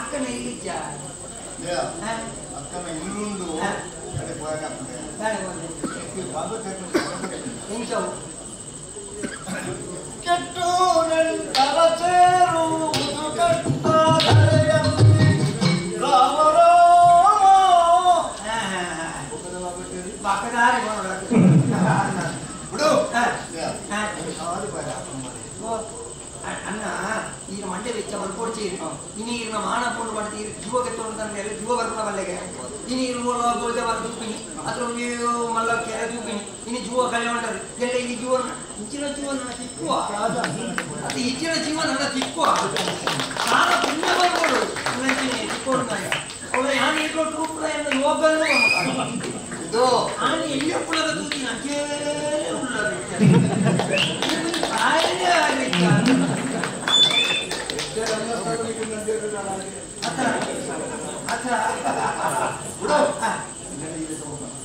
ಅಕ್ಕನ ಇಲ್ಲಿಜ್ಜ ಅಕ್ಕನ ಇಲ್ಲುಂಡು ಕಡೆ ಹೋಗಾಗ್ತದೆ ಭಾಗ ಹೆಂಚವು ಕೆಟ್ಟು ನೆಂಟರ ಸೇರುವುದು ಕಷ್ಟ ಬಾಕದಾರಿ ಬಿಡು ಅಣ್ಣ ಈಗ ಮಂಡ್ಯ ವೆಚ್ಚ ಮಲ್ಕೊಡ್ತೀರಿ ಇನಿ ಇರ್ನ ಮಾನ ಪೂರ್ಣ ಮಾಡ್ತೀರಿ ಜೀವ ಕೆತ್ತೊಂಡ್ರೆ ಜೀವ ಬರ್ನ ಮಲ್ಲೆಗೆ ಇನಿ ಇರುವ ಗೋಲ್ದೆ ಬರ್ ದೂಪಿನಿ ಅದ್ರ ಮಲ್ಲ ಕೆರೆ ದೂಪಿನಿ ಇನಿ ಜೀವ ಕಲೆ ಹೊಂಟರು ಎಲ್ಲ ಈ ಜೀವ ಇಚ್ಚಿನ ಜೀವ ನನ್ನ ತಿಕ್ಕುವ ಅದು ಇಚ್ಚಿನ ಜೀವ ನನ್ನ ತಿಕ್ಕುವ ನಾನು ಪುಣ್ಯ ಬರ್ಬೋದು ತಿಕ್ಕೊಂಡು ಅವಳ ಯಾರು ಇಟ್ಕೊಂಡು ರೂಪದ ಎಂದು ಯೋಗನೂ ಇದು ನಾನು ಎಲ್ಲಿ ಉಳ್ಳದ ತೂತಿನ ಅಜ್ಜೇಲೆ ಉಳ್ಳದ ಕಾಯನೇ ಆಗಿತ್ತ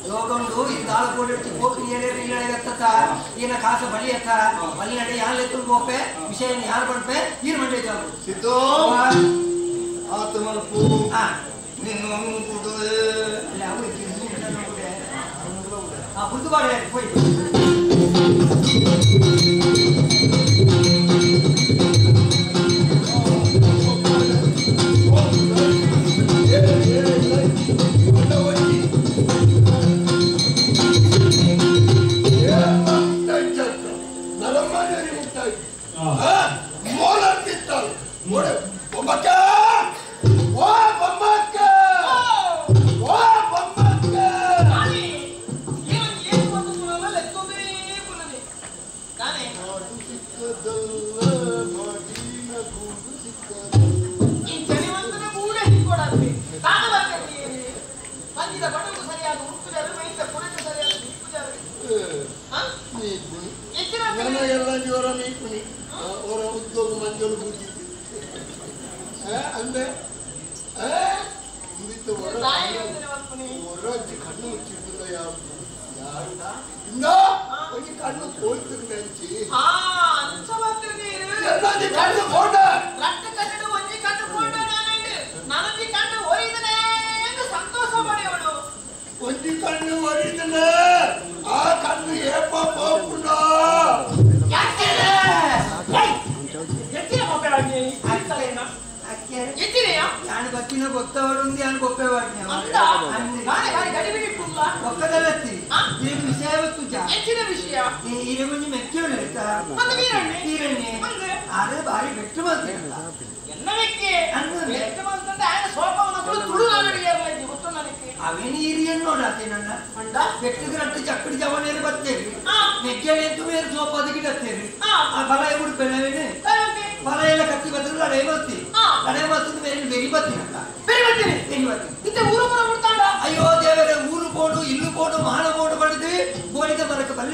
ಯೋಗಂಡು ಇದು ಆಳ್ಕೊಂಡು ಹೋಗಿ ಇಲ್ಲತ್ತ ಈನ ಕಾಸ ಬಲಿಯತ್ತ ಬಲಿ ನಡೆ ಯಾರು ಎತ್ತು ಹೋಪೆ ವಿಷಯ ಯಾರು ಬಂಪೆ ಈರು ಮಂಡ್ಯ ಜಾಬು ಸಿದ್ದು ಆತ್ಮಲ್ಪು ನಿನ್ನ ಕೂಡ ಅಲ್ಲ ಅವರು ಬುದ್ಧುಬಾಡಿ ಹೋಯ್ ಗೊತ್ತವರುಂದಿ అని గొప్పవాడిని ఒక్కదలత్తి దీని విషయవత్తు ಹೆಚ್ಚಿನ ವಿಷಯ ಈ ಮುಂಜಿ ಮೆಕ್ಕಿಯೋಳ್ಳಿತ ಈರಣ್ಣೆ ಅದೇ ಬಾರಿ ಬೆಟ್ಟು ಮಾಡ್ತೀರಲ್ಲ ಎನ್ನ ಮೆಕ್ಕೆ ಬೆಟ್ಟು ಮಾಡ್ತಂದ್ರೆ ఆయన ಸೋಪವನ ಕೂಡ ತುಳು ನಾನಡಿಯಾರಲ್ಲ ಇದು ಗೊತ್ತು ನನಗೆ ಅವೇನು ಈರಿಯನ್ನು ನೋಡಾತೆ ನನ್ನ ಅಂಡ ಬೆಟ್ಟಿಗೆ ರಟ್ಟು ಚಕ್ಕಡಿ ಜವನೇರು ಬರ್ತೇವೆ ಮೆಕ್ಕೆಳೆಂತು ಮೇರು ಸೋಪದಿಗೆ ಡತ್ತೇವೆ ಆ ಬಲ ಎಗುಡು ಬೆಳವೇನೆ ಬಲ ಎಲ್ಲ ಕತ್ತಿ ಬರ್ತದೆ ಲಡೆ ಬರ್ತಿ ಲಡೆ ಬರ್ತದೆ ಬೇರೆ ಬೆರಿ ಬರ್ತೀನಲ್ಲ ಬೇರೆ ಬರ್ತೀನಿ ಬೆರಿ ಬರ್ತೀನಿ ಇಂತ ಊರು ಮುಡ್ತಾಂಡ ಅಯ್ಯೋ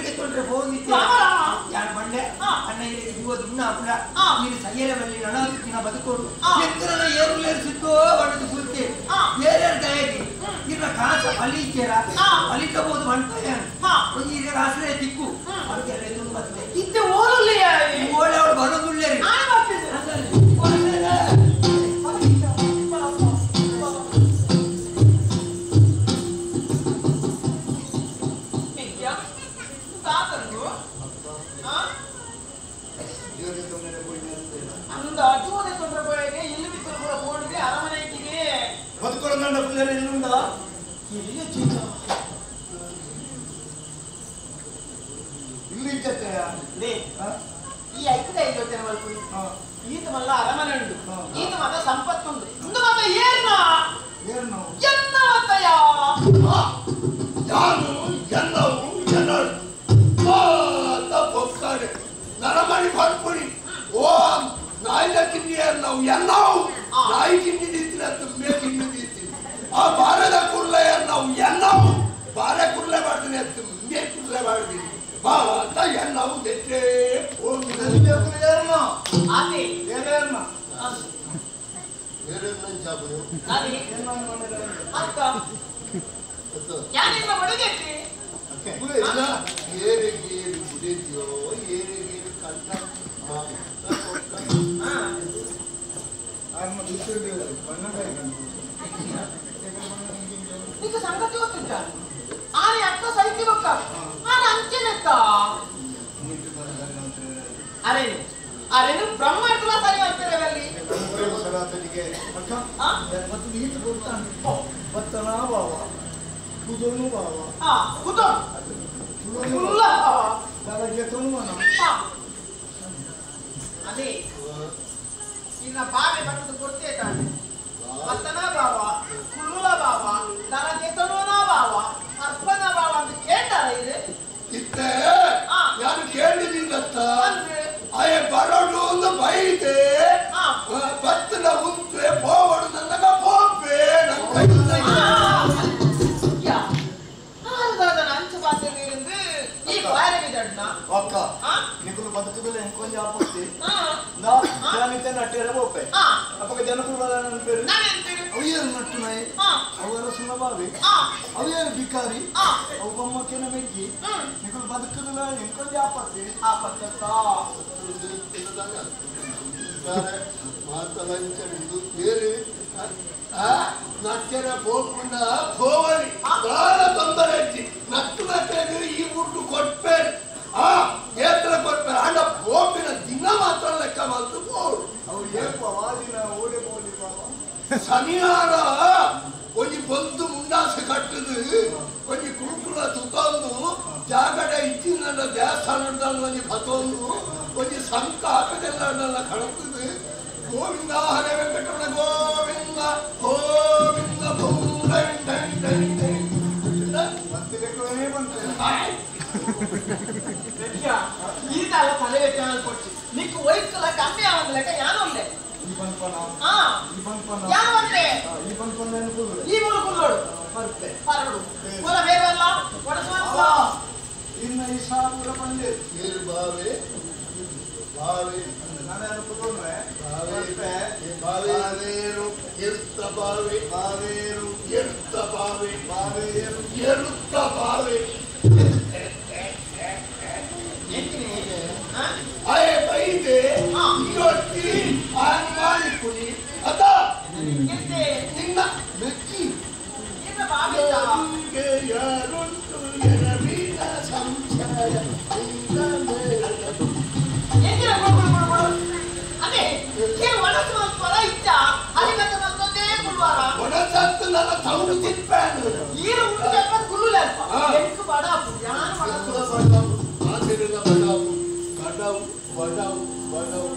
ಊರಿಗೆ ತೊಂದ್ರೆ ಹೋಗಿದ್ದೆ ಯಾರು ಬಂಡೆ ಅಣ್ಣ ಇಲ್ಲಿ ಇವತ್ತು ಇನ್ನ ಅಪ್ಪಳ ನೀನು ಸೈಯರ ಬಲ್ಲಿ ದಿನ ಬದುಕೋಡು ಎತ್ತರನ ಏರುಲೇರಿಸಿದ್ದೋ ಬಣ್ಣದ ಕುರಿತೆ ಬೇರೆ ದಯಗೆ ಇನ್ನ ಕಾಸ ಫಲಿಕೇರ ಫಲಿಕಬಹುದು ಬಂಟಾಯ ಈಗ ರಾಷ್ಟ್ರೀಯ ದಿಕ್ಕು ಅದಕ್ಕೆಲ್ಲ ಎದುರು ಬರ್ತದೆ ಇತ್ತೆ ಓಲಲ್ಲಿ ಓಳೆ ಅವಳು ಬರೋದುಳ್ಳೇ ಬದುಕೊಳ್ಳೋಣ ಪಿಲ್ಲರ್ ಎಲ್ಲಿಂದ ಇಲ್ಲಿ ಈ ಐದು ಜೊತೆ ಈತ ಮಲ್ಲ ಅರಮನೆ ಉಂಟು ಈತ ಮತ ಸಂಪತ್ತುಂಟು ಇಂದು ಮತ ಏನು ಎನ್ನವತಯ ಯಾರು ಎಲ್ಲವೂ ಜನರು ಹೋಗ್ತಾರೆ ನರಮಣಿ ಮಾಡ್ಕೊಡಿ ಓ ನಾಯಿನ ಕಿಂಡಿ ನಾವು ಎಲ್ಲವೂ ನಾಯಿ ಕಿಂಡಿ ನಿಂತಿನ ಮೇ ಕಿಂಡಿ ನಿಂತೀನಿ ಆ ಬಾರದ ಕುರ್ಲೆ ನಾವು ಎಲ್ಲವೂ ಬಾರೆ ಕುರ್ಲೆ ಮಾಡ್ತೀನಿ ಅಂತ ಮೇ ಕುರ್ಲೆ ಮಾಡ್ತೀನಿ ಅಂತ ಎಲ್ಲವೂ ತೆಟ್ಟೆ ಅದೇ ಅಕ್ಕ ಯಾನಿಂದ ಹೊಡೆದೈತಿ ಏರಿಗೇರಿ ಕುಡಿದ್ಯೋ ಏರಿಗೇರಿ ಕಂಠ నీకు సంగతి ಗೊತ್ತುಂಟಾ ಆನೆ ಅಕ್ಕ ಸೈತಿ ಬಕ್ಕ ಆನೆ ಅಂಚೆನೆತ್ತ ಅರೇನು ಬ್ರಹ್ಮ ಇರ್ತಲ್ಲ ಸರಿ ಮಾಡ್ತಿದ್ದೇವೆ ಅಲ್ಲಿ ಸರಾತನಿಗೆ ಅಕ್ಕ ಮತ್ತು ನೀತು ಕೊಡ್ತಾನೆ ಭತ್ತನ ಭಾವ ಕುದೋನು ಭಾವ ಕುದೋ ಕುಲ್ಲ ನನಗೆ ತೊನುವನ ಅದೇ ಇನ್ನ ಬಾವೆ ಬರ್ತದ ಕೊಡ್ತೇ ತಾನೆ ಭತ್ತನ ಭಾವ ಕುಲ್ಲ ಭಾವ ನನಗೆ ತೊನುವನ ಭಾವ ಅರ್ಪಣ ಭಾವ ಅಂತ ಕೇಳ್ತಾರ ಇದು ಇತ್ತೆ ನಾನು ಕೇಳಿದ್ದೀನತ್ತ ಆಯೆ ಬರೋಡು ಒಂದು ಬೈದೆ ಬತ್ತನ ಉಂಟೆ ಪೋವಡು ನನಗ ಪೋಪೆ ಅಂಚು ಪಾತ್ರೆ ಇருந்து ಈ ಬಾರವಿದಣ್ಣ ಅಕ್ಕ ನಿಕುಲು ಬದುಕುದಲ್ಲ ಎಂಕೊಂಜ ಆಪತ್ತಿ ನಾನಿದ್ದೆ ನಟ್ಟಿರ ಬೋಪೆ ಅಪ್ಪಗ ಜನಕುಲು ಬದನ ಪೇರು ಅವಿಯರು ನಟ್ಟು ನಾಯಿ ಅವರ ಸುನಭಾವಿ ಅವಿಯರು ಬಿಕಾರಿ ಅವು ಬೊಮ್ಮಕ್ಕೆನ ಮೆಗ್ಗಿ ನಿಕುಲು ಬದುಕುದಲ್ಲ ಎಂಕೊಂಜ ಆಪತ್ತಿ ಆಪತ್ತ ಮಾತಲಂಚರಿದು ಬೇರೆ ನಚ್ಚರ ಪೋಪುಂಡ ಪೋವರಿ ಬಾಳ ತೊಂದರೆ ಇಚ್ಚಿ ನಟ್ಟು ನಕ್ಕರೆ ಈ ಊಟು ಕೊಟ್ಪೇರು ಏತ್ರ ಕೊಟ್ಪೇರು ಅಂಡ ಪೋಪಿನ ದಿನ ಮಾತ್ರ ಲೆಕ್ಕ ಬಂದು ಪೋರು ಅವು ಏಪ ವಾದಿನ ಓಡೆ ಬೋಲಿ ಬಾಬಾ ಶನಿವಾರ ಒಂಜಿ ಬಂದು ಮುಂಡಾಸೆ ಕಟ್ಟದು ಒಂಜಿ ಕುರುಕುಳ ತುತ್ತೊಂದು ಜಾಗಡೆ ಇಚ್ಚಿನ ದೇವಸ್ಥಾನದಲ್ಲಿ ಒಂಜಿ ಬತ್ತೊಂದು ಒಂಜಿ ಸಂಕ ಹಾಕದೆಲ್ಲ ಕಳತದು ಗೋವಿಂದ ಹರೇ ವೆಂಕಟರಮಣ ಗೋವಿಂದ ಗೋವಿಂದ ಮತ್ತೆ ಲೆಕ್ಕವೇ ಬಂತು ಈತಲ್ಲ ತಲೆ ವೆಚ್ಚ ಕೊಟ್ಟು ನಿಕ್ಕು ವಯಸ್ಸಲ್ಲ ಕಮ್ಮಿ ಆವಂದ ಲೆಕ್ಕ ಯಾನೊಲ್ಲೆ ಈ ಬಂಪನ ಈ ಬಂಪನ ಯಾನೊಲ್ಲೆ ಈ ಬಂಪನ ಅನ್ಕೊಳ್ಳು ಈ ಮೂರು ಕುಲ್ಲೋಡು ಬರ್ತೆ ಪರಡು ಮೂಲ ಬೇವಲ್ಲ ಒಡಸುವಂತ ಇನ್ನು ಈ ಸಾಬುರ ಬಂದೆ ಏರು ಬಾವೆ ಬಾವೆ ನಾನು ಅನ್ಕೊಂಡ್ರೆ ಬಾವೇರು ಎರುತ್ತ ಬಾವೆ ಬಾವೇರು ಎರುತ್ತ ಬಾವೆ ಬಾವೇರು ಎರುತ್ತ ಬಾವೆ ಆಯೆ ಬೈದೆ ಇವತ್ತಿ ಆನ್ ಮಾಡಿಕುನಿ ಅದ ನಿನ್ನ ಮೆಚ್ಚಿ ನಿಮಗೆ ಯಾರುಂಟು ಎರವಿನ ಸಂಶಯ ಒಣಸತ್ತು ನನ್ನ ತೌಡು ತಿಪ್ಪಾನು ಆದಿರದ ಬಡಾವು ಬಡಾವು ಬಡಾವು ಬಡಾವು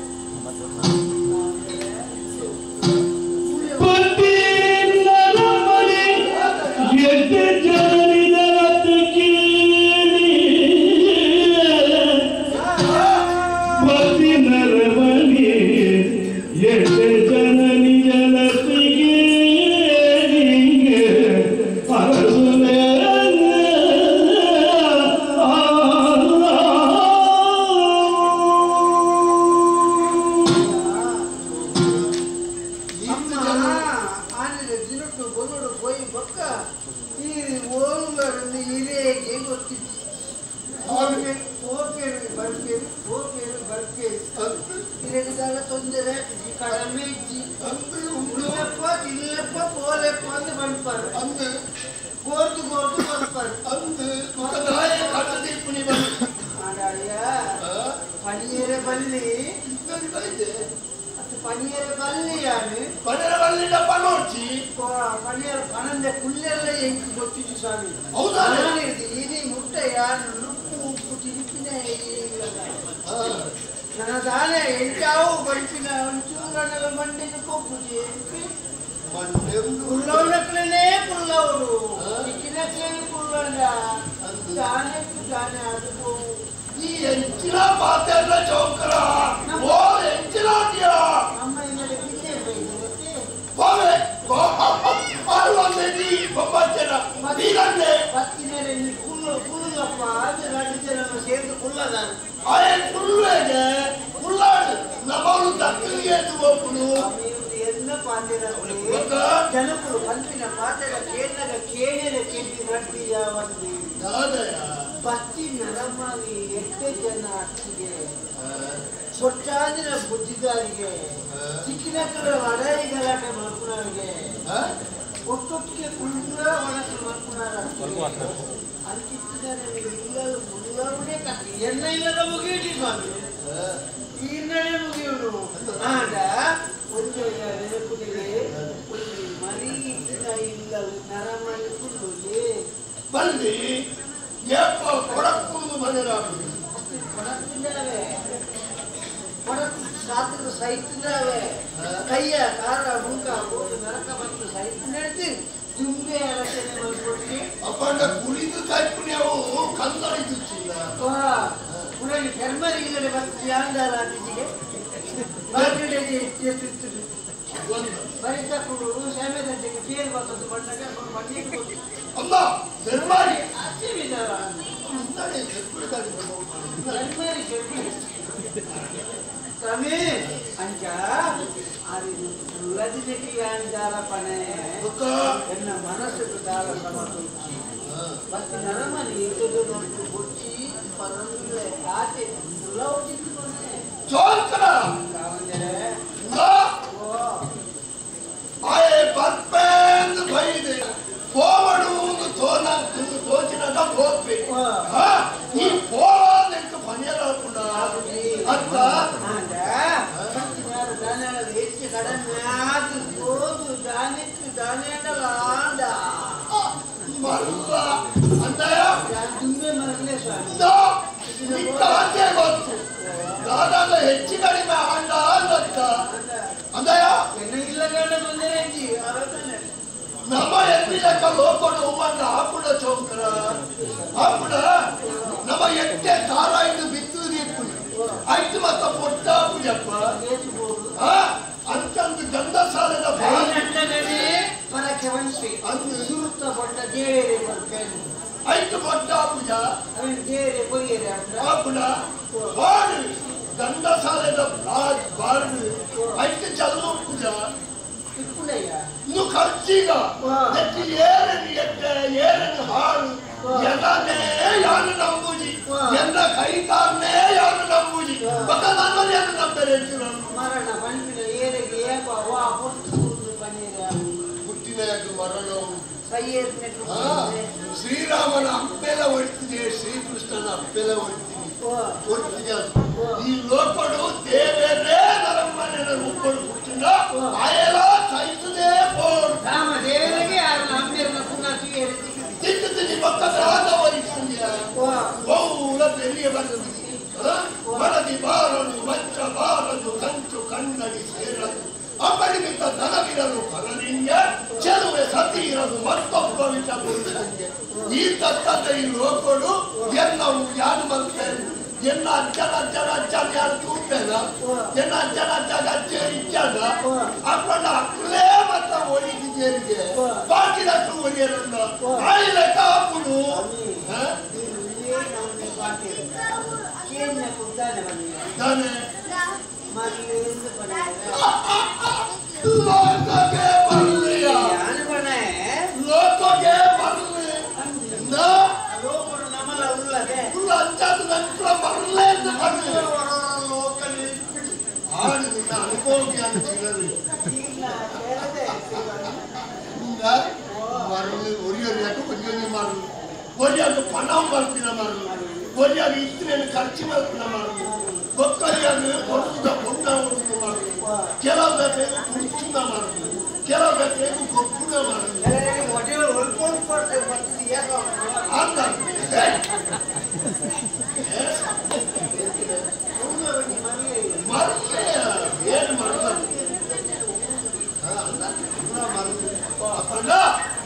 ಜನನಿ கடமை உண்ணுவப்ப இல்லப்ப போலப்ப வந்து பண்பாரு அந்த கோர்த்து கோர்த்து பண்பாரு அந்த முகதாய கட்டதி புனிவன் ஆடாயா பனியேற பள்ளி ඉතින් බයිද அது பனியேற பள்ளியானு පඩර වල්ලිට පනෝච්චි பனியேற பணந்த குள்ளெல்ல எங்க கொட்டிச்சு சாமி ಹೌದಾ இது முட்டையான் உப்பு உப்பு திருப்பினே ನನಗಾನೆ ಎಂಟಾವು ಬಲ್ಪಿನ ಒಂಚೂರನೆಲ್ಲ ಮಂಡಿಗೆ ಕೊಪ್ಪುಜಿ ಕುಳ್ಳವನಕ್ಲೇನೆ ಕುಳ್ಳವಡು ಚಿಕ್ಕಿನಕ್ಲೇನೆ ಕುಳ್ಳಂಡ ದಾನೆಕ್ಕು ದಾನೆ ಅದಕ್ಕೂ ಈ ಎಂಚಿನ ಪಾತೆಲ್ಲ ಚೌಕರ ಓ ಎಂಚಿನಾಟ್ಯ ನಮ್ಮ ಇನ್ನಲ್ಲಿ ಬಿದ್ದೆ ಬೈದಕ್ಕೆ ಬಾವೆ ಆರುವಂದೆ ಬೊಬ್ಬಚ್ಚನ ನೀರಂದೆ ಬತ್ತಿನೇರೆ ನೀ ಕುಳ್ಳಪ್ಪ ಅದು ಎರಡು ಜನ ಸೇರ್ದು ಕುಳ್ಳದಾನ ಆಯ ಕುಳ್ಳೆಗೆ ಕುಳ್ಳಾಡು ನಮ್ಮವನು ದಕ್ಕಲಿಗೆ ಎದ್ದು ಹೋಗ್ಬಿಡು ಎಲ್ಲ ಪಾತ್ರೆ ಜನಗಳು ಪಂಪಿನ ಪಾತ್ರೆ ಕೇಳಿದಾಗ ಕೇಳಿದ ಕೇಳಿ ರಡ್ಡಿಯ ಒಂದು ಬತ್ತಿ ನರಮಾಗಿ 8 ಜನ ಅಕ್ಕಿಗೆ ಸೊಚ್ಚಾದಿನ ಬುದ್ಧಿಗಾರಿಗೆ ಚಿಕ್ಕಿನಕ್ಕಳ ವಡಾಯಿ ಗಲಾಟೆ ಮಾಡ್ಕೊಳಗೆ ಒಟ್ಟೊಟ್ಟಿಗೆ ಕುಳ್ಳ ಒಳಕ್ಕೆ ಮಾಡ್ಕೊಳಾರ ಅದಕ್ಕಿದ್ದಾರೆ ಇಲ್ಲಲು ಮುಳ್ಳವನೇ ಕತ್ತಿ ಎನ್ನ ಇಲ್ಲದ ಮುಗಿಯಿಟಿ ಸ್ವಾಮಿ ಈರ್ನಡೆ ಮುಗಿಯುವುದು ಆಗ ಒಂದು ನೆನಪುಗಳಿಗೆ ಒಂದು ಮರಿ ಇಲ್ಲಲು ನರಮಣಿ ಕುಳ್ಳುಗೆ ಬಂದು ಏಪ ಕೊಡಕ್ಕುವುದು ಮನೆರಾಗುದು ಅಷ್ಟು ಕೊಡಕ್ಕಿದ್ದಾವೆ ಕೊಡಕ್ ಸಾತ್ರದ ಸಹಿತಿದ್ದಾವೆ ಕೈಯ ಕಾರ ಮುಖ ಹೋಗಿ ನರಕ ಬಂದು ಸಹಿತ ನಡೆದು ತುಂಬೆ ರಚನೆ ಮಾಡ್ಕೊಡ್ತೀನಿ ಅಪ್ಪಂಡ ಕುಳಿದು ಕೈಪುಣ್ಯವು ಕಂದೊಳಿದುಚ್ಚಿಲ್ಲ ಪುರಾಣಿ ಕರ್ಮರಿ ಇಲ್ಲದೆ ಬರ್ತೀವಿ ಅಂದಾರ ಅಂದಿಗೆ ಬರ್ಗಡೆ ಎಷ್ಟು ಬರಿತ ಕೊಡು ಶಾಮೆದಂತೆಗೆ ಕೇಳಿ ಬರ್ತದ್ದು ಬಂದಾಗ ಮನೆಗೆ ಅಮ್ಮ ಧರ್ಮಾರಿ ಆಚೆ ಬಿದ್ದಾರ ಕರ್ಮರಿ ಕಮ್ಮಿ ಅಂಚ అది ఉల్లదికి అందాల పనే ఎన్న మనసుకు దాల సమకూర్చి బట్టి నరమని ఎదురు నోటు కొట్టి పరంగులే ఆటి ఉల్ల వచ్చింది చోల్కన కావంజే ఓ ಆಯೆ ಬರ್ಪೆಂದು ಬೈದೆ ಪೋವಡುವುದು ತೋಚಿನದ ಹೋಗ್ಬೆ ಈ ಪೋವಾದಕ್ಕೆ ಪನ್ಯರಾಕುಂಡ ಅತ್ತ ಹೆಚ್ಚು ಕಡಿಮೆ ಅದು ಹೋದು ದಾನಿತ್ತು ದಾನೇಂಡಲಾಂಡ ಮಲ್ಲ ಅಂದಯ ತುಂಬೆ ಮರಲೇ ಸ್ವಾಮಿ ಅಂತೆ ಗೊತ್ತು ದಾದಾಗ ಹೆಚ್ಚು ಕಡಿಮೆ ಆಂಡ ಅಂತ ಅಂದಯ ಇಲ್ಲ ಗಂಡ ಬಂದರೆ ನಮ್ಮ ಎತ್ತಿಲಕ್ಕ ಲೋಕಡು ಹೂವನ್ನ ಹಾಕುಡ ಚೌಕರ ಹಾಕುಡ ನಮ್ಮ ಎಟ್ಟೆ ತಾರಾಯ್ದು ಬಿತ್ತುದಿ ಆಯ್ತು ಮತ್ತ ಪೊಟ್ಟ ಪೂಜಪ್ಪ ಅಂತಂದು ಗಂಧ ಸಾಲದ ಪರಕ್ಕೆ ಮನ್ಸಿ ಅಂದು ಸುರುತ್ತ ಪೊಟ್ಟ ದೇವೇರೆ ಬರ್ಬೇಕು ಆಯ್ತು ಪೊಟ್ಟ ಪೂಜ ದೇವೇರೆ ಕೊಯ್ಯರೆ ಹಾಕುಡ ಬಾಡು ಗಂಧ ಸಾಲದ ಬಾಡು ಆಯ್ತು ಚಲ್ಲು ಪೂಜ ಇನ್ನು ಖರ್ಚಿಗ ಎತ್ತಿ ಏರನ್ನು ಎತ್ತೆ ಏರನ್ನು ಹಾಳು ಎನ್ನನೇ ಯಾರು ನಂಬುಜಿ ಎನ್ನ ಕೈಕಾರನೇ ಯಾರು ನಂಬುಜಿ ಬಕ ನನ್ನನ್ನು ನಂಬರೆ ಮರಣ ಬಂದಿನ ಏರಿಗೆ ವಾ ಹುಟ್ಟಿನ ಮರಣವು ಶ್ರೀರಾಮನ ಅಪ್ಪೆಲ ಹೊಡ್ತಿದೆ ಶ್ರೀಕೃಷ್ಣನ ಅಪ್ಪೆಲ ಹೊಡ್ತೀನಿ ಹೊಡ್ತಿದೆ ಈ ಲೋಕಡು ದೇವೇರೇ ನರಮ್ಮನ ರೂಪಡು ಹುಟ್ಟಿದ ಆಯಲ ಸಹಿಸದೆ ಪೋಡು ರಾಮ ದೇವರಿಗೆ ಅಮ್ಮೆರನ್ನ ಪುನಃ ತಿಂದು ಪಕ್ಕದ ವಹಿಸಿದ್ಯಾ ಬಹುಳ ಬೆರಿಯ ಬಂದಿದೆ ಮನದಿ ಬಾರದು ಮಂಚ ಬಾರದು ಕಂಚು ಕಣ್ಣಡಿ ಸೇರದು ಅಪರಿಮಿತ ಧನವಿರಲು ಫಲನಿಂಗ ಚೆಲುವೆ ಸತಿ ಇರದು ಮತ್ತೊಬ್ಬ ವಿಷ ಪುರುಷಂಗೆ ಈ ತತ್ತದ ಈ ಲೋಕಡು ಎನ್ನವು ಯಾರು ಬರ್ತೇನೆ ಎನ್ನ ಅಜ್ಜನ ಯಾರು ತೂಪೇನ ಎನ್ನ ಅಜ್ಜನ ಅಜ್ಜೆ ಇಜ್ಜನ ಅಪ್ಪನ ಅಕ್ಕಲೇ ಮತ್ತ ಒಳಿದಿದ್ದೇರಿಗೆ ಬಾಕಿದಷ್ಟು ಒಳಿಯರನ್ನ ಆಯಿಲ ಕಾಪುಡು ತಾನೆ ಲೋಕಗೆ ಬರಲಿಯ ಲೋಕಗೆ ಬರಲಿ ಲೋಕರು ನಮಲ ಉಳ್ಳದೆ ಉಳ್ಳ ಅಂಚಾದ ನಂತರ ಬರಲೇ ಅಂತ ಲೋಕಲಿ ಆಡು ನಿನ್ನ ಅನುಭವ ಹೋಗಿ ಅಂತಿಲ್ಲರು ಮರಳು ಒರಿಯೊರಿಯಾಕ ಒರಿಯೊರಿ ಮಾರು ಒರಿಯಾಕ ಪಣಂ ಬರ್ತಿನ ಮಾರು ಒರಿಯಾಗ ಇತ್ತಿನ ಖರ್ಚು ಮಾಡ್ತಿನ ಮಾರು ಒಕ್ಕರಿಯಾಗ ಕೊಡುದ ಕೊಂಡ ಹೊಡೆದು ಮಾರು ಕೆಲವು ಗಟ್ಟೆಗೂ ಕುಡಿಚುನ ಮಾರು ಕೆಲವು ಗಟ್ಟೆಗೂ ಕೊಕ್ಕುನ ಮಾರು ಅಂತ ಮರಳೆ ಏನು ಮಾಡ್ತಾರೆ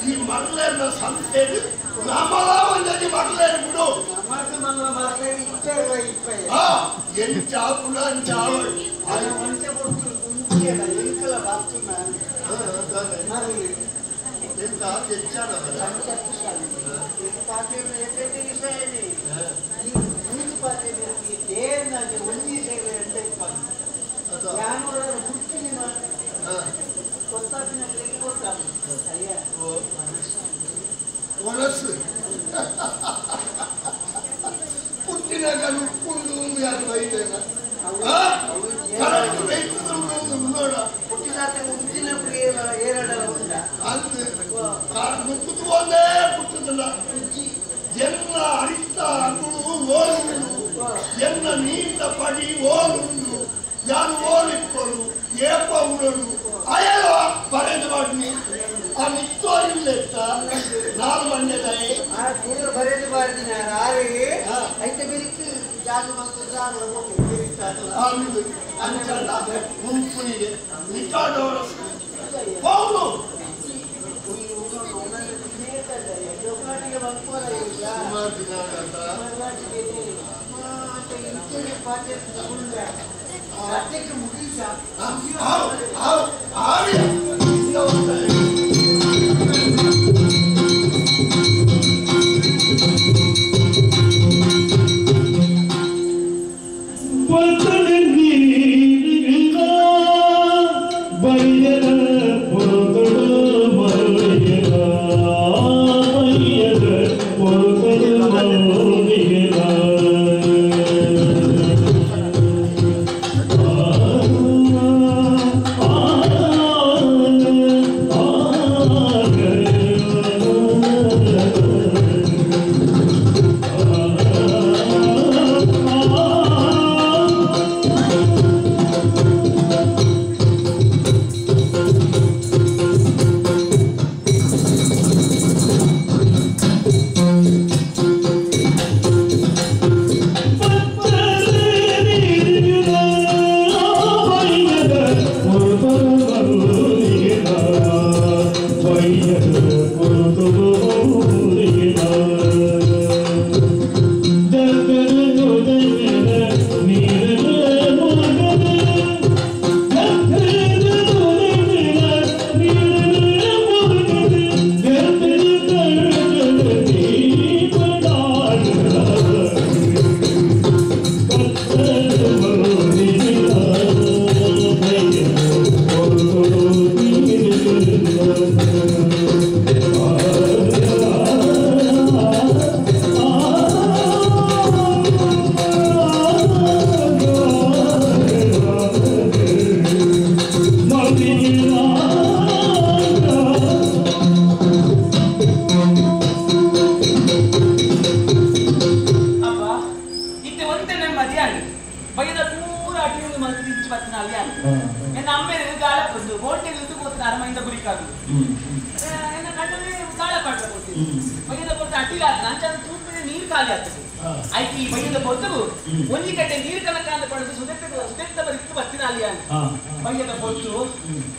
ಈ ಮರಳನ್ನ ಸಂಸ್ಥೆಯಲ್ಲಿ ನಮ್ಮಲ್ಲ ಒಂದೇ ಮರಳೇನು ಬಿಡು ಎಂಚಾಪುಣ ಅಂಚಾವಳು ಎಂತ ಹೆಚ್ಚಾದ ಒಣಸು ಪುಟ್ಟಿನಾಗ ಉಪ್ಪುಂಡು ಯಾರು ಬೈತೇನ ನೋಡ ಅಂದು ಮುಕ್ಕುದು ಒಂದೇ ಪುಟ್ಟದಲ್ಲ ಎನ್ನ ಅರಿತ ಅಂಗುಳು ಓಲುಂಡು ಎನ್ನ ನೀಂದ ಪಡಿ ಓಲುಂಡು ಯಾರು ಓಲಿಕ್ಕಳು ಏಪ ಉಡಲು ಅಯ್ಯೋ ಬರೆದು ಬಡ್ನಿ ಆ ಮಿತ್ತೋರಿಲ್ಲೆತ್ತ ನಾನು ಮಂಡ್ಯದಾಯಿ ಬರೆದು ಬಾರ್ದಿನ ಐತೆ ಬೆಳಿಗ್ಗೆ ಜಾಗ ಅಂದು ಅಂಚಲ್ಲ ಮುಂಪುನಿಗೆ ನಿಕಾಡೋರು ಹೋಗು ಸುಮಾರು ದಿನ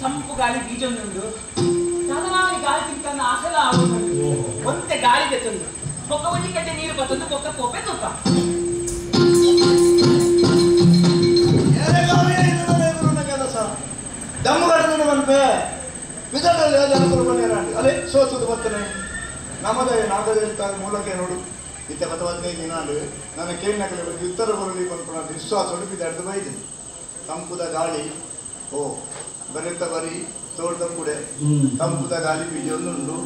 ತಂಪು ಗಾಳಿ ಬೀಜ ಉಂಡು ಗಾಳಿ ತಿಂಕನ್ನ ಅಸಲ ಒಂತೆ ಗಾಳಿಗೆ ತಂದು ಬೊಕ್ಕ ಒಂಜಿ ಕಟ್ಟೆ ನೀರು ಬತ್ತಂದು ಬೊಕ್ಕ ಕೋಪೆ ತುಪ್ಪ ಕೆಲಸ ದಮ್ಮುಗಟ್ಟದ ಬಂಪೆ ವಿಧದಲ್ಲಿ ಜನಪುರಬನ್ನಿರಾಂಡಿ ಅಲ್ಲೇ ಸೋತದು ಬರ್ತನೆ ನಮ್ಮದೇ ನಾಗದೇವತ ಮೂಲಕ ನೋಡು ಇತ್ತ 15 ದಿನ ನನ್ನ ಕೇಳಿನಕಲೆ ಉತ್ತರ ಬರಲಿ ಬಂದ್ಕೊಂಡು ವಿಶ್ವಾಸ ಒಡಪಿದ ಅರ್ಧ ಬೈದಿನಿ ತಂಪುದ ಗಾಳಿ ಓ ಬರೆತ ಬರಿ ತೋಟದ ಕೂಡ ತಂಪುದ ಗಾಳಿ ಬೀಜ ಒಂದುಂಟು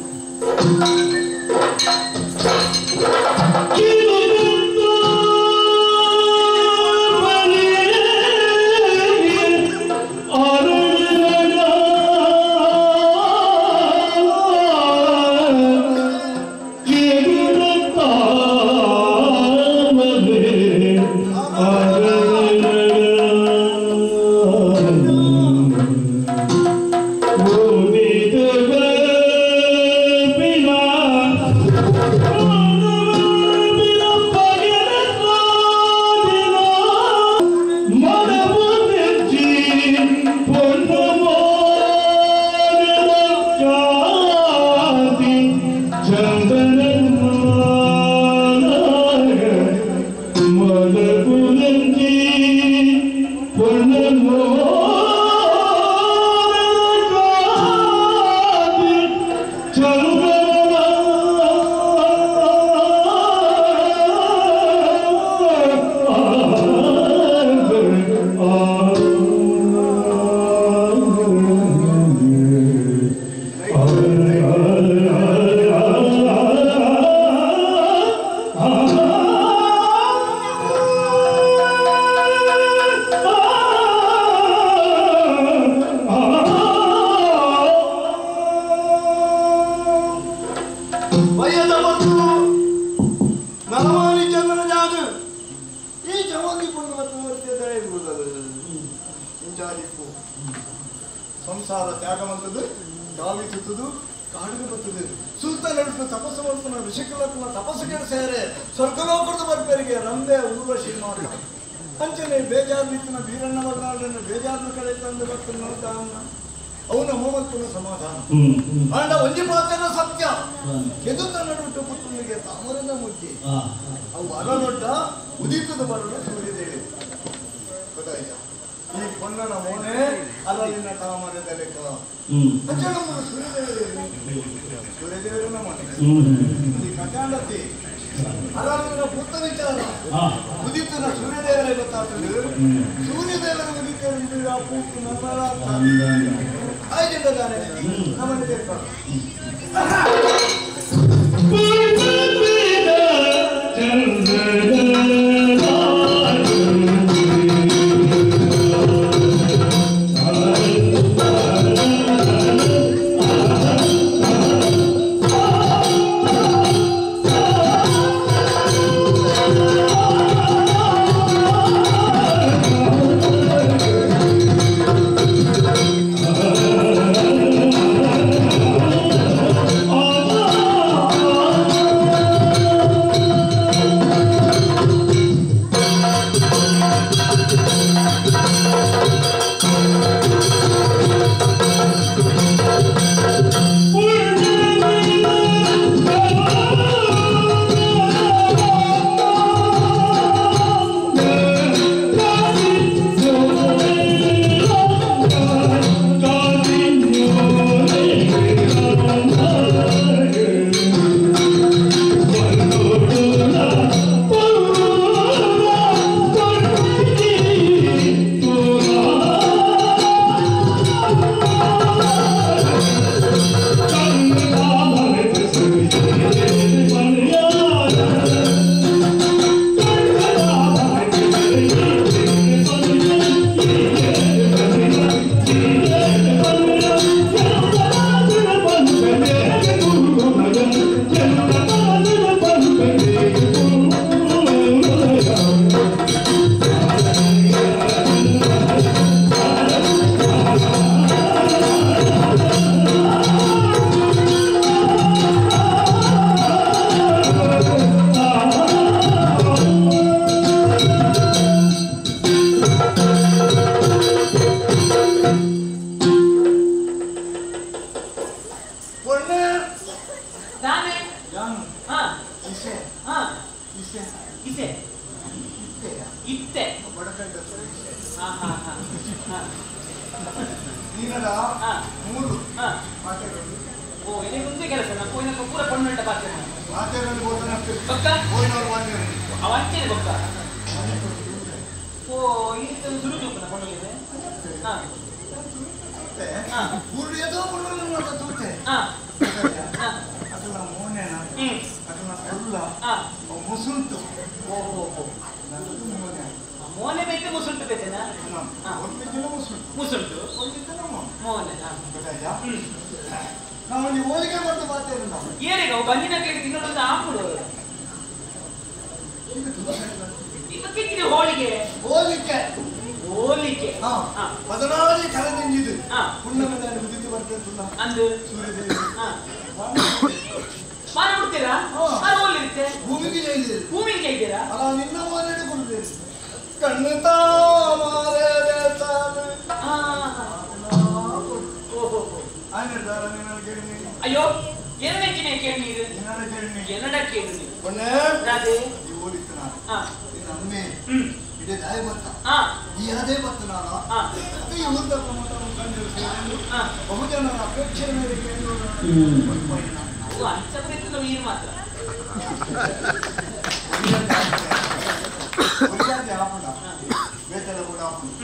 Oh ಸಂಸಾರ ತ್ಯಾಗ ಮಾಡ್ತದೆ, ಗಾಳಿ ತುತ್ತದು, ಕಾಡಿಗೆ ಬರ್ತದೆ. ಸುಲ್ತಾನ ತಪಸ್ಸು ಮಾಡ್ತಾನೆ, ಋಷಿಕುಲಕ್ಕನ ತಪಸ್ಸಿಗೆ ಸೇರೆ ಸ್ವರ್ಗಲೋಕದ ಬರ್ಪೇರಿಗೆ ರಂಬೆ ಊರ್ವಶಿ ಮಾಡಿ ಅಂಚನೆ ಬೇಜಾರ್ಲಿತ್ತಿನ ಬೀರಣ್ಣ ವರ್ಗಾಡನ್ನು ಬೇಜಾರ್ನ ಕಡೆ ತಂದು ಬರ್ತಾನೆ ನೋಡ್ತಾ ಅವನ ಹೋಮಕ್ಕೂ ಸಮಾಧಾನ ಅಂಡ ಒಂಜಿ ಪಾತ್ರ ಸತ್ಯ ಎದುತ ನಡುಟ್ಟು ಪುತ್ರನಿಗೆ ತಾಮರದ ಮುಟ್ಟಿ ಅವು ಅರಳೊಡ್ಡ ಉದಿತದ ಬರಲು ಸೂರ್ಯದೇವಿ ಗೊತ್ತಾಯ್ತ. ಈ ಪೊನ್ನನ ಮೋನೆ ಅಲ್ಲಿನ ತಾಮರದ ಲೆಕ್ಕ ಸೂರ್ಯದೇವರನ್ನ ಮನೆ ಈ ಕಟಾಂಡತಿ ಅರಳಿನ ಪುತ್ರ ವಿಚಾರ ಉದಿತನ ಸೂರ್ಯದೇವರೇ ಗೊತ್ತಾಗ್ತದೆ. ಸೂರ್ಯದೇವರ ಉದಿತ ಆ ಪೂರ್ತಿ ನಮ್ಮರ ಆಯ್ದಿದ್ದಾನೆ ನಮ್ಮನ್ನು ಕೇಳ್ಕೊಂಡು ಇವತ್ತಿಗೆ ಹೋಳಿಗೆ ಹೋಲಿಕೆ ಹೋಲಿಕೆ ಬದಲಾವಣೆ ಕಳೆದಿಂಜಿದು ಪುಣ್ಯವನ್ನು ಉದಿತು ಬರ್ತಲ್ಲ ಅಂದು ಸೂರ್ಯದೇವಿ ಮಾಡ್ಬಿಡ್ತೀರಾ ಅದು ಹೋಲಿರುತ್ತೆ ಭೂಮಿಗೆ ಜೈಲಿದೆ ಭೂಮಿಗೆ ಜೈತೀರಾ ಅಲ್ಲ ನಿನ್ನ ಮನೆಗೆ ಕೊಡ್ತೀರಿ ಕಣ್ಣು ತಾಮಾರೆ ಅಯ್ಯೋ ಏನಕ್ಕೆ ಕೇಳಿ ಏನಡ ಕೇಳಿ ರಾಧೆ ಅಮ್ಮೆ ಇದೇ ದಾಯ ಬತ್ತ ಈ ಅದೇ ಬತ್ತ ನಾನು ಈ ಉದ್ದ ಬಹುಜನರ ಅಪೇಕ್ಷೆ ಮೇರೆಗೆ ಅಂಚಪ್ರಿತ್ತು ನೀರು ಮಾತ್ರ ಆಪುಂಡ ಬೇತಲ ಕೂಡ ಆಪುಂಡು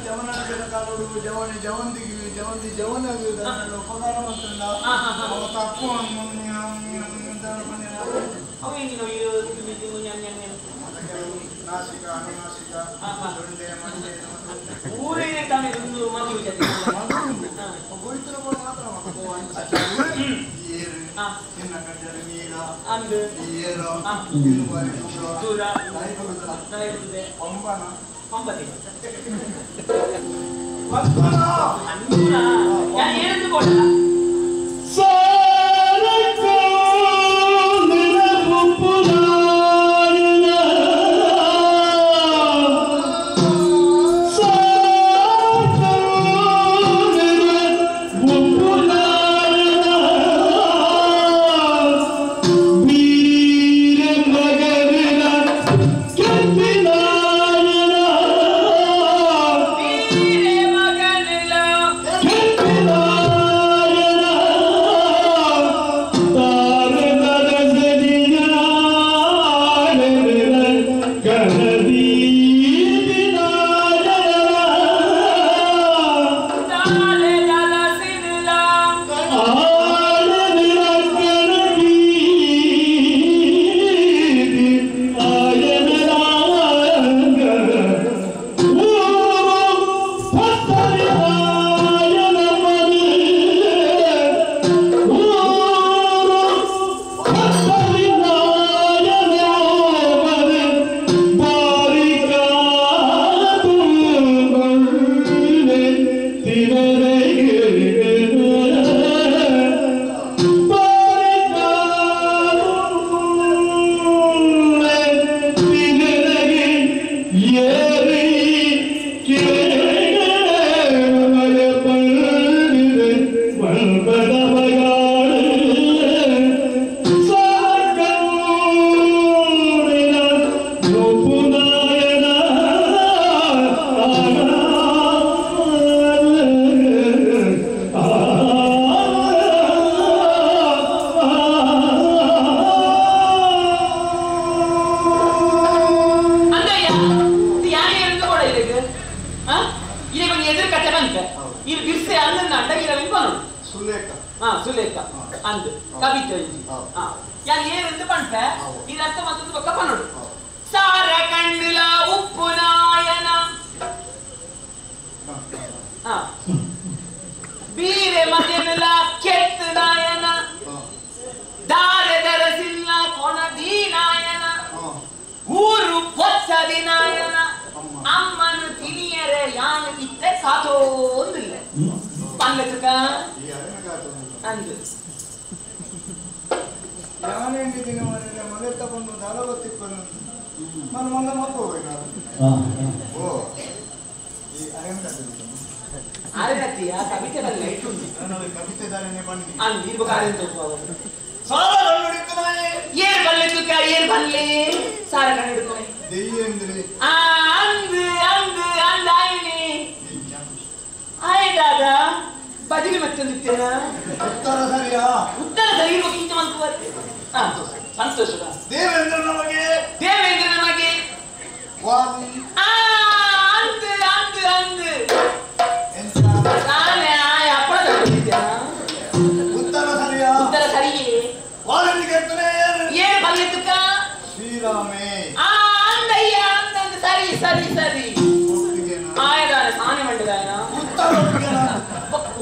ಜವನ ಕಾಲೋಡು ಜವನಿ ಜವಂದಿಗೆ ಜವಂದಿ ಜವನಿಗೆ ಉಪಕಾರ ಮಾಡ್ತಂಡ ತಪ್ಪು ನಾಸಿಕ ಅನುನಾಸಿಕ ದೊಂಡೆ ಮಂಡೆ ಊರಿಗೆ ತಾನೇ ಒಂದು ಮದುವೆ ಜೊತೆ ಮಾತ್ರ ಚಿನ್ನ ಕಟ್ಟಡ ನೀರ ಅಂದು ಏರೋ ದೂರ ಪಂಬನ ಪಂಬತಿ ಪಂಬನ ನಾನು ಏನಂದು ಕೊಡಲ್ಲ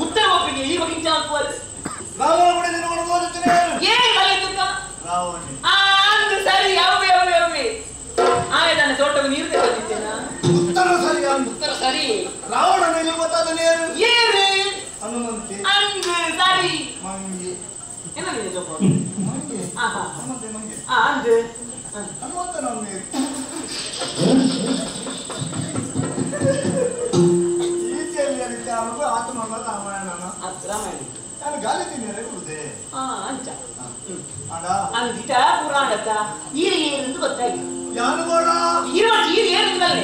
ಉತ್ತರ ಒಪ್ಪಿಗೆ ಈಗ ರಾವಣ ಕೂಡ ನಿನ್ನ ತೋರುತ್ತೇನೆ. ಏನ್ ಕಲಿಯುತ್ತ ರಾವಣ ಅಂದು ಸರಿ ಅವೇ ಅವೇ ಅವೇ ಆಯ್ತಾನೆ ತೋಟವು ನೀರು ತೆಗೆದಿದ್ದೇನಾ ಉತ್ತರ ಸರಿ ಉತ್ತರ ಸರಿ ರಾವಣ ಮೇಲೆ ಗೊತ್ತಾದನೆ ಏನೇ ಹನುಮಂತೆ ಅಂದು ಸರಿ ಮಂಗೆ ಏನಾಗಿದೆ ಜೋಪ ಮಂಗೆ ಆಹಾ ಹನುಮಂತೆ ಮಂಗೆ ಅಂದು ಹನುಮಂತ ನಮ್ಮ ಈಚೆಯಲ್ಲಿ ಅನಿತ ಅನ್ನೋದು ಆತ್ಮನ ರಾಮಾಯಣನ ರಾಮಾಯಣ ನಾನು ಗಾಲಿ ತಿನ್ನೇರೆ ಕೊಡುದೆ ಅಂಚ ಅಡ ಅಂದಿಟ ಪುರಾಣದ ಈರಿ ಏನೆಂದು ಗೊತ್ತಾಗಿ ಯಾನು ಬೋಡ ಈರಿ ಏನಿಲ್ಲೇ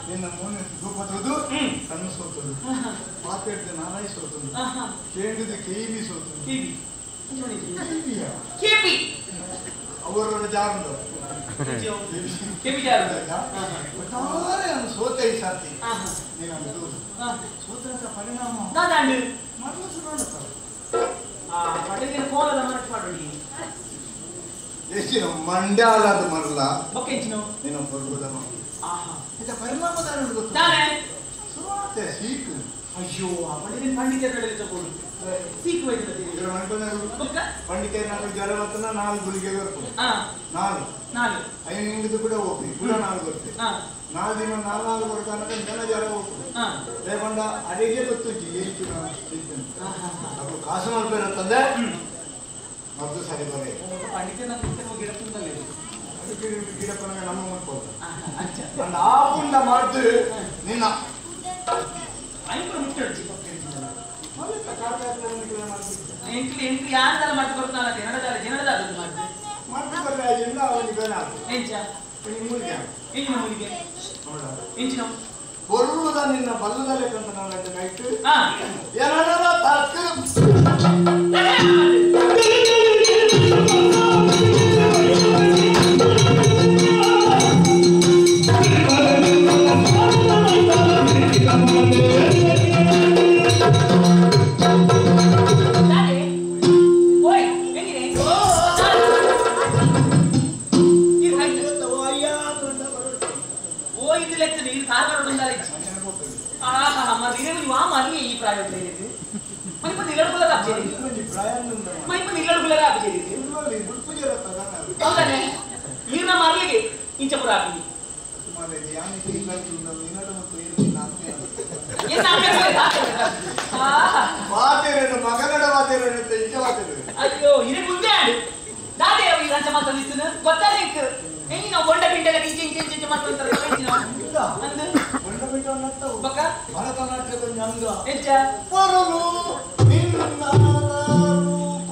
ನಿನ್ನ ಮೂನೆ ದುಃಖದು ಕಣ್ಣು ಸೋತದು ಮಾತಾಡಿದ ನಾನಾಯಿ ಸೋತದು ಕೇಳಿದ ಕೇವಿ ಸೋತದು ಅವರ ಜಾರಂದು ಒಟ್ಟಾರೆ ಅವನು ಸೋತೆ ಸಾತಿ ನೀನು ಸೋತಂತ ಪರಿಣಾಮ ಮರಳು ನೋಡುತ್ತಾರೆ ಎಷ್ಟು ಮಂಡ್ಯಾಲದ ಮರಲ ನೀನು ಬರ್ಬೋದಮ್ಮ ಪರಿಣಾಮದ ಗೊತ್ತು ಸೀಕು ಅಯ್ಯೋ ಪಂಡಿತರಲ್ಲಿ ತಗೊಂಡು ಸೀಕು ಪಂಡಿತ ಜ್ವರ ಬರ್ತನ 4 ಗುಳಿಗೆ ಬರ್ತದೆ 4 ಐದು ನಿಂಗದು ಕೂಡ ಹೋಗ್ಲಿ ಕೂಡ 4 ಬರ್ತದೆ 4 ದಿನ 4 ಬರ್ತಾನೆ ಜನ ಜ್ವರ ಹೋಗ್ತದೆ ರೇಪಂಡ ಅಡಿಗೆ ಗೊತ್ತು ಎಷ್ಟು ಅಪ್ಪ ಕಾಸು ಮಾಡ್ಬೇಕಂತಂದ್ರೆ ಮೊದಲು ಸರಿ ಬರೇ ಪಂಡಿತನ ಗಿಡ ತುಂಡಲ್ಲ ಗಿಡಪ್ಪನ ನಮ್ಮ ಮಾಡ್ಬೋದು ಅಂಡ್ ಆ ಪುಂಡ ಮಾಡ್ದು ನಿನ್ನ ಎಂಟ್ಲಿ ಯಾಂದಲ ಮಾಡ್ತು ಬರ್ತಾನ ಜನದ ಮಾಡ್ತಾರೆ ಎಲ್ಲ ಅವನಿಗೆ ಎಂಚ ಎಂಚಿನ ಮುಡಿಗೆ ಎಂಚಿನ ಬರುವುದ ನಿನ್ನ ಬಲ್ಲದಲ್ಲೇ ಕಂತ ನಾನು ನೈಟ್ ಏನಾರ ತರ್ಕ ಓಯ್ ಹೆಂಗಿದೆ ಈ ಪ್ರಾಯೋಜನ ಇದೆ ಮೈಪ ನಿಲ್ಲಡುಗಳ ರಾಜ್ಯ ಇದೆ ಮೈಪ ನಿಲ್ಲಡುಗಳ ರಾಜ್ಯ ಇದೆ ಹೌದಾನೆ ನೀರ್ನ ಮಾರ್ಲಿಗೆ ಇಂಚಪುರ ಹಾಕಿ ಅಯ್ಯೋ ಇದು ಮುಂದೆ ಆಡು ದಾದೆ ಅವು ಇರಂಚ ಮಾತಾಡಿಸ್ತಾನೆ ಗೊತ್ತಾಗ ಹೆಂಗ್ ನಾವು ಗೊಂಡ ಪಿಂಟೆಲ್ಲ ಇಂಚೆ ಇಂಚೆ ಇಂಚೆ ಮಾತಾಡ್ತಾರೆ ಅಂದು ಗೊಂಡ ಪಿಂಟ ಅನ್ನತ್ತ ಬಕ್ಕ ಭರತನಾಟ್ಯದ ಜ್ಞಾನ ಹೆಚ್ಚ ಪರಲು ನಿನ್ನ ರೂಪ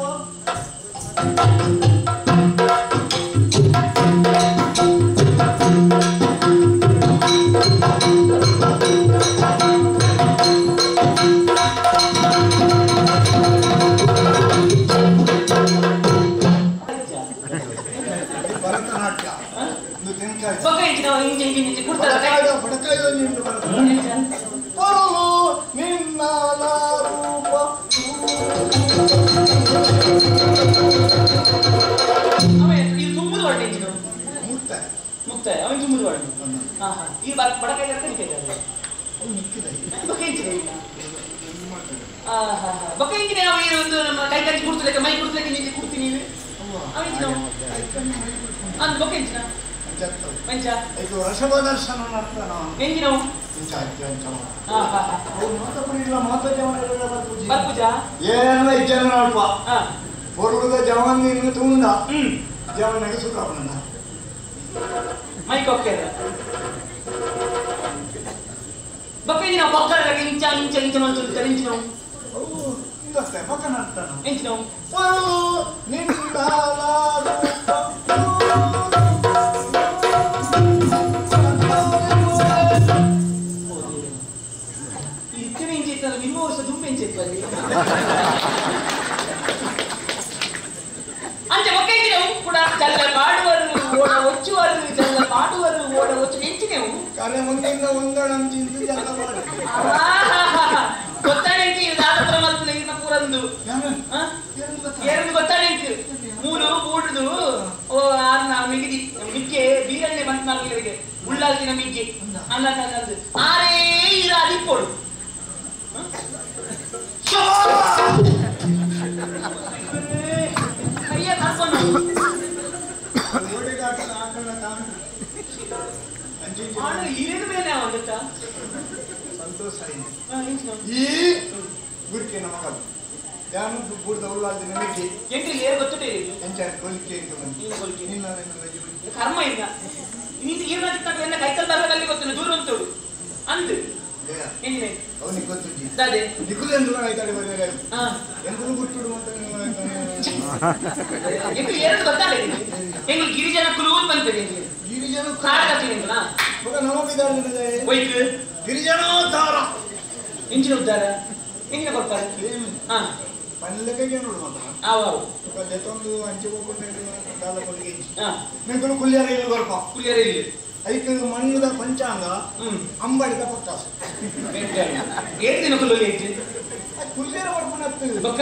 ಜವಾನ್ ತುಂಡ ಜವಾನ್ ಸುಖ ಮೈಕೊಕ್ಕೆ ಬಕ್ಕೈನ ಬಕ್ಕರ ಇಂಚ ಇಂಚ ಇಂಚ ಮಂಚು ತರಿಂಚಿನೋ ಇಂದಷ್ಟೇ ಬಕ್ಕನ ಅಂತಾನ ಇಂಚಿನೋ ಪರು ನಿಂದಾಲ ಇತ್ತಿನ ಇಂಚಿತ್ತಲ್ಲ ನಿಮ್ಮ ವರ್ಷ ದುಂಬೆ ಇಂಚಿತ್ತಲ್ಲಿ ಅಂಚೆ ಬಕ್ಕೈನ ಕೂಡ ಚಲ್ಲ ಪಾಡುವರು ಓಡ ಒಚ್ಚುವರು ಚಲ್ಲ ಪಾಡುವರು ಓಡ ಒಚ್ಚು ಎಂಚಿನೆವು ಕರೆ ಮುಂದಿಂದ ಒಂದಳಂಚಿಂದು ಜಲ್ಲ ಮಾಡಿ ಗೊತ್ತಾಡೆಂಟಿ ದಾದಪುರ ಮಲ್ಪನ ಇನ್ನ ಪೂರಂದು ಎರಡು ಗೊತ್ತಾಡೆಂಟು ಮೂಲು ಬೂಡುದು ಓ ಅನ್ನ ಮಿಗಿದಿ ಮಿಗ್ಗೆ ಬೀರಣ್ಣೆ ಬಂತ ನಾಲ್ವರಿಗೆ ಉಳ್ಳಾಲ್ತಿನ ಮಿಗ್ಗೆ ಅನ್ನ ಕಾಕಂದು ಆರೇ ಇರ ಅದಿಪ್ಪೋಡು ಅಯ್ಯ ಕರ್ಕೊಂಡು ಇರೇನು ಮೇಲೆ ಆಗುತ್ತಾ ಸಂತೋಷ ಈ ಗುರುಕೆ ನಮಗಲ್ಲ ಯಾನು ಬೂಡ್ದ ಉಳ್ಳಾಲ್ದಿನ ಮಿಗ್ಗೆ ಎಂಟ್ರಿ ಏರ್ ಗೊತ್ತುಟೇ ಎಂಚ ಕೊಲಿಕೆ ಅಂತ ಬಂದು ನಿನ್ನ ಕರ್ಮ ಇಲ್ಲ ನೀನು ಏನಾಗಿತ್ತ ಎನ್ನ ಕೈತಲ್ ಬರದಲ್ಲಿ ಗೊತ್ತಿಲ್ಲ ದೂರ ಅಂತೋಡು ಅಂದು ಏನಿದೆ ಅವನಿಗೆ ಗೊತ್ತಿದ್ದಿ ದಾದೆ ನಿಕುಲೆ ಎಂದು ಆಯ್ತಾಡಿ ಬರಲಿಲ್ಲ ಎಂದು ಗುಟ್ಟುಡು ಅಂತ ಎಂಟ್ರಿ ಏನು ಗೊತ್ತಾಗಲ್ಲ ಎಂಗ್ಳು ಗಿರಿಜನ ಕುಲೂಲ್ ಬಂದ್ಬಿಡಿ ಗಿರಿಜನ ಕಾಡಕತ್ತಿನಿಂದ ಮಗ ನಮಗಿದಾರೆ ಒಯ್ಕು ಗಿರಿಜನೋದ್ಧಾರ ಇಂಚಿನ ಉದ್ದಾರ ಹೆಂಗಿನ ಕೊಡ್ತಾರೆ ಹಾ ಪಲ್ಲಕ್ಕೆ ನೋಡು ಮಗ ಅವು ಜೊತ್ತೊಂದು ಅಂಚೆ ಹೋಗ್ಕೊಂಡು ದಾದ ಕೊಲ್ಲಿಗೆ ಹಾ ನಿಂಗಳು ಕುಲ್ಯಾರ ಇಲ್ಲಿ ಬರ್ಪ ಕುಲಿಯರ ಇಲ್ಲಿ ಐಕ ಮಣ್ಣದ ಪಂಚಾಂಗ ಅಂಬಡಿದ ಪಕ್ಕಾಸು ಏಳು ದಿನ ಕುಲ್ಲೋಲಿ ಐತಿ ಕುಲ್ಯಾರ ಬರ್ಪಣತ್ತು ಬೊಕ್ಕ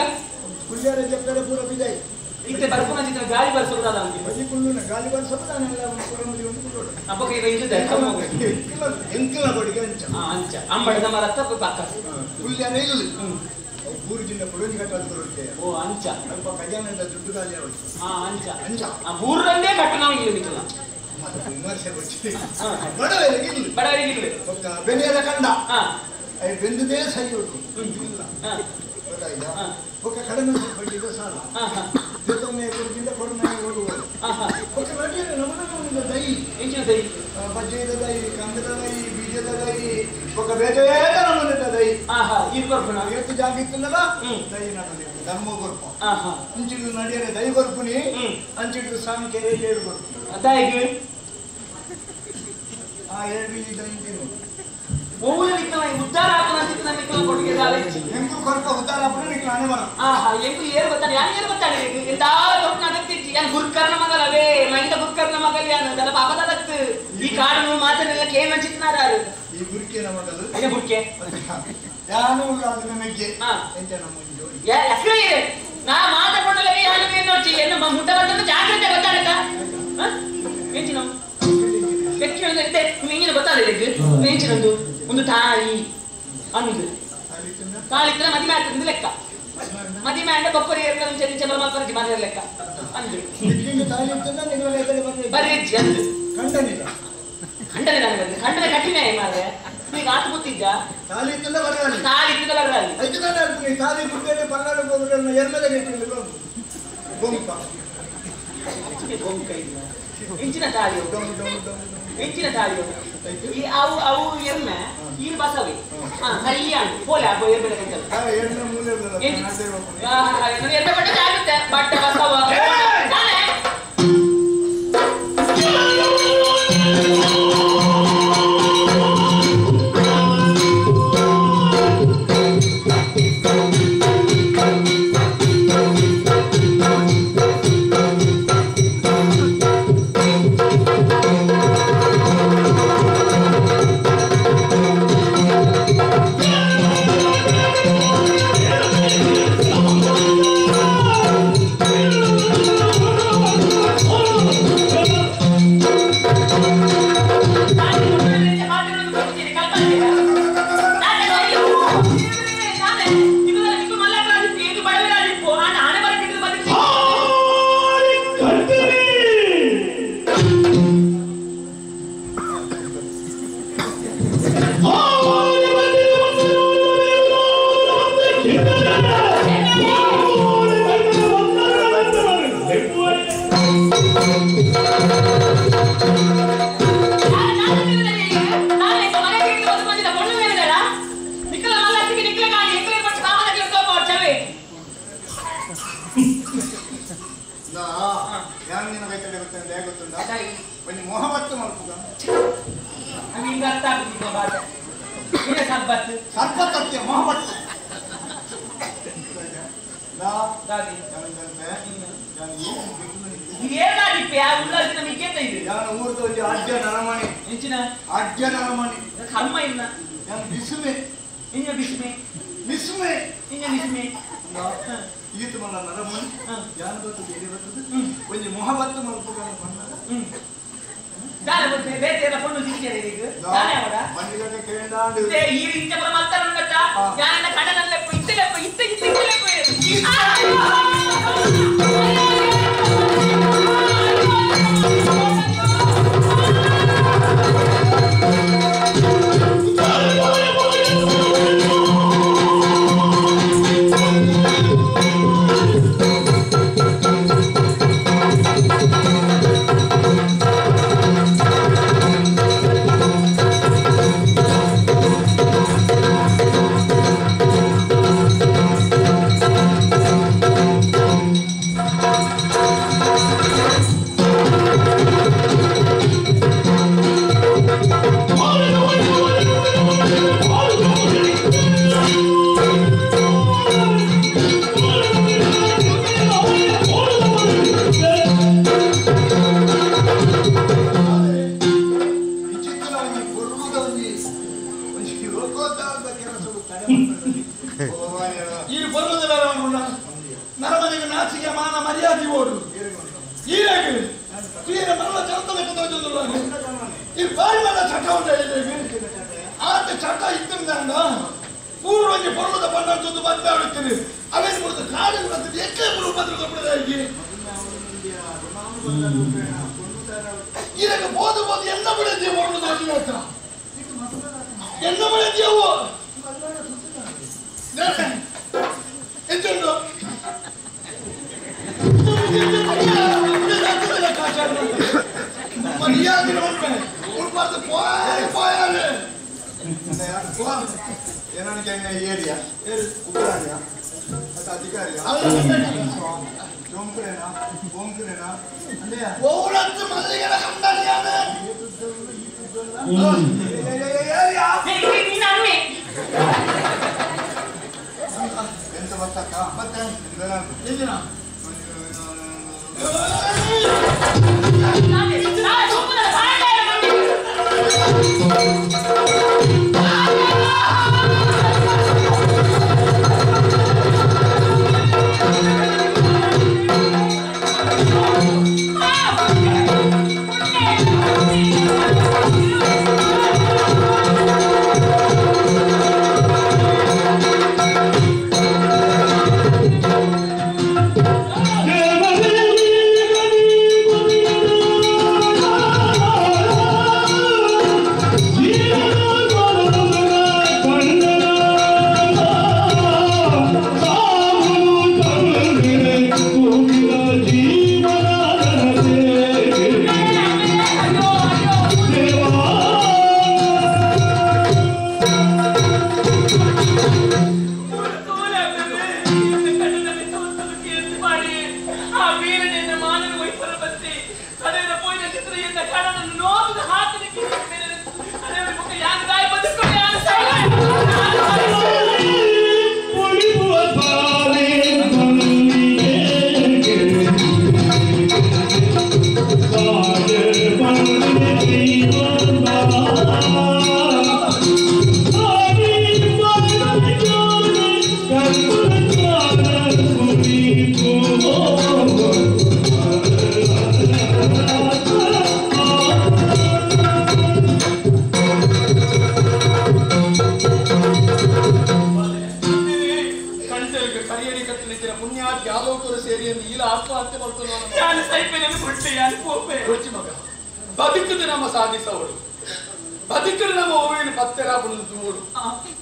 ಕುಲ್ಯಾರ ಜಪ್ಪರೆ ಪೂರ ಬಿಜಾಯಿ ಇತ್ತೆ ಬರ್ಪುನ ಚಿತ್ರ ಗಾಳಿ ಬರ್ಸೋದಾದ ಅಂತ ಬಜಿ ಕುಲ್ಲುನ ಗಾಲಿ ಬರ್ಸೋದು ನಾನೆಲ್ಲ ಒಂದು ಪುರಮದಿ ಒಂದು ಕುಲ್ಲೋಡು ಅಪ್ಪಕ್ಕೆ ಇದು ಇಲ್ಲದೆ ಕಮ್ಮೋಗ ಎಂಕಿಲ ಕೊಡಿಗೆ ಅಂಚ ಅಂಚ ಅಂಬಡದ ಮರತ್ತ ಪಕ್ಕ ಕುಲ್ಯಾರ ಇಲ್ಲ ಮೂರು ಜಿಲ್ಲೆ ಪುಡೋನಿ ಕಟ್ಟೋದು ಬರುತ್ತೆ ಓ ಅಂಚ ಸ್ವಲ್ಪ ಖಜಾನೆಯಿಂದ ದುಡ್ಡು ಖಾಲಿ ಆಗುತ್ತೆ ಅಂಚ ಅಂಚ ಆ ಬೂರ್ರಂದೇ ಕಟ್ಟ ನಾವು ಇಲ್ಲಿ ನಿಕ್ಕಲ್ಲ ಮತ್ತೆ ವಿಮರ್ಶೆ ಗೊತ್ತಿ ಬಡವರಿಗೆ ಇಲ್ಲ ಬಡವರಿಗೆ ಇಲ್ಲ ಒಕ್ಕ ಬೆನೆಯದ ಕಂಡ ಹಾ ಅದು ಬೆಂದದೇ ಸರಿ ಉಂಟು ಇಲ್ಲ ಹಾ ಗೊತ್ತಾಯ್ತಾ ಒಕ್ಕ ಕಡಿಮೆ ಬಡ್ಡಿಗೆ ಸಾಲ ಜೊತೆ ಕೊಡದಿಂದ ಕೊಡಮೆ ಹೋಗುವುದು ಒಕ್ಕ ಬಡ್ಡಿಯಲ್ಲಿ ನಮ್ಮನ್ನ ದೈ ಎಂಚಿನ ದೈ ಬಜ್ಜೆದ ದೈ ಕಂದದ ದೈ ಬೀಜದ ದೈ ಒಕ್ಕ ಬೇಜ ನಮ್ಮನ್ನ ದೈ ಇದು ಬರ್ಪುಣ ಇವತ್ತು ಜಾಗ ಇತ್ತಲ್ಲ ದೈ ನಮ್ಮನೆ ಧರ್ಮ ಗೊರ್ಪ ಅಂಚಿಡು ನಡೆಯರೆ ದೈ ಗೊರ್ಪುನಿ ಅಂಚಿಡು ಸಾಂಖ್ಯ ಏಳು ಗೊರ್ಪು ಅದಾಗಿ ಆ ಎರಡು ದೈ ಓವುಲಿಕ್ಕಲ ಉದ್ದಾರ ಆಪನಂತಿತ್ತು ನನ್ನ ನಿಕ್ಕಲ ಕೊಟ್ಟಿಗೆ ದಾಲೆ ಎಂಕು ಕೊರಕ ಉದ್ದಾರ ಆಪನ ನಿಕ್ಕಲ ಹಣೆ ಬರ ಎಂಕು ಏರು ಗೊತ್ತಾನೆ ಯಾನ್ ಏರು ಗೊತ್ತಾನೆ ಎಂತ ದೊಡ್ಡ ನಗತ್ತಿತ್ತು ಯಾನ್ ಗುರ್ಕರ್ನ ಮಗಲವೇ ಮೈಂದ ಗುರ್ಕರ್ನ ಮಗಲ್ ಯಾನ್ ದಲ ಪಾಪದಲತ್ತು ಈ ಕಾಡು ಮಾತನೆಲ್ಲ ಕೇನ ಚಿತ್ನಾರಾರು ಈ ಗುರ್ಕೆ ನಮಗಲು ಅದೇ ಗುರ್ಕೆ ಯಾನು ಅದನ್ನ ಮೆಗ್ಗೆ ಎಂತ ನಮ್ಮ ಜೋಡಿ ಎಸ್ಕೇ ಇದೆ ನಾ ಮಾತಾಡೋದಲ್ಲ ಯಾನು ಏನು ನೋಡ್ತಿ ಏನು ಮುಟ್ಟ ಬಂದ ಜಾಗ್ರತೆ ಗೊತ್ತಾಗತ್ತಾ ಎಂಚಿನ ಬೆಕ್ಕಿ ಅಂದ್ರೆ ಹಿಂಗಿನ ಗೊತ್ತಾಗಲಿಕ್ಕೆ ಎಂಚಿನೊಂದು ಒಂದು ತಾಯಿ ಅನ್ನುದು ಕಾಳಿತ್ರ ಮದಿಮೆ ಆಗ್ತದೆ ಲೆಕ್ಕ ಮದಿಮೆ ಅಂಡ ಬೊಕ್ಕರಿ ಚಂದ್ರ ಮಾಲ್ಪರಜಿ ಮನೆ ಲೆಕ್ಕ ಅಂದ್ರು ಬರ್ರಿಜ್ಜಿ ಅಂದ್ರು ಖಂಡನೆ ನನಗೆ ಖಂಡನೆ ಕಠಿಣ ಮಾರ್ರೆ ಈಗ ಆತ ಗೊತ್ತಿದ್ದ ತಾಳಿ ಇತ್ತಲ್ಲ ಬರಲಿ ತಾಳಿ ಗುಡ್ಡೆ ಪರ್ನಾಡ ಎರ್ಮದ ಹೆಂಚಿನ ತಾಳಿಯು ಅವು ಅವು ಎಮ್ಮೆ ಈ ಬಸವಿ ಸರಿಯಾಣ ಪೋಲೆ ಹಬ್ಬ ಇರ್ಬೇಕಂತ ಎಮ್ಮೆ ಬಟ್ಟೆ ಆಗುತ್ತೆ ಬಟ್ಟೆ ಬಸವ ಅನುಭವ ರುಚಿ ಮಗ ಬದುಕುದು ನಮ್ಮ ಸಾಧಿಸವಳು ಬದುಕಲು ನಮ್ಮ ಓವಿನ ಪತ್ತೆರ ಬಂದು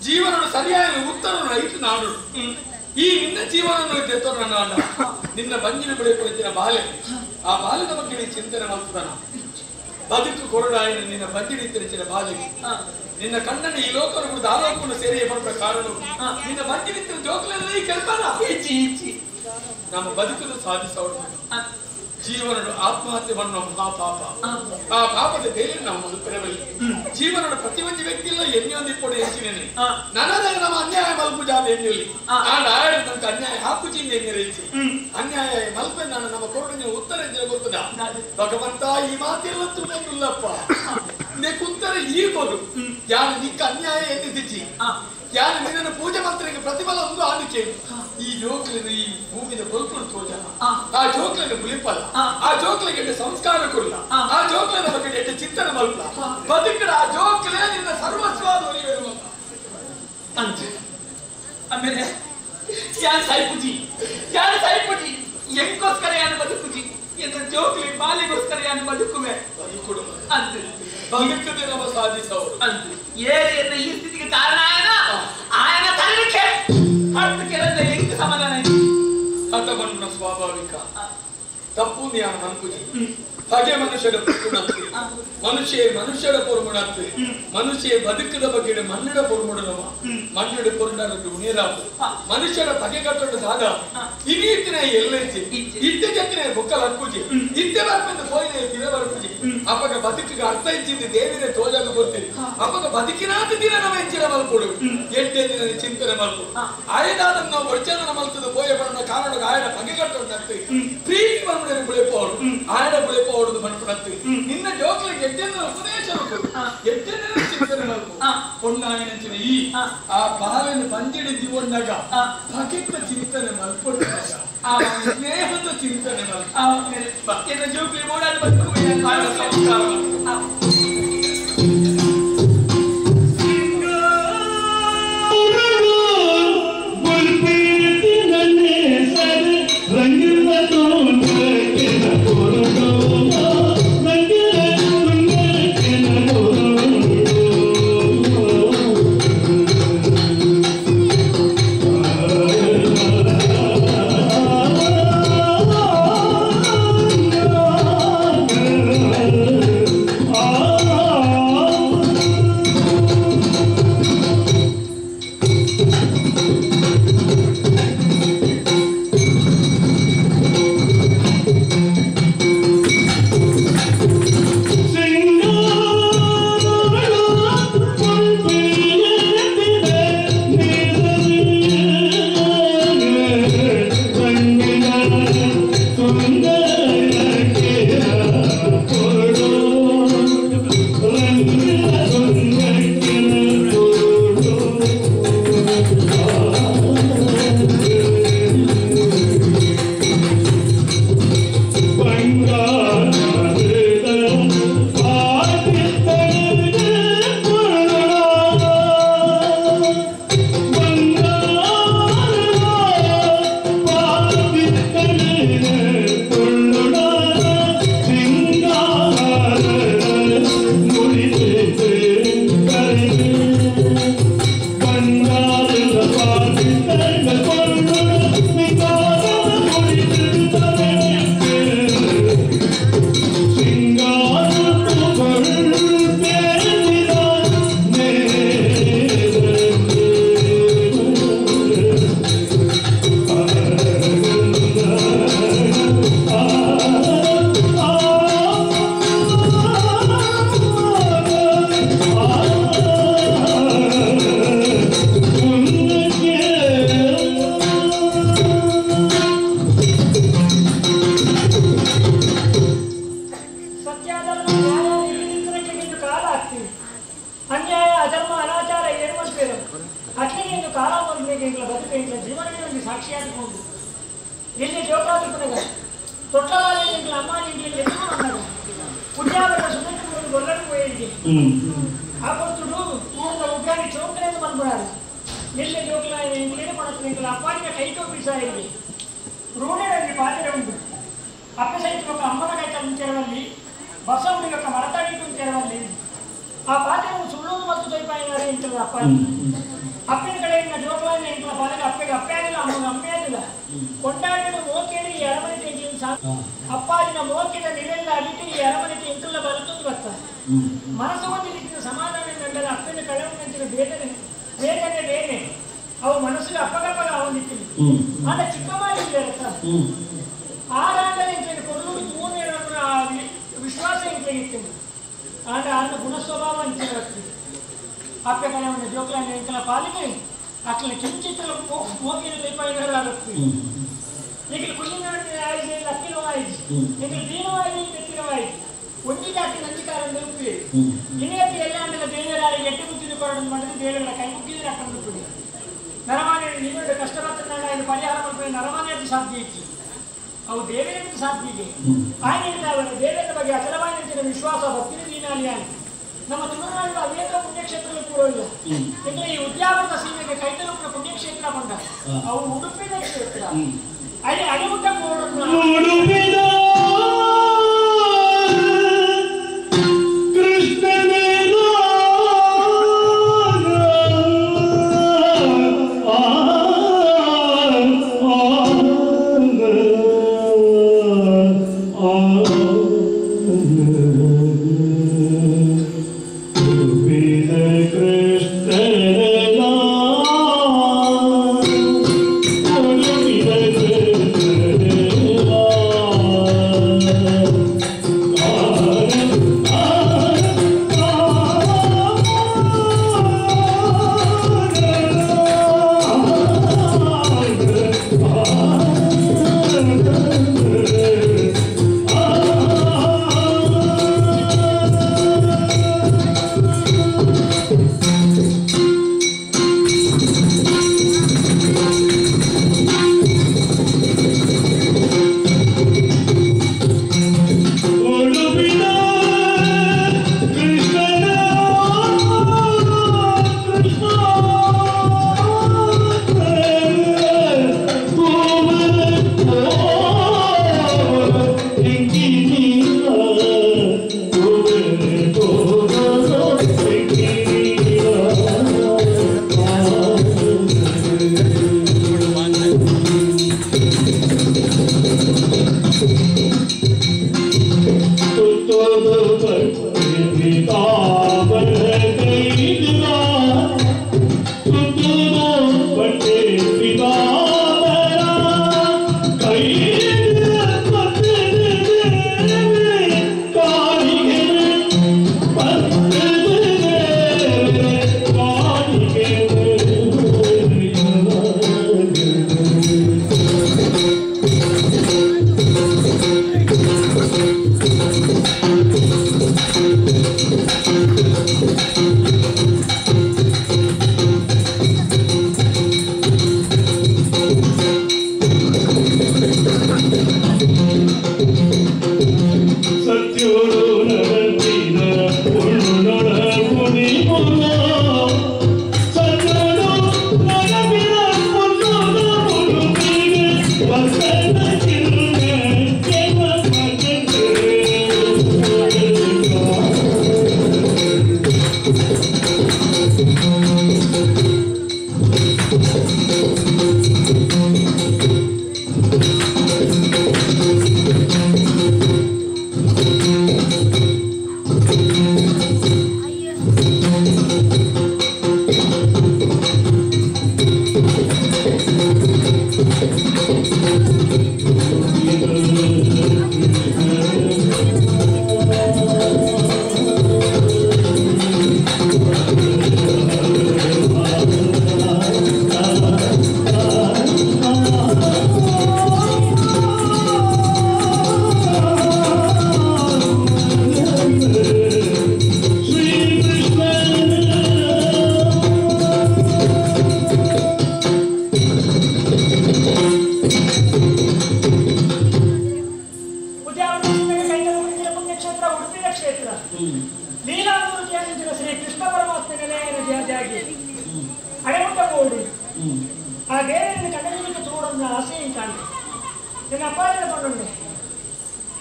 ಜೀವನ ಸರಿಯಾದ ಉತ್ತರ ರೈತ ನಾಡು ಈ ನಿನ್ನ ಜೀವನ ತೆತ್ತೋಣ ನಾಡ ನಿನ್ನ ಬಂಜಿನ ಬಳಿ ಕುಳಿತಿನ ಬಾಲೆ ಆ ಬಾಲದ ಬಗ್ಗೆ ಚಿಂತನೆ ಮಾಡ್ತದನ ಬದುಕು ಕೊರಡಾಯನ ನಿನ್ನ ಬಂಜಿನ ತಿರುಚಿನ ಬಾಲೆಗೆ ನಿನ್ನ ಕಣ್ಣನ್ನು ಈ ಲೋಕವನ್ನು ಕುರಿತು ಆಲೋಕವನ್ನು ಸೇರಿ ಮಾಡುವ ಕಾರಣ ನಿನ್ನ ಬಂಜಿನ ಜೋಕಲಲ್ಲಿ ಕೆಲಸ ನಮ್ಮ ಬದುಕನ್ನು ಸಾಧಿಸೋಣ ಜೀವನದ ಆತ್ಮಹತ್ಯೆ ಮಾಡುವ ಮಹಾಪಾಪ ಆ ಪಾಪದ ಬೇರೆ ನಾವು ಬದುಕರಬಲ್ಲಿ ಜೀವನದ ಪ್ರತಿಯೊಂದು ವ್ಯಕ್ತಿಯಲ್ಲ ಎನ್ನೆಯೊಂದಿಪ್ಪಡು ಹೆಚ್ಚಿನೇನೆ ನನಗೆ ನಮ್ಮ ಅನ್ಯಾಯ ಮಲ್ಪುಜಾದ ಎನ್ನೆಯಲ್ಲಿ ಆ ಆಡಳಿತ ಅನ್ಯಾಯ ಹಾಕುಜಿಂದ ಎನ್ನೆರೆಚ್ಚಿ ಅನ್ಯಾಯ ಮಲ್ಪೆ ನಾನು ನಮ್ಮ ಕೊರಡಿನ ಉತ್ತರ ಗೊತ್ತದ ಭಗವಂತ ಈ ಮಾತೆಲ್ಲ ತುಂಬಿಲ್ಲಪ್ಪ ಉತ್ತರ ಈರ್ಬೋದು ಯಾರು ನಿಕ್ಕ ಅನ್ಯಾಯ ಎನ್ನಿಸಿ ಯಾರು ನಿನ್ನನ್ನು ಪೂಜೆ ಮಂತ್ರಿಗೆ ಪ್ರತಿಫಲ ಒಂದು ಆದಿಕೆ ಈ ಜೋಕ್ಲಿನ ಈ ಭೂಮಿನ ಕೊಲ್ಕೊಂಡು ತೋಜ ಆ ಜೋಕ್ಲಿನ ಮುಲಿಪಲ್ಲ ಆ ಜೋಕ್ಲಿಗೆ ಸಂಸ್ಕಾರ ಕೊಲ್ಲ ಆ ಜೋಕ್ಲಿನ ಬಗ್ಗೆ ಚಿಂತನೆ ಮಲ್ಪ ಬದುಕಡ ಆ ಜೋಕ್ಲೇ ನಿನ್ನ ಸರ್ವಸ್ವಾದ ಅಂತ ಆಮೇಲೆ ಯಾರು ಸಾಯ್ಪುಜಿ ಹೆಂಗೋಸ್ಕರ ಯಾರು ಬದುಕುಜಿ ಎಂತ ಜೋಕ್ಲಿ ಬಾಲಿಗೋಸ್ಕರ ಯಾರು ಬದುಕುವೆ ಅಂತ ಬದುಕದೆ ನಮ್ಮ ಸಾಧಿಸವರು ಅಂತ ಏರಿಯನ್ನ ಈ ಸ್ಥಿತಿಗೆ ಕಾರಣ ಆಯನ ತರಲಿಕ್ಕೆ ಹತ್ತು ಕೆಲಸ ಹೆಂಗ್ ಸಮಾಧಾನ ಹತಮನ್ನ ಸ್ವಾಭಾವಿಕ ತಪ್ಪು ಜ್ಞಾನ ಮನ್ಪುಜಿ ಹಾಗೆ ಮನುಷ್ಯರ ಪುರುಣತ್ತೆ ಮನುಷ್ಯರ ಪೊರ್ಮುಣತ್ತೆ ಮನುಷ್ಯ ಬದುಕದ ಬಗ್ಗೆ ಮನ್ನಡ ಪೊರ್ಮುಡನವ ಮನ್ನಡ ಪೊರ್ಮುಡನದ್ದು ಉಣೇರಾಪು ಮನುಷ್ಯರ ಬಗೆ ಕಟ್ಟಡ ಸಾಧ ಇದೀತಿನ ಎಲ್ಲೆಚ್ಚಿ ಇತ್ತೆ ಜತ್ತಿನ ಬುಕ್ಕಲ ಹಕ್ಕುಜಿ ಇತ್ತೆ ಬರ್ಪಂದು ಪೋಯಿನ ದಿನ ಬರ್ಪುಜಿ ಅಪ್ಪಗ ಬದುಕಿಗೆ ಅರ್ಥ ಇಚ್ಚಿಂದ ದೇವಿನ ತೋಜಾಗ ಬರ್ತೀವಿ ಅಪ್ಪಗ ಬದುಕಿನಾದ ದಿನ ನಮ್ಮ ಹೆಚ್ಚಿನ ಮಲ್ಪೊಡು ಎಂಟೇ ದಿನ ಚಿಂತನೆ ಮಲ್ಪು ಆಯದಾದ ನಾವು ಒಡ್ಚನ ಮಲ್ತದ ಪೋಯ ಬಣ್ಣ ಕಾರಣ ಆಯನ ಬಗೆ ಕಟ್ಟೊಂಡಾಗ್ತದೆ ಪ್ರೀತಿ ಬರ್ಮುಡನ ಬೆಳೆಪೋಡು ಆಯನ ಬೆಳೆಪೋ ಮನ್ಪುಡತ್ತೆ ನಿನ್ನ ಜೋಕ್ಲಿಗೆ ಎಟ್ಟೆಂದು ಉಪದೇಶ ಎಟ್ಟೆಂದು ಚಿಂತನೆ ಮಲ್ಪು ಕೊಂಡಾಯನಂಚಿನ ಈ ಆ ಬಾಲನ್ನು ಬಂದಿಡಿ ದಿವೊಂಡಾಗ ಭಗಿತ ಚಿಂತನೆ ಮಲ್ಪೊಡ್ಡಾಗ ಆ ಸ್ನೇಹದ ಚಿಂತನೆ ಮಲ್ಪ ಜೋಕ್ಲಿ ಓಡಾಡಿ ಸಂಸ್ಕಾರ అప్ప సైతం ఒక అమ్మనకైతే ఉంచేరవల్లి బసవుడి యొక్క మరతాడికి ఉంచేరవల్లి ఆ పాత్రను సుళ్ళూరు మత్తు అయిపోయినారే ఇంట్లో అప్పాలి అప్పిన కడైన జోకులైన ఇంట్లో పాలకి అప్పాదిల అమ్మేదిల కొండాడిన మోకేడి ఎడమని తెంచిన అప్పాదిన మోకిన నిరెళ్ళ అడిటి ఎడమని ఇంట్లో బలుతుంది వస్తారు మనసు వంటి ఇచ్చిన సమాధానం ఏంటంటే అప్పిన కడవ నుంచిన వేదనే వేరే అవి మనసులో అప్పగప్పగా ఉండిచ్చింది అంటే చిక్కమాలి లేదు ఆరాధన ఇంట్లో కొల్లుడు తూనే విశ్వాసం ఇంట్లో ఇచ్చింది అంటే ఆయన గుణస్వభావం ఇంట్లో వచ్చింది అప్పకనే ఉన్న జోకులైన ఇంట్లో పాలికి అట్లా కించిత్తులు మోకిన అయిపోయినారు ఇక్కడ కుళ్ళినటువంటి ఆయుధ లక్కిలో ఆయుధ ఇక్కడ దీనం ఆయుధ తెచ్చినవాయి ఒంటి దాటి నందికారం దొరికి ఇనేటి ఎల్లాంటి దేవరాలి ఎట్టి ముచ్చుని కొనడం వంటిది దేవుడు కైముక్కిది అక్కడ ఉంటుంది నరమానేడు నిన్నుడు కష్టపడుతున్నాడు ఆయన పరిహారం పోయి నరమానేడు సాధ్యించి అವು ದೇವೇಂದ್ರ ಸಾಧ್ವಿಗೆ ಆಯ್ನಿಂದ ಅವರ ದೇವೇಂದ್ರ ಬಗ್ಗೆ ಅಚಲವಾದ ವಿಶ್ವಾಸ ಭಕ್ತಿನ ದೀನಾಲಿ ಆಗಿ ನಮ್ಮ ತುಳುನಾಡಿನ ಅನೇಕ ಪುಣ್ಯಕ್ಷೇತ್ರಗಳು ಕೂಡ ಇಲ್ಲ ಯಾಕಂದ್ರೆ ಈ ಉದ್ಯಾವರದ ಸೀಮೆಗೆ ಕೈತಲುಪಿನ ಪುಣ್ಯಕ್ಷೇತ್ರ ಬಂದ ಅವು ಉಡುಪಿನ ಕ್ಷೇತ್ರ ಅಲ್ಲಿ ಅಡಿಮುಟ್ಟ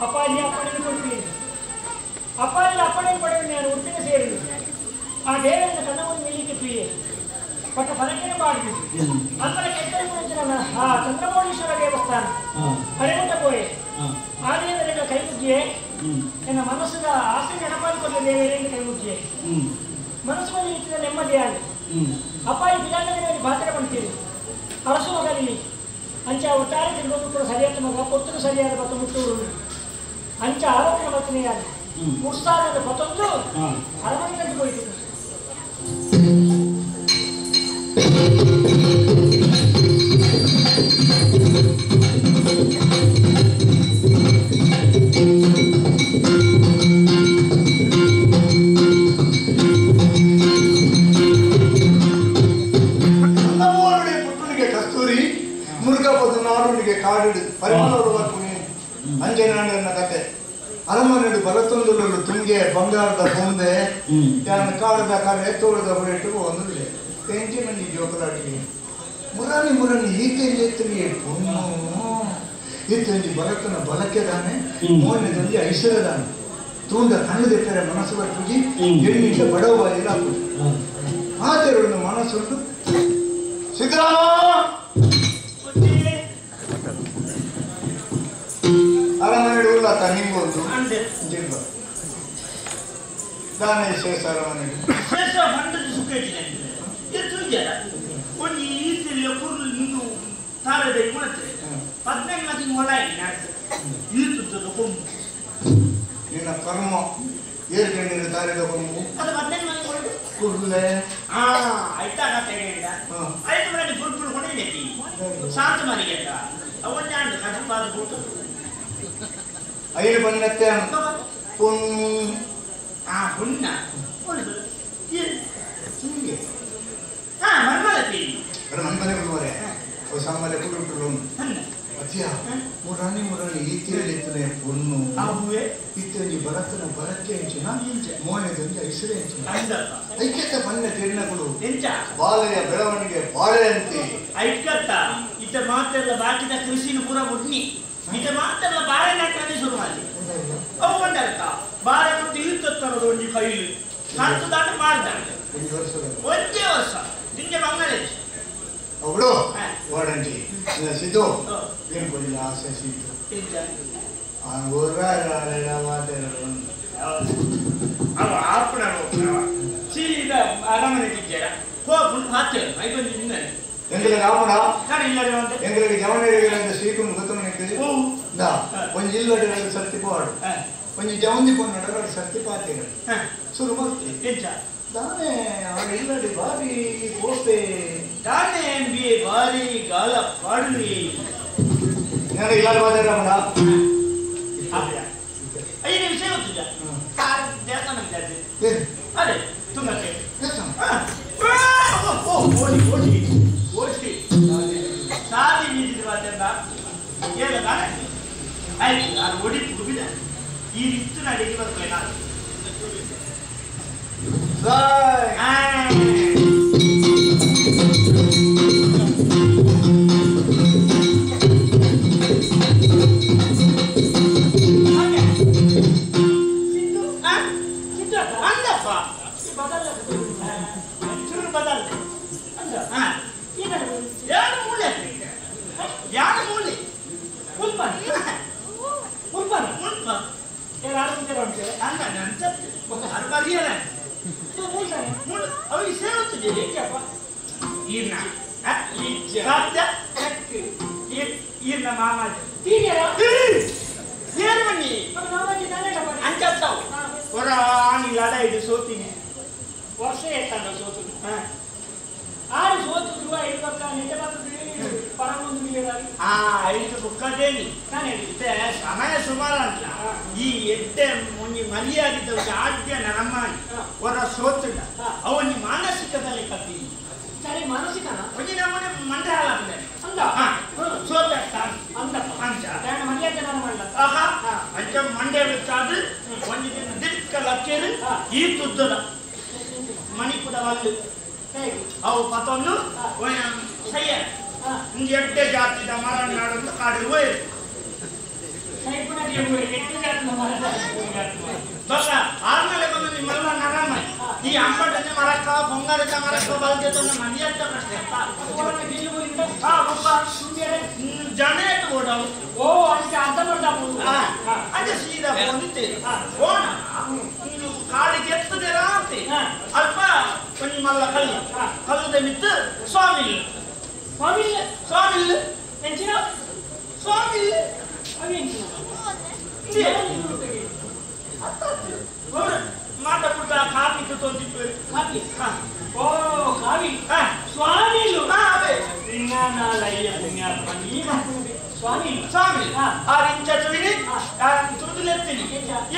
ಅಪ್ಪಾಜಿ ಅಪ್ಪನಿಗೆ ಕೊಡ್ತೀನಿ. ಅಪ್ಪಾಜಿ ಅಪ್ಪನಿಗೆ ಪಡೆದು ನಾನು ಒಟ್ಟಿಗೆ ಸೇರಿದೆ. ಆ ದೇವರಿಂದ ಕನ್ನವನ್ನು ನಿಲ್ಲಿಕ್ಕೆ ಪ್ರಿಯೆ ಪಟ್ಟ ಪದಕ್ಕೆ ಪಾಡಿದೆ. ಅಂದರೆ ಕೆಟ್ಟ ಆ ಚಂದ್ರಮೌಳೀಶ್ವರ ದೇವಸ್ಥಾನ ಅರೆಗುಂಟ ಪೋಯೆ ಆ ದೇವರಿಂದ ಕೈ ಮುಗ್ಗಿಯೇ ನನ್ನ ಮನಸ್ಸಿನ ಆಸೆ ನೆನಪಾಡಿಕೊಂಡ ದೇವರಿಂದ ಕೈ ಮುಗ್ಗಿಯೇ ಮನಸ್ಸು ಬಂದು ನಿಂತಿದ ನೆಮ್ಮದಿಯಾಗಿ ಅಪ್ಪಾಜಿ ಬಿಲಾಂಡದಲ್ಲಿ ಪಾತ್ರ ಮಾಡ್ತೀರಿ ಅರಸು ಮಗಲಿ ಅಂಚ ಒಟ್ಟಾರೆ ತಿರುಗೋದು ಕೂಡ ಸರಿಯಾದ ಮಗ ಕೊಟ್ಟರು ಸರಿಯಾದ ಬತ್ತ ಮುಟ್ಟೂರು ಅಂಚ ಆರೋಗ್ಯ ವಚನೆಯಾಗಿ ಮುಟ್ಸಾರದ ಮತ್ತೊಂದು ಅರಮನೆಗೆ ಹೋಯಿತು. ಕಸ್ತೂರಿ ಮುರುಗಪ್ಪದ ನಾಡುನಿಗೆ ಕಾಡಿಡು ಪರಿಮಳರು ಅಂಜನಾಡಿನ ಕತೆ ಅರಮನೆಡು ಬಲತೊಂದು ತುಂಗೆ ಬಂಗಾರದ ಬೊಂದೆ ಯಾರನ್ನು ಕಾಡಬೇಕಾದ್ರೆ ತೋಳದ ಹೊರಟು ಒಂದಿಲ್ಲ ತೆಂಚಿನಲ್ಲಿ ಜೋಕಲಾಟಿ ಮುರಾನಿ ಮುರಾನಿ ಈತೆಂಜೆತ್ತನಿಗೆ ಪುಣ್ಣು ಈತೆಂಜಿ ಬಲತನ ಬಲಕ್ಕೆದಾನೆ ಮೋನೆದಲ್ಲಿ ಐಶ್ವರ್ಯದಾನೆ ತೂಂಡ ಕಣ್ಣು ತೆಪ್ಪರೆ ಮನಸ್ಸು ಬರ್ತುಗಿ ಎಣ್ಣಿಗೆ ಬಡವ ಇಲ್ಲ ಮಾತೆರಡು ಮನಸ್ಸುಂಟು ಸಿದ್ದರಾಮ ಅರಮನೆ ಉಳ್ಳಾತ ನಿಂಗೊಂದು ಜಿಲ್ವ ದಾನೆ ಶೇಷ ಅರಮನೆ ಶೇಷ ಮಂಡಳಿ ಸುಖೇಟಿನ ಒಂದು ಈತಿಲ್ಲ ಕುರ್ಲು ನಿಂದು ತಾಳದ ಮಾತ್ರ 15 ಮೊಳ ಈತುತ್ತದೆ ಕೊಂಬು ನಿನ್ನ ಕರ್ಮ ಏರ್ಗಂಡಿನ ತಾರಿದ ಕೊಂಬು ಅದು 15 ಕುರ್ಲೆ ಆಯ್ತಾ ತೆಗೆದ ಆಯ್ತು ಮಾಡಿ ಫುಲ್ ಕೊಂಡೇನೆ ಶಾಂತ ಮನೆಗೆ ಅಂತ ಅವನ್ನ ಕಥಪಾದ ಕೂತು ಐದು ಬಣ್ಣತ್ತೆ ಪುಣ್ಣ ಹುಣ್ಣ ಹಿಂಗೆ ಮರ್ಮಲತಿ ಮನ್ಮನೆ ಬಿಡುವರೆ ಸಾಮಾನ್ಯ ಕುಟುಂಬ ಅತ್ಯ ಮುರಾಣಿ ಮುರಾಣಿ ಈತಿಯಲ್ಲಿತ್ತನೆ ಪುಣ್ಣು ಇತ್ತಂಜಿ ಬರತನ ಬರಕ್ಕೆ ಹೆಂಚಿನ ಮೋನೆದೊಂದು ಐಶ್ವರ್ಯ ಹೆಂಚಿನ ಐಕ್ಯತ ಬಣ್ಣ ತಿರ್ಣಗಳು ಬಾಲೆಯ ಬೆಳವಣಿಗೆ ಬಾಳೆ ಅಂತೆ ಐಕ್ಯತ ಇತ ಮಾತೆಲ್ಲ ಬಾಕಿದ ಕೃಷಿನ ಪೂರ ಮುಟ್ನಿ ಇತ ಮಾತೆಲ್ಲ ಬಾಳೆ ನಾಟನೆ ಶುರು ಮಾಡಿ ಅವು ಬಂಡಲ್ಕ ಬಾಳೆ ಮತ್ತು ಇರ್ತತ್ತರದ ಒಂದು ಕೈಲಿ ಹತ್ತು ದಾಟ ಮಾಡ್ದಂಗೆ ಒಂದೇ ವರ್ಷ ನಿಂಗೆ ಬಂಗಾಳೆ ಅವಳು ಓಡಂಟಿ ಸಿದ್ದು ಏನು ಕೊಡಿಲ್ಲ ಆಸೆ ಸಿದ್ದು ಅವ ಆಪಣ ಸೀದಾ ಅರಮನೆಗಿದ್ದಾರ ಹೋಗ್ಬಿಟ್ಟು ಹಾಕ್ತೇವೆ ಐದು ನಿನ್ನೆ ಎಂಗಳಿಗೆ ಆಪಣ ನಾನು ಇಲ್ಲದೆ ಅಂತ ಎಂಗಳಿಗೆ ಜವನಿಗೆ ಸೀಕೊಂಡು ಗೊತ್ತು ನಿಂತಿದೆ ಒಂದು ಇಲ್ಲಡೆ ಸರ್ತಿ ಪಾಡು ಒಂದು ಜವಂದಿ ಕೊಂಡು ಸರ್ತಿ ಪಾತಿಗಳು ಶುರು ಮಾಡ್ತೀವಿ ಎಂಚ ತಾನೇ ಇಲ್ಲಡೆ ಬಾರಿ ಕೋಪೆ ತಾನೇ ಬಿ ಬಾರಿ ಗಾಲ ಪಾಡ್ಲಿ ನನಗೆ ಇಲ್ಲಾದ ಬಾದಾರಮಣ ಐದು ವಿಷಯ ಗೊತ್ತಿಲ್ಲ ದೇವಸ್ಥಾನ ಅದೇ ತುಂಬಕ್ಕೆ ಓಡಿ ಓಡಿ ಓಡಿ ಸಾದಿ ಬೀದಿರುವುದರಿಂದ ಹೇಳ ಆಯ್ತು ನಾನು ಓಡಿ ಹುಡುಗಿದ ಈ ರೀತಿ ನಡಿಗೆ ಬರ್ತೇನೆ ನಾನು ವರ್ಷ ಎತ್ತಂಡ ಸೋತು ಆರು ಸೋತು ಐದು ಪಕ್ಕ ನಿಜ ಪರಮೊಂದು ಐದು ಬುಕ್ಕದೇನಿ ನಾನು ಹೇಳಿದ್ದೆ ಸಮಯ ಸುಮಾರು ಅಂತ ಈ ಎಡ್ಡೆ ಮೊನ್ನೆ ಮರಿಯಾಗಿದ್ದ ಆದ್ಯ ನರಮ್ಮಾನಿ ಹೊರ ಸೋತಿಲ್ಲ ಅವನಿ ಮಾನಸಿಕದಲ್ಲಿ ಕತ್ತಿ ಸರಿ ಮಾನಸಿಕ ಒಂದಿ ನಮ್ಮನೆ ಮಂಡ್ರ ಹಾಲಾಗಿದೆ ಅಂದ ಸೋತ ಅಂದ ಅಂಚ ಮರ್ಯಾದೆ ನಾನು ಮಾಡಲ್ಲ ಅಂಚ ಮಂಡ್ಯ ಬಿಟ್ಟಾದ್ರೆ ಒಂದು ದಿನ ದಿಕ್ಕ ಲಕ್ಕೇರು ಈ ತುದ್ದದ ಮಣಿಪುರ ವಲ್ಲು ಅವು ಪತೊಂದು ಸಯ್ಯ ಎಡ್ಡೆ ಜಾತಿದ ಮರನಾಡು ಕಾಡಿಗೆ ಹೋಯ್ತು ಬಸ್ ಆದ್ಮೇಲೆ ಬಂದು ನಿಮ್ಮೆಲ್ಲ ನರಮ್ಮ ಈ ಅಂಬಟನೆ ಮರಕ್ಕ ಬಂಗಾರದ ಮರಕ್ಕ ಬಲ್ಗೆ ಮದಿ ಅಂತ ಪ್ರಶ್ನೆ ಜನ ಓಡವು ಓ ಅದಕ್ಕೆ ಅರ್ಧ ಮಾಡ್ತಾ ಅದೇ ಸೀದಾ ಬಂದಿತ್ತೆ ಓಣ ಕಾಡಿಗೆ ಎತ್ತದಿರ ಅಂತೆ ಅಲ್ಪ ಒಂದು ಮಲ್ಲ ಕಲ್ಲದ ಮಿತ್ತು ಸ್ವಾಮಿ ಸ್ವಾಮಿ ಸ್ವಾಮಿ ಎಂಚಿನ ಸ್ವಾಮಿ ಅವೇಂಚಿನ ಮಾಟ ಪುಟ್ಟ ಕಾಫಿ ತೊಂದಿತ್ತು ಕಾಫಿ ಓ ಕಾವಿ ಸ್ವಾಮಿಲು ಅವೇ ಲಿಂಗನಾಲಯ್ಯ ಪುಣ್ಯಾತ್ಮ ನೀ ಮಾಡ್ಕೊಂಡೆ ಸ್ವಾಮಿ ಸ್ವಾಮಿ ಆ ರಿಂಚ ಚುವಿನಿ ತುರುದುಲೆತ್ತೀನಿ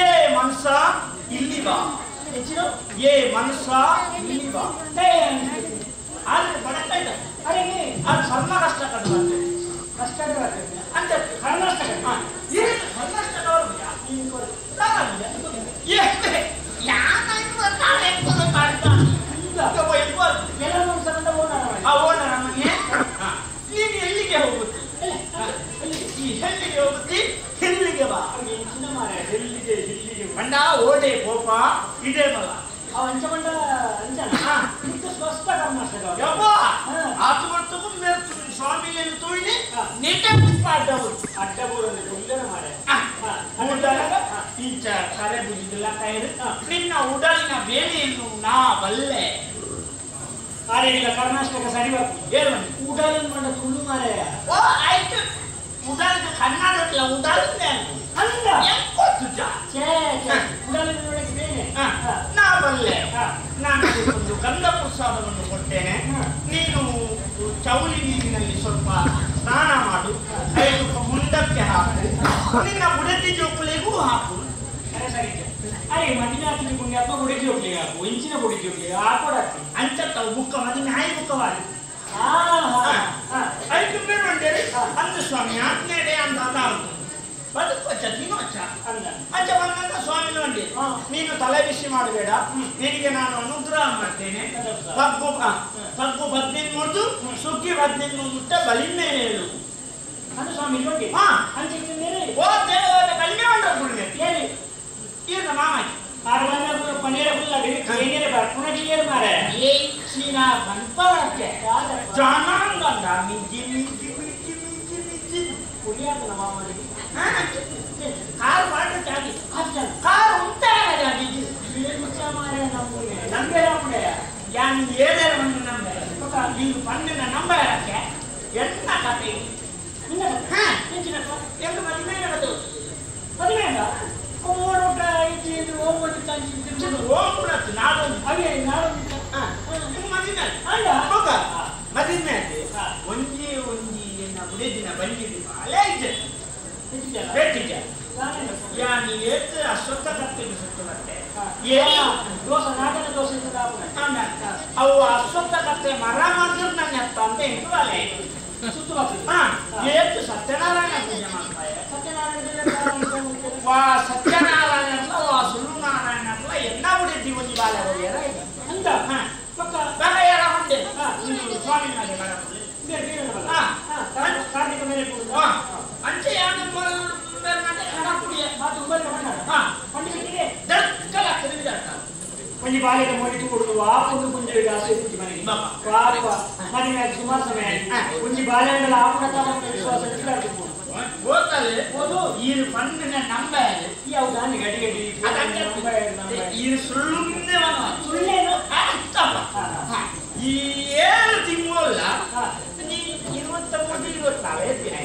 ಏ ಮನ್ಸ ಇಲ್ಲಿ ಬಾ ಹೆಚ್ಚಿನ ಏ ಮನ್ಸ ಇಲ್ಲಿ ಬಾ ಆದ್ರೆ ಬಡಕ ಇದೆ ಅರೆ ಅದು ಸ್ವಲ್ಪ ಕಷ್ಟ ಕಟ್ಟಬಾರ್ದು ಕಷ್ಟದ ಅಂತ ಕರ್ನಾಟಕ ಕರ್ನಾಟಕದವರು ನೀನು ಎಲ್ಲಿಗೆ ಹೋಗುತ್ತೆ ಎಲ್ಲಿಗೆ ಹೋಗುತ್ತೆ ಎಲ್ಲಿಗೆ ಬಾ ಎಲ್ಲಿಗೆ ಬಂಡ ಓಡೆ ಕೋಪ ಇದೇ ಬಲ ಅಂಚಕೊಂಡ ಅಂಚನ ಸ್ವಸ್ಥ ಕರ್ನಾಟಕ ಆತ್ಮರ್ಥಕ್ಕೂ ಸ್ವಾಮಿಯನ್ನು ತುಳಿದು ನಿಜ ಪುಷ್ಪ ಅಡ್ಡಬೂರಲ್ಲಿ ಕುಂದರ ಮಾಡೆ ಇಂಚ ಕರೆ ಬುಜಿದಿಲ್ಲ ಕೈರು ನಿನ್ನ ಉಡಲಿನ ಬೇಲೆಯನ್ನು ನಾ ಬಲ್ಲೆ ಅರೆ ಈಗ ಕರ್ನಾಟಕ ಸರಿಬೇಕು ಏನು ಉಡಲಿನ ಮಂಡ ತುಳು ಮಾರೆ ಓ ಆಯ್ತು ಉಡಲಿನ ಕನ್ನಡಕ್ಕಿಲ್ಲ ಉಡಲಿನ ಅಲ್ಲ ಎಂಕೊತ್ತು ಛೇ ಉಡಲಿನ ನೋಡಕ್ಕೆ ಬೇನೆ ನಾ ಬಲ್ಲೆ ನಾನು ಒಂದು ಗಂಧ ಪ್ರಸಾದವನ್ನು ಕೊಡ್ತೇನೆ ನೀನು ಚೌಲಿ ನೀರಿನಲ್ಲಿ ಸ್ವಲ್ಪ ಸ್ನಾನ ಮಾಡು ಐದು ಮುಂದಕ್ಕೆ ಹಾಕು ನಿನ್ನ ಉಡತಿ ಜೋಕುಳಿಗೂ ಹಾಕು ಅರೆ ಸರಿ ಅರೆ ಮದಿನ ಹಾಕಿ ಪುಣ್ಯಾತ್ಮ ಗುಡಿಗೆ ಹೋಗ್ಲಿ ಹಾಕು ಇಂಚಿನ ಗುಡಿಗೆ ಹೋಗ್ಲಿ ಹಾಕೊಡತ್ತಿ ಅಂಚತ್ತವು ಬುಕ್ಕ ಮದಿನ ಹಾಯಿ ಬುಕ್ಕವಾಗಿ ಐದು ಬೇಡೇರಿ ಅಂದ ಸ್ವಾಮಿ ಆಜ್ಞೆಡೆ ಅಂತ ಅದಾರು ಬದುಕೊಚ್ಚ ತಿನ್ನೋಚ್ಚ ಅಂಚ ಬಂದಂತ ಸ್ವಾಮಿ ನೋಡಿ ನೀನು ತಲೆ ಬಿಸಿ ಮಾಡಬೇಡ ನಿನಗೆ ನಾನು ಅನುಗ್ರಹ ಮಾಡ್ತೇನೆ ಪಗ್ಗು 18 ಸುಗ್ಗಿ 18 ಮುಟ್ಟ ಬಲಿಮೆ ಹೇಳು ಅದು ಸ್ವಾಮಿ ನೋಡಿ ಅಂಚಿನ ಮೇಲೆ ಓ ದೇವರ ಕಡಿಮೆ ಮಾಡ್ಬಿಡ್ಲಿ ಹೇಳಿ ಈಗ ಮಾಮಾಜಿ ಆರ್ವಾನ ಪನೇರ ಫುಲ್ ಅಡಿ ಕೈನೇರ ಬರ್ಪುಣ ಕಿಯರ್ ಮಾರೆ ಏ ಸೀನಾ ಬಂಪರಕ್ಕೆ ಜಾನಾಂಗಂದ ಮಿಂಜಿ ಮಿಂಜಿ ಮಿಂಜಿ ಮಿಂಜಿ ಮಿಂಜಿ ಪುಣ್ಯಾತ್ಮ ಮಾಮಾಜಿ ಕಾರ್ ಮಾಡ್ತಾರೆ ಕಾರ್ ಉಂಟಾಗಿ ಮಾರೆ ನಮ್ಗೆ ನಮ್ಗೆ ಯಾನ್ ಏಳರವನ್ನು ನಂಬೆ ನೀನು ಪಂಡಿನ ನಂಬರಕ್ಕೆ ಎಲ್ಲ ಕತೆ ಎಂದು ಮದುವೆ ಹೇಳೋದು ಮದುವೆ ಓಡೋಟ ಇದು ಹೋಗ್ಬೋದು ಹೋಗ್ಬಿಡತ್ತು ನಾಡೊಂದು ಹಾಗೆ ನಾಡೊಂದು ಮದುವೆ ಅಲ್ಲ ಹೋಗ ಮದುವೆ ಒಂಜಿ ಒಂಜಿ ಉಳಿದಿನ ಬಂದಿದ್ದು ಅಲ್ಲೇ ಇದ್ದೆ ಬೇಟಿದ್ದೆ ಯಾನಿ ಏತ್ ಅಶ್ವತ್ಥ ಕರ್ತಿಗೆ ಸುತ್ತು ಮತ್ತೆ ದೋಸೆ ನಾಟಕ ದೋಸೆ ಅವು ಅಶ್ವತ್ಥ ಕರ್ತೆ ಮರ ಮಾಡಿದ್ರು ನನ್ನ ಅತ್ತ ಅಂತ ಎಂಟು ಅಲ್ಲೇ ಸುತ್ತು ಬರ್ತದೆ ಏತ್ ಸತ್ಯನಾರಾಯಣ ಪೂಜೆ ಮಾಡ್ತಾರೆ ಸತ್ಯನಾರಾಯಣ ಸುಳ್ಳು ನಾರಾಯಣ ಎನ್ನ ಉಳಿದಿ ಒಂದು ಬಾಲ ಹೋಗ್ಯಾರ ಅಂತ ಪಕ್ಕ ಬೇಗ ಯಾರ ಹೊಂದೆ ಸ್ವಾಮಿ ಮೇಲೆ ಕಾರ್ಮಿಕ ಮೇಲೆ ಅಂಚೆ ಯಾರು ಒಂಜಿ ಬಾಲ್ಯದ ಮೋಡಿ ಕೊಡುದು ಆ ಒಂದು ಮುಂಜಾನೆ ಆಸೆ ಪೂಜೆ ಮನೆಗೆ ಪಾಪ ಮದುವೆ ಸುಮಾರು ಸಮಯ ಒಂಜಿ ಬಾಲ್ಯಗಳ ಆಪುಣ ವಿಶ್ವಾಸ ಓದ್ತದೆ ಓದು ಈ ಪಂಡಿನ ನಂಬ ಯಾವ್ದು ನಾನು ಗಡಿ ಗಡಿ ಈ ಸುಳ್ಳುಂದೆ ಸುಳ್ಳೇನು ಈ 7 ತಿಂಗಳಲ್ಲ ನೀ 23 24 ಎತ್ತಿನ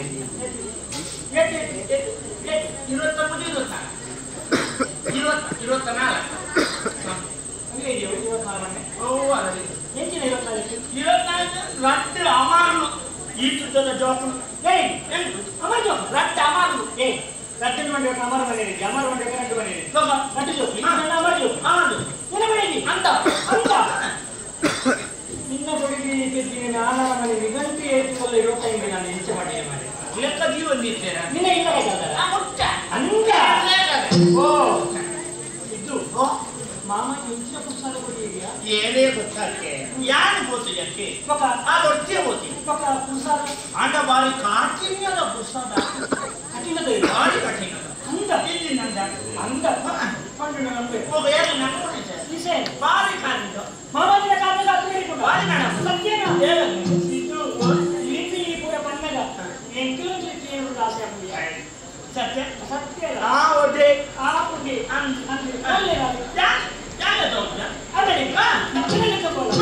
24 ಅಮಾರ್ಲು ಈ ತುತ್ತದ ಜೋಕು ಅಮರ್ ಜೋಕ್ ರಟ್ಟ ಅಮಾರ್ಲು ರಟ್ಟಿನ ಮಂಡಿ ಅಮರ್ ಮನೆ ಅಮರ್ ಮಂಡಿ ಕರೆಂಟ್ ಮನೆ ರಟ್ಟು ಜೋಕ್ ಅಮರ್ ಜೋಕ್ ಅಮರ್ದು ನಿನ್ನ ಮನೆಗೆ ಅಂತ ಅಂತ ನಿನ್ನ ಬಡಿಗೆ ತೆಗೆದಿಗೆ ನಾನ ಮನೆ ನಿಗಂಟಿ ಏತಿಕೊಳ್ಳಿ 25 ನಾನು ಹೆಚ್ಚು ಮಾಡಿ ಮಾಡಿ ಲೆಕ್ಕ ನೀವು ಬಂದಿದ್ದೀರಾ ನಿನ್ನ ಇಲ್ಲ ಅಂಗ ಓ ಇದು ಮಾಮ ಹೆಚ್ಚಿನ ಪುಸ್ತಕ ಕೊಟ್ಟಿದೆಯಾ ಏನೇ ಗೊತ್ತಾಕೆ ಯಾರು ಗೊತ್ತಿದೆ ಪಕ್ಕ ಆ ಗೊತ್ತೇ ಹೋತಿ ಪಕ್ಕ ಪುಸ್ತಕ ಆಟ ಬಾರಿ ಕಾಠಿಣ್ಯದ ಪುಸ್ತಕ ಕಠಿಣದ ಬಾರಿ ಕಠಿಣದ ಅಂತ ಕೊಟ್ಟಿನ ನಮ್ಗೆ ಹೋಗ ಯಾರು ನನ್ನ ಕೊಟ್ಟಿದ್ದೆ ಈಸೆ ಬಾರಿ ಕಾಣಿದ್ದು ಮಾಮಾಜಿನ ಕಾರಣಕ್ಕೆ ಅದು ಹೇಳಿಕೊಂಡು ಬಾರಿ ಮೇಡಮ್ ಸತ್ಯನಾ ಹೇಳು ಇದು ಲಿಪಿ ಪೂರ ಬಣ್ಣದ ಎಂಕ್ಲೂಸ್ ಏನು ಆಸೆ ಆಗ್ಬಿಡಿ ಸತ್ಯ ಸತ್ಯ ಆ ಒಡೆ ಆ ಪುಡಿ ಅಂದ್ರೆ ಅಲ್ಲೇ ಯಾಕೆ ತಗೊಂಡ ಅಲ್ಲೇ ನಮ್ಮನೆ ತಗೊಳ್ಳ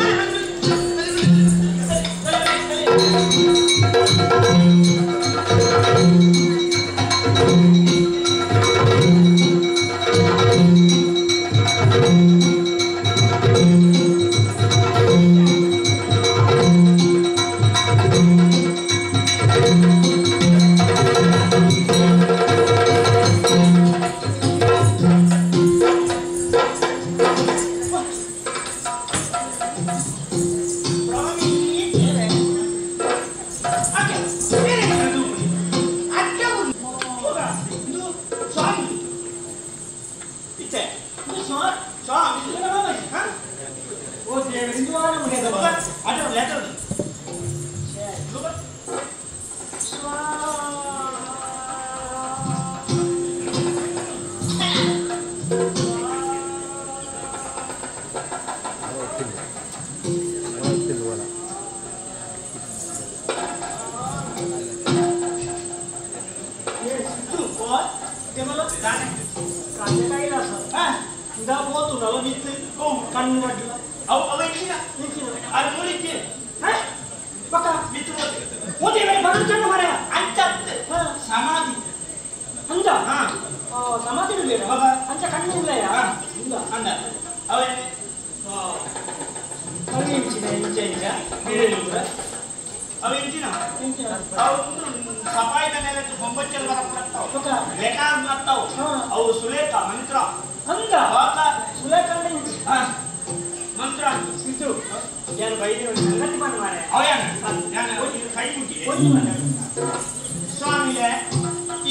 ಸ್ವಾಮಿಗೆ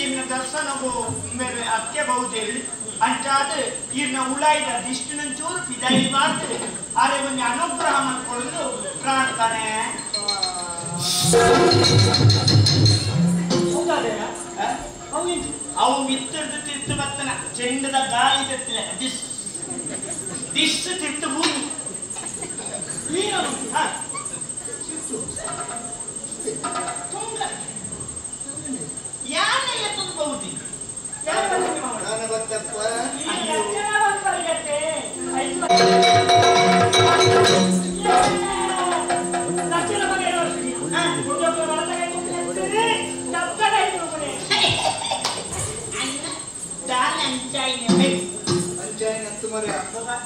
ಇನ್ನ ದರ್ಶನಗೂ ಮೇಲೆ ಅಕ್ಕೆ ಬಹುದೇಳಿ ಅಂಚಾದ ಇನ್ನ ಉಳಾಯಿದ ದಿಷ್ಟಿನಂಚೂರು ಪಿದೈ ಮಾಡ್ತಾರೆ ಆದರೆ ಒಂದು ಅನುಗ್ರಹ ಮಾಡ್ಕೊಳ್ಳಲು ಪ್ರಾರ್ಥನೆ ಅವು ಮಿತ್ತದ ತಿರ್ತು ಬತ್ತನ ಚೆಂಡದ ಗಾಳಿ ತತ್ತಿಲ್ಲ ದಿಸ್ ತಿರ್ತು ಭೂಮಿ ಯಾನೆಲ್ಲ ತುಂಬಬಹುದು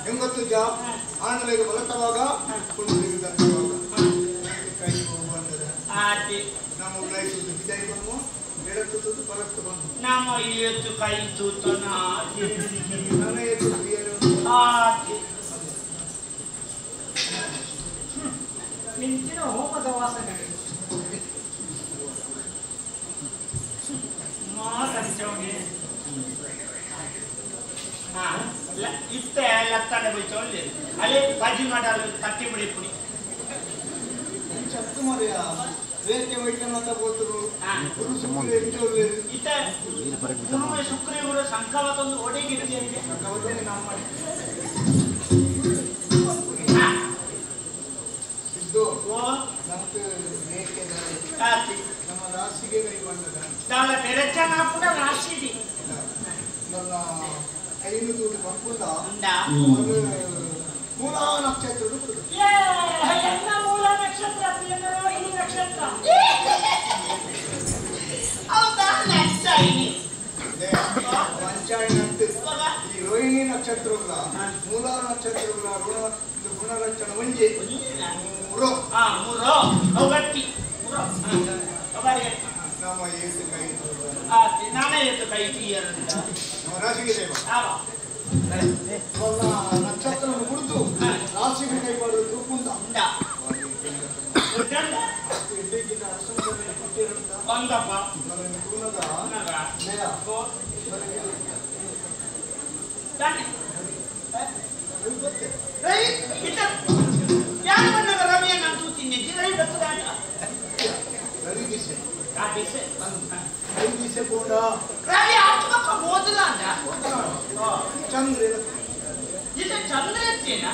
ಹೆಂಗೊತ್ತು ಜಾ ಆನಲೆಗೆ ಬಲತವಾಗ ಕುಂಡಿಗೆ ದತ್ತವಾಗ ಕೈ ಬಂದರೆ ನಮ್ಮ ಕೈ ಸುತ್ತು ಬಿದ್ದಾಯಿ ಬಂದು ಎಡತ್ತು ಬಲತ್ತು ಬಂದು ನಮ್ಮ ಇವತ್ತು ಕೈ ತೂತು ನನ್ನ ಎದ್ದು ಮಿಂಚಿನ ಹೋಮದ ವಾಸನೆ ಮಾತಾಡ್ತೇವೆ ಇತ್ತೆ ಲತ್ತಾಡೆ ಹೋಯ್ತು ಒಳ್ಳೆ ಅಲ್ಲೇ ಬಾಜಿ ಮಾಡಲು ಕಟ್ಟಿ ಬಿಡಿ ಪುಡಿ ಚತ್ತು ಮರೆಯ ರೇಖೆ ವೈದ್ಯ ಮಾತಾಡ್ಬೋದ್ರು ಇತ್ತೆ ಗುರುವೆ ಶುಕ್ರವರು ಸಂಕವತ್ತೊಂದು ಒಡೆಗಿರ್ತೀಯ ನಾವು ಮಾಡಿ ಸಿದ್ದು ನಮ್ದು ರೇಖೆ ನಮ್ಮ ರಾಶಿಗೆ ಕೈ ಬಂದದ ದಾಳ ತೆರಚನ ಕೂಡ ರಾಶಿ ಇದೆ ನನ್ನ ಕೈನು ತೂತು ಬರ್ಕೊಂಡ ಮೂಲ ನಕ್ಷತ್ರ ಮೂಲ ನಕ್ಷತ್ರ ರೋಹಿಣಿ ನಕ್ಷತ್ರ ಪಂಚಾಯತ್ ಈ ರೋಹಿಣಿ ನಕ್ಷತ್ರಗಳ ಮೂಲ ನಕ್ಷತ್ರಗಳ ಗುಣಲಕ್ಷಣ ಒಂಜೆ ಮೂರು ನಮ್ಮ ಏಸು ಕೈ ನಾನೇ ಎತ್ತು ಕೈ ನಮ್ಮ ರಾಶಿಗೆ ದೇವ ನಕ್ಷತ್ರ ಕುಡಿದು ರಾಶಿಗೆ ಕೈ ಮಾಡುವುದು ಕುಂದ ಬಂದಪ್ಪ ಕುಣದ ನೆಯ ಯಾರು ಬಂದಾಗ ರವಿಯನ್ನು ತೂತಿದ್ದೆ ರವಿ ಬರ್ತದಾಟ ರವಿ ದಿಸೆ ಆ ದಿಸೆ ರವಿ ದಿಸೆ ಕೂಡ ರವಿ ಆಟಕ್ಕ ಓದಲ್ಲ ಅಂದ ಚಂದ್ರ ಎತ್ತೇನಾ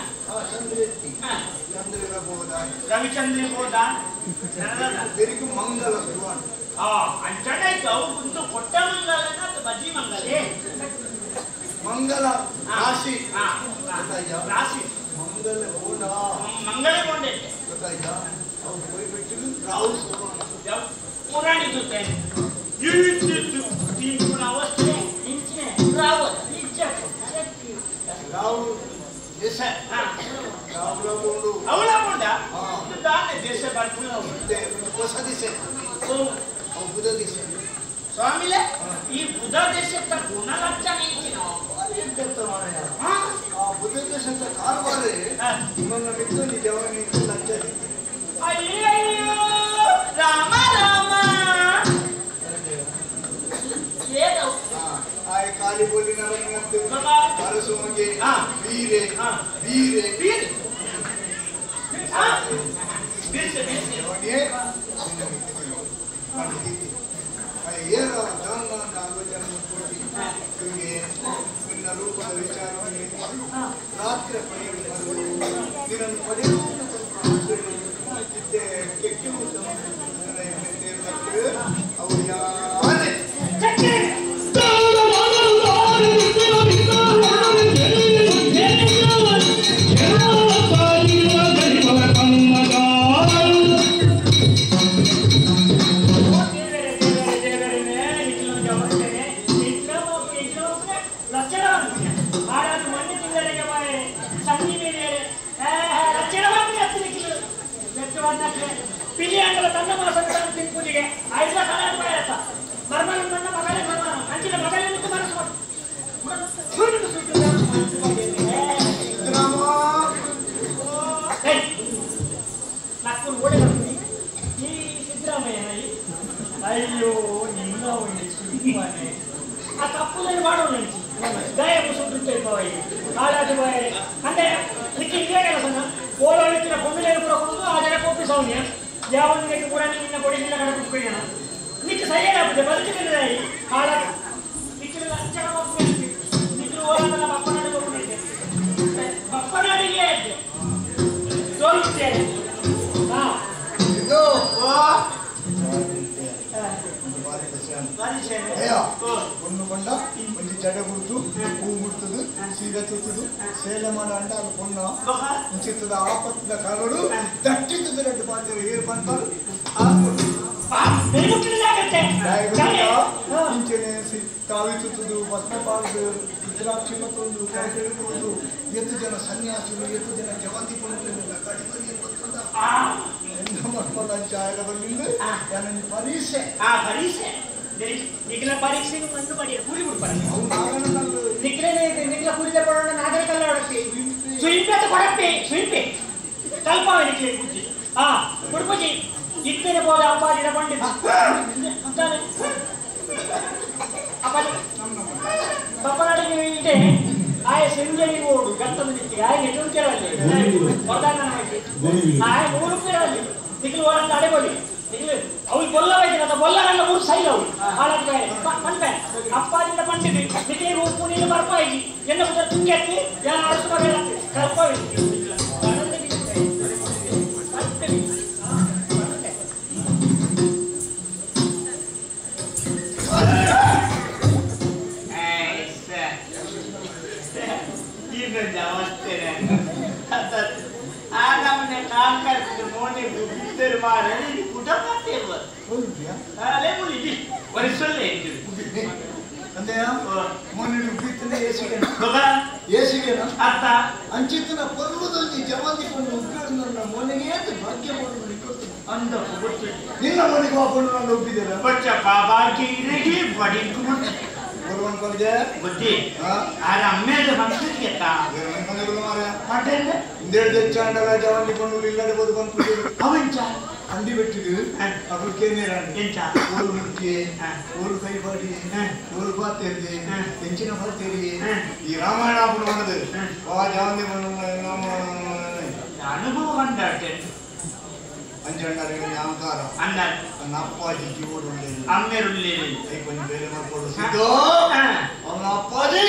ಚಂದ್ರನ ಬೋಧ ರವಿಚಂದ್ರಿ ಬೋಧ ಬೆರಿಗೂ ಮಂಗಲ ಅಂಚನಾಯ್ತು ಅವ್ರು ಕೊಟ್ಟ ಮಂಗಲನ ಅಥವಾ ಬಜ್ಜಿ ಮಂಗಲ ಮಂಗಲ ರಾಶಿ ರಾಶಿ ಮಂಗಲ ಬೋಧ ಮಂಗಲ ಬೋಂಡೆ ಗೊತ್ತಾಯ್ತಾ ಅವ್ರು ಹೋಗ್ಬಿಟ್ಟು ರಾಹುಲ್ ಪುರಾಣಿ ಜೊತೆ ಇಳಿಸಿದ್ದು ತಿಂಪುನ ಅವಸ್ಥೆ ಇಂಚಿನ ರಾವತ್ ರಾಹುಲ್ ದೇಶ ರಾಹುಲ್ ಅವಳ ಬೋಂಡ ದಾನೆ ದೇಶ ಬರ್ಪುಣ ಹೊಸ ದಿಸೆ ಬುಧ ದಿಸೆ ಸ್ವಾಮಿಲೆ ಈ ಬುಧ ದೇಶದ ಗುಣಲಕ್ಷಣ ಇಂಚಿನ ಬುಧ ದೇಶದ ಕಾರವಾರ ನನ್ನ ಮಿತ್ರ ನಿಜವಾಗಿ ಲಂಚ ಅಯ್ಯಯ್ಯೋ ರಾಮ ರಾಮ ಏನು ಆಯ್ ಕಾಲಿ ಬೋಲಿನ ಅರಸು ಮಗೆ ವೀರೆ ವೀರೆ ಬೀರ್ ಬೀರ್ಸೆ ಬೀರ್ಸೆ ಏನೋ ದಾನ ಆಲೋಚನೆ ಕೊಟ್ಟು ನಿಮಗೆ ನಿನ್ನ ರೂಪದ ವಿಚಾರವನ್ನು ರಾತ್ರಿ ಪಡೆಯುವುದು ನಿನ್ನನ್ನು ಪಡೆಯುವುದು ಕೆಟ್ಟ ಅವರು ಯಾರೇ ಪಿಲಿಯಾಂಗಲ ತನ್ನ ಮಾಸದ ಪೂಜೆಗೆ 5 ಲಕ್ಷ ರೂಪಾಯಿ ಆಯ್ತಾ ಬರ್ಮನ ನನ್ನ ಮಗಳೇ ಬರ್ಮನ ಅಂಚಿನ ಮಗಳೇ ನಿಂತು ಮನಸ್ಸು ನಕ್ಕು ಓಡಿ ಈ ಸಿದ್ದರಾಮಯ್ಯ ಅಯ್ಯೋ ನಿನ್ನ ಒಳ್ಳೆ ಸುಮ್ಮನೆ ಆ ತಪ್ಪುದಲ್ಲಿ ಮಾಡೋಣ ದಯ ಸುಟ್ಟು ಹಾಳಾಗಿ ಬಾಯಿ అంటే నీకు ఇదే కదా సన్న ఓలో ఇచ్చిన పొందులేరు కూడా కొడుకు ఆ జగ కోపి సౌన్య దేవానికి కూడా నిన్న కొడి నిన్న కడ కుక్కుయ్యాను నీకు సయ్యలేకపోతే బతికినది హాళాగా ఇచ్చిన లంచన మొత్తం నీకు ఓలందల బప్పనాడు కొడుకుంటే బప్పనాడిగే జోలిస్తే ఇదో ಒಂದು ಕೊಂಡ ಒಂದು ಜಡ ಗುರ್ತು ಹೂ ಮುಡ್ತದು ಸೀರೆ ತುತ್ತದು ಸೇಲೆ ಮಾಡ ಅಂಟ ಅದು ಪೊಣ್ಣ ಮುಂಚಿತ್ತದ ಆಪತ್ತದ ಕಾಲೋಡು ದಟ್ಟಿದ್ದು ರೆಡ್ಡು ಮಾಡ್ತಾರೆ ಏರು ಬಂತಾರೆ ಪಿಂಚಣಿ ಕಾವಿ ತುತ್ತದು ಭಸ್ಮಪಾರ್ದು ರುದ್ರಾಕ್ಷಿ ಮತ್ತೊಂದು ಕೈಗೆಡುವುದು ಎಷ್ಟು ಜನ ಸನ್ಯಾಸಿಗಳು ಎಷ್ಟು ಜನ ಜವಂತಿ ಪೊಣ್ಣು ಗಾಡಿ ಬಂದು ಗೊತ್ತದ ಚಾಯದ ಬಂದಿದ್ದು ನನ್ನ ಪರೀಕ್ಷೆ ಪರೀಕ್ಷೆ ನಿಖಿಲ ಪರೀಕ್ಷೆಗೆ ಮಂದು ಮಾಡಿ ಕೂಲಿ ಬಿಡ್ತಾರೆ ನಿಖಿಲ ಕೂಲಿದ ಪಡೋಣ ನಾಗರಿಕಲ್ಲ ಹೊಡಪ್ಪಿ ಸುಯಿಪೆ ಅಂತ ಕೊಡಪ್ಪಿ ಸುಯಿಪೆ ಕಲ್ಪಾವೆ ನಿಖಿಲ ಬುದ್ಧಿ ಕುಡ್ಪುಜಿ ಇತ್ತೇನೆ ಬೋದ ಅಪ್ಪಾಜಿನ ಪಂಡಿತ ಅಂತಾನೆ ಅಪ್ಪಾಜಿ ಬಪ್ಪನಾಡಿಗೆ ಇದೆ ಆಯ ಸಂಜೆಗೆ ಓಡು ಗತ್ತದ ನಿಂತಿಗೆ ಆಯ ನೆಟ್ಟುಂಕೆರಲ್ಲಿ ಹೊರದಾನ ಆಯ 3 ರೂಪಾಯಿ ನಿಖಿಲ ಓಡಂತ ಅಡೆಬೋಲಿ ಅವ್ರು ಬೊಲ್ಲವೈದಿನ ಬೊಲ್ಲರಲ್ಲ 3 ಸೈಲ್ ಅವ್ರು ಹಾಳಾಗಿ ಪಂಪೆ ಅಪ್ಪಾಜಿಂದ ಪಂಡಿತಿ ನಿಖಿಲಿಗೆ ಉಪ್ಪು ನೀರು ಬರ್ಪಾಯಿಜಿ ಎನ್ನ ಕುದ ತುಂಗೆತ್ತಿ ಯಾರು ಆಡಿಸುವಾಗ ಕಲ್ಪಾಯಿಜಿ ಅಂಚಿತ್ತಿನ ಪರ್ವದಲ್ಲಿ ಜವಾಂದಿಕೊಂಡು ಉಗ್ರನ್ನ ಮೊನೆಗೆ ಭಾಗ್ಯ ಅಂದ ನಿನ್ನ ಮನೆಗೆ ಹಾಕೊಂಡು ನಾನು ಒಪ್ಪಿದ್ದೇನೆ ಬರುವನ್ ಕೊಡ್ಗೆ ಬುದ್ಧಿ ಅಮ್ಮೇದ ಮನಸ್ಸಿಗೆ ಇಂದೆರಡು ಚಾಂಡಲ ಜವಾಂದಿಕೊಂಡು ಇಲ್ಲದೆ ಬದು ಬಂದು ಅವಂಚ ಅಂಡಿ ಬೆಟ್ಟಿದ್ದು ಅದ್ರ ಕೇಂದ್ರ ಊರು ಮುಟ್ಟಿ ಊರು ಕೈಪಾಡಿ ಊರು ಪಾತೇರಿ ಹೆಂಚಿನ ಪಾತೇರಿ ಈ ರಾಮಾಯಣ ಹಾಕೊಂಡು ಮಾಡೋದು ಜವಾಂದಿ ಅನುಭವ ಅಂದಾಟೆ ಅಂಜಂಡರಿಗೆ ಅಹಂಕಾರ ನನ್ನ ಅಪ್ಪಾಜಿ ಜೀವನ ಅಮ್ಮೇರುಳ್ಳಿ ಕೊಂಚ ಬೇರೆ ಮಾಡ್ಕೊಡು ಸಿದ್ದು ಅವನ ಅಪ್ಪಾಜಿ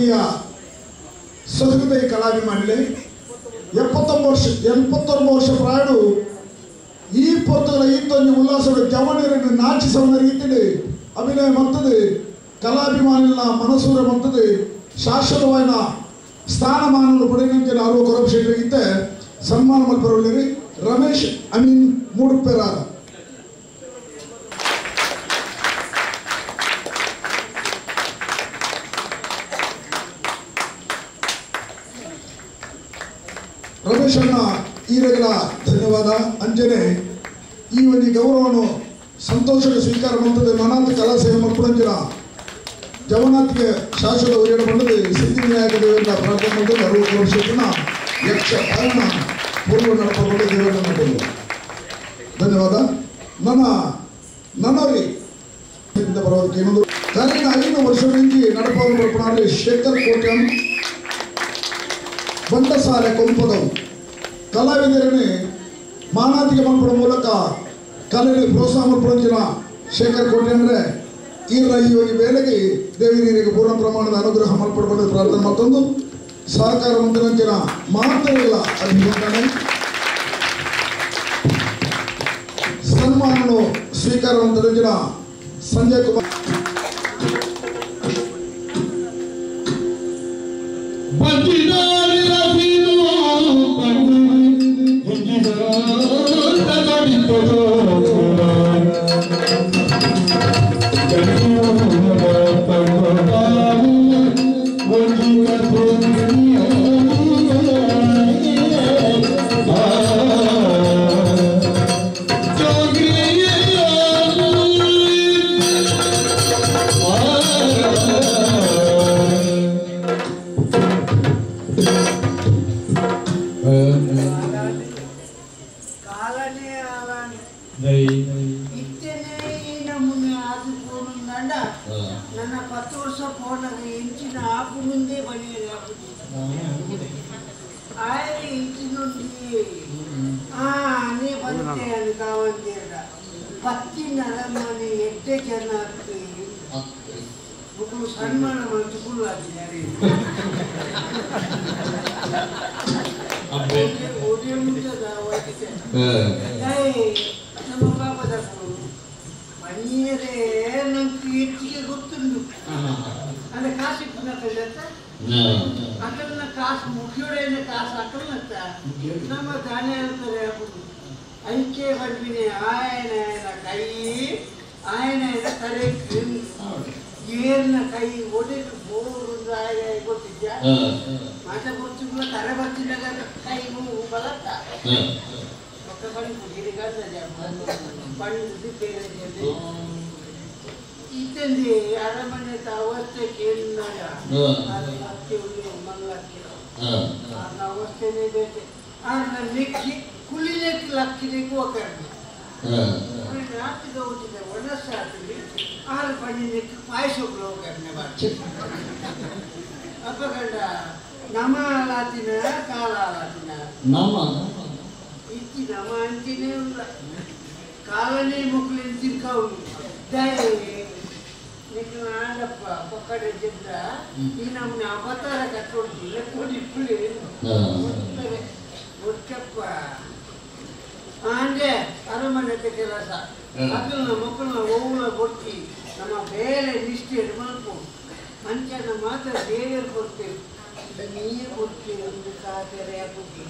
ಬಗೆಯ ಸಹೃದಯ ಕಲಾಭಿಮಾನಿಗಳೇ 79 ವರ್ಷ ಪ್ರಾಯಡು ಈ ಪೊತ್ತಲ ಈತೊಂದು ಉಲ್ಲಾಸದ ಜವನರನ್ನು ನಾಚಿಸವನ ರೀತಿಯಲ್ಲಿ ಅಭಿನಯ ಮತ್ತದು ಕಲಾಭಿಮಾನಿಗಳ ಮನಸೂರ ಮತ್ತದು ಶಾಶ್ವತವಾದ ಸ್ಥಾನಮಾನವನ್ನು ಪಡೆಯುವಂತೆ ಅರುವ ಕೊರಪಶೇಖರಿಗಿಂತ ಸನ್ಮಾನ ಮಲ್ಪರೊಳ್ಳಿರಿ ರಮೇಶ್ ಅಮೀನ್ ಮೂಡುಪೆರಾರ ರಮೇಶ್ ಅಣ್ಣ ಈರಗಳ ಧನ್ಯವಾದ ಅಂಜನೆ ಈ ಒಂದು ಗೌರವವನ್ನು ಸಂತೋಷದ ಸ್ವೀಕಾರ ಮಾಡುತ್ತದೆ ಮನಾಂತ ಕಲಾ ಸೇವೆ ಮಲ್ಪಡಂಜಿನ ಜವನಾಥಿಗೆ ಶಾಶ್ವತ ಉರಿಯಡ ಬಂದದ್ದು ಸಿದ್ಧಿವಿನಾಯಕ ದೇವರ ಪ್ರಾರ್ಥನೆ ಮಾಡಿದ್ದು 60 ವರ್ಷದ ಯಕ್ಷ ಕಾರಣ ಪೂರ್ವ ನಡಪಗೊಂಡು ದೇವರನ್ನು ಮಾಡಿದ್ದು ಧನ್ಯವಾದ ನನ್ನವರಿಗೆ ಬರೋದಕ್ಕೆ ಇನ್ನೊಂದು ಕರೆನ 5 ವರ್ಷಗಳಿಗೆ ನಡಪವನ್ನು ಬರ್ಪಣಾರೆ ಶೇಖರ್ ಕೋಟ್ಯಂ ಬಂಡಸಾಲೆ ಕೊಂಪದವು ಕಲಾವಿದರನ್ನೇ ಮಾನಾತಿಗೆ ಮಲ್ಪಡ ಮೂಲಕ ಕಲೆಯಲ್ಲಿ ಪ್ರೋತ್ಸಾಹ ಮಲ್ಪಡಂಜಿನ ಶೇಖರ್ ಕೋಟೆ ಅಂದರೆ ಈ ಒಂದು ವೇಳೆಗೆ ದೇವಿನೀರಿಗೆ ಪೂರ್ಣ ಪ್ರಮಾಣದ ಅನುಗ್ರಹ ಮಲ್ಪಡಬಂದ ಪ್ರಾರ್ಥನೆ ಮತ್ತೊಂದು ಸಹಕಾರ ಮಂದಿರಂಜಿನ ಮಾತುಗಳ ಅಭಿನಂದನೆ ಸನ್ಮಾನವನ್ನು ಸ್ವೀಕಾರ ಮಂದಿರಂಜಿನ ಸಂಜಯ್ ಕುಮಾರ್ ನನ್ನ 10 ವರ್ಷ ಪೋನಾಗ ಇಂಚಿನ ಆಪು ಮುಂದೆ ಬಣಿಯದೆ ಆಯ್ತು ಇಂಚಿನೊಂದು ನೀ ಬಂತೆ ಅದು ಕಾವಂತೀರ ಪತ್ತಿನ ಅರಮನೆ 8 ಜನ ಮಕ್ಕಳು ಸನ್ಮಾನ ಮಾಡಿಕೊಂಡು ಆಗಿದ್ದಾರೆ ನಮ್ಮ ಪಾಪದ ಬನ್ನಿಯರೇ ನಂಗೆ ಹೆಚ್ಚಿಗೆ ಗೊತ್ತುಂಟು ಅಂದ್ರೆ ಕಾಸು ಇಟ್ಟು ಅಕಲ್ನ ಕಾಸು ಮುಗಿಯೋಡೇನೆ ಕಾಸು ಅಕಲ್ನತ್ತ ನಮ್ಮ ದಾನೆ ಅಂತಾರೆ ಐಕೆ ಬಂದಿನಿ ಆಯನ ಕೈ ಆಯನ ತಲೆ ಏರ್ನ ಕೈ ಒಡೆದು ಬೋರು ಆಯ ಗೊತ್ತಿದ್ಯಾ ಮಾತೆ ಬರ್ತಿಲ್ಲ ಕರೆ ಬರ್ತಿದ್ದಾಗ ಕೈ ಬಲತ್ತ ಇತ್ತಂದಿ ಅರಮನೆ ಅವಸ್ಥೆ ಕೇಳಿದಾಗ ಮಲ್ಲಕ್ಕೆ ಅವಸ್ಥೆನೇ ಬೇಕೆ ನೆಕ್ಕಿ ಕುಳಿಲೆಕ್ಕೆ ಲಕ್ಕಿಲಿಕ್ಕೆ ಹೋಗ್ತಾರೆ ರಾತ್ರಿಗೆ ಹೋಗಿದ್ದೆ ಒಣಸಾದ್ರಿ 6 ಪಣಿ ನೆಕ್ಕಿ ಪಾಯಸಗಳು ಹೋಗ್ತಾರೆ ಅಪ್ಪಗಂಡ ನಮ ಆಲಾತಿನ ಕಾಲ ಆಲಾತಿನ ಇತ್ತಿ ನಮ ಅಂತಿನೇ ಉಂಡ ಕಾಲನೇ ಮಕ್ಕಳು ತಿರ್ಕಾವು ದಯ నీకు నాడప్ప పక్కడే చెప్తా ఈ నమ్మ అవతార కట్టొడిಲ್ಲ ಕೊಡಿಪ್ಪುಳಿ ಒಟ್ಟಪ್ಪ ಆಂಡೆ ಅರಮನೆತೆ ಕೆಲಸ ಅದನ್ನ ಮಕ್ಕಳನ್ನ ಓವುಲ ಕೊಡ್ತಿ ನಮ್ಮ ಬೇರೆ ನಿಷ್ಠೆ ಮಲ್ಪು ಅಂಚನ ಮಾತ್ರ ದೇವರು ಕೊಡ್ತೇವೆ ನೀರು ಕೊಡ್ತೀವಿ ಒಂದು ಕಾತೆರೆ ಕೊಡ್ತೀವಿ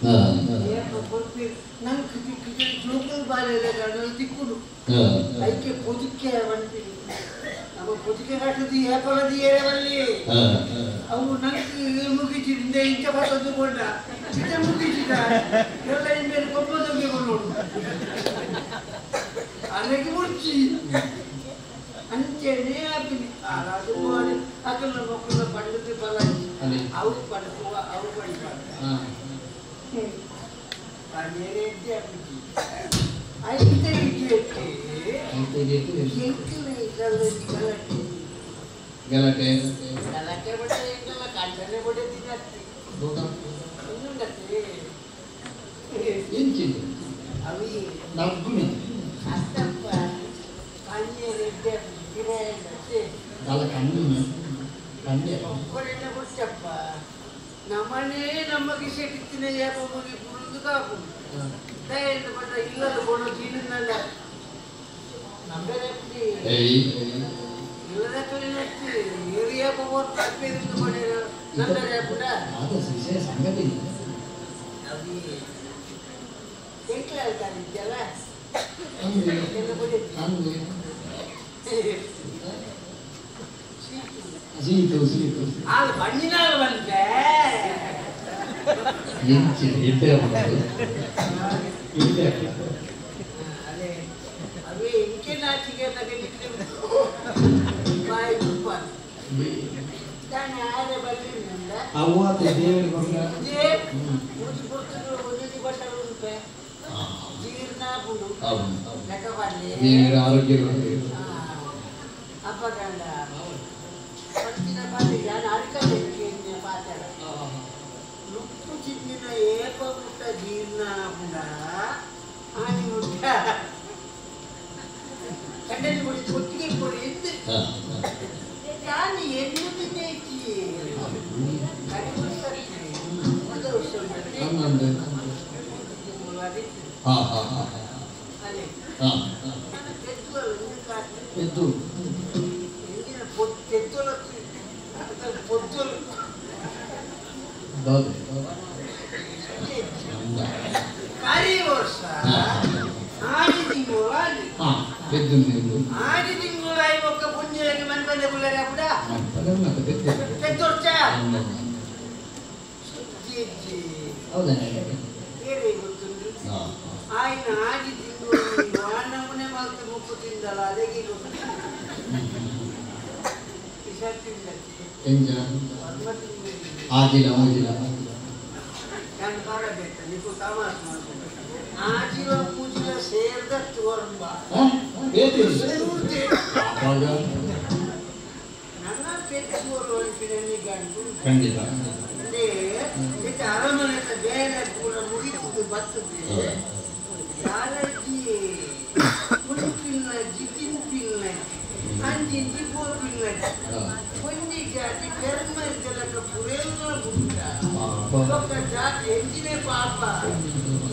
ಕೊಡ್ತೀವಿ ನಂಗೆ ತಿಕ್ಕಿದ್ರೆ ಜೋಕಲ್ ಬಾಲೆಲ್ಲ ಗಡಲು ತಿಕ್ಕುದು ಅದಕ್ಕೆ ಪುದುಕೆ ಬಂತೀವಿ ನಮ್ಮ ಪುದುಕೆ ಕಟ್ಟದಿ ಏಪಲದಿ ಏರವಲ್ಲಿ ಅವು ನಂಗೆ ಮುಗಿಸಿದ್ರಿಂದ ಇಂಚ ಬರ್ತದ್ದು ಕೊಂಡ ಚಿತ್ತ ಮುಗಿಸಿದ ಎಲ್ಲ ಹಿಂದೆ ಕೊಬ್ಬದೊಂಗೆ ನೋಡು ಅಲ್ಲಿಗೆ ಮುಚ್ಚಿ ಅಂಚೆನೇ ಹಾಕಿನಿ ಅದು ಮಾಡಿ ಅಕಲ್ನ ಮಕ್ಕಳನ್ನ ಪಂಡಿತ ಬಲ ಅವ್ರು ಪಡೆದುವ ಅವ್ರು ಪಡಿತಾರೆ ಬೇರೆ ಇದ್ದೆ ಹಾಕಿದ್ವಿ ಐತೆ ಗಲಾಟೆ ಗಲಾಟೆ ಬಟ್ಟೆ ಎಂಗಲ್ಲ ಕಂಡನೆ ಬಟ್ಟೆ ತಿನ್ನತ್ತಿ ಇನ್ನೊಂದತ್ತಿ ಎಂಚಿದೆ ಅವಿ ನಗ್ಗುನಿ ಅಷ್ಟಪ್ಪ ಕಣ್ಣೆ ರೆಡ್ಡೆ ಗಿರೆ ಅಲ್ಲ ಕಣ್ಣು ಕಣ್ಣೆ ಒಬ್ಬರನ್ನ ಬಿಟ್ಟಪ್ಪ ಕಿತ್ತಿನ ಯಾಪ ಮುಗಿ ಪುರುದು ಕಾಪು ದಯೆಂದು ಪಟ್ಟ ಇಲ್ಲದ ಕೊಡ ಜೀವನಲ್ಲ ನಮ್ಮದೇ ಇಲ್ಲದ ತೊಳಿನಷ್ಟು ಏರಿಯಾ ಪವರ್ ತಪ್ಪೇದಿಂದ ಪಡೆಯಲು ನಂದರೆ ಪುಟ ಅದು ವಿಷಯ ಸಂಗತಿ ಅದು ಎಂಟ್ಲ ಹೇಳ್ತಾರೆ ಇದೆಯಲ್ಲ ಅದು ಬಣ್ಣಿನಾಗ ಬಂದ್ರೆ ಅದೇ ಅವೇ ಇಂಕೆ ನಾಚಿಗೆ ತಗೊಂಡಿಕ್ಕೆ ಬಾಯಿ ತುಪ್ಪ ತಾನೆ ಆರೆ ಬಲ್ಲಿಂದ ಅವತ್ತೆ ದೇವರ ಮುಚ್ಚಿ ಕೊಡ್ತಿದ್ರು ಒಂದೇ ಬಟ್ಟಲು ಉಂಟೆ ಜೀರ್ಣ ಬುಡು ಲೆಕ್ಕ ಬರಲಿ ದೇವರ ಆರೋಗ್ಯ ಅಪ್ಪ ಗಂಡ ಪಟ್ಟಿನ ಬಾಲಿಗೆ ನಾನು ಅರಿಕಲಿಕ್ಕೆ ಪಾತ್ರ ನುಪ್ಪು ಚಿನ್ನಿನ ಏಪ ಮುಟ್ಟ ಜೀರ್ಣ ಬುಡ ಆನಿ ಮುಟ್ಟ ಕಂಡಲ್ಲಿ ಕೊಡಿ ಕೊಟ್ಟಿಗೆ ಕೊಡಿ ಎಂದು ನಾನು ಎನ್ನು ತಿನ್ನೈತಿ ಕಡಿಮೆ ಸರಿ ಒಂದು ವರ್ಷ ఆది తింగులు అయి ఒక్క పుణ్యానికి మన పల్లె పుల్లరే అప్పుడా పెద్దొచ్చా ఏదే గుర్తుంది ఆయన ఆది తింగులు వానమునే మాకు ముప్పు తిందాల అదే నీకు తమాస్ ఆజీవ పూజల సేర్దత్తు వరంబా ನನ್ನ ಪೆಚ್ಚುವರು ಅನ್ಪಿನಲ್ಲಿ ಗಂಟು ಖಂಡಿತ ಅಂದ್ರೆ ಅರಮನೆ ಬೇರೆ ಕೂಡ ಮುಗಿತು ಬರ್ತದೆ ಯಾರಜ್ಜಿ ಕುಳಿಪಿಲ್ಲಜ್ಜಿ ತಿನ್ಪಿಲ್ಲಜ್ಜಿ ಅಂಜಿಂಜಿ ಬೋರ್ಪಿಲ್ಲಜ್ಜಿ ಒಂದಿ ಜಾತಿ ಧರ್ಮ ಜಲಕ ಪುರೇಲ್ಲ ಬುಟ್ಟ ಒಕ್ಕ ಜಾತಿ ಎಂಜಿನೇ ಪಾಪ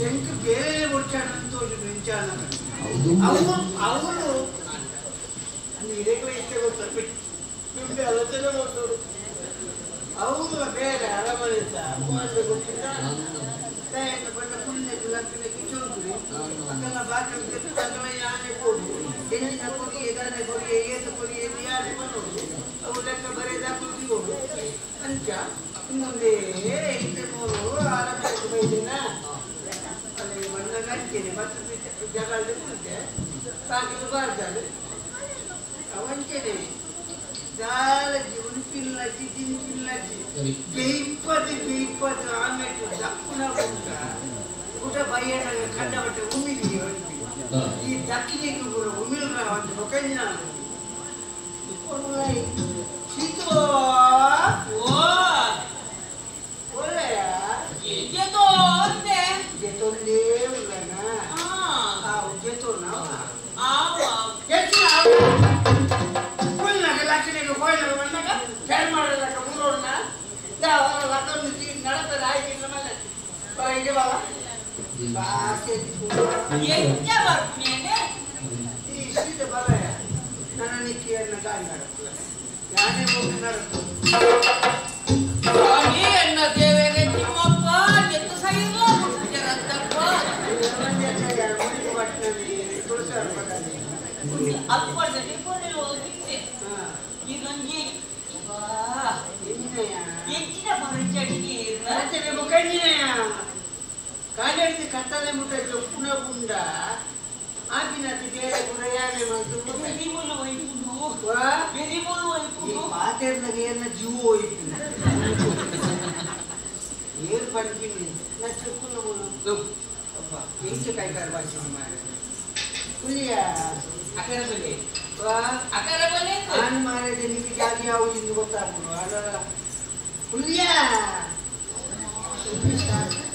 ಎಂಕ ಬೇರೆ ಕೊಡ್ಚಾನಂತ ಮೆಂಚಾನ ಅವನು ನೀರೇಕಲ ಇಷ್ಟೇ ಗೊತ್ತಾಗ್ಬಿಟ್ಟು ನಿಮ್ಗೆ ಆಲೋಚನೆ ಮಾಡ್ತೋರು ಅವರು ಬೇರೆ ಅರಮನೆ ಗೊತ್ತಿಲ್ಲ ಬಂದ ಪುಣ್ಯಕ್ಕೆ ಲಕ್ಷ್ಮಿಗೆ ಚೋದ್ರಿ ಅಕ್ಕನ ಬಾಗಿಲು ಅಕ್ಕನ ಯಾನೆ ಕೊಡು ಹೆಣ್ಣಿನ ಕೊಡಿ ಎದಾನೆ ಕೊಡಿ ಏದು ಕೊಡಿ ಎಂದು ಯಾರು ಮಾಡೋದು ಅವು ಲೆಕ್ಕ ಬರೆದ ಕುಳಿಗೋಡು ಅಂಚ ಮುಂದೆ ಹಿಂದೆ ಮೂರು ಆರಂಭಕ್ಕೆ ಬೈದಿನ ಅಲ್ಲಿ ಮಣ್ಣ ನಡ್ತೇನೆ ಮತ್ತೆ ಜಗಳದ ಕುಳಿತೆ ಬಾಗಿಲು ಬಾರ್ದಾಳು ಅವಂಚನೆ ದಾಲಜ್ಜಿ ಉಣ್ಪಿಲ್ಲಜ್ಜಿ ತಿನ್ಪಿಲ್ಲಜ್ಜಿ ಬೇಯ್ಪದು ಆಮೇಲೆ ದಪ್ಪುನ ಊಟ ಬಯ್ಯಣ್ಣ ಕಂಡ ಬಟ್ಟೆ ಉಮಿಲಿ ಈ ದಕ್ಕಿನಿಗೆ ಕೂಡ ಉಮಿಲ್ರ ಒಂದು ಮೊಕಂಜಿನ ಶೀತು ಒಳ್ಳೆಯ ಜೆತೊಂದೇ ಉಳ್ಳನ ಜೆತೋನ ಲಕ್ಷಣಿಗೆ ಹೋಯ್ನ ಬಂದಾಗ ಕೇಳಿ ಮಾಡೋದಕ್ಕ ಮೂರೋಣ ನಡತದ ಆಯ್ತು ಮೇಲೆ ಇದೆ ಬಾಬಾ ಈ ಶೀತ ಬಲ ನನ್ನ ನಿಕ್ಕಿಯನ್ನು ಗಾಳಿ ಮಾಡುತ್ತಿಲ್ಲ ಯಾನೇ ಹೋಗಿ ನಡತ್ತು ಕಾಲಡಿದ ಕತ್ತಲೆ ಮುಟ್ಟ ಚೊಪ್ಪುನ ಗುಂಡ ಆಪಿನತಿ ಬೇರೆ ಗುರಯಾನೆ ಮಂತು ಪಾತೆರ್ನಾಗ ಏನ ಜೀವ ಹೋಯ್ತು ಏನ್ ಪಡ್ತೀನಿ ನಾ ಚೊಪ್ಪುನ ಅಪ್ಪ ಎಷ್ಟು ಕಾಯ್ತಾರೆ ಭಾಷೆ ಹುಲಿಯ ಅಕರ ಬಲೆ ನಾನು ಮಾಡಿದೆ ನಿಮಗೆ ಜಾತಿ ಯಾವುದು ಎಂದು ಗೊತ್ತಾಗ್ಬೋದು ಅದರ ಹುಲಿಯ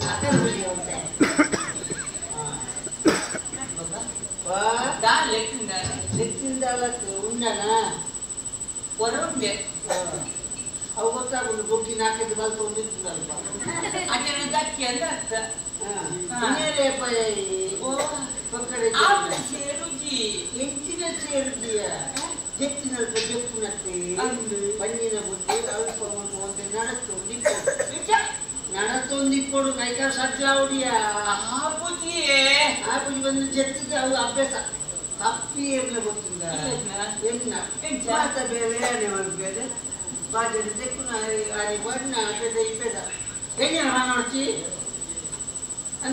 ಅಕರ ಹುಲಿಯ ಉಂಟೆ ಲೆಕ್ಕಿಂದ ಉಂಡನ ಹೊರಗೆ ಅವು ಗೊತ್ತಾಗುದು ಬೊಗ್ಗಿ ನಾಲ್ಕೈದು ಬಲ್ತು ಒಂದಿರ್ತದಲ್ಪ ಅದನ್ನು ದಕ್ಕಿ ಅಂತ ಅರ್ಥ ಬೇರೆ ಪಕ್ಕಡೆ ಸೇರುಜಿ ಎಂಚಿನ ಸೇರುದಿಯ ಎತ್ತಿನಲ್ಪ ಜಪ್ಪುನತ್ತೆ ಬಣ್ಣಿನ ಬುದ್ಧಿ ಅಲ್ಪ ಒಂದು ನಡತ್ತೊಂದಿಪ್ಪಡು ಕೈಕಾಲ ಸಜ್ಜಾವುಡಿಯ ಆಪುಜಿ ಬಂದು ಜತ್ತಿಗೆ ಅವು ಅಭ್ಯಾಸ ತಪ್ಪಿ ಇರಲಿ ಗೊತ್ತಿಲ್ಲ ಮಾತ ಬೇರೆ ಅನೆ ಬೇರೆ ಬಾಜರಿ ತೆಕ್ಕುನ ಅರಿ ಬಣ್ಣ ಪೆದ ಇಪ್ಪೆದ ಹೆಂಗೆ ನೋಡ್ತಿ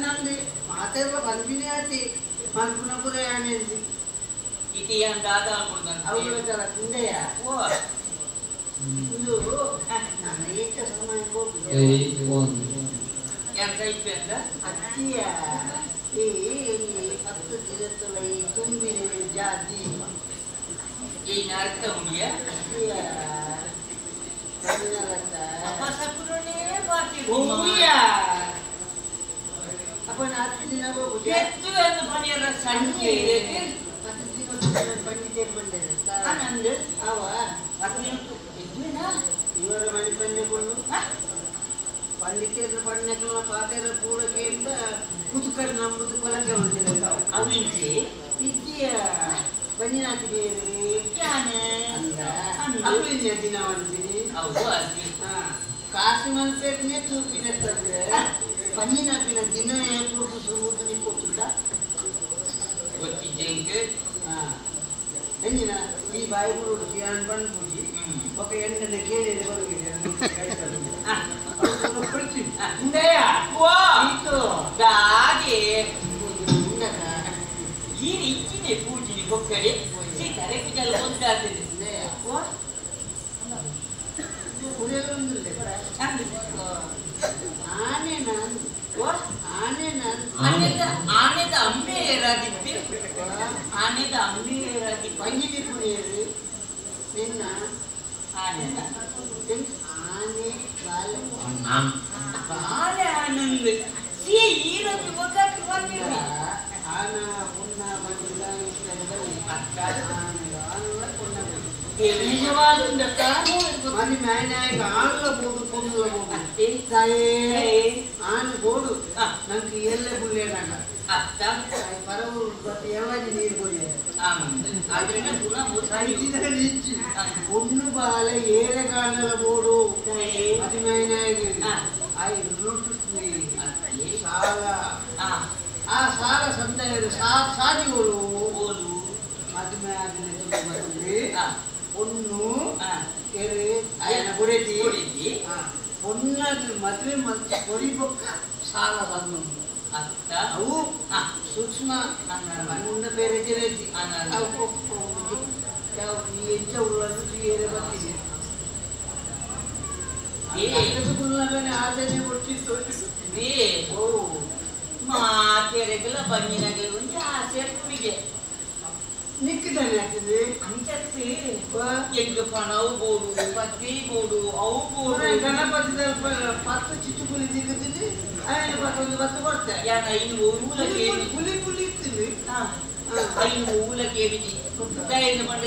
ನಂದು ಮಾತೆಲ್ಲ ಬಂದಿನೇ ಆತಿ ಮಲ್ಪುನ ಪುರ ಆನೆ ಇಟಿ ಅಂದಾದ ಅವಳ ಕುಂಡೆಯ ಇದು ನನ್ನ ಏಕ ಸಮಯ ಹೋಗುದು ಎಂತ ಇಪ್ಪೆಂದ ಅತ್ತಿಯ ಈ 10 ದಿನಗಳ ಈ ತುಂಬಿನ ಜಾತಿ ಈ ನರ್ಕ ಉಳಿಯ ಅತ್ತಿಯ ಅಪ್ಪ ಸಪುರನೇ ಬಾಕಿ ಅಪ್ಪನ 10 ದಿನ ಹೋಗುದು ಎತ್ತು ಎಂದು ಪಣಿಯರ ಸಂಖ್ಯೆ ಇದೆ 10 ದಿನ ಪಂಡಿತರು ಬಂದಿದೆ ಆನಂದ್ ಅವ 10 ಎದ್ದುನ ಇವರ ಮನೆ ಪಂಡಿತರು ಪಂಡಿತರು ಪಂಡಿತರು ಪಾತೆರ ಪೂರಕೆಯಿಂದ ಕುತುಕರು ನಂಬುದು ಕೊಲಕ್ಕೆ ಹೊಂದಿಲ್ಲ ಅವಿಂಚಿ ಇದ್ದೀಯ ಬನ್ನಿನಾತಿ ಬೇರೆ ಅವಿನ್ಯ ದಿನ ಅಂತೀನಿ ಹೌದು ಅಲ್ಲಿ ಕಾಸು ಮಲ್ಪೇನೆ ತೂಪಿನತ್ತಂದ್ರೆ ಬನ್ನಿನಾಪಿನ ದಿನ ಪೂರ್ತಿ ಸುರುವುದು ನೀವು ಕೊಟ್ಟಿಲ್ಲ ಗೊತ್ತಿದ್ದಂಗೆ ಹೆಂಗಿನ ಈ ಬಾಯಿ ಬಿಡುದು ನಾನು ಬಂದು ಪೂಜಿ ಒಬ್ಬ ಎಂಟನೇ ಕೇಳಿದೆ ಬರುವಿದೆ ಈ ರೀತಿನೇ ಪೂಜನೆ ಕೊಕ್ಕಡೆ ಸಿಕ್ಕರೆ ಕುಜಲ್ ಒಂದಾಗ್ತದೆ ಆನೆದ ಅಂಬೆ ಏರಾದಿಪ್ಪೆ ಆನೆದ ಅಂಬೆ ಏರಾದಿ ಪಂಜಿಗೆ ಕುಡಿಯರು ನಿನ್ನ ಆನೆದ ಆನೆ ಬಾಳೆ ಆನಂದ್ ಸಿ ಈರೋದು ಗೊತ್ತಾಗ್ತದೆ ಬಂದಿರಲಿ ಆನ ಪುಣ್ಣ ಬಂದಿಲ್ಲ ನಿಜವಾದ ಮನೆ ಮ್ಯಾನಾಯಕ ಆನ್ಲ ಬೋಡು ಕೊಂಡುಲ ಬೋಡು ಆನ ಬೋಡು ನಂಗೆ ಎಲ್ಲ ಬುಳ್ಳೆ ಕಂಡ ಅತ್ತ ಪರವರು ಮತ್ತೆ ಯಾವಾಗ ನೀರು ಕೊಡಿಯ ಆದ್ರೆ ಒಂದು ಬಾಲ ಏಳೆ ಕಾಣಲ ಬೋಡು ಮನೆ ಮ್ಯಾನಾಯಕ ಸಾಲ ಆ ಸಾಲ ಸಂತೆಯರು ಸಾದಿಗಳು ಮದುವೆ ಆದ್ರೆ பொண்ணு ಕೊಡಿತಿ பொಣ್ಣಾದ್ರೆ ಮದುವೆ ಮತ್ತೆ ಕೊಡಿಬೇಕ ಸಾಲ ಬಂದು ಅವು ಸೂಕ್ಷ್ಮ ಮಣ್ಣ ಬೇರೆ ಜರೇತಿ ಎಂಚ ಉಳ್ಳದು ಏರೆ ಬರ್ತಿದೆ ಆದನೆ ಕೊಟ್ಟಿತ್ತು ಓ ಮಾತೆರೆಗಲ ಬಂಜಿನಗೆ ಒಂದು ಆಸೆ ಕುಡಿಗೆ ನಿಕ್ಕಿದ್ದಾನೆ ಆಗ್ತದೆ ಅಂಚತ್ತೆ ಎಂಟು ಪಣವು ಬೋಡು ಪತ್ತಿ ಬೋಡು ಅವು ಬೋಡು ಗಣಪತಿ 10 ಚಿಟ್ಟುಪುಲಿ ದಿಗುತ್ತಿದೆ ಆಯ್ತು ಒಂದು 10 ಕೊಡ್ತೆ ಯಾನ ಇನ್ನು ಊಲಕ್ಕೆ ಪುಲಿ ಇರ್ತೀವಿ ಐನು ಊಲಕ್ಕೆ ಬಿಡಿ ದಯನ ಬಂದ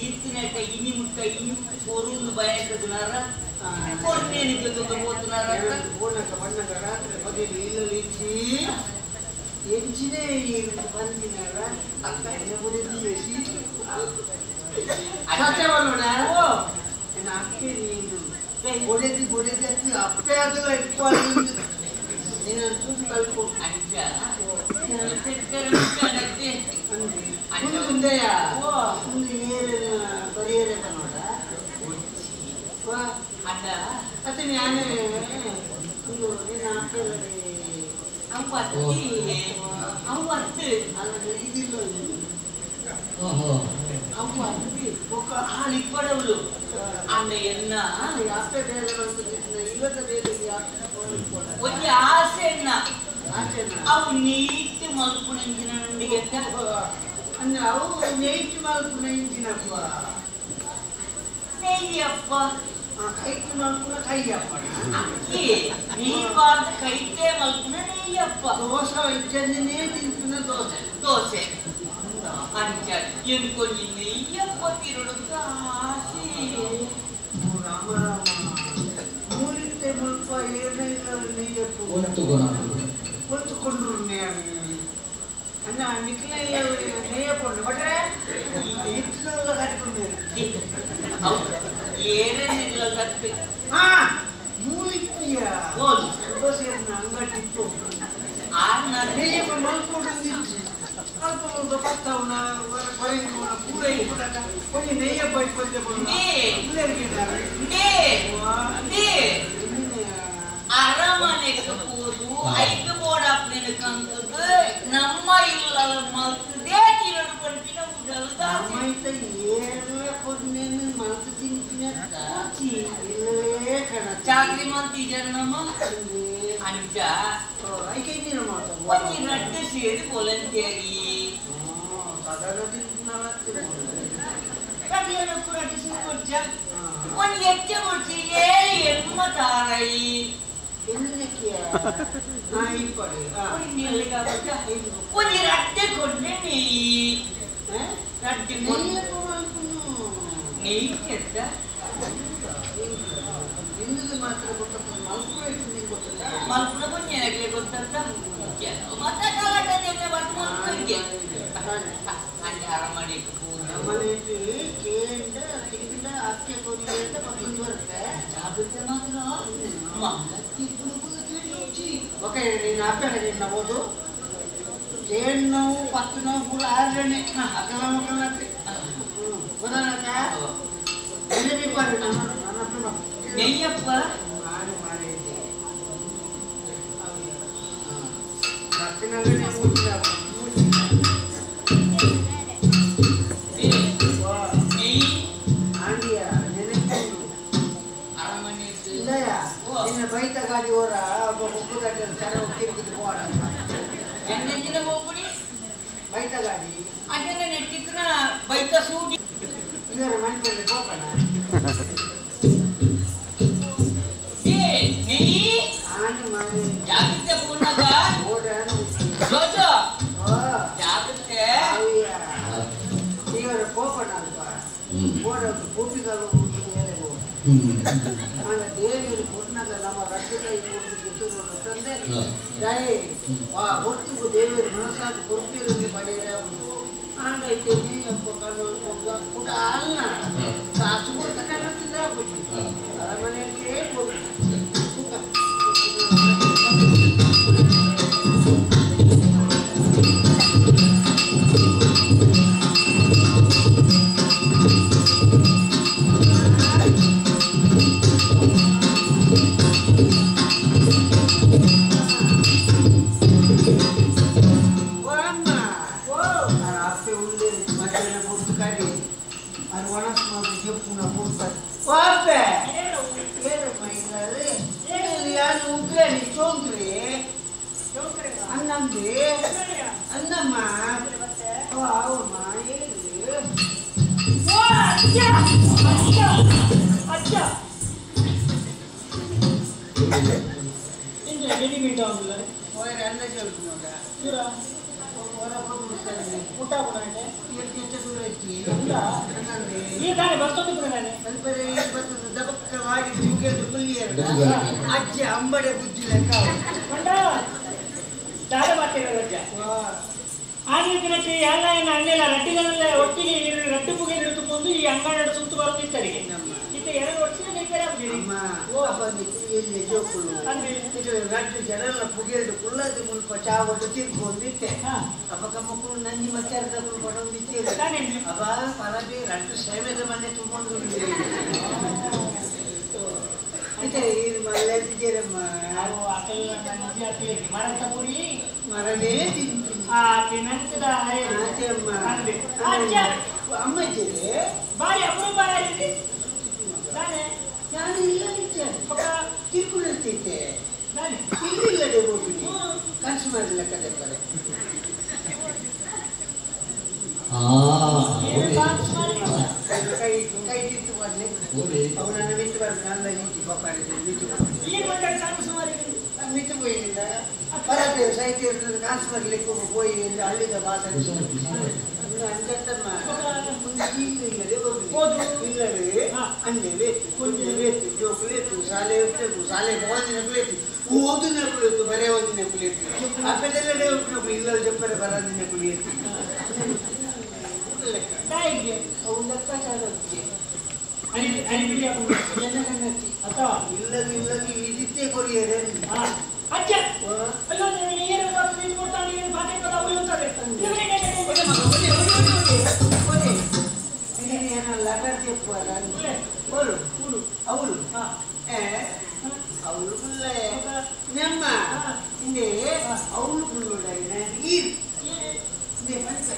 ಈರ್ತಿನಟ ಇನಿ ಮುಟ್ಟ ಇನಿ ಸೋರುಂದು ಬಯಕದನಾರ ಕೊಡ್ನೇನಿಗೆ ಹೋತನಾರ ಬೋಣಕ ಬಣ್ಣಕ ರಾತ್ರಿ ಬದಿಲಿ ಇಲ್ಲಲ್ಲಿ ಇಚ್ಚಿ ಎಂಚಿನೇ ಬಂದಿನಾರ ಅಕ್ಕ ಬುಡಿಸಿ ಸತ್ಯವಲ್ಲೋಣ ಅಕ್ಕೆ ನೀನು ಬೊಡೆದಿ ಅಪ್ಪೆ ಅದಲ್ಲ ಇಟ್ಕೊಳ್ಳಿ ನೀನು ತೂತು ಕಲ್ಕೊ ಅಂಚ ಮುಂದೆಯ ಮುಂದೆ ಏರಿನ ಬರಿಯರೆ ನೋಡ ಅಡ್ಡ ಮತ್ತೆ ನಾನೇ ನಿನ್ನ ಅಪ್ಪೆಲ್ಲ ಅವತ್ತು ಇದಿಲ್ಲ ಆಳಿಪ್ಪಡವಳು ಅಣ್ಣ ಎನ್ನ ಅಪ್ಪೆ ಬೇರೆ ಬರ್ತದೆ ಇವತ್ತು ಬೇರೆ ಒಂದು ಆಸೆ ಅಣ್ಣ ಅವು ನೀಟ್ ಮಲ್ಪುಣಂಜಿನ ನಂದಿಗೆ ಅನ್ನ ಅವು ನೈಟ್ ಮಲ್ಪುಣ ಇಂಜಿನಪ್ಪ ನೆಯ್ಯಪ್ಪ ಕೈಟ್ ಮಲ್ಪುಣ ಕೈಯಪ್ಪ ಅಕ್ಕಿ ನೀರ್ಬಾರ್ದ ಕೈಟೇ ಮಲ್ಪುಣ ನೆಯ್ಯಪ್ಪ ದೋಸೆ ಇದ್ದನ್ನೇ ತಿಂತಿನ ದೋಸೆ ಅಂಚ ಎನ್ಕೊಂಡು ನೆಯ್ಯಪ್ಪ ತಿರುಳು ಆಸೆ ರಾಮ ರಾಮ ಕುಳಿತುಕೊಂಡ್ರು ಅನ್ನ ನಿಕ್ಲೆಲ್ಲ ನೇಯಕೊಂಡು ಬಟ್ರೆ ಇತ್ತಿನಲ್ಲ ಕಟ್ಕೊಂಡು ಏನೇನಿಲ್ಲ ಕಟ್ಟಿ ಹಾ ಮೂಲಿಕ್ಕಿಯ ಸೇರಿನ ಅಂಗಟ್ಟಿತ್ತು ಆ ನೇಯಕೊಂಡು ಮಲ್ಕೊಂಡಿದ್ದು ಅಲ್ಪ ಒಂದು ಪತ್ತವನ ಕೊರೆಯುವನ ಕೂಡ ಕೊಂಚ ನೇಯ ಬೈಟ್ ಬಂದೆ ಅರಮನೆಗೆ ಹೋದು ಐದು ಬೋರ್ಡ್ ಅಪ್ಪನ ಕಂತದ್ದು ನಮ್ಮ ಇಲ್ಲ ಮಲ್ತದೇ ಕಿರಡು ಪಂಪಿನ ಉದಲ್ದ ಏನೆಲ್ಲ ಕೊನ್ನೇನು ಮಲ್ತು ತಿಂತೀನಿ ಇಲ್ಲವೇ ಕಣ ಚಾಕ್ರಿ ಮಾಡ್ತಿದ್ದಾರೆ ನಮ್ಮ ಅಂಜ ಐಕೈತಿನ ಮಾತು ಒಂದು ರಡ್ಡೆ ಸೇರಿ volunteeri ಸಾಧಾರಣ ತಿಂತಿನ ಕದಿಯನ ಕೂಡ ಡಿಸಿಕೊಚ್ಚ ಒಂದು ಹೆಚ್ಚು ಕೊಡ್ಸಿ ಏಳಿ ಎಮ್ಮ ತಾರೈ ಎನ್ನಕ್ಕೆ ನಾಯಿ ಪಡೆ ನಿಲ್ಲಿಗ ಒಂದು ರಡ್ಡೆ ಕೊಡ್ನೆ ನೀ ರಡ್ಡೆ ನೀ ಕೆಟ್ಟ ನಿನ್ನದು ಮಾತ್ರ ಗೊತ್ತಪ್ಪ ಮಲ್ಕೊಳ್ಳಿ ನಿಂಗೆ ಗೊತ್ತಿಲ್ಲ ಮಲ್ಪುನ ಕೊನ್ನೆಗೆ ಗೊತ್ತಂತ ಮತ್ತೆ ಕಾಲಟದೆಲ್ಲ ಬಂದು ಮಲ್ಕೊಳ್ಳಿಗೆ ಅಂಜ ಅರಮನೆಗೆ ನಮ್ಮನೆಯಲ್ಲಿ ಕೇಂದ್ರ ತಿಂಗಳ ಅಕ್ಕೆ ಕೊಡಿ ಅಂತ ಮತ್ತೊಂದು ಬರುತ್ತೆ ಜಾಗೃತಿ ಮಾತ್ರ ಮಲ್ಲಕ್ಕಿ ಕುಡುಕುದು ಓಕೆ ನೀನು ಅಪ್ಪನ ನಿನ್ನ ಓದು ಏಳು ನೋವು 10 ನೋವು ಕೂಡ 6 ಜನ ಅಕಲ ಮಕ್ಕಳಕ್ಕೆ ಬರೋಣಕ್ಕ ಎಲ್ಲಿ ಬರ್ರಿ ನನ್ನ ನೆಯ್ಯಪ್ಪ ನಾನು ಮಾಡಿದ್ದೆ ಕತ್ತಿನಲ್ಲೇ ಮುಚ್ಚಿದ ಆಂಡಿಯ ನೆನೆಕೊಂಡು ಅರಮನೆ ಇಲ್ಲಯ್ಯ ನಿನ್ನ ಬೈತ ಗಾಡಿ ಹೋರ ಒಬ್ಬದಾಟ ಸರ ತಿರುಗಿದು ಹೋರ ಎಣ್ಣೆಂಜಿನ ಹೋಗ್ಬಿಡಿ ಬೈತ ಗಾಡಿ ಅದನ್ನ ನೆಟ್ಟಿದ್ರ ಬೈತ ಸೂಟಿ ಇದರ ಮನೆಯಲ್ಲಿ ಹೋಗೋಣ ನೆಯ್ಯಿ ಆನೆ ಮಾಡಿ ಜಾಗೃತಿ ಪೂರ್ಣಗ ಓಡ ಜೋಜೋ ಜಾಗೃತಿ ಇವರ ಕೋಪಣ ಅಲ್ಪ ಓಡ ಕೂಪಿಗಳು ಮೇಲೆ ಹೋಗ ಆಗ ದೇವಿಯರು ಕೊಟ್ಟಾಗ ನಮ್ಮ ರಕ್ತಕೈ ಕೊಟ್ಟು ತಂದೆ ದಯ ಒಟ್ಟಿಗೂ ದೇವಿಯರು ಮನಸ್ಸಾಗಿ ಕೊಟ್ಟಿರೋದು ಪಡೆಯಲೇ ಉಂಟು ಆಂಡೈತೆ ನೀಯಪ್ಪ ಕಣ್ಣು ಕೂಡ ಅಲ್ಲ ಕಾಸು ಕೊಡ್ತ ಕಣ್ಣತ್ತಿಲ್ಲ ಆಗ್ಬಿಟ್ಟು ಅರಮನೆಗೆ ಕೊಡು ಅನ್ನಮ್ಮ ಅವಮ್ಮ ಅಂದಾಜು ಹೇಳ್ತೀನೋಡ ಊಟ ಕೂಡ ಇದೆ ಎಷ್ಟು ದೂರ ಐತಿ ಈ ದಾರಿ ಬರ್ತದೆ ಸ್ವಲ್ಪ ದಬಕ್ಕವಾಗಿ ಅಜ್ಜ ಅಂಬಡೆ ಬುಜ್ಜಿ ಲೆಕ್ಕ ದಾರಿ ಮಾಡ್ತಿರೋದು ಆಗಿನ ದಿನಕ್ಕೆ ಎಲ್ಲ ಅಣ್ಣೆಲ್ಲ ರಟ್ಟಿಗಳನ್ನೆಲ್ಲ ಒಟ್ಟಿಗೆ ರಟ್ಟು ಪುಗೆ ಹಿಡಿದುಕೊಂಡು ಈ ಅಂಗಡಿ ಸುತ್ತು ಬರುತ್ತಿದ್ದರಿಗೆ ಇದು 2 ವರ್ಷ ರಟ್ಟು ಜನರ ಪುಗೆಲ್ಡು ಕುಳ್ಳದ ಮುಲ್ಪ ಚಾವಟ್ಟು ತಿರ್ಕೊಂಡಿತ್ತೆ ಅಪ್ಪಕ್ಕ ಮಕ್ಕಳು ನಂದಿ ಮಚ್ಚಾರದ ಕೊಡೊಂದಿತ್ತೇವೆ ಅಪ್ಪ ಪರಬಿ ರಟ್ಟು ಸೇವೆದ ಮನೆ ತುಂಬಿಕೊಂಡು ಮರನೇ ತಿಂತೀನಿ ಅಮ್ಮಜ್ಜಿಗೆ ಬಾರಿ ಅಪರೂಪ ನಾನು ಇಲ್ಲ ತಿರ್ಕೊಂಡಿರ್ತಿದ್ದೆ ಇಲ್ಲದೆ ಹೋಗ್ಬಿಡಿ ಕನಸು ಮಾಡಲಿಲ್ಲ ಕದೆ ಬರೆ ಕೈ ತಿತ್ತು ಮಾಡ್ಲಿ ಅವನನ್ನು ಬಿಟ್ಟು ಬರ್ದು ನನ್ನ ನಿಂತು ಪಾಪಾಡಿದ್ದೆ ನಿಂತು ಮಿತ್ತು പോയില്ല പരാതി സൈറ്റ് ട്രാൻസ്ഫറിലേക്ക് പോയി ಹಳ್ಳಿದ ಭಾಷೆ ಅಂಜತ್ತಮ್ಮ ಇಲ್ಲವೇ ಅಂಜೆ ಕುಂಜೆ ಜೋಕುಲೇತು ಶಾಲೆ ಶಾಲೆ ಓದಿನಕ್ಕೂ ಓದಿನಕ್ಕೂ ಬರೇ ಓದಿನಕ್ಕೂ ಅಪ್ಪದೆಲ್ಲೇ ಇಲ್ಲ చెప్పారు ಬರೋದಿನಕ್ಕೂ ಅವು ಲೆಕ್ಕಾಚಾರ ಇಲ್ಲದು ಇಲ್ಲದು ಇದಿತ್ತೇ ಕೊರಿಯರೆ ಅಜ್ಜ ಅಯ್ಯೋ ನೀವು ಏನು ನೀವು ಕೊಡ್ತಾನೆ ಏನು ಬಾಕಿ ಕದ ಅವಳು ಅಂತಾರೆ ಲಗರ್ చెప్పారు ಅವಳು ಅವಳು ಅವಳು ಕುಳ್ಳೆ ನಮ್ಮ ಹಿಂದೆ ಅವಳು ಕುಳ್ಳುಡೈನ ಈ ಹಿಂದೆ ಮತ್ತೆ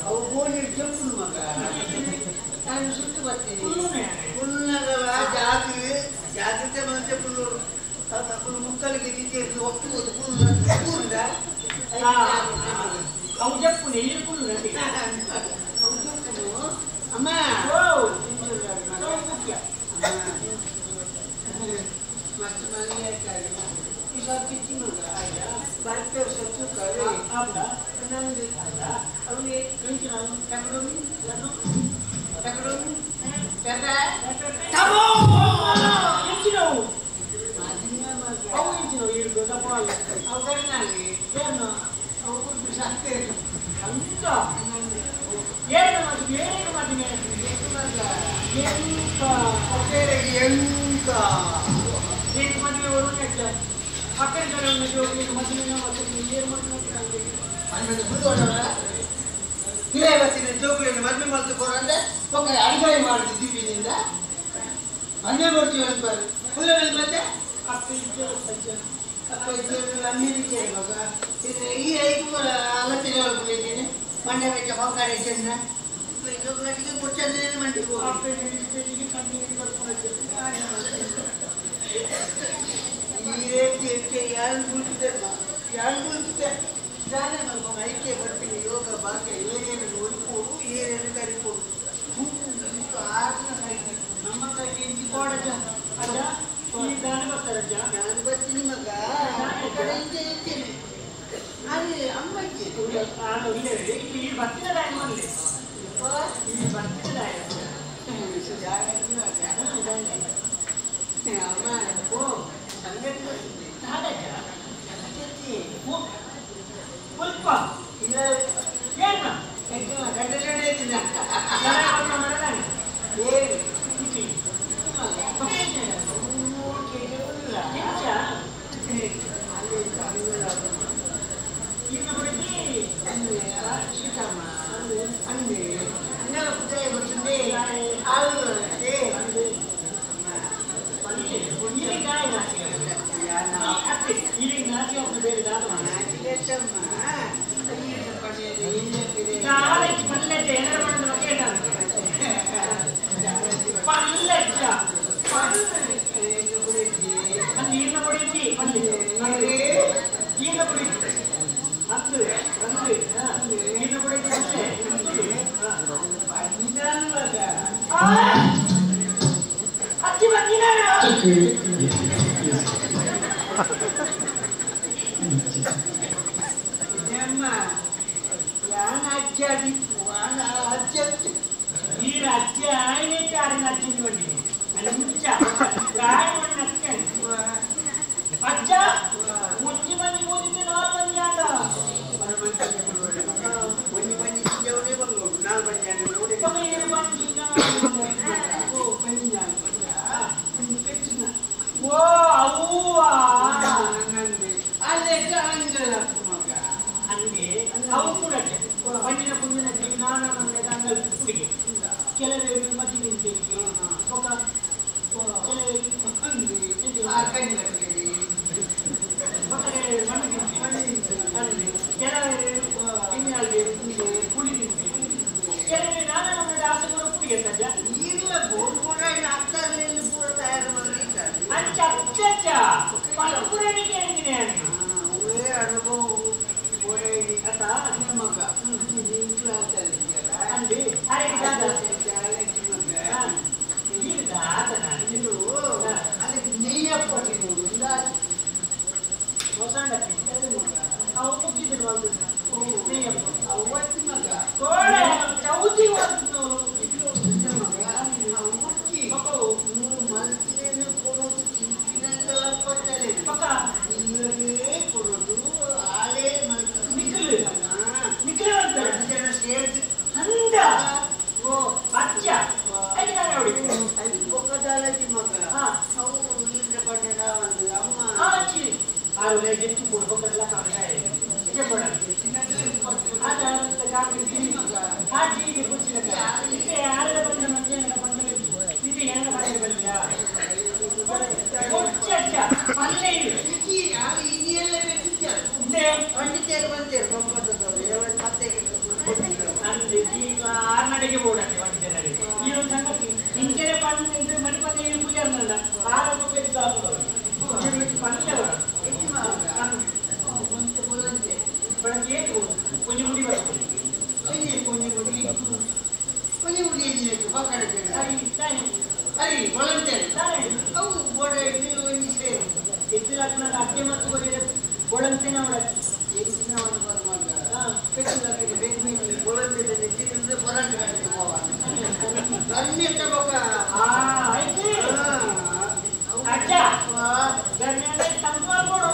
ಅವು ಗೋಣಿ ಜಂಪು ಮಗ ನಾನು ಸುತ್ತು ಬರ್ತೀನಿ ಕುಳ್ಳಗಲ ಜಾಗ್ರತೆ ಬಂತೆ ಕುಳ್ಳೂರು ಮುಕ್ಕಲಿಗೆ ತಿಂದು ಒಟ್ಟು ಕುಳ್ಳ ಅವು ಜಪ್ಪು ನೀರು ಕುಳ್ಳು ಅವು ಜಂಪು ಅಮ್ಮ मस्त मानी है क्या ये सब कितनी मंगा आया बाइक पे सब करे आप ना नंद आया अब ये कहीं चला टैक्रोमी जानो टैक्रोमी कहता है तबो ये चलो मादिना मग अब ये चलो ये गोदा पाल अब करना ले करना अब कुछ बिसाते अंता ये ना मादिना ये का अकेले येंका एक मधुमे वरून येतात अकरे जण म्हणजे एक मधुमेना वाटते येर मधुमे कांदे आणि बुद्धो ना किले वतिने ಜೋಕುಲೇನೆ ಮದ್ಮೆ ಮಲ್ತು ಕೊರಂದೆ ಪಕ್ಕ ಅಡಿಗೆ ಮಾಡಿ ದೀಪಿನಿಂದ ಅನ್ಯ ಬರ್ತೀವಿ ಅಂತ ಬರ್ ಫುಲ್ ಮತ್ತೆ ಅಪ್ಪಿಗೆ ಸಜ್ಜ ಅಪ್ಪಿಗೆ ಅನ್ನಿಗೆ ಮಗ ಇದು ಈ ಐದು ಅಲತಿನ ಒಳಗೆ ಮಂಡ್ಯ ವೆಚ್ಚ ಬಂಗಾರೆ ಚೆನ್ನ ಇದು ಗಟ್ಟಿಗೆ ಕೊಚ್ಚನೆ ಮಂಡಿಗೆ ಅಪ್ಪಿಗೆ ಕಣ್ಣಿಗೆ ಬರ್ಕೊಂಡು ಯಾರು ಗುರುತಿದೆ ಜಾನೆ ನಮ್ಮ ಐಕೆ ಬರ್ತೀನಿ ಯೋಗ ಬಾಕೆ ಏನೇನು ನೋಡಿಕೊಡು ಏನೇನು ಕರಿಕೊಡು ನಮ್ಮ ಕೈಗೆ ಕೊಡಜ್ಜ ಅಜ್ಜ ಈ ದಾನ ಬರ್ತಾರಜ್ಜ ನಾನು ಬರ್ತೀನಿ ಮಗ ಕಡೆಯಿಂದ ಇರ್ತೇನೆ ಅದೇ ಅಮ್ಮಕ್ಕೆ ನಾನು ಇಲ್ಲಿ ಬರ್ತಿನ ದಾಯ ಮಾಡಲಿ ಇಲ್ಲಿ ಬರ್ತಿನ ದಾಯ ಅಮ್ಮ ಓ ಸಂಗತಿ ಹಾಗಜ್ಜ ಪುಲ್ಪ ಇಲ್ಲ ಏನು ಗಂಟೆ ತಿಂದ సీతమ్మ అంది అంగల పుట్టే వచ్చింది ఆలు ಸೇರ್ದು ಅಂದ ಓ ಅಚ್ಚ ಅದು ನಾನು ನೋಡಿ ಅದು ಪಕ್ಕದಾಲಜಿ ಮಗ ಹಾ ಅವು ಇಲ್ಲದೆ ಪಡೆದ ಒಂದು ಅಮ್ಮ ಅಚ್ಚಿ ಆರು ಗೆದ್ದು ಕೊಡ್ಬೇಕಲ್ಲ ಕಾಣ್ತಾ ಇದೆ ಇದೆ ಪಡ ಆದ ಕಾಕಿ ಕಾಕಿಗೆ ಕುಚ್ಚಿರಕ ಇದೆ ಯಾರ ಬಂದ ಮಧ್ಯಾಹ್ನ ಬಂದಲೆ ಇದು ಏನನ್ನ ಮಾಡಿರ ಬಂದಿಯಾ ಒಚ್ಚ ಪಲ್ಲೆ ಈ ಯಾರು ಇದೆಲ್ಲ ಬೇಕಿದ್ದ ಇದೆ ಪಂಡಿತರು ಬಂದಿರು ಪಕ್ಕದವರು ಮತ್ತೆ ಅಂದ್ರೆ ಈಗ ಆರ್ನಡೆಗೆ ಬೋಡಕ್ಕೆ ಬಂದಿದ್ದಾರೆ ಈ ಒಂದು ಸಂಗತಿ ಇಂಚನೆ ಪಂಡಿತ ಮನೆ ಪಂದೆ ಪೂಜೆ ಅನ್ನಲ್ಲ ಆರೋಗ್ಯ ಬೇಕಿದ್ದ ಪಂಡಿತವರ ಬೆಳಗ್ಗೆ ಕೊಂಚ ಮುಡಿ ಬರ್ತದೆ ಕೊಂಚ ಮುಡಿ ಪಕ್ಕಡೆ ಅರಿ ವಾಲಂಟಿಯರ್ ಅವು ಬೋಡ ಇದ್ದು ಒಂದು ಸೇರು ಎತ್ತಿನ ಅಡ್ಡೆ ಮತ್ತು ಬರೀ ಬೋಡಂತೇನೆ ಅವಡ ಹೆಚ್ಚಿನ ಒಂದು ಮಗ ಪೆಟ್ಟು ಬೇಕು ವಾಲಂಟಿಯರ್ ಹೆಚ್ಚಿನಿಂದ ಪರಾಂಠ ಕಟ್ಟಿಗೆ ಹೋಗ ಅನ್ಯತ ಬಕ ಆಯ್ತು ಅಜ್ಜ ಗಣ್ಯನೇ ತಂಪಾಡ್ಕೊಡು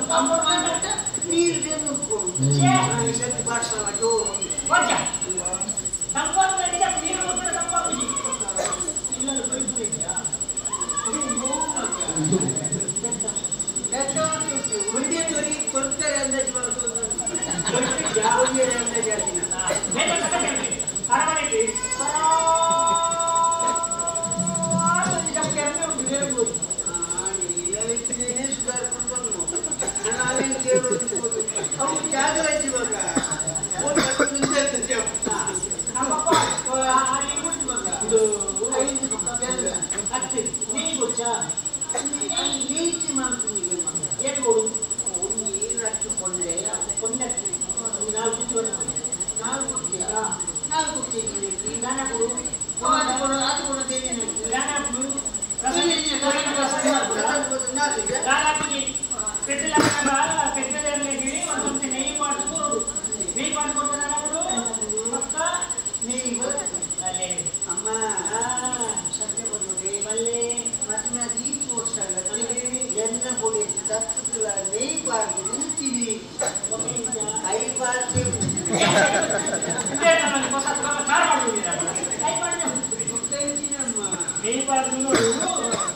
ತಂಪಾಡ್ಕೊಂಡು ನೀರು ದೇವ್ರು ಸತಿ ಬಾಡ್ಸಲ್ಲ ಜೋರು ಅಜ್ಜ ತಂಪಾಡ್ಕೊಂಡಿದ್ದೆ ನೀರು ಮುಟ್ಬಿಡ ತಂಪಾಡ್ಬಿಡಿ ಇಲ್ಲಲ್ಲ ಬೈದು ಇದೆಯಾ ಒಂದೇ ತೊರಿ ಕೊಡ್ತಾರೆ ಅಂದಾಜು ಮಾಡ್ಕೊಂಡು ಅಂದಾಜು ಅರಮನೆಗೆ ನೀತಿ ಮಾಡ್ಕೊಂಡಿಗೆ ಏನು ಕೊಡು ನೀರು ಹಚ್ಚಿಕೊಂಡೆ ಕೊಂಡೆ ನಾಲ್ಕು ನಾಲ್ಕು ಕೊಡ್ತೀನಿ ದಾನ ಕೊಡು ಅದು ಕೊಡೋದೇನೆ ದಾನ ಕೊಡು ನೆಯ್ಯಿ ಮಾಡಿಸ್ಕೊಡು ನೆಯ್ಯಿ ಮಾಡಿಕೊಟ್ಟು ದಾನ ಕೊಡು ಮಕ್ಕ ಅಲ್ಲೇ ಅಮ್ಮ ಸತ್ಯ ಬಂದು ಮಲ್ಲೆ ಮತ್ತೆ ಈ ವರ್ಷ ಎಲ್ಲ ಕೊಡಿ ತಕ್ಕಲ್ಲ ನೆಯ್ ಬಾರ್ದು ನಿಂತೀವಿ ಕೈ ಬಾರ್ದು ನೆಯ್ಯಿ ಬಾರ್ದು ನೋಡು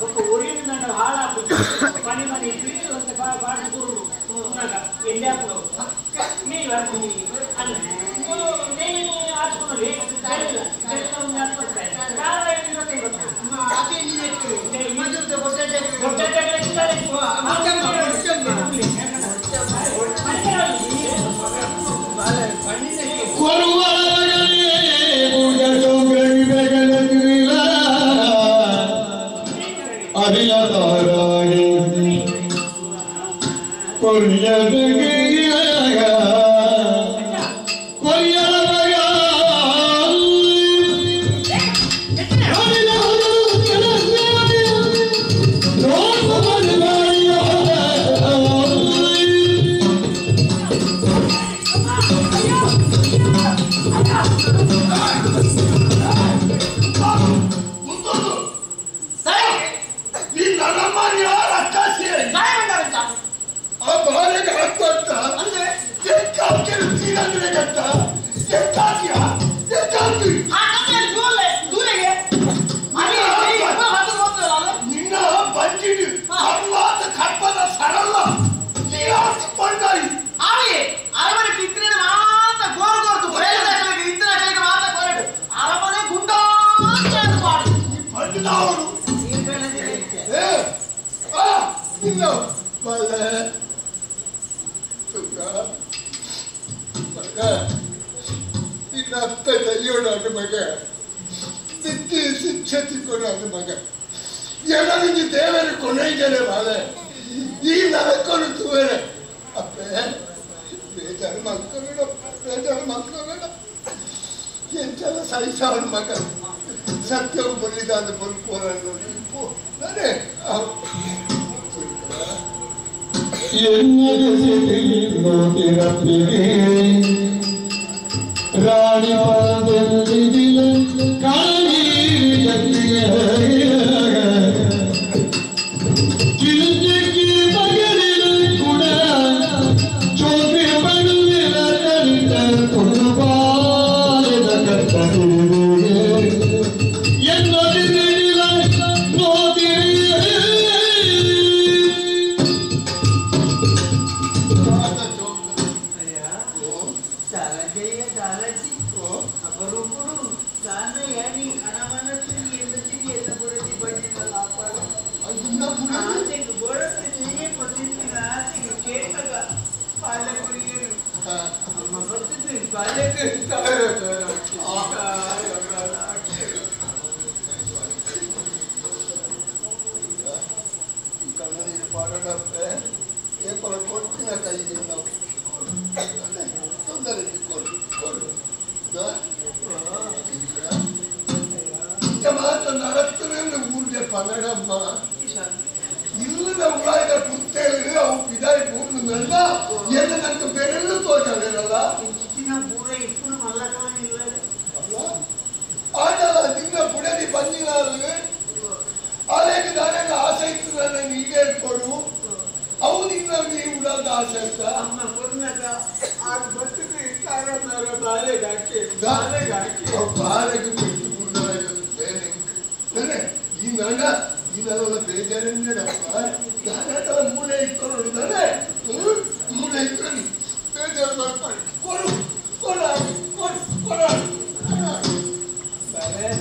ಒಬ್ಬ ಒರಿಯಿಂದ ನಾನು ಹಾಳಾಗ್ಬಿಟ್ಟು ಮನೆ ಮನೆ ಇಟ್ವಿ ಒಂದು ಬಾರ್ದು ಕೊಡು ಎಣ್ಣೆ ಹಾಕೊಡು ನೆಯ್ಯಿ ಬಾರ್ದು ಅಲ್ಲ ನೆಯ್ಯಿ ಹಾಕ್ಕೊಂಡು ದೇವರ ಕೊನೆಗೆ ಬಾಳೆ ಈ ನರಕೊಂಡು ತೂರೆ ಅಪ್ಪೆ ಬೇಜಾರು ಮಲ್ಕೋಬೇಡ ಬೇಜಾರು ಮಲ್ಕೋಬೇಡ ಎಂತೆಲ್ಲ ಸಹಿಸವನ ಮಗ ಸತ್ಯವು ಬಲಿದಾದ ಬದುಕೋರನ್ನು ನಾನೇ ರಾಣಿ ಕಾಣಿ ಕೂಡ ಚೋಕೆ ಪಡುವ nanti. Apa rukun? Karena ya ni anak-anak tu ni yang mesti dia nak boleh dibagi dalam apa? Aguna bulan. Nanti keboleh sendiri potensi nanti kita agak pada kuliah. Maka tu pada kita. Kalau ni pada dapat, kalau kau nak kaji nak, tunda ni kau, dah. Jemaah naratnya ni bukan panada mah. Ilu na ulai na putel ni, aku pidai pun nanda. Ia na nak berel tu jalan lah. Kita buat itu malah kalau ni lah. Ada lah, tinggal punya di Banjir ni. Ada kita ada asal itu na nilai koru. Aku tinggal ni udah asal tu. Amma pernah tak? Aku betul ni cara cara balik gaki. Balik gaki. Balik tu pun ada itu bening. Nene, ini nanda. Ini adalah bejaran ni apa? Karena kalau mulai koru nene, mulai koru. Bejaran apa? Koru. Balik.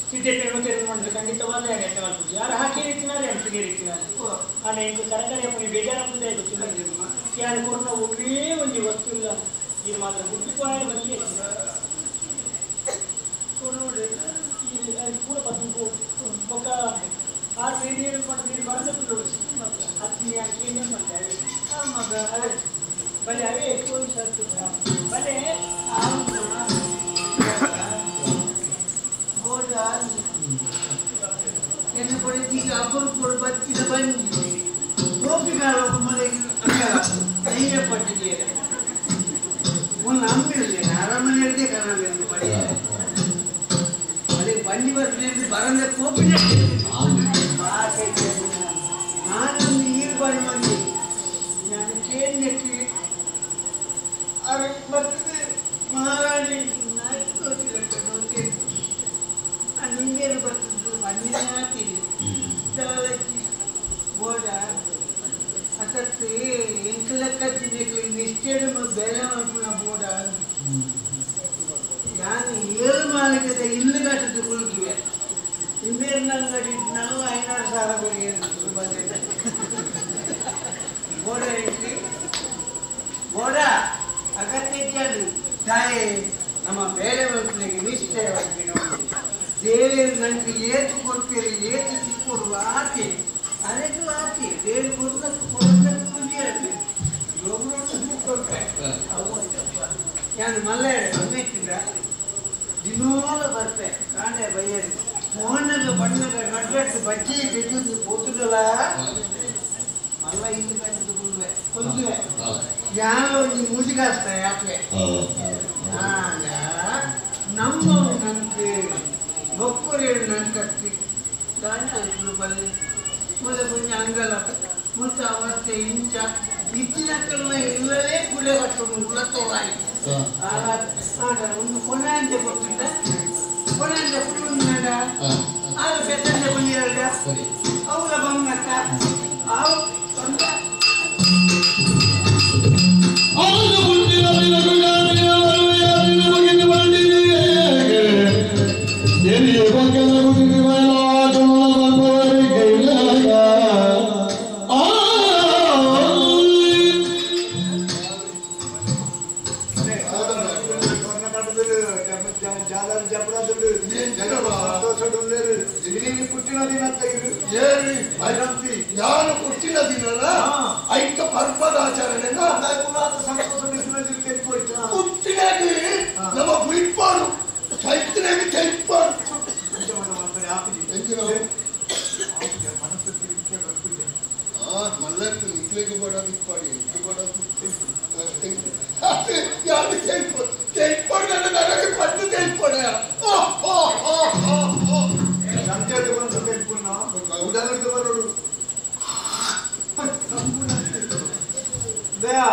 Tidak terlalu ಖಂಡಿತವಾದ ಯಾರು ಹಾಕಿರ್ತಿನಾರೆ ಅಂತಿರ್ತಿನಾರೆ ಆನೆ ಇಂಕ ಕರಕರೆ ಪುನಿ ಬೇಜಾರ ಮುಂದೆ ಗೊತ್ತಿಲ್ಲ ಯಾರು ಕೊರನ ಒಬ್ಬೇ ಒಂದು ವಸ್ತು ಇಲ್ಲ ಇದು ಮಾತ್ರ ಗುಡ್ಡಿಪಾಯ ಬಂದಿದೆ ಕೊರೋಡೆ ಇದು ಪೂರ ಪತ್ತು ಬೊಕ್ಕ ಆ ಸೇರಿಯರು ಪಟ್ಟು ಬರಬೇಕು ಅತ್ತಿ ಏನು ಮಾಡ್ತಾರೆ ಮಗ ಅದೇ ಬಲೆ ಅವೇ ఎక్కువ ಸತ್ತು ಬಲೆ Kena boleh tiga abang korban tidak banjir. Kopi kalau mereka ini dapat dia. Pun ambil dia, haraman dia karena dia pada. Pada banjir berarti barang dia kopi dia. Bahasa dia. Mana ni barang mandi. Yang kene ke, ada berarti maharani naik tu tidak kenote. Anjir bertutur banjirnya tiri, jalan boda, atas tu engkau jenis misterius membelah macam boda. Yang iel malah kita ilu kata tu kul kiwe, imbir nangadi nang ainar sara berian subhanallah. Boda ini, boda, agar terjadi, day, nama belah macam misterius macam ದೇವರು ನನಗೆ ಏತು ಕೊಡ್ತೀರಿ ಏತು ಸಿಕ್ಕೊಡುವ ಆಕೆ ಅನೇಕ ಆಕೆ ದೇವರು ಕೊಡಬೇಕು ಕೊಡ್ಬೇಕು ನಾನು ಮಲ್ಲಾಡೆ ಬಂದಿಟ್ಟಿಂದ ದಿನೋಲ ಬರ್ತೆ ಕಾಂಡೆ ಬಯ್ಯರಿ ಮೋಹನಗ ಬಣ್ಣಗ ನಡ್ಗಟ್ಟು ಬಜ್ಜಿ ಗೆದ್ದು ಕೂತುದಲ್ಲ ಮಲ್ಲ ಇಲ್ಲಿ ಕಟ್ಟಿದ್ದು ಕೊಲ್ದುವೆ ಯಾವ ಒಂದು ಮುಜಿಗಾಸ್ತ ಯಾಕೆ ನಮ್ಮ ನನಗೆ Bokkoreer nan katti dana itu balle mula punya anggala muta awarte inca itina kalna illale kule gattu mula tolai ada undu konande bottunda konande kulunada ala petande bulirada awla bangata aw konda awla bulira bila gulani awla ya bagin bandi Ini bagian dari wilayah Jalan Bawari Gaya. Jalan jabra dulu, jalan dulu. Ini putina dina tayu. Yeri, ayamti. Yaanu putina dina na. Aika parpada acarane na. Dai pura ta samkosa nisuna jirke koita. Putina di nama buiparu. Kaitne ki kaipar. Malah tu nikle ke bawah dipari, ke bawah tu. Yang kaipar mana nak ke patu kaipar ya? Jangan tu pun sampai pun na. Udah lagi tu baru. Dea.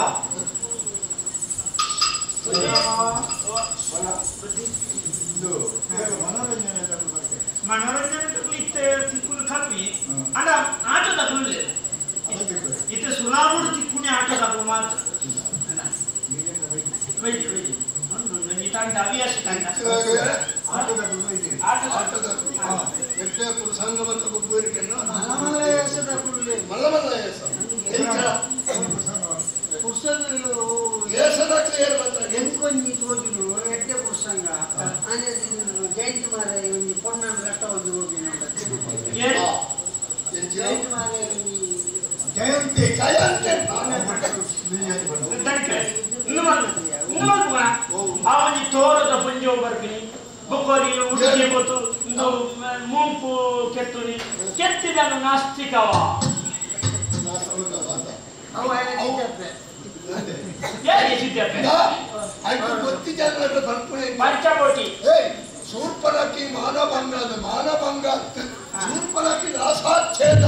ಮನೋರಂಜನೆ ತಗೊಳ್ಳಿತ್ತೆ ತಿಕ್ಕುಲು ಕಮ್ಮಿ ಅಲ್ಲ ಆಟದ ಕುಳ್ಳೆ इथे सुलाबूड तिकुने आटक आपलं मात्र वैद्य वैद्य मी तांड आवी अशी तांड ಎಷ್ಟೇ ಪುರುಷಾಂಗ ಮತ್ತು ಗುಬ್ಬರಿಕೆಯನ್ನು ಮಲ್ಲ ಹೆಸರ ಕುರುಲೆ ಮಲ್ಲ ಮಲ್ಲ ಹೆಸ ಪುರುಷರು ಹೆಸರಕ್ಕೆ ಏನು ಬಂದ್ರೆ ಎಂಕೊಂಜಿ ತೋಜಿಲು ಎಡ್ಡೆ ಪುರುಷಂಗ ಆನೆ ಜಯಂತಿ ಮಾರೆ ಒಂಜಿ ಪೊನ್ನನ ರಟ್ಟ ಒಂದು ಹೋಗಿ ಜಯಂತಿ ಮಾರೆ ಜಯಂತಿ ಜಯಂತಿ ಅವನಿ ತೋರದ ಪುಂಜೋ ಬರ್ತೀನಿ ಬುಕ್ಕೋರಿ ಉಡುಗೆ ಗೊತ್ತು ಮೂಂಪು ಕೆತ್ತುನಿ ಕೆತ್ತಿದನು ನಾಸ್ತಿಕವ ಹೇಗೆ ಸಿದ್ಧತೆ ಪಂಚಕೋಟಿ ಶೂರ್ಪನಖಿ ಮಾನಭಂಗ ಮಾನಭಂಗ ಶೂರ್ಪನಖಿ ನಾಸಾಚ್ಛೇದ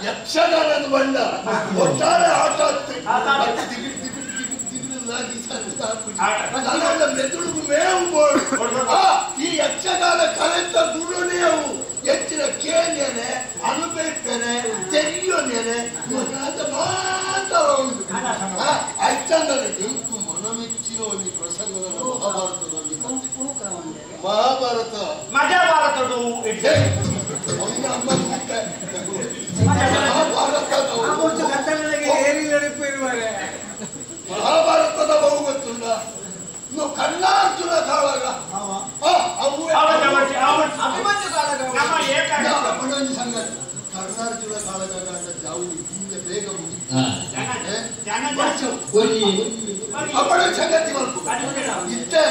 ಯಕ್ಷಗಾನದ ಬಣ್ಣ ಒಟ್ಟಾರೆ ಆಟ ಮೆದುಳಿಗೂ ಮೇವು ಈ ಯಕ್ಷಗಾನ ಕಲೆತ ದುರುಣಿಯವು ಹೆಚ್ಚಿನ ಕೇಳಿಯನೆ ಅನುಭವಿಸ್ತೇನೆ ತೆರೆಯೋನೇನೆ ಮಾತ್ರ ಉಂಟು ಅಷ್ಟಂದ್ರೆ ಎಂಟು ಮನಮೆಚ್ಚಿನ ಒಂದು ಪ್ರಸಂಗವನ್ನು ಮಹಾಭಾರತದಲ್ಲಿ ಮಹಾಭಾರತ ಮಹಾಭಾರತದು ಮಹಾಭಾರತದ ಬಹು ಗೊತ್ತುಂಡ ಇನ್ನು ಕರ್ನಾರ್ಜುನ ಕಾಳಗ ಸಂಗತಿ ಕರ್ನಾರ್ಜುನ ಕಾಳಗ ಜಾವು ಹಿಂದೆ ಬೇಗ ಅಪ್ಪಳ ಸಂಗತಿ ಮಲ್ಪು ಇಷ್ಟೇ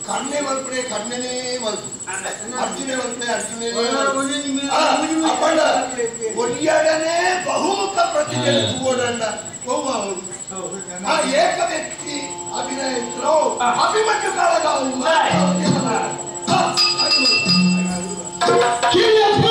ಕಣ್ಣೆ ಮಲ್ಪನೆ ಕಣ್ಣನೇ ಮಲ್ಪು ಅರ್ಜುನೇ ಮಲ್ಪನೆ ಅರ್ಜುನೇ ಅಪ್ಪಳ ಒಳ್ಳೆಯಡನೆ ಬಹುಮುಖ ಪ್ರತಿಭೆ ತೂಗೋಡಣ್ಣ ಬಹು ಅವರು ಆ ಏಕ ವ್ಯಕ್ತಿ ಅಭಿನಯಿದ್ರು ಅಭಿಮನ್ಯು ಕಾಳಗ Yeah.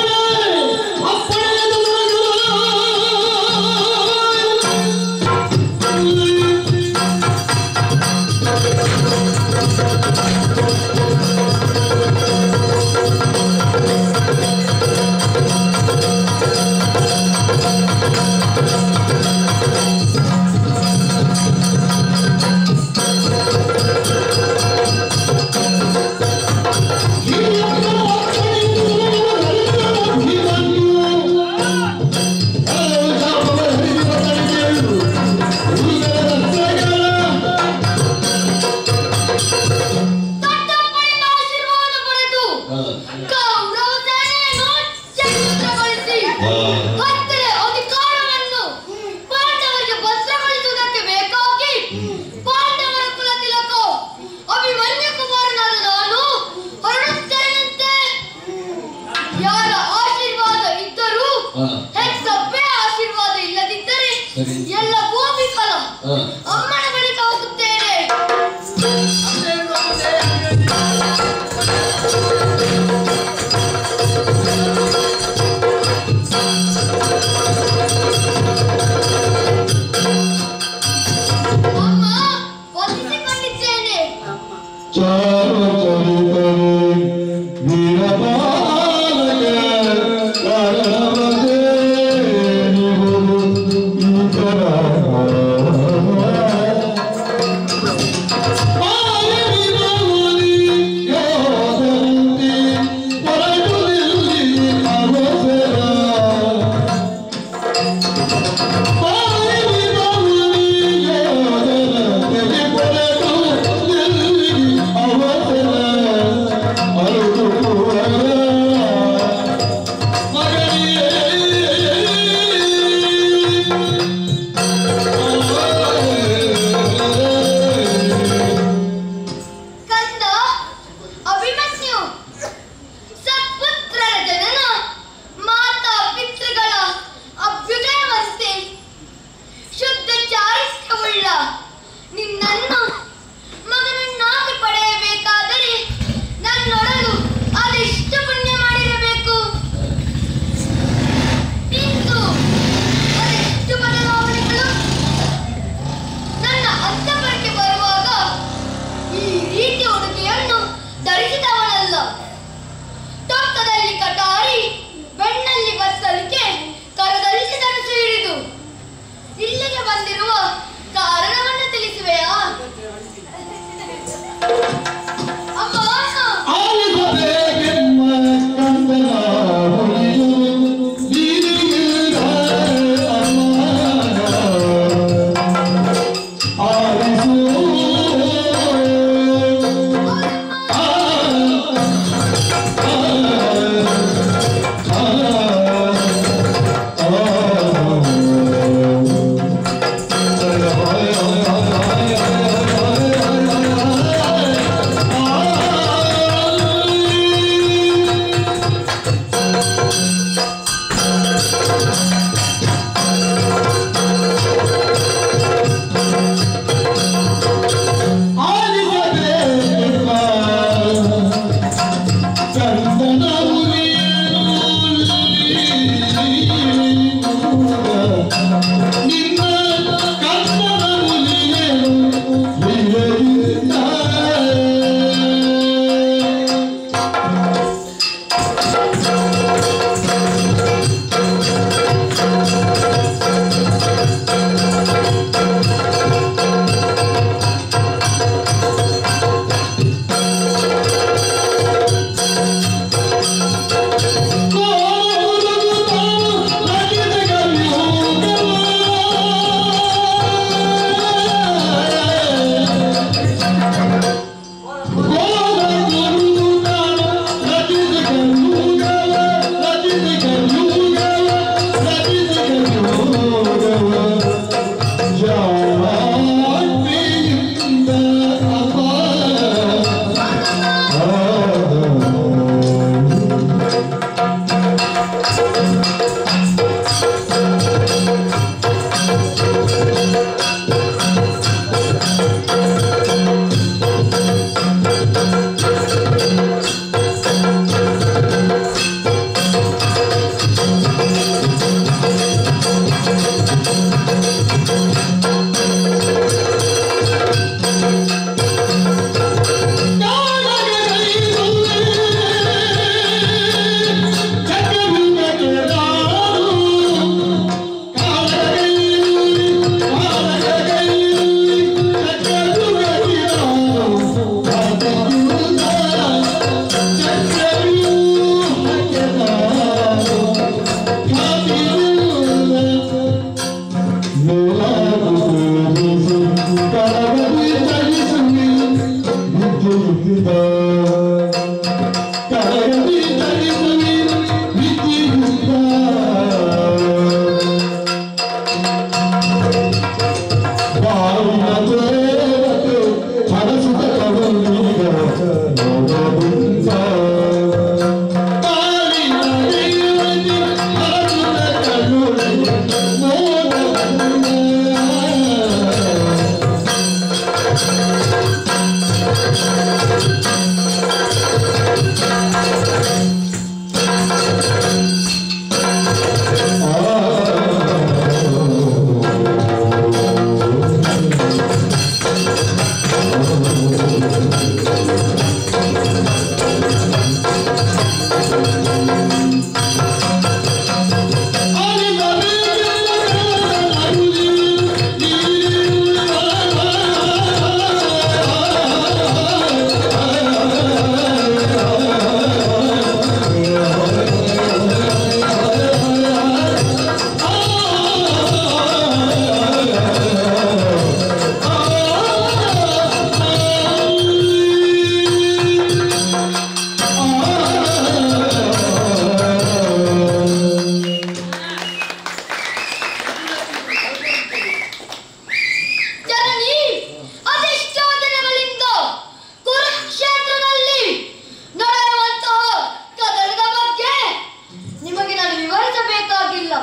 ಭಾವಿಸಬೇಕಾಗಿಲ್ಲ.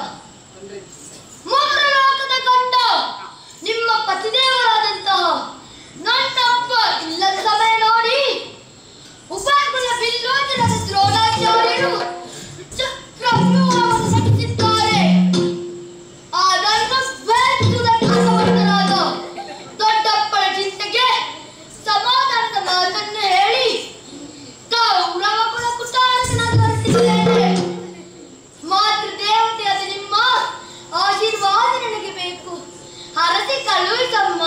ಮೂರು ಲೋಕದ ಗಂಡ ನಿಮ್ಮ ಪತಿದೇವರಾದಂತಹ ನನ್ನಪ್ಪ ಇಲ್ಲದ ಸಮಯ ನೋಡಿ ಉಪಕುಲ ಬಿಲ್ಲೋಚನದ ದ್ರೋಣಾಚಾರ್ಯರು ಚಕ್ರವ್ಯೂಹವನ್ನು ರಚಿಸಿದ್ದಾರೆ. ಅದನ್ನು ಬೆಳೆಸುವುದಕ್ಕೆ ಅಸಮರ್ಥರಾದ ದೊಡ್ಡಪ್ಪನ ಚಿಂತೆಗೆ ಸಮಾಧಾನದ ಮಾತನ್ನು ಹೇಳಿ ಕೌರವ ಕುಲ ಕುಟಾರಕನಾಗಿ ಹೊರಟಿದ್ದೇನೆ. ಮಾತೃ ದೇವತೆಯಾದ ನಿಮ್ಮ ಆಶೀರ್ವಾದ ನನಗೆ ಬೇಕು. ಹರಸಿ ಕಳುಹಿಸಮ್ಮ.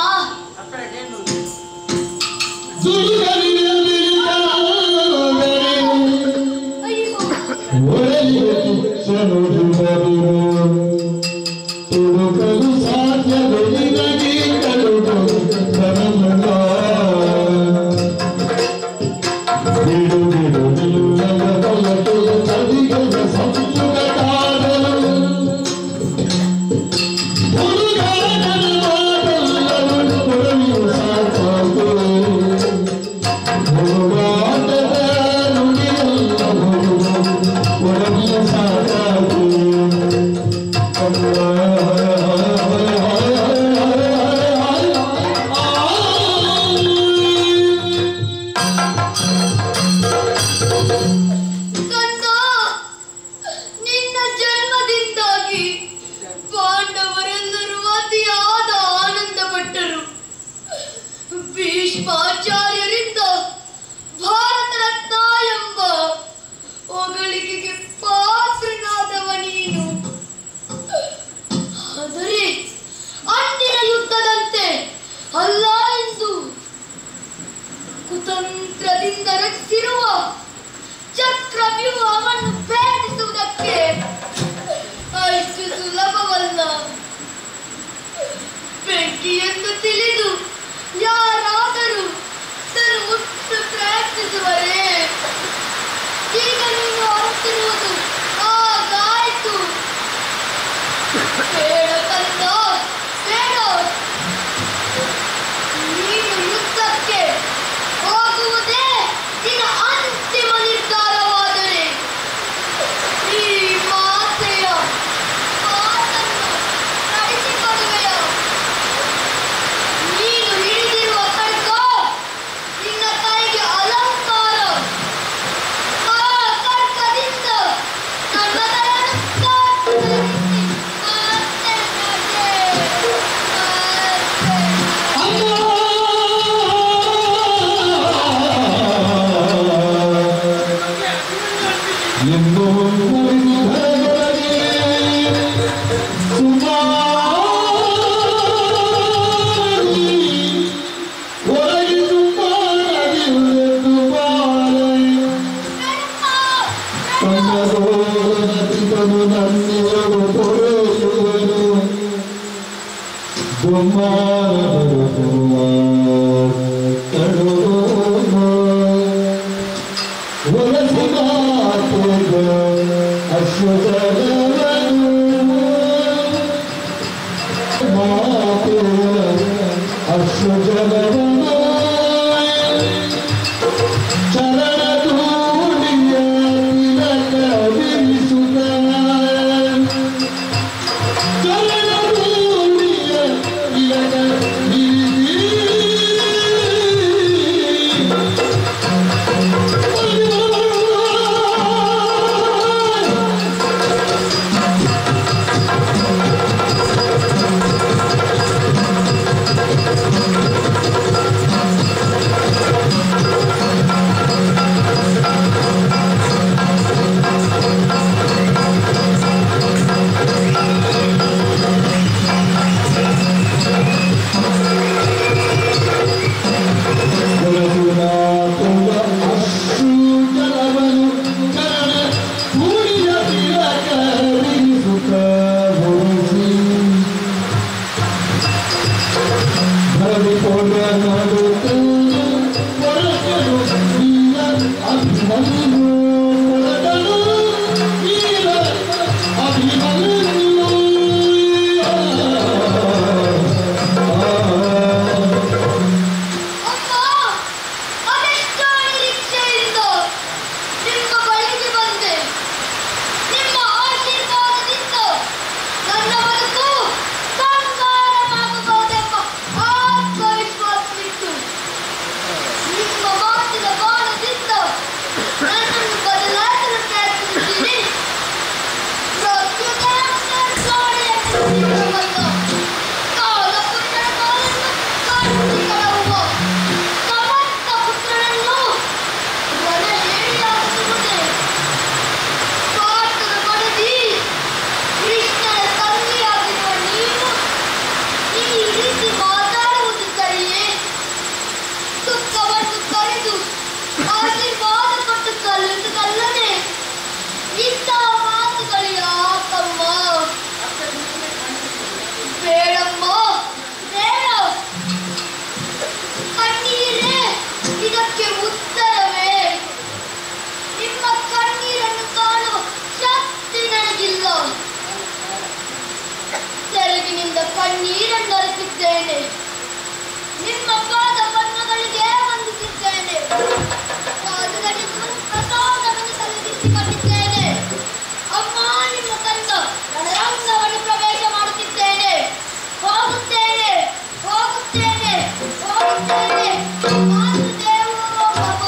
ಕುತಂತ್ರದಿಂದ ರಚಿಸಿರುವ ಚಕ್ರವ್ಯೂಹವನ್ನು ಭೇದಿಸುವುದಕ್ಕೆ ಅಷ್ಟು ಸುಲಭವಲ್ಲ. ಬೆಂಕಿಯನ್ನು ತಿಳಿದು ಯಾರಾದರೂ ಉಟ್ಟು ಪ್ರಯತ್ನಿಸುವರೇ? ಈಗ ನೀನು ಹೊರಟಿರುವುದು ಆಗಾಯ್ತು. ಬೇಡ ಕಂದ, ಬೇಡ. ನೀನು ಯುದ್ಧಕ್ಕೆ ಹೋಗುವುದೇ ನಿನ್ನ ಅಂತಿಮ ನಿರ್ಧಾರವಾದರೆ ಈ ಮಾತೆಯ ಮಾತನ್ನು ನಡೆಸಿಕೊಡುವೆಯ? ನೀನು ಹಿಡಿದಿರುವ ಖಡ್ಗ ನಿನ್ನ ಕೈಗೆ ಅಲಂಕಾರ. ಆ ಖಡ್ಗದಿಂದ ನನ್ನ ತಲೆಯನ್ನು ಮತ್ತೆ ಕಣ್ಣೀರನ್ನರಿಸಿದ್ದೇನೆ. ನಿಮ್ಮ ಪಾದ ಪದ್ಮಗಳಿಗೆ ವಂದಿಸಿದ್ದೇನೆ. ಪಾದದಲ್ಲಿ ಪ್ರಸಾದವನ್ನು ಸಲ್ಲಿಸಿಕೊಂಡಿದ್ದೇನೆ. ಅಮ್ಮ, ನಿಮ್ಮ ತಂದ ರಣರಂಗವನ್ನು ಪ್ರವೇಶ ಮಾಡುತ್ತಿದ್ದೇನೆ. ಹೋಗುತ್ತೇನೆ, ಹೋಗುತ್ತೇನೆ, ಹೋಗುತ್ತೇನೆ. ಮಾತೃದೇವೋ ಭವ.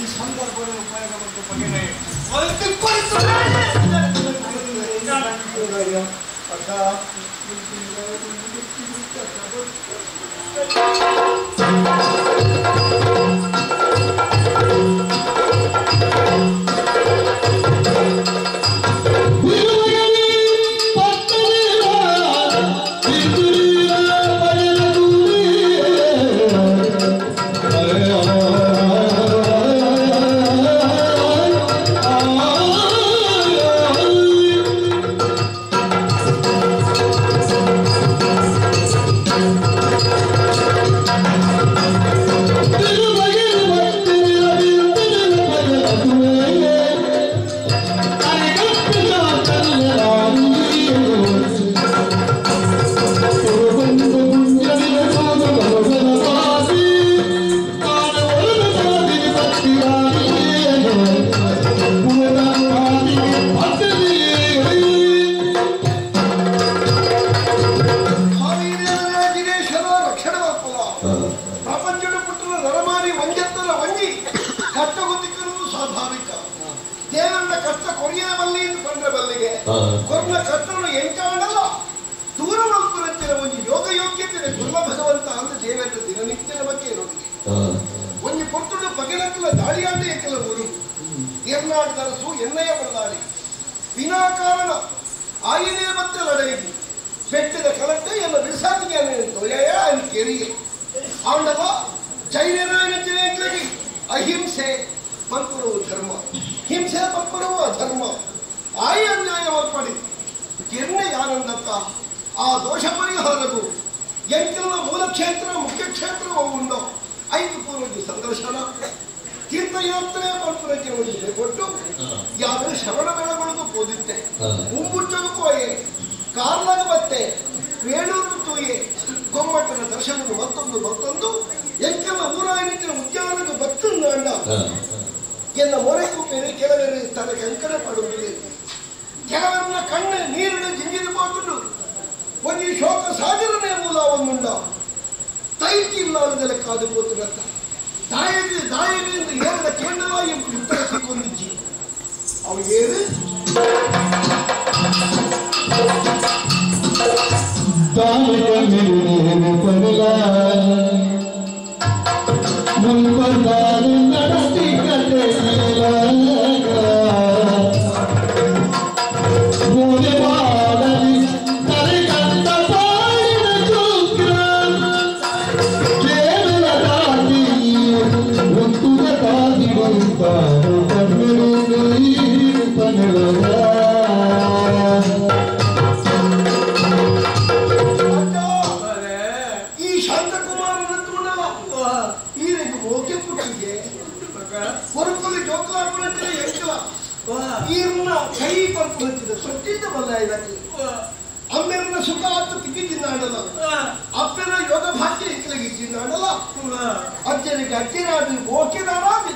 ಈ ಸಂದರ್ಭದ ಉಪಯೋಗವನ್ನು ಬಗೆನೆ ಅಹಿಂಸೆ ಪಂಪರು ಧರ್ಮ, ಹಿಂಸೆ ಪಂಪರು ಅಧರ್ಮ. ಆಯ ಅನ್ಯಾಯ ಮಾರ್ಪಡಿ ಕೆನ್ನೆ ಯಾರಂದತ್ತ ಆ ದೋಷ ಪರಿಹಾರವು ಎಂಕೆಲ್ಲ ಮೂಲ ಕ್ಷೇತ್ರ ಮುಖ್ಯ ಕ್ಷೇತ್ರವು ಉಂಟು. 5 ಪೂರ್ವಜಿ ಸಂದರ್ಶನ ತೀರ್ಥಯಾತ್ರೆ ಪಂಪರಕ್ಕೆ ಒಂದು ಕೊಟ್ಟು ಯಾವ್ದು ಶ್ರವಣ ಬೆಳಗೊಳಗೂ ಪೋದಿತ್ತೆ ಉಂಬುಟ್ಟದಕ್ಕೂ ಕಾರ್ಲಾಗ ಮತ್ತೆ ವೇಳೂರು ತೂಯೆ ಗೊಮ್ಮಟ್ಟನ ದರ್ಶನವನ್ನು ಮತ್ತೊಂದು ಎಂಕೆಲ್ಲ ಊರಾಯಣಿನ ಉದ್ಯಾನದ ಭಕ್ತಂದು ಅಂಡ ಎನ್ನ ಮೊರೆಗೂ ಬೇರೆ ಕೆಲವರು ತನ್ನ ಕಂಕಣ ಪಡುವುದಿಲ್ಲ. ಕೆಲವರನ್ನ ಕಣ್ಣ ನೀರಿನ ಜಿಂಜಿದು ಪಾಕೊಂಡು ಒಂದು ಶೋಕ ಸಾಗರನೇ ಮೂಲ ಒಂದುಂಡ ತೈತಿ ಇಲ್ಲ ಅನ್ನದೆಲ್ಲ ಕಾದು ಕೂತಿರತ್ತ ದಾಯಗಿ ಎಂದು ಏರದ ಕೇಂದ್ರ ಎಂಬ ಉತ್ತರ ಸಿಕ್ಕೊಂಡಿಜ್ಜಿ ಅವನಿಗೇನು நடத்தி ಮೋಕೆ ಪುಟ್ಟಿಗೆ ಹೊರಪಲ್ಲಿ ಜೋಕಲಾಗುವಂತೆ ಎಂಕಲ ಈರ್ನ ಕೈ ಪರ್ಪು ಹಚ್ಚಿದ ಸೊಟ್ಟಿದ್ದ ಬಲ್ಲ ಇದಕ್ಕೆ ಅಮ್ಮೆರನ್ನ ಸುಖ ಆತು ತಿಕ್ಕಿದ್ದಾಡಲ್ಲ ಅಪ್ಪೆರ ಯೋಗ ಭಾಗ್ಯ ಇಕ್ಕಲಿಗಿದ್ದಾಡಲ್ಲ ಅಜ್ಜನಿಗೆ ಅಜ್ಜರಾದಿ ಓಕೆದಾರಾದಿ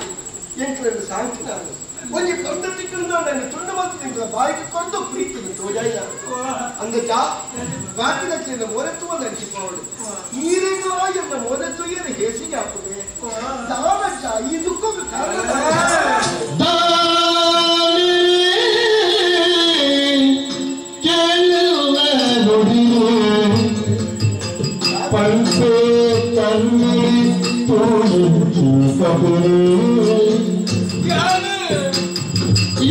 ಎಂಕಲನ್ನು ಸಾಂಕಿನಾಡು ಒಂಜಿ ಪರ್ದ ತಿಕ್ಕಿದ್ದಾಡ ತುಂಡ ಮಾತು ನಿಂತ ಬಾಯಿಗೆ ಕೊಂಡು ಪ್ರೀತಿಗೆ ತೋಜಾಯ ಅಂಗಜ ಬಾಕಿದಕ್ಕಿಂದ ಮೊರೆತ್ತುವ ನಡೆಸಿಕೊಳ್ಳೋದು ಈರೇಗ ಎನ್ನ ಮೊರೆತ್ತು ಏನು ಹೇಸಿಗೆ ಹಾಕುವೆ ದಾನಜ್ಜ ಈ ದುಃಖಕ್ಕೆ ಕಾರಣ पंचे कन्नी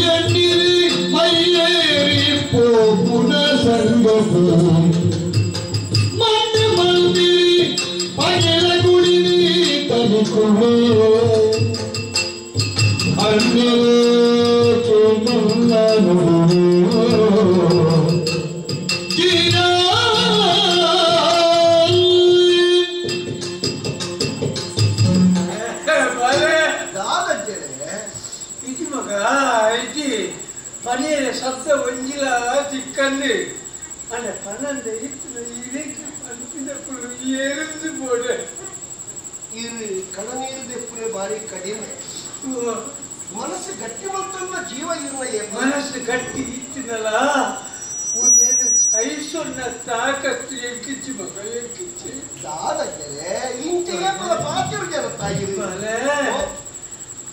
ಎನ್ನಿರಿ ಮೈಯೇರಿ ಪೋಪುನ ಸಂಗಪು ಮಣ್ಣು ಮಂದಿರಿ ಪಗೆಲ ಗುಳಿರಿ ತನಿಕುವೆ ಅನ್ನಲೇ ಚೇತನ ನುಡಿಯೋ ಜೀನಾ பனியில சப்த வஞ்சில சிக்கன்னு அந்த பன்னெண்டு இட்டு இலைக்கு படுப்பினக்குள்ள எரிந்து போடு இது ಕಣನೀರಿದ ಎಪ್ಪುರೆ ಬಾರಿ ಕಡಿಮೆ ಮನಸ್ಸು ಗಟ್ಟಿ ಮತ್ತೊಂದು ಜೀವ ಇರಲ್ಲ ಮನಸ್ಸು ಗಟ್ಟಿ ಇತ್ತಿನಲ್ಲ ಉನ್ನೇನು ಸಹಿಸೊನ್ನ ತಾಕತ್ತು ಎಕ್ಕಿಚ್ಚಿ ಮಗ ಎಕ್ಕಿಚ್ಚಿ ದಾದಕ್ಕೆ ಇಂಚಿಗೆ ಪಾತಿರು ಜರುತ್ತಾಯಿ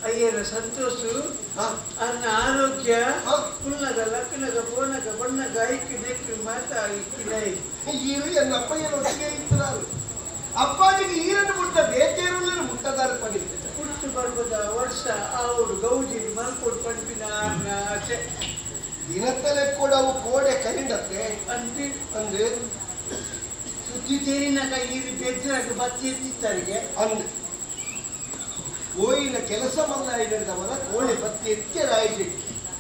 ಅಯ್ಯನ ಸಂತೋಷ ಅನ್ನ ಆರೋಗ್ಯ ಪುಲ್ಲಗ ಲಕ್ಕನಗ ಪೋನಗ ಬಣ್ಣಗ ಐಕ್ಕಿ ನೆಕ್ಕಿ ಮಾತಾಡಿಕ್ಕಿನೈ ಈರು ಎನ್ನ ಅಪ್ಪಯ್ಯನ ಒಟ್ಟಿಗೆ ಇತ್ತರಾರು ಅಪ್ಪಾಜಿಗೆ ಈರನ್ನು ಮುಟ್ಟ ಬೇಕೇರುಳ್ಳನ್ನು ಮುಟ್ಟದಾರ ಪಡಿತ ಹುಟ್ಟು ಬರ್ಬದ ವರ್ಷ ಅವರು ಗೌಜಿ ಮಲ್ಕೊಟ್ಟು ಪಡಿಪಿನ ಆಸೆ ದಿನತ್ತಲೆ ಕೂಡ ಅವು ಕೋಡೆ ಕರಿಂಡತ್ತೆ ಅಂತಿ ಅಂದ್ರೆ ಸುದ್ದಿ ತೇರಿನಾಗ ಈರು ಬೆದ್ರಾಗ ಬತ್ತಿ ಎತ್ತಿತ್ತಾರಿಗೆ ಅಂದ್ರೆ ಓಯಿನ ಕೆಲಸ ಮಲ್ಲಾಯಿನವರ ಕೋಣೆ ಬತ್ತಿ ಎತ್ತರಾಯಿಸಿ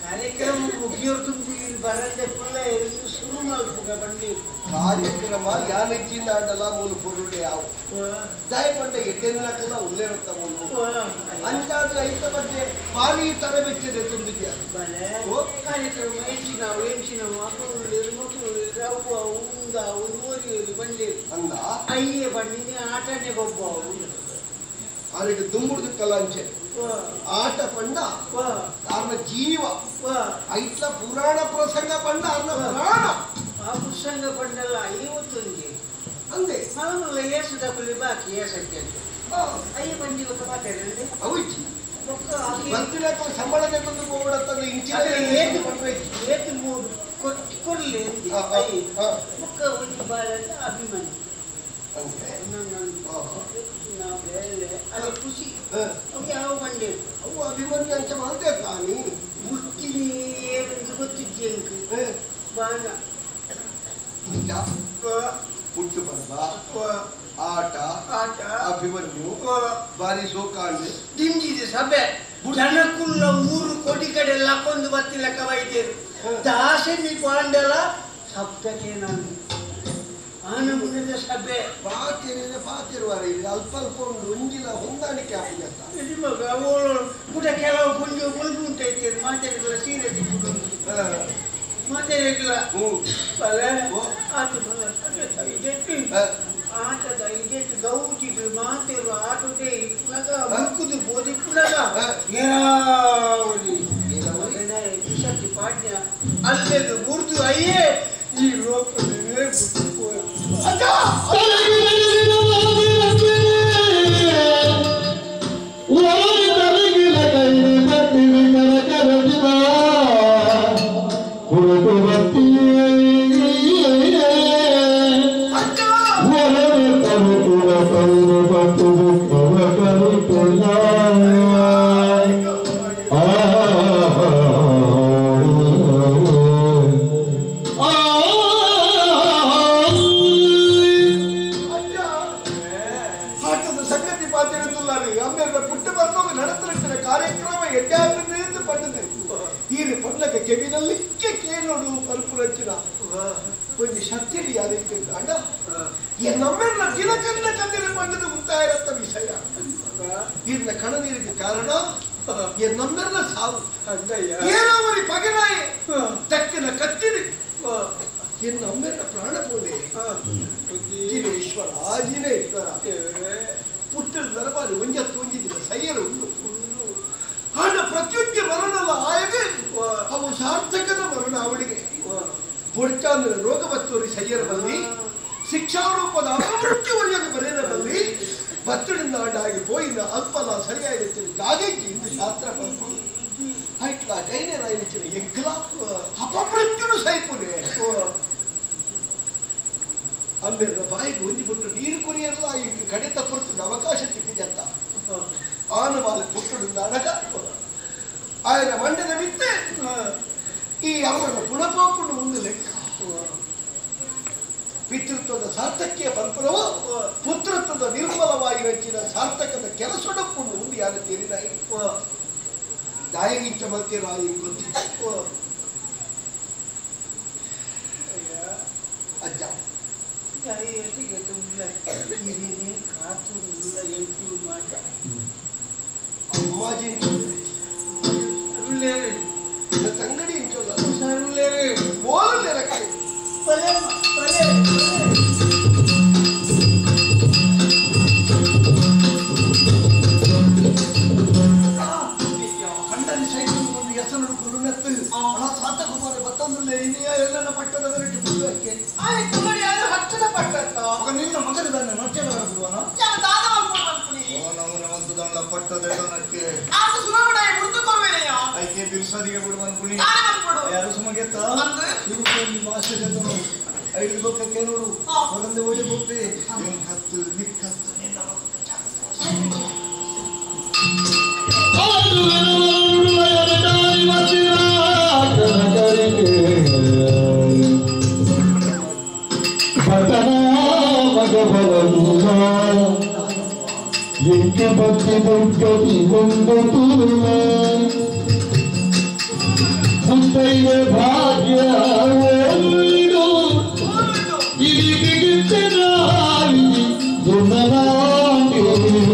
ಕಾರ್ಯಕ್ರಮ ಮುಗಿಯೋರು ತುಂಬಿ ಬರದೆ ಪುಲ್ಲ ಎರಿದು ಶುರು ಮಾಡ್ಬೇಕ ಬಂಡಿ ಕಾರ್ಯಕ್ರಮ ಯಾನೆಚ್ಚಿಂದ ಆಡಲ್ಲ ಮೂಲ ಪೊರುಡೆ ಯಾವು ದಯಪಂಡ ಎಡ್ಡೆನಕಲ್ಲ ಉಲ್ಲೇರುತ್ತ ಮೂಲ ಅಂತಾದ್ರೆ ಐತ ಬಗ್ಗೆ ಪಾಲಿ ತರ ಬೆಚ್ಚಿದೆ ತುಂಬಿದ್ಯಾ ಕಾರ್ಯಕ್ರಮ ಎಂಚಿನವು ಮಕ್ಕಳು ರವ್ವ ಉಂದ ಉಂದೂರಿ ಬಂಡಿ ಅಂದ ಅಯ್ಯೇ ಬಂಡಿ ಆಟನೇ ಒಬ್ಬ ಅವರಿಗೆ ದುಂಬುಡ್ದು ಕಲಾಂಚೆ ಆಟ ಪಂಡ ಕಾರಣ ಜೀವ ಐಟ್ಲ ಪುರಾಣ ಪ್ರಸಂಗ ಪಂಡ ಅನ್ನ ಪ್ರಾಣ ಆ ಪ್ರಸಂಗ ಪಂಡಲ್ಲ ಐವತ್ತೊಂದು ಅಂದೆ ಅವನಲ್ಲ ಏಸು ಡಬ್ಬಲಿ ಬಾಕಿ ಏಸಕ್ಕೆ ಅಯ್ಯ ಬಂಡಿ ಒಂದು ಮಾತಾಡಿದ್ರೆ ಅವಚ್ಚಿ ಬರ್ತಿನ ಸಂಬಳನೆ ತಂದು ಹೋಗ್ಬಿಡತ್ತಂದ್ರೆ ಇಂಚೆ ಏತು ಮೂರು ಕೊಡ್ಲಿ ಮುಖ ಒಂದು ಬಾಳ ಅಭಿಮಾನಿ ಅದು ಖುಷಿ ಯಾವ ಬಂಡೆ ಅವು ಅಭಿಮನ್ಯು ಅಂಚೆ ಮಾಡ್ತೇ ತಾನಿ ಮುಟ್ಟಿನಿ ಏನಂತ ಗೊತ್ತಿದ್ದೆ ಬಾಣ ಪುಟ್ಟು ಬರ್ಬ ಆಟ ಆಟ ಅಭಿಮನ್ಯು ಬಾರಿ ಸೋಕಾಂಡೆ ದಿಂಜಿದೆ ಸಭೆ ಜನಕ್ಕುಲ್ಲ 3 ಕೋಟಿ ಕಡೆ ಲಾಕೊಂದು ಬತ್ತಿಲ್ಲ ಕವೈದೇರು ದಾಸೆ ನೀ ಪಾಂಡಲ ಸಪ್ತಕ್ಕೆ ನಾನು ಆನಂದದ ಸಭೆ ಪಾತಿರುವಾರ ಇಲ್ಲಿ ಅಲ್ಪ ಅಲ್ಪ ಒಂದು ಒಂಜಿಲ ಹೊಂದಾಣಿಕೆ ಆಗಿದೆ ಇದು ಮಗ ಅವಳು ಕೂಡ ಕೆಲವು ಪುಂಜು ಮುಲ್ಗು ಉಂಟೈತೆ ಮಾತಾಡಿಲ್ಲ ಸೀರೆ ಮಾತಾಡಿಲ್ಲ ಆಟದ ಇದೆಟ್ಟು ಗೌಚಿದ್ರು ಮಾತಿರುವ ಆಟದೇ ಇಪ್ಪನಾಗ ಮುಕ್ಕುದು ಬೋದಿಪ್ಪನಾಗ ಶಕ್ತಿ ಪಾಡ್ಯ ಅಲ್ಲೆದು ಮುರಿದು ಅಯ್ಯೇ ಈ ಲೋಕದಲ್ಲಿ ಕೆವಿನಲ್ಲಿ ಕೇಳೋಡು ಪಲ್ಪು ರಚಿನ ಒಂದು ಶಕ್ತಿಯಲ್ಲಿ ಯಾರಿತ್ತು ಅಣ್ಣ ನಮ್ಮೆಲ್ಲ ದಿನಕನ್ನ ಕಂದಿನ ಪಂಡದ ಮುಕ್ತಾಯ ವಿಷಯ ಇರ್ನ ಕಣನೀರಿಗೆ ಕಾರಣ ನಮ್ಮೆಲ್ಲ ಸಾವು ಏನಾವರಿ ಪಗನಾಯಿ ತಕ್ಕಿನ ಕತ್ತಿರಿ ನಮ್ಮೆಲ್ಲ ಪ್ರಾಣ ಪೋಣೆ ಜಿನೇಶ್ವರ ಜಿನೇಶ್ವರ ಪುಟ್ಟದ ದರಬಾರಿ ಒಂಜತ್ತು ಒಂಜಿದಿನ ಸೈಯರು ಹಣ ಪ್ರತ್ಯುಜ್ಯ ಮರಣಲ್ಲ ಆಯಗೆ ಅವು ಸಾರ್ಥಕದ ಮರಣ ಅವಳಿಗೆ ಪೊಡ್ಚಾಂದ್ರ ರೋಗ ಬತ್ತೋರಿ ಸೈಯರ ಬಲ್ಲಿ ಶಿಕ್ಷಾರೂಪದ ಅಪಮೃತ್ಯು ಒಳ್ಳೆಯದು ಬರೆಯದ ಬಲ್ಲಿ ಬತ್ತಡಿಂದ ಆಗಿ ಪೋಯಿನ ಅಲ್ಪಲ ಸರಿಯಾಗಿ ಜಾಗಕ್ಕೆ ಇಂದು ಶಾಸ್ತ್ರ ಬಂತು ಐಟ್ಲಾ ಜೈನೇರ ಇಚ್ಚಿನ ಎಂಕ್ಲ ಅಪಮೃತ್ಯುನು ಸೈಪುನೆ ಅಮ್ಮೆರ ಬಾಯಿಗೆ ಹೊಂದಿಬಿಟ್ಟು ನೀರು ಕುರಿಯಲ್ಲ ಈಗ ಕಡಿತ ಪುರ್ತದ ಅವಕಾಶ ಸಿಕ್ಕಿದೆ ಅಂತ ಆನವಾಲ ಪುಟ್ಟಡಿಂದ ಅಡಗ ఆయన ಮಂಡ್ಯದ ಬಿತ್ತೆ ಈ ಅವರ ಪುಣಪಾಪುಡು ಒಂದು ಲೆಕ್ಕ ಪಿತೃತ್ವದ ಸಾರ್ಥಕ್ಯ ಪರ್ಪರವು ಪುತ್ರತ್ವದ ನಿರ್ಮಲವಾಗಿ ವೆಚ್ಚಿನ ಸಾರ್ಥಕದ ಕೆಲಸೊಡಕೊಂಡು ಒಂದು ಯಾರು ತೀರಿದಾಯಿ ದಾಯಗಿಂಚ ಮತ್ತೆ ರಾಯಿ ಗೊತ್ತಿತ್ತು ಅಜ್ಜ ಅಮ್ಮಾಜಿ ತಂಗಡಿ ಓಲಲ್ಲ ಕಂಡನಿ ಸೈಡ್ ಒಂದು ಹೆಸರು ಕುರುನತ್ತು ಸಾತಕುಮಾರ ಬತ್ತೊಂದಲ್ಲೇ ಇನ್ನಿಯ ಎಲ್ಲನ ಪಟ್ಟದವರಿಗೆ ಬಿಡುವಕ್ಕೆ ಹಚ್ಚದ ಪಟ್ಟ ನಿನ್ನ ಮಗನದನ್ನ ನೊಚ್ಚದ ಬರುವನ ಒಂದು ದಂಡ ಪಟ್ಟದಕ್ಕೆ ಐಕೆ ಬಿರ್ಸದಿಗೆ ಬಿಡುವನ್ಕುಣಿ ಯಾರು ಸುಮಗೆತ್ತ ಭಾಷೆ ಐದು ಬೊಕ್ಕಕ್ಕೆ ನೋಡು ಹೊರಂದು ಓಡಿ ಬೊಪ್ಪೆ ಕತ್ತು ನಿಕ್ಕತ್ತು ನಿನ್ನ ಎಂಕೆ ಭಕ್ತಿ ದುರ್ಗತಿ ಒಂದು ತುರುಮ ಮುತ್ತೈದೆ ಭಾಗ್ಯ ಓದು ಇದಿಗಿತ್ತೆ ನಾವಿ ದುನನಾಂಗಿ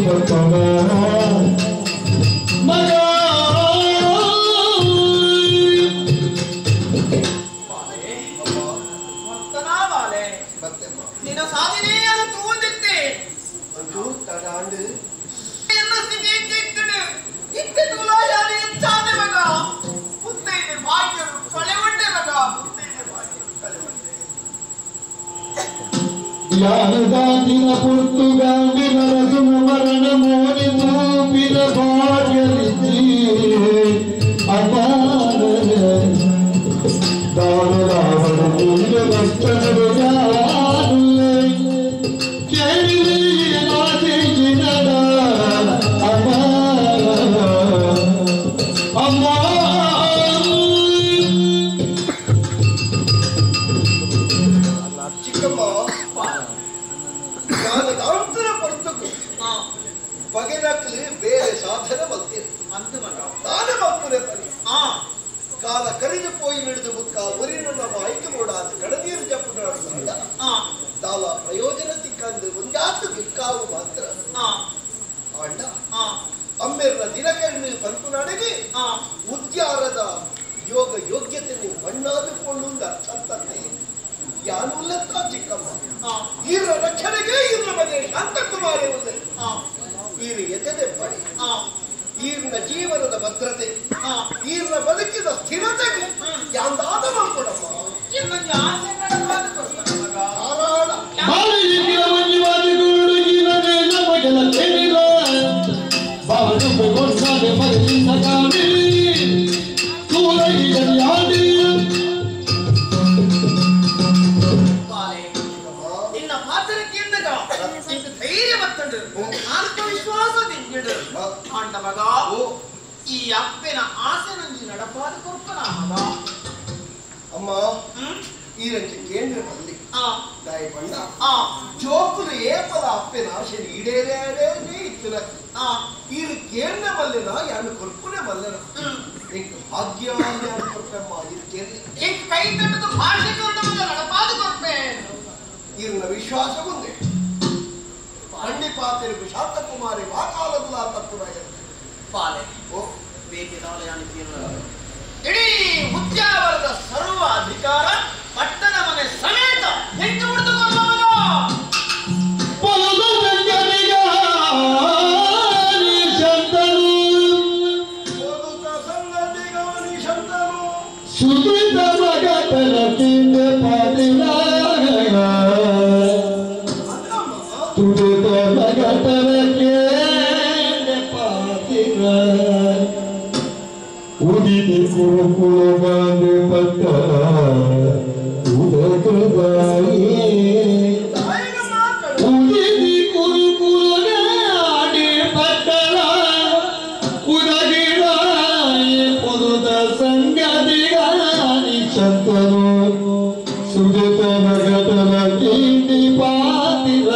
ಬರ್ತನ ಮಗ ನಿನ್ನ ಸಾಧನೆಯನ್ನು ತೂಂದಿತ್ತೆ ತಡಾಂಡು என்ன சிந்திக்கிட்டு இத்தனை யாரு எச்சானே மகா புத்தையிலே பாக்கியம் களைவண்டே மகா புத்தையிலே பாக்கியம் களைவண்டே ಯಾನದಾನಿನ ಪುರ್ತುಗಾಂಡಿ ನರಸುನ ಮರಣ ಮೋನಿ ಮೂಪಿನ ಭಾಗ್ಯವಿದ್ದಿ ಅಪಾರ ದಾನರಾವಣ ಪೂಜ ಭಕ್ತರು ಯಾರುಲೆ ಕೇಳಿದೆಯ ನಾಸಿನದ ಅಪಾರ ಅಮ್ಮ ಚಿಕ್ಕಮ್ಮ ನಾನು ತಾಂತರ ಪಡ್ತಕ್ಕೂ ಬಗೆನಕ್ಲಿ ಬೇರೆ ಸಾಧನ ಬಲ್ತೇನೆ ನಾನು ಮಕ್ಕಳೇ ಬರೀ ಕಾಲ ಕರಿದು ಪೋಯಿ ಹಿಡಿದು ಬುಕ್ಕ ಒರಿನ ನಮ್ಮ ಆಯ್ಕೆ ಮೂಡಾದ ಕಡನೀರು ಜಪ್ಪುಡ ತಾವ ಪ್ರಯೋಜನ ತಿಕ್ಕಂದು ಒಂದಾತು ಬಿಕ್ಕಾವು ಮಾತ್ರ ಅಣ್ಣ ಅಮ್ಮೆರ್ನ ದಿನಕಣ್ಣು ಬಂತು ನಡೆಗೆ ಉದ್ಯಾರದ ಯೋಗ ಯೋಗ್ಯತೆ ನೀವು ಮಣ್ಣಾದುಕೊಂಡು ಅರ್ಥಂತೆ ಯಾನುಲ್ಲತ್ತ ಚಿಕ್ಕಮ್ಮ ಈರ ರಕ್ಷಣೆಗೆ ಈರ ಮನೆ ಶಾಂತಕುಮಾರಿ ಉಂದೆ ಈರು ಎದೆದೆ ಪಡಿ ಈರ್ನ ಜೀವನದ ಭದ್ರತೆ ಈರ್ನ ಬದುಕಿದ ಸ್ಥಿರತೆಗೆ ಯಾಂದಾದ ಮಾಡ್ಕೊಡಮ್ಮ ನಿನ್ನ ಪಾತ್ರಕ್ಕೆ ಧೈರ್ಯ ಬರ್ತಂಡು ಆತ್ಮವಿಶ್ವಾಸ ತಿಂಗಿಡು ಆಂಡ ಮಗ ಈ ಅಪ್ಪನ ಆಸೆ ನಂಜಿ ನಡಪಾದ ಕೊರ್ಪನ ಮಗ ಅಮ್ಮ ಈ ರಂಜೆ ಕೇಂದ್ರ ಬಲ್ಲಿ ದಾಯ ಬಣ್ಣ ಜೋಕುಲು ಏಪದ ಅಪ್ಪನ ಆಸೆ ಈಡೇರೇ ಇತ್ತು ಇದು ಕೇಂದ್ರ ಬಲ್ಲಿನ ಯಾನು ಕೊರ್ಪುನೆ ಬಲ್ಲನ ಇಂಕ ಭಾಗ್ಯ ಕೊರ್ಪಮ್ಮ ಇದು ಕೇಳಿ ಇಂಕ ಕೈ ತಟ್ಟದು ಭಾಷೆ ನಡಪಾದ ಕೊರ್ಪೆ ಇವ್ರನ್ನ ವಿಶ್ವಾಸ ಬಂದೆ ಖಂಡಿಪಾತರಿಗೂ ಶಾಂತಕುಮಾರಿ ವಾಕಾಲದ ತಪ್ಪುನ ಪಾಲೆ ಇಡೀ ಉದ್ಯಾವರದ ಸರ್ವ ಅಧಿಕಾರ ಪಟ್ಟಣ ಮನೆ ಸಮೇತ ಹೆಂಗೆ ಸುಧೃತ ಮಗತನ ತಿಂದ ಪಾದಿನ ತುಡಿತ ಮಗತನ ಕೇಂದ್ರ ಪಾದಿನ ಉದಿತಿ ಕುರುಕುಲ ಬಾಂಧೆ ಪಟ್ಟ ಉದಕೃದಾಯಿ ಉದಿತಿ ಕುರುಕುಲ ಆಡಿ ಪಟ್ಟಣ ಉದಗಿರಾಯಿ ಪುರುದ ಸಂಗದಿಗಾನಿ ಶಂಕರು ಸುಜತ ಮಗತನ ಕಿಂಡಿ ಪಾತಿರ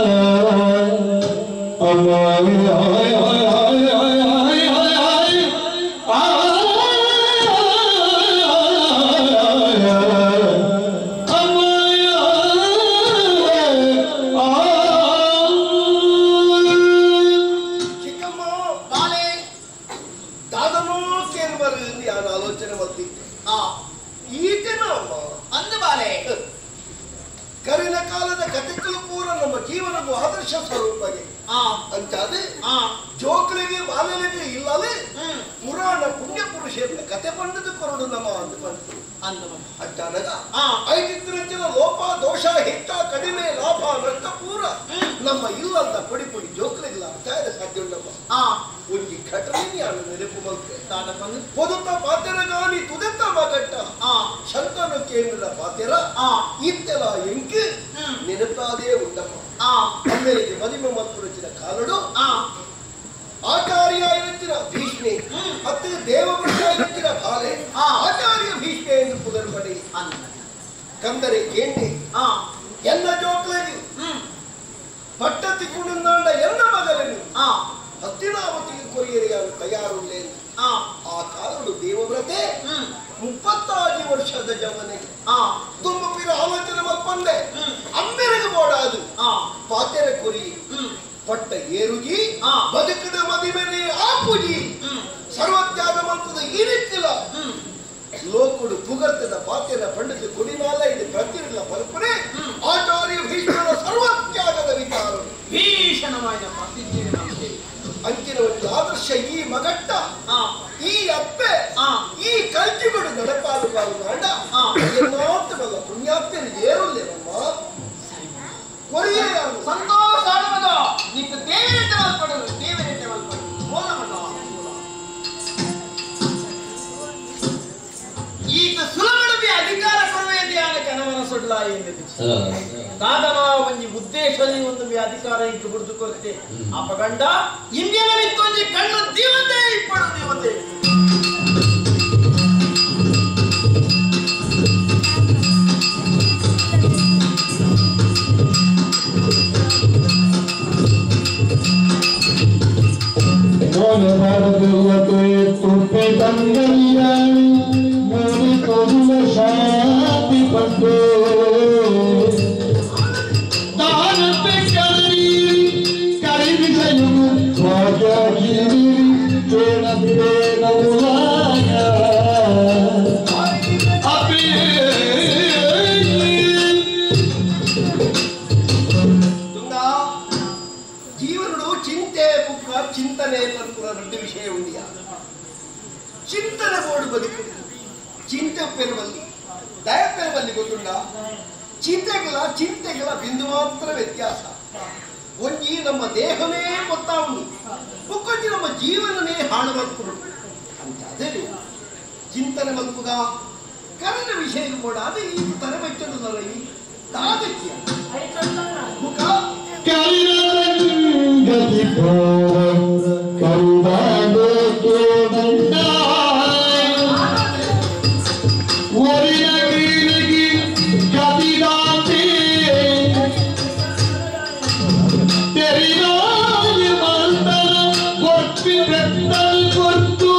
ಅಮ್ಮಾಯಿ ಆಯ್ ಆಯ್ ಆಯ್ ಆಯ್ ಆಯ್ ಆಯ್ ಆಯ್ ಕರಿನ ಕಾಲದ ಕಥೆಗಳು ಪೂರ ನಮ್ಮ ಜೀವನದ ಆದರ್ಶ ಸ್ವರೂಪಗೆ ಅಂತಾದ್ರೆ ಜೋಕಲಿಗೆ ಬಾಲಲಿಗೆ ಇಲ್ಲವೇ ಪುರಾಣ ಪುಣ್ಯ ಪುರುಷರ ಕತೆ ಪಂಡದ ಕೊರಡು ನಮ್ಮ ಅಂದ್ಬಂತು ಅಂತಾನಗ ಐದಿದ್ರಂಚಿನ ಲೋಪ ದೋಷ ಹೆಚ್ಚ ಕಡಿಮೆ ಲಾಭ ನಷ್ಟ ಪೂರ ನಮ್ಮ ಇಲ್ಲದ ಪುಡಿ ಪುಡಿ ಜೋಕಲಿಗಳ ಅರ್ಥಾಯ ಸಾಧ್ಯ ಉಂಟಮ್ಮ ಒಂಜಿ ಘಟನೆ ಅನ್ನು ನೆನಪು ಮಲ್ಪೆ ಪೊದುತ್ತ ಪಾತೆರಗಾನಿ ತುದೆತ್ತ ಮಗಟ್ಟ ಶಂಕರ ಕೇಂದ್ರ ಪಾತೆರ ಇತ್ತೆಲ ಎಂಕಿ ನೆನಪಾದೇ ಉಂಟಮ್ಮ ಅಮ್ಮೆರಿಗೆ ಮದಿಮೆ ಮತ್ತು ರಚಿನ ಕಾಲಡು ಆಚಾರ್ಯ ಇರುತ್ತಿನ ಭೀಷ್ಮೆ ಮತ್ತು ದೇವವೃಷ ಇರುತ್ತಿನ ಬಾಲೆ ಆಚಾರ್ಯ ಭೀಷ್ಮೆ ಎಂದು ಪುದರ್ಪಡಿ ಕಂದರೆ ಕೇಂದ್ರಿ ಎಲ್ಲ ಜೋಕ್ಲರಿ ಪಟ್ಟ ತಿಕ್ಕುಂಡ ಎಲ್ಲ ಮಗಲನು ಹಸ್ತಿನಾವತಿಗೆ ಕೊರಿಯರಿಯಾರು ತಯಾರುಳ್ಳೆ ಆ ಕಾಲಡು ದೇವವ್ರತೆ 36 ವರ್ಷದ ಜವನಿಗೆ ತುಂಬಪಿನ ಆಲೋಚನೆ ಮಲ್ಪಂದೆ ಅಂಬೆರೆಗೆ ಬೋಡಾದು ಪಾತೆರ ಕೊರಿ ಪಟ್ಟ ಏರುಗಿ ಬದುಕಿದ ಮದಿಮೆನೆ ಆಪುಜಿ ಸರ್ವತ್ಯಾಗ ಮಂತ್ರದ ಈ ರೀತಿಲ ಲೋಕುಡು ಪುಗರ್ತದ ಪಾತೆರ ಪಂಡಿತ ಕುಡಿನಾಲ ಇದು ಪ್ರತಿರಿಲ್ಲ ಪಲ್ಪನೆ ಆಚಾರ್ಯ ಭೀಷ್ಮನ ಸರ್ವತ್ಯಾಗದ ವಿಚಾರ ಭೀಷಣವಾದ ಅಂಕಿನ ಒಂದು ಆದರ್ಶ ಈ ಮಗಟ್ಟ ಈ ಅಪ್ಪೆ ಈ ಕಲ್ಚಿಗಳು ನಡಪಾಲು ಕಾಲ ಮಾತ್ರವಲ್ಲ ಪುಣ್ಯಾತ್ಮರು ಏರುಲ್ಲೇನಮ್ಮ ಕೊರಿಯ ಸಂತೋಷ ನಿಂತು ದೇವರಟ್ಟೆ ಮಲ್ಪಡೋದು ದೇವರಟ್ಟೆ ಮಲ್ಪಡೋದು ಈಗ ಸುಲಭ ಅಧಿಕಾರ ಕೊಡುವೇದಿಯಾದ ಕಣವನ ಸುಡ್ಲ ಎಂದಿದೆ ದಾದನ ಒಂಜಿ ಉದ್ದೇಶದಲ್ಲಿ ಒಂದು ಅಧಿಕಾರ ಇಟ್ಟು ಬಿಡುದು ಕೊರತೆ ಅಪಗಂಡ ಇಂಡಿಯನ ಮಿತ್ತೊಂಜಿ ಕಣ್ಣು ದೇವತೆ ಇಪ್ಪಡು ದೇವತೆ ತುಪ್ಪೆ ತಂಗಲಿಯಾಣಿ ಮೂಡಿ ಕೊಡುವ ಶಾಂತಿ ಪಟ್ಟು ದಾನತೆ ಕರಿ ಕರಿವಿಸಯು ಸ್ವಾಜಾಗಿರಿ ಚೇಣತೆ ನವುಲಾಯ ಜೀವನಡು ಚಿಂತೆ ಬುಕ್ಕ ಚಿಂತನೆ ಪರ್ಪುರ ದೊಡ್ಡ ವಿಷಯ ಉಂಡಿಯ ಚಿಂತನೆ ಬೋರ್ಡು ಬದುಕು ಚಿಂತೆ ಪೆರುವಲ್ಲಿ ದಯ ಪೆರುವಲ್ಲಿ ಗೊತ್ತುಂಡ ಚಿಂತೆಗಳ ಬಿಂದು ಮಾತ್ರ ವ್ಯತ್ಯಾಸ ಒಂಜಿ ನಮ್ಮ ದೇಹವೇ ಗೊತ್ತಾವುದು ಬುಕ್ಕೊಂಜಿ ನಮ್ಮ ಜೀವನನೇ ಹಾಳು ಮಲ್ಪುಡು ಅಂತ ಅದೇ ಚಿಂತನೆ ಮಲ್ಪುಗ ಕರೆದ ವಿಷಯ ಕೂಡ ಅದು ಈ ತರ ಬೆಚ್ಚಡುದಲ್ಲ ಈ ತಾಗತ್ಯ ಮುಖ ಗತಿ ಕರುದಾದ ಕೇದಂಡ ಒರಿನ ಕೀಳಿಗಿ ಗತಿದಾತೆ ತೆರಿನಾಯ ಮಂತರ ಕೊಟ್ಟಿ ಬೆತ್ತಲ್ ಕೊಟ್ಟು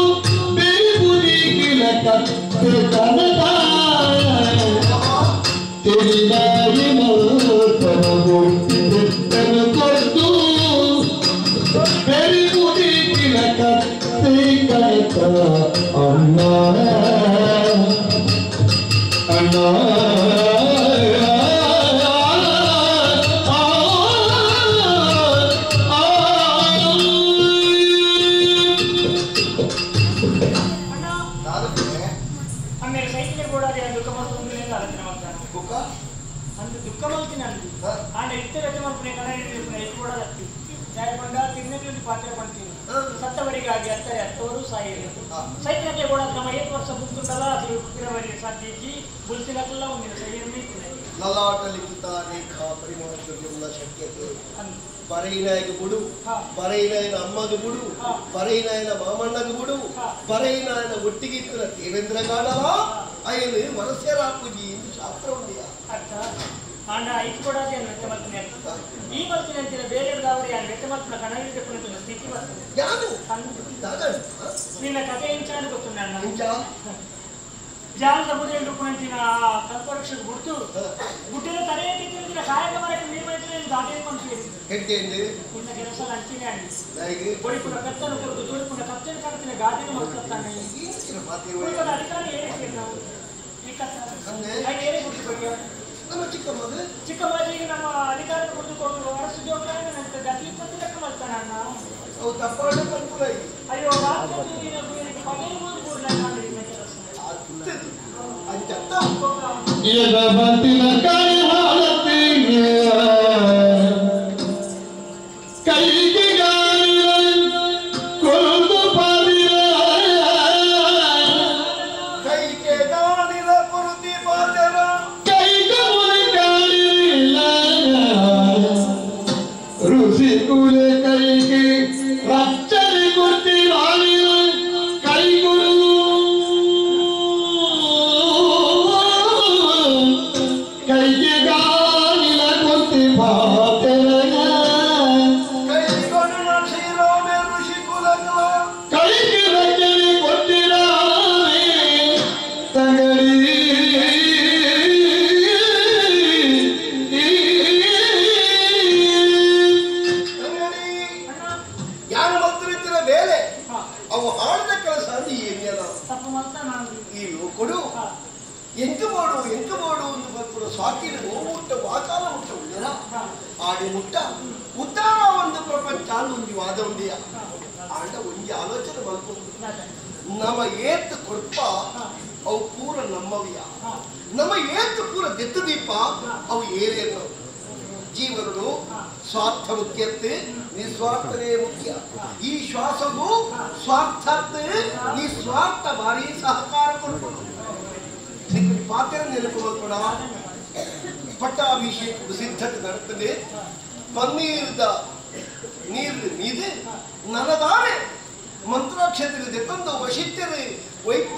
ಬೇಗುರಿಗಿಲ ಕತ್ತೆ ಕನದ ತೆರಿನಾಯ ಮಂತರ ಕೊಟ್ಟಿ ಬೆತ್ತಲ್ ಕೊಟ್ಟು ಸತ್ತವರಿಗಾಗಿ ಅತ್ತರೆ ಹತ್ತವರು ಸಾಯಿರಿ ಸೈತಿನಕ್ಕೆ ಕೂಡ ನಮ್ಮ 8 ವರ್ಷ ಮುಗಿದುಂಟಲ್ಲ ಅದು ಫೆಬ್ರವರಿ ಸಾಧ್ಯಜಿ ಬುಲ್ತಿನಕ್ಕೆಲ್ಲ ಒಂದಿನ ಸೈಯರ್ಮಿ ಲಲಾಟಲಿಖಿತ ರೇಖಾ ಪರಿಮಾಣ ಶಕ್ಯತೆ ಬರೈನಾಯಕ ಬುಡು ಬರೈನಾಯನ ಅಮ್ಮಗ ಬುಡು ಬರೈನಾಯನ ಮಾಮಣ್ಣಗ ಬುಡು ಬರೈನಾಯನ ಒಟ್ಟಿಗಿತ್ತಿನ ದೇವೇಂದ್ರ ಗಾಡಲ ಅಯ್ಯನು ವರಸ್ಯರಾಪುಜಿ ಶಾಸ್ತ್ರ ಉಂಡಿಯ ಆಂಡ ಇದು ಕೂಡ ವ್ಯಕ್ತ ಮಾಡ್ತೀನಿ ಈ ಬರ್ತೀನಿ ಅಂತಿನ ಬೇರೆಯವ್ರದವರು ಯಾರು ವ್ಯಕ್ತ ಮಾಡ್ತಾನೆ ಕಣವಿದ್ದೆ ಪುನಃ ಸ್ಥಿತಿ ಬರ್ತದೆ ಯಾರು ನಿನ್ನ ಕಥೆ ಇಂಚಾನು ಗೊತ್ತು ನನ್ನ ಜಾಲದ ಬುಡಿಯಲ್ಲಿ ಉಪಂಚಿನ ಕಲ್ಪವೃಕ್ಷಕ್ಕೆ ಬಿಟ್ಟು ಗುಡ್ಡೆಲ್ಲ ತಲೆಯಲ್ಲಿ ತಿರುಗಿನ ಕಾಯಕ ಮರಕ್ಕೆ ನೀರು ಮಾಡಿದ್ರೆ ದಾಟೆ ಮಾಡ್ತೀವಿ ನಿನ್ನ ಕೆಲಸ ಅಂಚಿನೇ ಆಗಿ ಬಡಿಪುಣ ಕತ್ತಲು ಕೊಡುದು ಜೋಡಿಪುಣ ಕತ್ತಲು ಕಾಣ್ತೀನಿ ಗಾದಿನ ಮಾಡ್ತಾನೆ ಅಧಿಕಾರಿ ಹೇಳಿಕೆ ನಾವು ಈ ಕಥೆ ಹೇಳಿ ಗುಡ್ಡು ಬಗ್ಗೆ ಚಿಕ್ಕಮ್ಮಾಜಿಗೆ ನಮ್ಮ ಅಧಿಕಾರ ಕೊಡುದು ಅರಸು ಜೋಕಾಯ ನಂತರ ಅತಿ ಇಪ್ಪತ್ತು ಲೆಕ್ಕ ಮಾಡ್ತಾನೆ ಅಣ್ಣ ಅಯ್ಯೋ ನಮ್ಮ ಏತ್ ಕೊರ್ಪ ಅವು ಪೂರ ನಮ್ಮವಿಯ ನಮ್ಮ ಏತ್ ಪೂರ ದೆತ್ತು ದೀಪ ಅವು ಏರೇನು ಜೀವನನು ಸ್ವಾರ್ಥ ಮುಖ್ಯತೆ ನಿಸ್ವಾರ್ಥನೇ ಮುಖ್ಯ ಈ ಶ್ವಾಸವು ಸ್ವಾರ್ಥ ನಿಸ್ವಾರ್ಥ ಭಾರಿ ಸಹಕಾರ ಕೊಡ್ಬೋದು ಪಾತ್ರ ನೆನಪುಗಳು ಕೂಡ ಪಟ್ಟಾಭಿಷೇಕ ಸಿದ್ಧತೆ ನಡೆತ್ತದೆ ಪನ್ನೀರದ ನೀರು ಮೀದೆ ನನದಾನೆ ಮಂತ್ರಾಕ್ಷೇತ್ರದಲ್ಲಿ ತಂದು ವಶಿಷ್ಠರು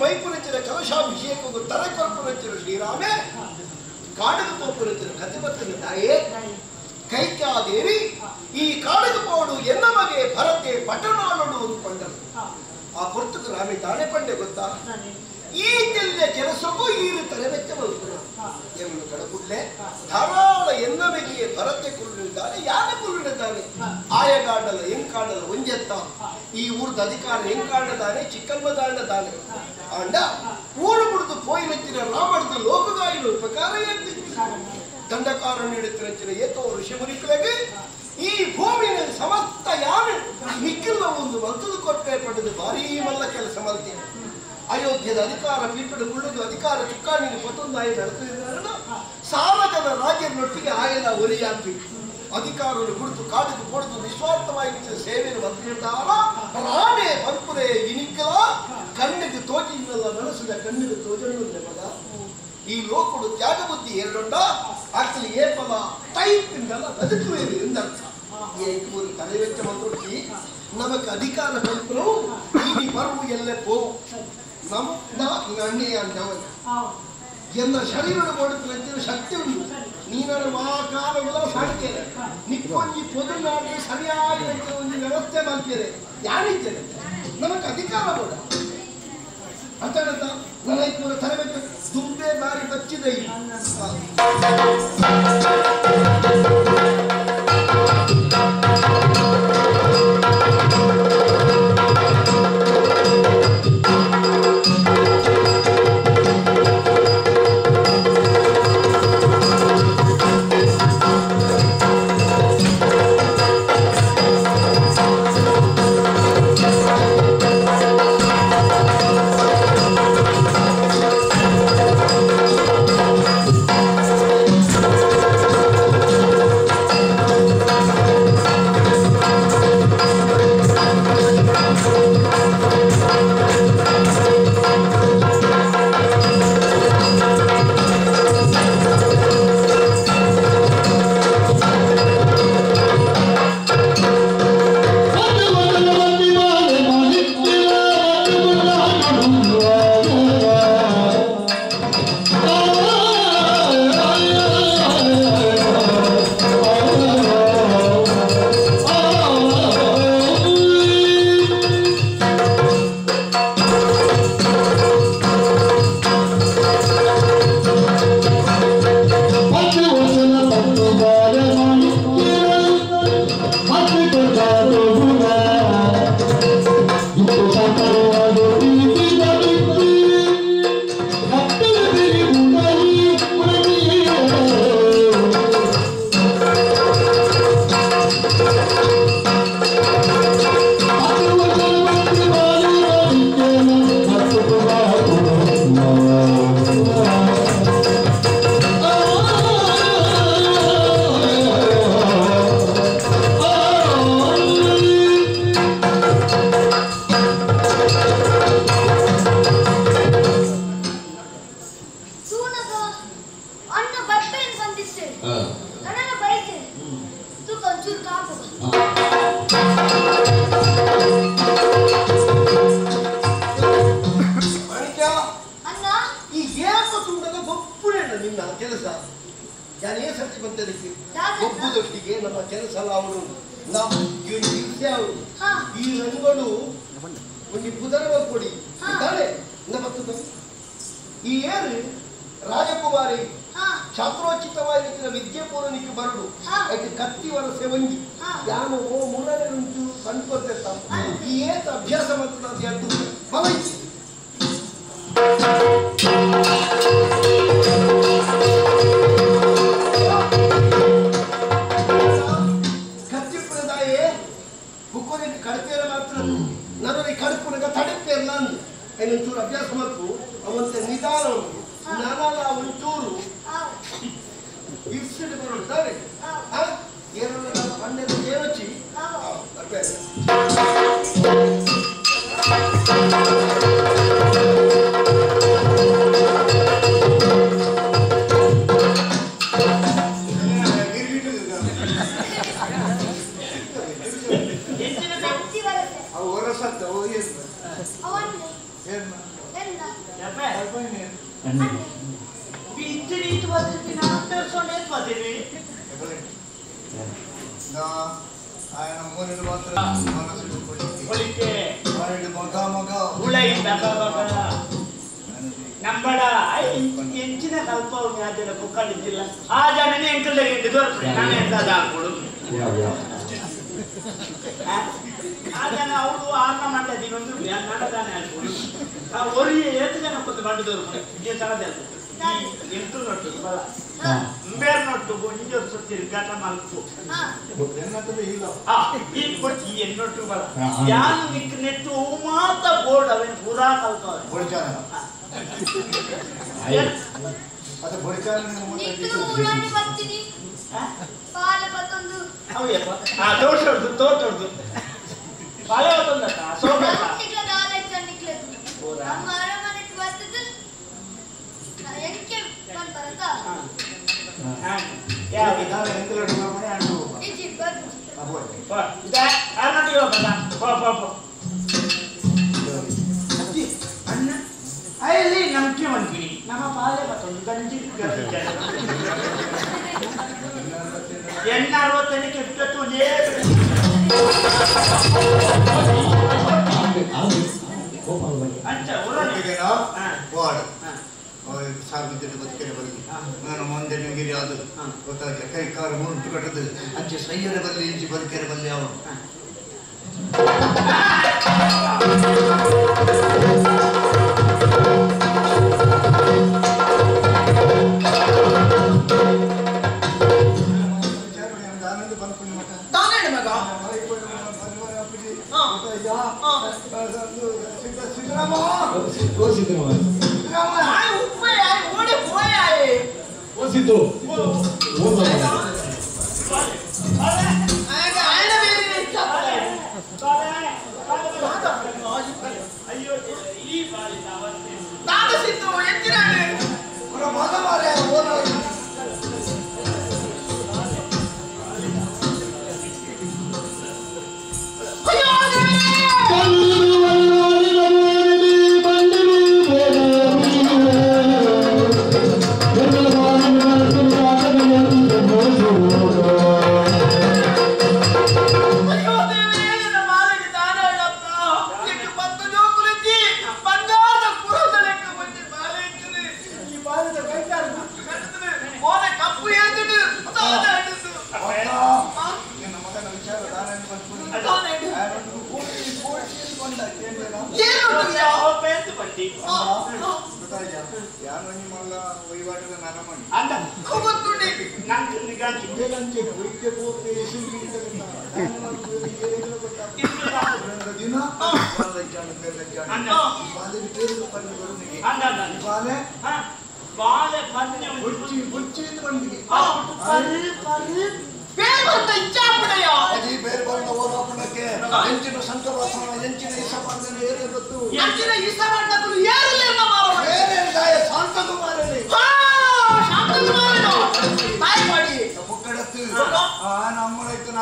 ವೈಪುರಚಿನ ಕಲಶಾಭಿಷೇಕವು ತರಕೊರ್ಪುರಚಿನ ಶ್ರೀರಾಮೇ ಕಾಡಗ ಪೋಪುರಚಿನ ಕಥೆಪತ್ತಿನ ತಾಯೇ ಕೈಕಾದೇವಿ ಈ ಕಾಡಗ ಪೋಡು ಎನ್ನ ಮಗೆ ಭರತೆ ಪಟ್ಟಣಾಳೋಡು ಅಂದ್ಕೊಂಡರು ಆ ಕೊರ್ತಕ ರಾಮಿ ತಾನೇ ಪಂಡೆ ಗೊತ್ತಾ ಈ ತೆಲ್ಲ ಕೆಲಸಕ್ಕೂ ಈರು ತಲೆವೆಚ್ಚ ಬರುತ್ತದೆ ಎಂದು ಕಡಕುಡ್ಲೆ ಧಾರಾಳ ಎನ್ನ ಮೆಗೆಯೇ ಭರತೆ ಕುರುಳಿದ್ದಾನೆ ಯಾನೆ ಕುರುಳಿದ್ದಾನೆ ಆಯಗಾಡಲ ಎಂಕಾಡಲ ಒಂಜೆತ್ತ ಈ ಊರದ ಅಧಿಕಾರ ಎಂಕಾಡದಾನೆ ಚಿಕ್ಕಮ್ಮದಾಂಡದಾನೆ ಆಂಡ ಊರು ಬಿಡುದು ಪೋಯಿನಚ್ಚಿನ ರಾಮಡ್ದು ಲೋಕಗಾಯಿನ ಉಪಕಾರ ದಂಡಕಾರ ನೀಡುತ್ತಿನ ಏತೋ ಋಷಿಮುನಿಕಳಿಗೆ ಈ ಭೂಮಿಯ ಸಮಸ್ತ ಯಾನೆ ಮಿಕ್ಕಿಲ್ಲ ಒಂದು ಮಂತದ ಕೊಟ್ಟೆ ಪಡೆದು ಭಾರೀ ಮಲ್ಲ ಕೆಲಸ ಮಾಡ್ತೇನೆ ಅಯೋಧ್ಯದ ಅಧಿಕಾರ ಪೀಠದ ಉಳಿದು ಅಧಿಕಾರ ಚುಕ್ಕಾಣಿಗೆ ಪತ್ತೊಂದಾಯಿ ನಡೆಸಿದ ಸಾಲಗದ ರಾಜ್ಯದೊಟ್ಟಿಗೆ ಆಯದ ಒಲಿಯಾಗಿ ಅಧಿಕಾರವನ್ನು ಕುರಿತು ಕಾಡಿಗೆ ಕೊಡುದು ನಿಸ್ವಾರ್ಥವಾಗಿ ಸೇವೆಯನ್ನು ಬಂದಿದ್ದಾರ ರಾಣೆ ಪಂಪುರೆ ಇನಿಕ್ಕಲ ಕಣ್ಣಿಗೆ ತೋಚಿಲ್ಲ ಮನಸ್ಸಿನ ಕಣ್ಣಿಗೆ ತೋಜನ್ನು ಮಗ ಈ ಲೋಕಡು ತ್ಯಾಗ ಬುದ್ಧಿ ಎರಡೊಂಡ ಆಕ್ಚುಲಿ ಏಪಲ ಟೈಪಿಂದಲ್ಲ ಬದುಕುವೇನು ಎಂದರ್ಥ ಮೂರು ತಲೆವೆಚ್ಚ ಬಂದೊಟ್ಟಿ ನಮಕ್ಕೆ ಅಧಿಕಾರ ಕಲ್ಪನು ಈ ಬರುವು ಎಲ್ಲೇ ಪೋವು ನನ್ನೆಯ ಎನ್ನ ಶರೀರ ಕೊಡುತ್ತಿನ ಶಕ್ತಿ ಉಂಟು ನೀನನ್ನು ಮಹಾಕಾಲಗಳ ಸಾಕ್ತೇನೆ ನಿಕ್ಕೊಂಜಿ ಪೊದನಾಡಿ ಸರಿಯಾಗಿ ಒಂದು ವ್ಯವಸ್ಥೆ ಮಾಡ್ತೇನೆ ಯಾರಿದ್ದೇನೆ ನಮಗೆ ಅಧಿಕಾರ ಕೂಡ ಅಂತ ನನಗೆ ತರಬೇಕು ದುಂಬೆ ಬಾರಿ ಬಚ್ಚಿದೆ ಯಾನೇ ಸರ್ತಿ ಬಂತದಕ್ಕೆ ಒಬ್ಬುದೊಟ್ಟಿಗೆ ನಮ್ಮ ಕೆಲಸ ಅವಳು ನಾವು ಇವನು ದಿವ್ಸ ಈ ರಂಗಳು ಒಂದು ಬುಧರವ ಕೊಡಿ ತಾಳೆ ನಮ್ಮ ಈ ಏರು ರಾಜಕುಮಾರಿ ಛಾತ್ರೋಚಿತವಾಗಿ ವಿದ್ಯಾಪೂರ್ವನಿಗೆ ಬರಡು ಅದಕ್ಕೆ ಕತ್ತಿ ವರಸೆ ಒಂಜಿ ಯಾನು ಮೂರನೇ ಉಂಟು ಕಂಡುಕೊಳ್ತಾ ಈ ಏತ ಅಭ್ಯಾಸ ಮತ್ತು ಅದು ಎರಡು ಬಲೈತಿ ಕತ್ತಿ ಪ್ರದಾಯ ಕುಕ್ಕೋನಿಗೆ ಕಡಪೇರ ಮಾತ್ರ ನನಗೆ ಕಡುಪುನಗ ತಡಪೇರ್ಲ ಅಂದು ಇನ್ನೊಂಚೂರು ಅಭ್ಯಾಸ ಮತ್ತು ಅವಂತೆ ನಿಧಾನ ನಾನಲ್ಲ ಒಂಚೂರು ಇರ್ಸಿಟ್ಟು ಬರುತ್ತಾರೆ ಏನಲ್ಲ ಹನ್ನೆರಡು ಏನೊಚ್ಚಿ ఆయన మూడు మాత్రం మనసులు ಹೊಲಿಕೆ ಮಗ ಮಗ ಹುಳೈತ ನಂಬಡ ಎಂಚಿನ ಕಲ್ಪವು ಅದರ ಕುಕ್ಕಳಿದ್ದಿಲ್ಲ ಆ ಜನನೇ ಎಂಕಲ್ದಾಗೆ ದೊರಕುತ್ತೆ ನಾನು ಎಂತಾದ ಹಾಕೊಡು ಆ ಜನ ಅವರು ಆರ್ನ ಮಾಡ್ತಾ ಇನ್ನೊಂದು ನಡದಾನೆ ಹಾಕೊಡು ஒரு ஏத்துக்கான பத்து பாட்டு தரும் இங்கே சனதே ಎಂಟು ನಟ್ಟು ಬಲ ಬೇರೆ ನಟ್ಟು கொஞ்சம் ಸುತ್ತಿ ಗಾಟ ಮಾಡ್ತು ಎನ್ನತದೆ ಇಲ್ಲ ಈ ಕೊಡ್ತಿ ಎನ್ನಟ್ಟು ಬಲ ಯಾನು ನಿಕ್ ನೆಟ್ಟು ಮಾತ ಬೋರ್ಡ್ ಅವನು ಪೂರಾ ಕಲ್ತವ ಬೊಡ್ಚಾನ ಅದು ಬೊಡ್ಚಾನ ನಿಂತು ಊರನ್ನು ಬರ್ತೀನಿ ಪಾಲ ಬತ್ತೊಂದು ಅವಯ್ಯಪ್ಪ ಆ ತೋಟದ್ದು ತೋಟದ್ದು ಪಾಲೆ ಹೊತ್ತೊಂದಕ್ಕ ಸೋಮ ನಿಕ್ಲ ನಾಲೆಜ್ ನಿಕ್ಲದು ನಮ್ಮ ಅರಮನೆಗೆ ಬರ್ತದೆ ಎಂಕೆ ಬಂತರತ ಯಾವ ಇದಾವೆ ಎಂಕಲಡು ಮನೆ ಅಂಡು ಇಜಿ ಬರ್ ಅಬೋಯ್ ಬಾ ಇದ ಅರಮನೆಗೆ ಹೋಗಲ್ಲ ಬಾ ಅಣ್ಣ ಅಲ್ಲಿ ನಮ್ಗೆ ಬಂದ್ಬಿಡಿ ನಮ್ಮ ಪಾಲೆ ಬತ್ತೊಂದು ಗಂಜಿ ಎಣ್ಣ 60ಕ್ಕೆ ಇಪ್ಪತ್ತು ಅಂಚ ಊರಿಗೆನಾ ವಾರ್ಡ್ ಸಾರ್ವಜನಿಕ ಬದುಕಿನ ಬರಲಿ ನಾನು ಮುಂದೆ ನಿಮಗೆ ಅದು ಗೊತ್ತಾಗ ಕೈ ಕಾಲು ಮುರುಟು ಕಟ್ಟದು ಅಂಚೆ ಸೈಯರ ಬಲ್ಲಿ ಇಂಚಿ ಬದುಕಿನ ಬಲ್ಲಿ ಅವನು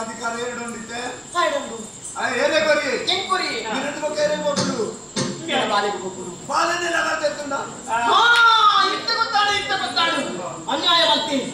ಅಧಿಕಾರ ಏರಿಡೊಂಡಿತ್ತೆ ಏನೇ ಕೊರಿ ಎಂಕುರಿ ನಿರಂತರ ಬಗ್ಗೆ ಕೊಟ್ಟು ಇತ್ತ ಗೊತ್ತಾಡು ಅನ್ಯಾಯ ಬರ್ತೀನಿ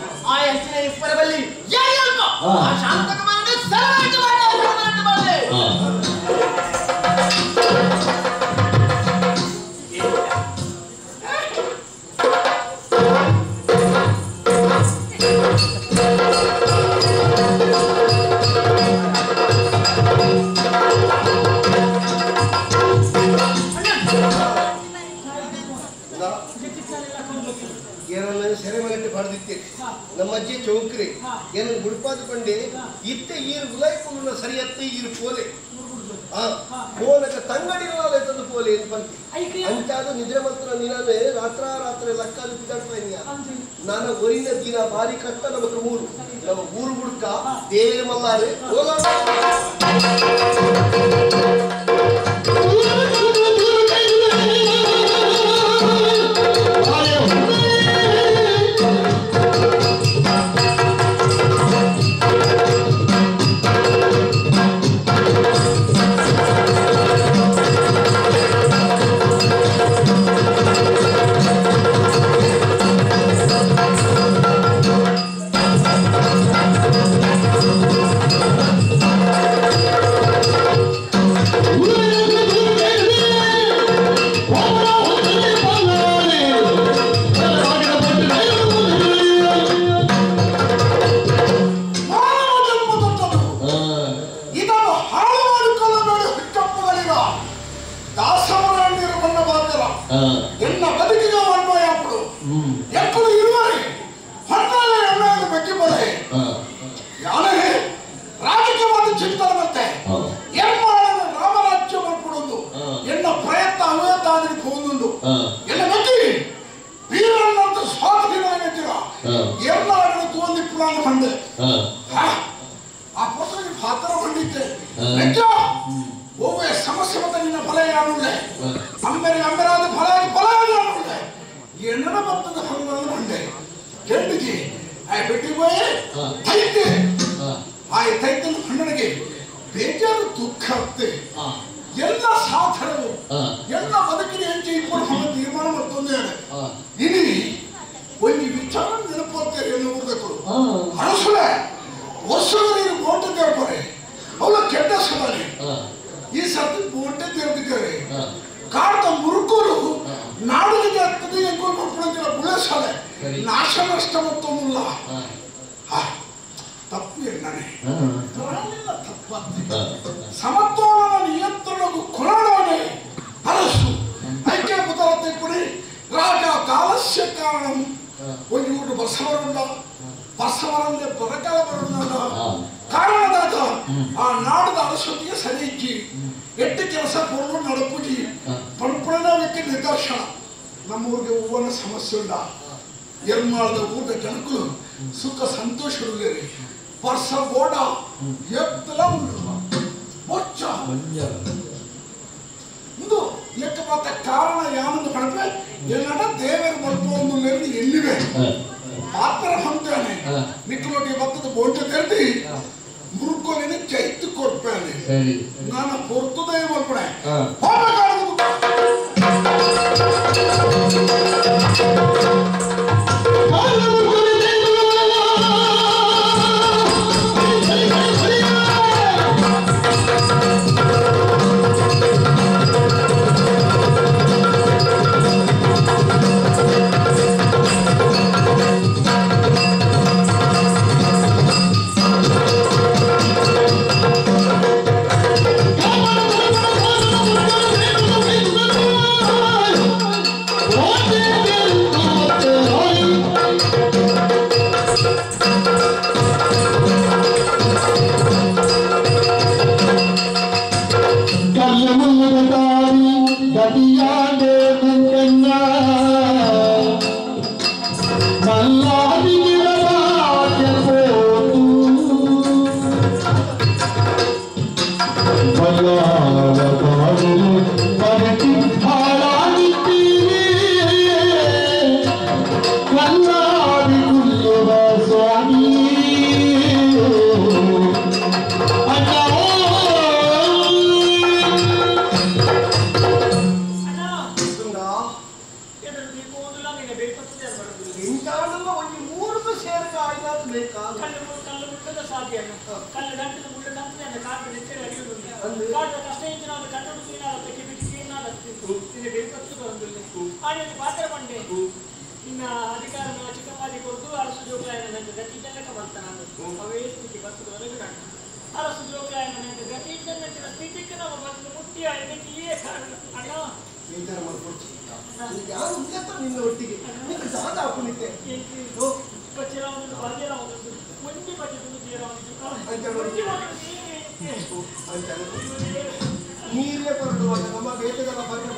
ಪಡೆದಿದ್ದೇನೆ. ನಮ್ಮ ಅಜ್ಜಿ ಚೌಕ್ರಿ ಏನು ಗುಡ್ಪಾದ ಪಂಡೆ ಇತ್ತೆ ಈರು ಗುಲಾಯ್ಪುನ ಸರಿಯತ್ತೆ ಈರು ಪೋಲೆ ಪೋಲಕ ತಂಗಡಿನಾಲೆ ತಂದು ಪೋಲೆ ಅಂತ ಬಂತು ಅಂತಾದ ನಿದ್ರೆ ಮಾತ್ರ ನೀನಾನೆ ರಾತ್ರಿ ಲಕ್ಕಾದ ಬಿದ್ದಾಡ್ತಾ ಇದೀಯ. ನಾನು ಒರಿನ ದಿನ ಭಾರಿ ಕಷ್ಟ ನಮಗೆ ನಮ್ಮ ಊರು ಬುಡ್ಕ ದೇವರ ಮಲ್ಲಾರೆ ಬೇಜಾರು ದುಃಖ ಎಲ್ಲ ಸಾಧನವು ಎಲ್ಲ ಬದುಕಿನ ಹೆಂಚೆ ಇಬ್ಬರು ತೀರ್ಮಾನ ಮತ್ತೊಂದೇ ಇನಿ ಒಂದು ವಿಚಾರ ನೆನಪೋಗ್ತಾರೆ ಎನ್ನುವುದಕ್ಕೂ ಅರಸುಳೆ ವರ್ಷಗಳಿಗೆ ಬೋಟ ತೇರ್ತಾರೆ ಅವಳ ಕೆಟ್ಟ ಸವಾರಿ ಈ ಸರ್ತಿ ಬೋಟೆ ತೆರೆದಿದ್ದಾರೆ ಕಾಡ್ದ ಮುರುಕೂರು ನಾಡಿಗೆ ಆಗ್ತದೆ ಬುಳೆಸಲೆ ನಾಶ ನಷ್ಟ ಮತ್ತೊಂದಿಲ್ಲ ತಪ್ಪು ಎಣ್ಣೆ ಸಮತೋಲನ ನಿಯಂತ್ರಣಕ್ಕೂ ಕೊರಡೋನೆ ಅರಸು ಐಕ್ಯ ಪುತರತೆ ಕೊಡಿ ರಾಜ ಕಾಲಸ್ಯ ಕಾರಣಂ ಒಂದು ಊರು ಬಸವರಂದೆ ಬರಕಾಲ ಬರೋಣ ಕಾರಣದಾದ ಆ ನಾಡದ ಅರಸೊತ್ತಿಗೆ ಸರಿ ಇಕ್ಕಿ ಎಟ್ಟು ಕೆಲಸ ಕೊಡಲು ನಡಪುಜಿ ಪಣಪಣಕ್ಕೆ ನಿದರ್ಶನ ನಮ್ಮೂರಿಗೆ ಹೂವನ ಸಮಸ್ಯೆ ಇಲ್ಲ ಎರ್ಮಾಳದ ಊಟ ಜನಕ್ಕೂ ಸುಖ ಸಂತೋಷವಿಲ್ಲ ವರ್ಷ ಓಡ ಎತ್ತಲ ಬೊಚ್ಚ ಇದು ಲೆಕ್ಕ ಮಾತ ಕಾರಣ ಯಾನಂದು ಕಣಪೆ ಎಲ್ಲಡ ದೇವರ ಮಲ್ಪೊಂದು ಎಲ್ಲಿವೆ ಮಾತ್ರ ಹೊಂದೇನೆ ನಿಕ್ಕಲೋಟಿ ಭತ್ತದ ಬೋಟ ತೆರೆದಿ ಮುರುಕೋಲಿನ ಚೈತು ಕೊಡ್ಪೇನೆ ನಾನು ಪೊರ್ತುದೇ ಮಲ್ಪಡೆ ಯಾರು ಉಂಟೆತ್ತ ನಿನ್ನ ಒಟ್ಟಿಗೆ ನಿನ್ನ ಜಾಗ ಹಾಕೊಂಡಿದ್ದೆ ನೀರೇ ಹೊರಡುವಾಗ ನಮ್ಮ ಬೇಟೆಗಳ ಬಗ್ಗೆ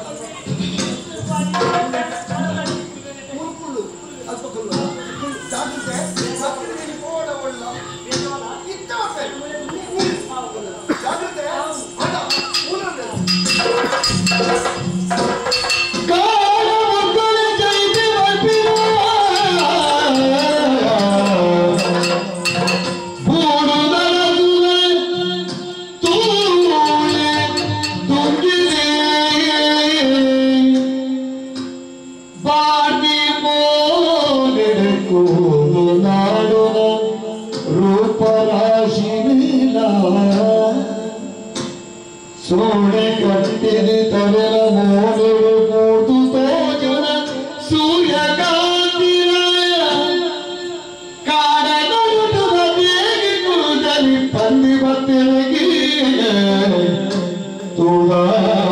ಮುರುಕುಳ್ಳು ಅಲ್ಪ ಕೊಲ್ಲು ಜಾಗ್ರತೆ ಓಡ ಒಳ್ಳ ಇತ್ತವತ್ತೆ ಜಾಗ್ರತೆ ಹಣ ಊರಲ್ಲಿ ಸೋಣೆ ಕಟ್ಟಿದೆ ತಲೆಲ ಮೋನೆಗೆ ಕೂತು ತೋಜನ ಸೂರ್ಯಕಾಂತಿನ ಕಾಡಗಡುಟದ ಬೇಗಿ ಕುರುಜಲಿ ಪಂದಿ ಬತ್ತಿರಗಿ ತುಳಾರಿ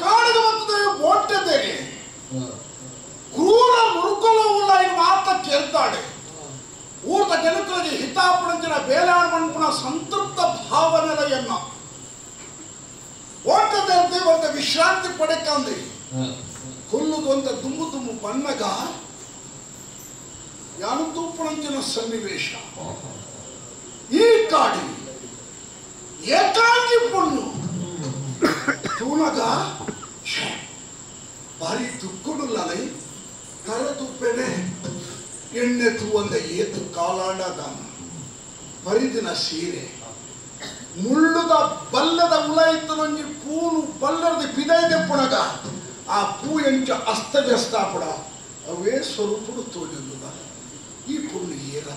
ಕಾಡಿಗೆ ಬರ್ತದೆ ಓಟತೆಗೆ ಕ್ರೂರ ಮುರುಕುಲವುಳ್ಳ ಈ ಮಾತ ಕೇಳ್ತಾಳೆ ಊಟ ಜನಕರಿಗೆ ಹಿತಾಪಡಿಂಚಿನ ಬೇಲಾಣಮಣ್ಪುನ ಸಂತೃಪ್ತ ಭಾವನೆಲೆಯನ್ನ ಓಟದಂತೆ ಒಂದು ವಿಶ್ರಾಂತಿ ಪಡೆಕಂದು ಹುಲ್ಲುಗೊಂದ ದುಮ್ಮು ದುಮ್ಮು ಬಣ್ಣಗ ಯಾನು ತೂಪಣಂಚಿನ ಸನ್ನಿವೇಶ ಈ ಕಾಡಿ ಏಕಾಂಗಿ ಪುಣ್ಣು ತೂನಗ ಭಾರಿ ದುಕ್ಕುಡುಲ್ಲೈ ಕರ ತುಪ್ಪೆನೆ ಎಣ್ಣೆ ತೂವಂದ ಏತು ಕಾಲಾಂಡದ ಪರಿದಿನ ಸೀರೆ ಮುಳ್ಳುದ ಬಲ್ಲದ ಉಲಾಯಿತು ನಂಜಿ ಪೂನು ಬಲ್ಲದ ಪಿದೈದೆ ಪುಣಗ ಆ ಪೂ ಎಂಚ ಅಸ್ತವ್ಯಸ್ತಾಪುಡ ಅವೇ ಸ್ವರೂಪಡು ತೋಜುದ ಈ ಪುಣ್ಯ ಏರ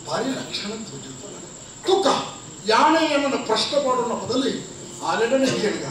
ಭಾರಿ ಲಕ್ಷಣ ತೋಜುದ ತುಕ ಯಾಣೆ ಏನನ್ನ ಪ್ರಶ್ನೆ ಮಾಡೋಣ ಬದಲಿ ಆಲೆಡನೆ ಕೇಳಿದ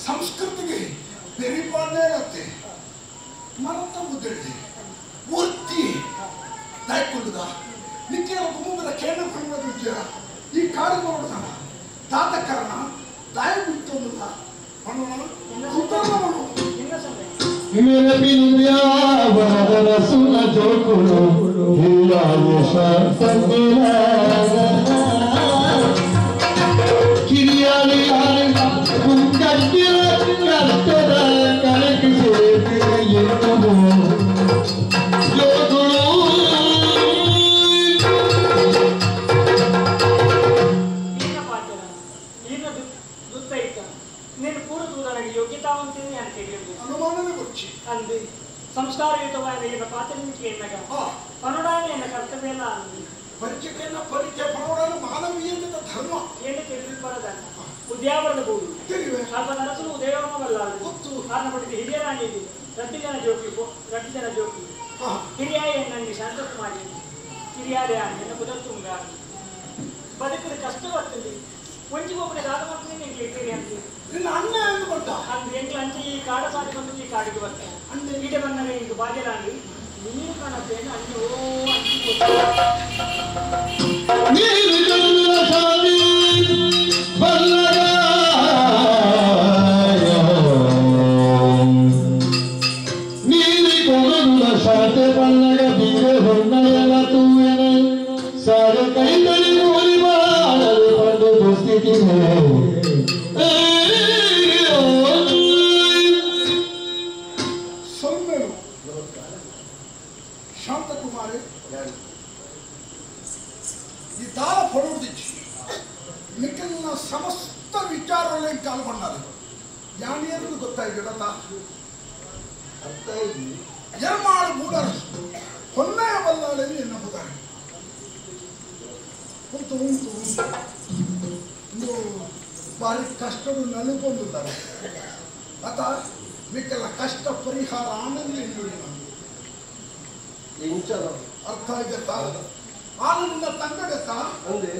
ಸಂಸ್ಕೃತಿಗೆ ಬೆರಿಪಾಡೇರತ್ತೆ ಮರತ ಮುದ್ದೆ ಒತ್ತಿ ದಾಯ್ಕೊಳ್ಳುದ ನಿತ್ಯ ಗುಮ್ಮದ ಕೇಂದ್ರ ಪಡೆಯುವ ಈ ಕಾಡು ನೋಡಿದ ತಾತಕರಣ ದಾಯ ಬಿಟ್ಟೋದಿಲ್ಲ मेरे बिंदिया वरदर सुन जो कुलो हिया ये संगीला किरियाली आले कुंकटिया करतरा करक से ये तो जो कुलो ಸಂಸ್ಕಾರಯುತವಾದ ಪಾತ್ರನಿಕೆ ಪನೋಡಾನ ಕರ್ತವ್ಯ ಪರಿಚಯ ಪರಿಚಯ ಪನೋಡಾನ ಮಾನವೀಯದ ಧರ್ಮ ಏನು ತಿಳಿಪರದಲ್ಲ ಉದ್ಯಾವರದ ಬೋಡು ಸ್ವಲ್ಪ ನರಸು ಉದಯವಲ್ಲ ಕಾರಣ ಪಡೆದು ಹಿರಿಯರಾಣಿಗೆ 2 ಜನ ಜೋಕಿ ಹಿರಿಯ ನನಗೆ ಶಾಂತ ಮಾಡಿ తెలియాలి అని కుదరతుందా బతుకుడు కష్టపడుతుంది కొంచెం ఒకటి రాకపోతే నేను ఎక్కేది అంటే నిన్న అన్న ఎందుకంట అది ఏంటి అంటే ఈ కాడ సాటి కొంచెం ఈ కాడికి వస్తాయి అంటే వీటమన్నా ఇంక బాధ్యరాండి మీరు కానీ అన్ని ಶಾಂತಕುಮಾರಿ ಈ ದಾಳ ಪಡುವುದಿಚ್ಚಿ ಮಿಕ್ಕಿನ ಸಮಸ್ತ ವಿಚಾರಗಳಿಗೆ ಪಾಲ್ಗೊಂಡಾರೆ ಯಾನೇನು ಗೊತ್ತಾಯ್ತು ಇಡತ ಎರ್ಮಾಳು ಮೂಡರು ಹೊನ್ನೆಯ ಬಲ್ಲಾಳಲ್ಲಿ ಎನ್ನಬುದಾರೆ ಉಂಟು ಉಂಟು ಒಂದು ಭಾರಿ ಕಷ್ಟಗಳು ನೆಲೆಗೊಂಡಿದ್ದಾರೆ ಆತ ಮಿಕ್ಕೆಲ್ಲ ಕಷ್ಟ ಪರಿಹಾರ ಆನಂದ ಎನ್ನುಡಿ ಅರ್ಥ ಆಗತ್ತ ಆನಂದ ತಂಗಡತ್ತ ಅಂದ್ರೆ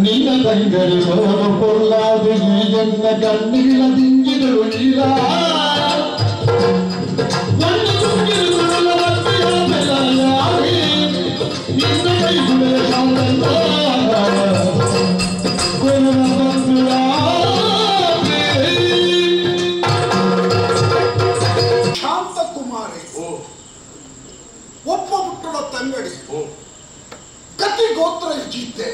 ನಿನ್ನ ತಂಗಡಿ ಸೋಲು ಪೊಲ್ಲಾದು ಈ ಜನ್ನ ಕಣ್ಣಿನ ದಿಂಗಿಗಳು ಇಲ್ಲ ನನ್ನ ತುಂಗಿರುಗಳ ರತ್ತೆಯ ಬೆಲಾಯಾಗಿ ನಿನ್ನ ಕೈಗುಳ ಶಾಂತ ಗುರುನ ಬಂಧುಳಾಗಿ ಶಾಂತಕುಮಾರಿ ಒಬ್ಬ ಮುಟ್ಟುಳ ತಂಗಡಿ ಗತಿ ಗೋತ್ರ ಜೀತೆ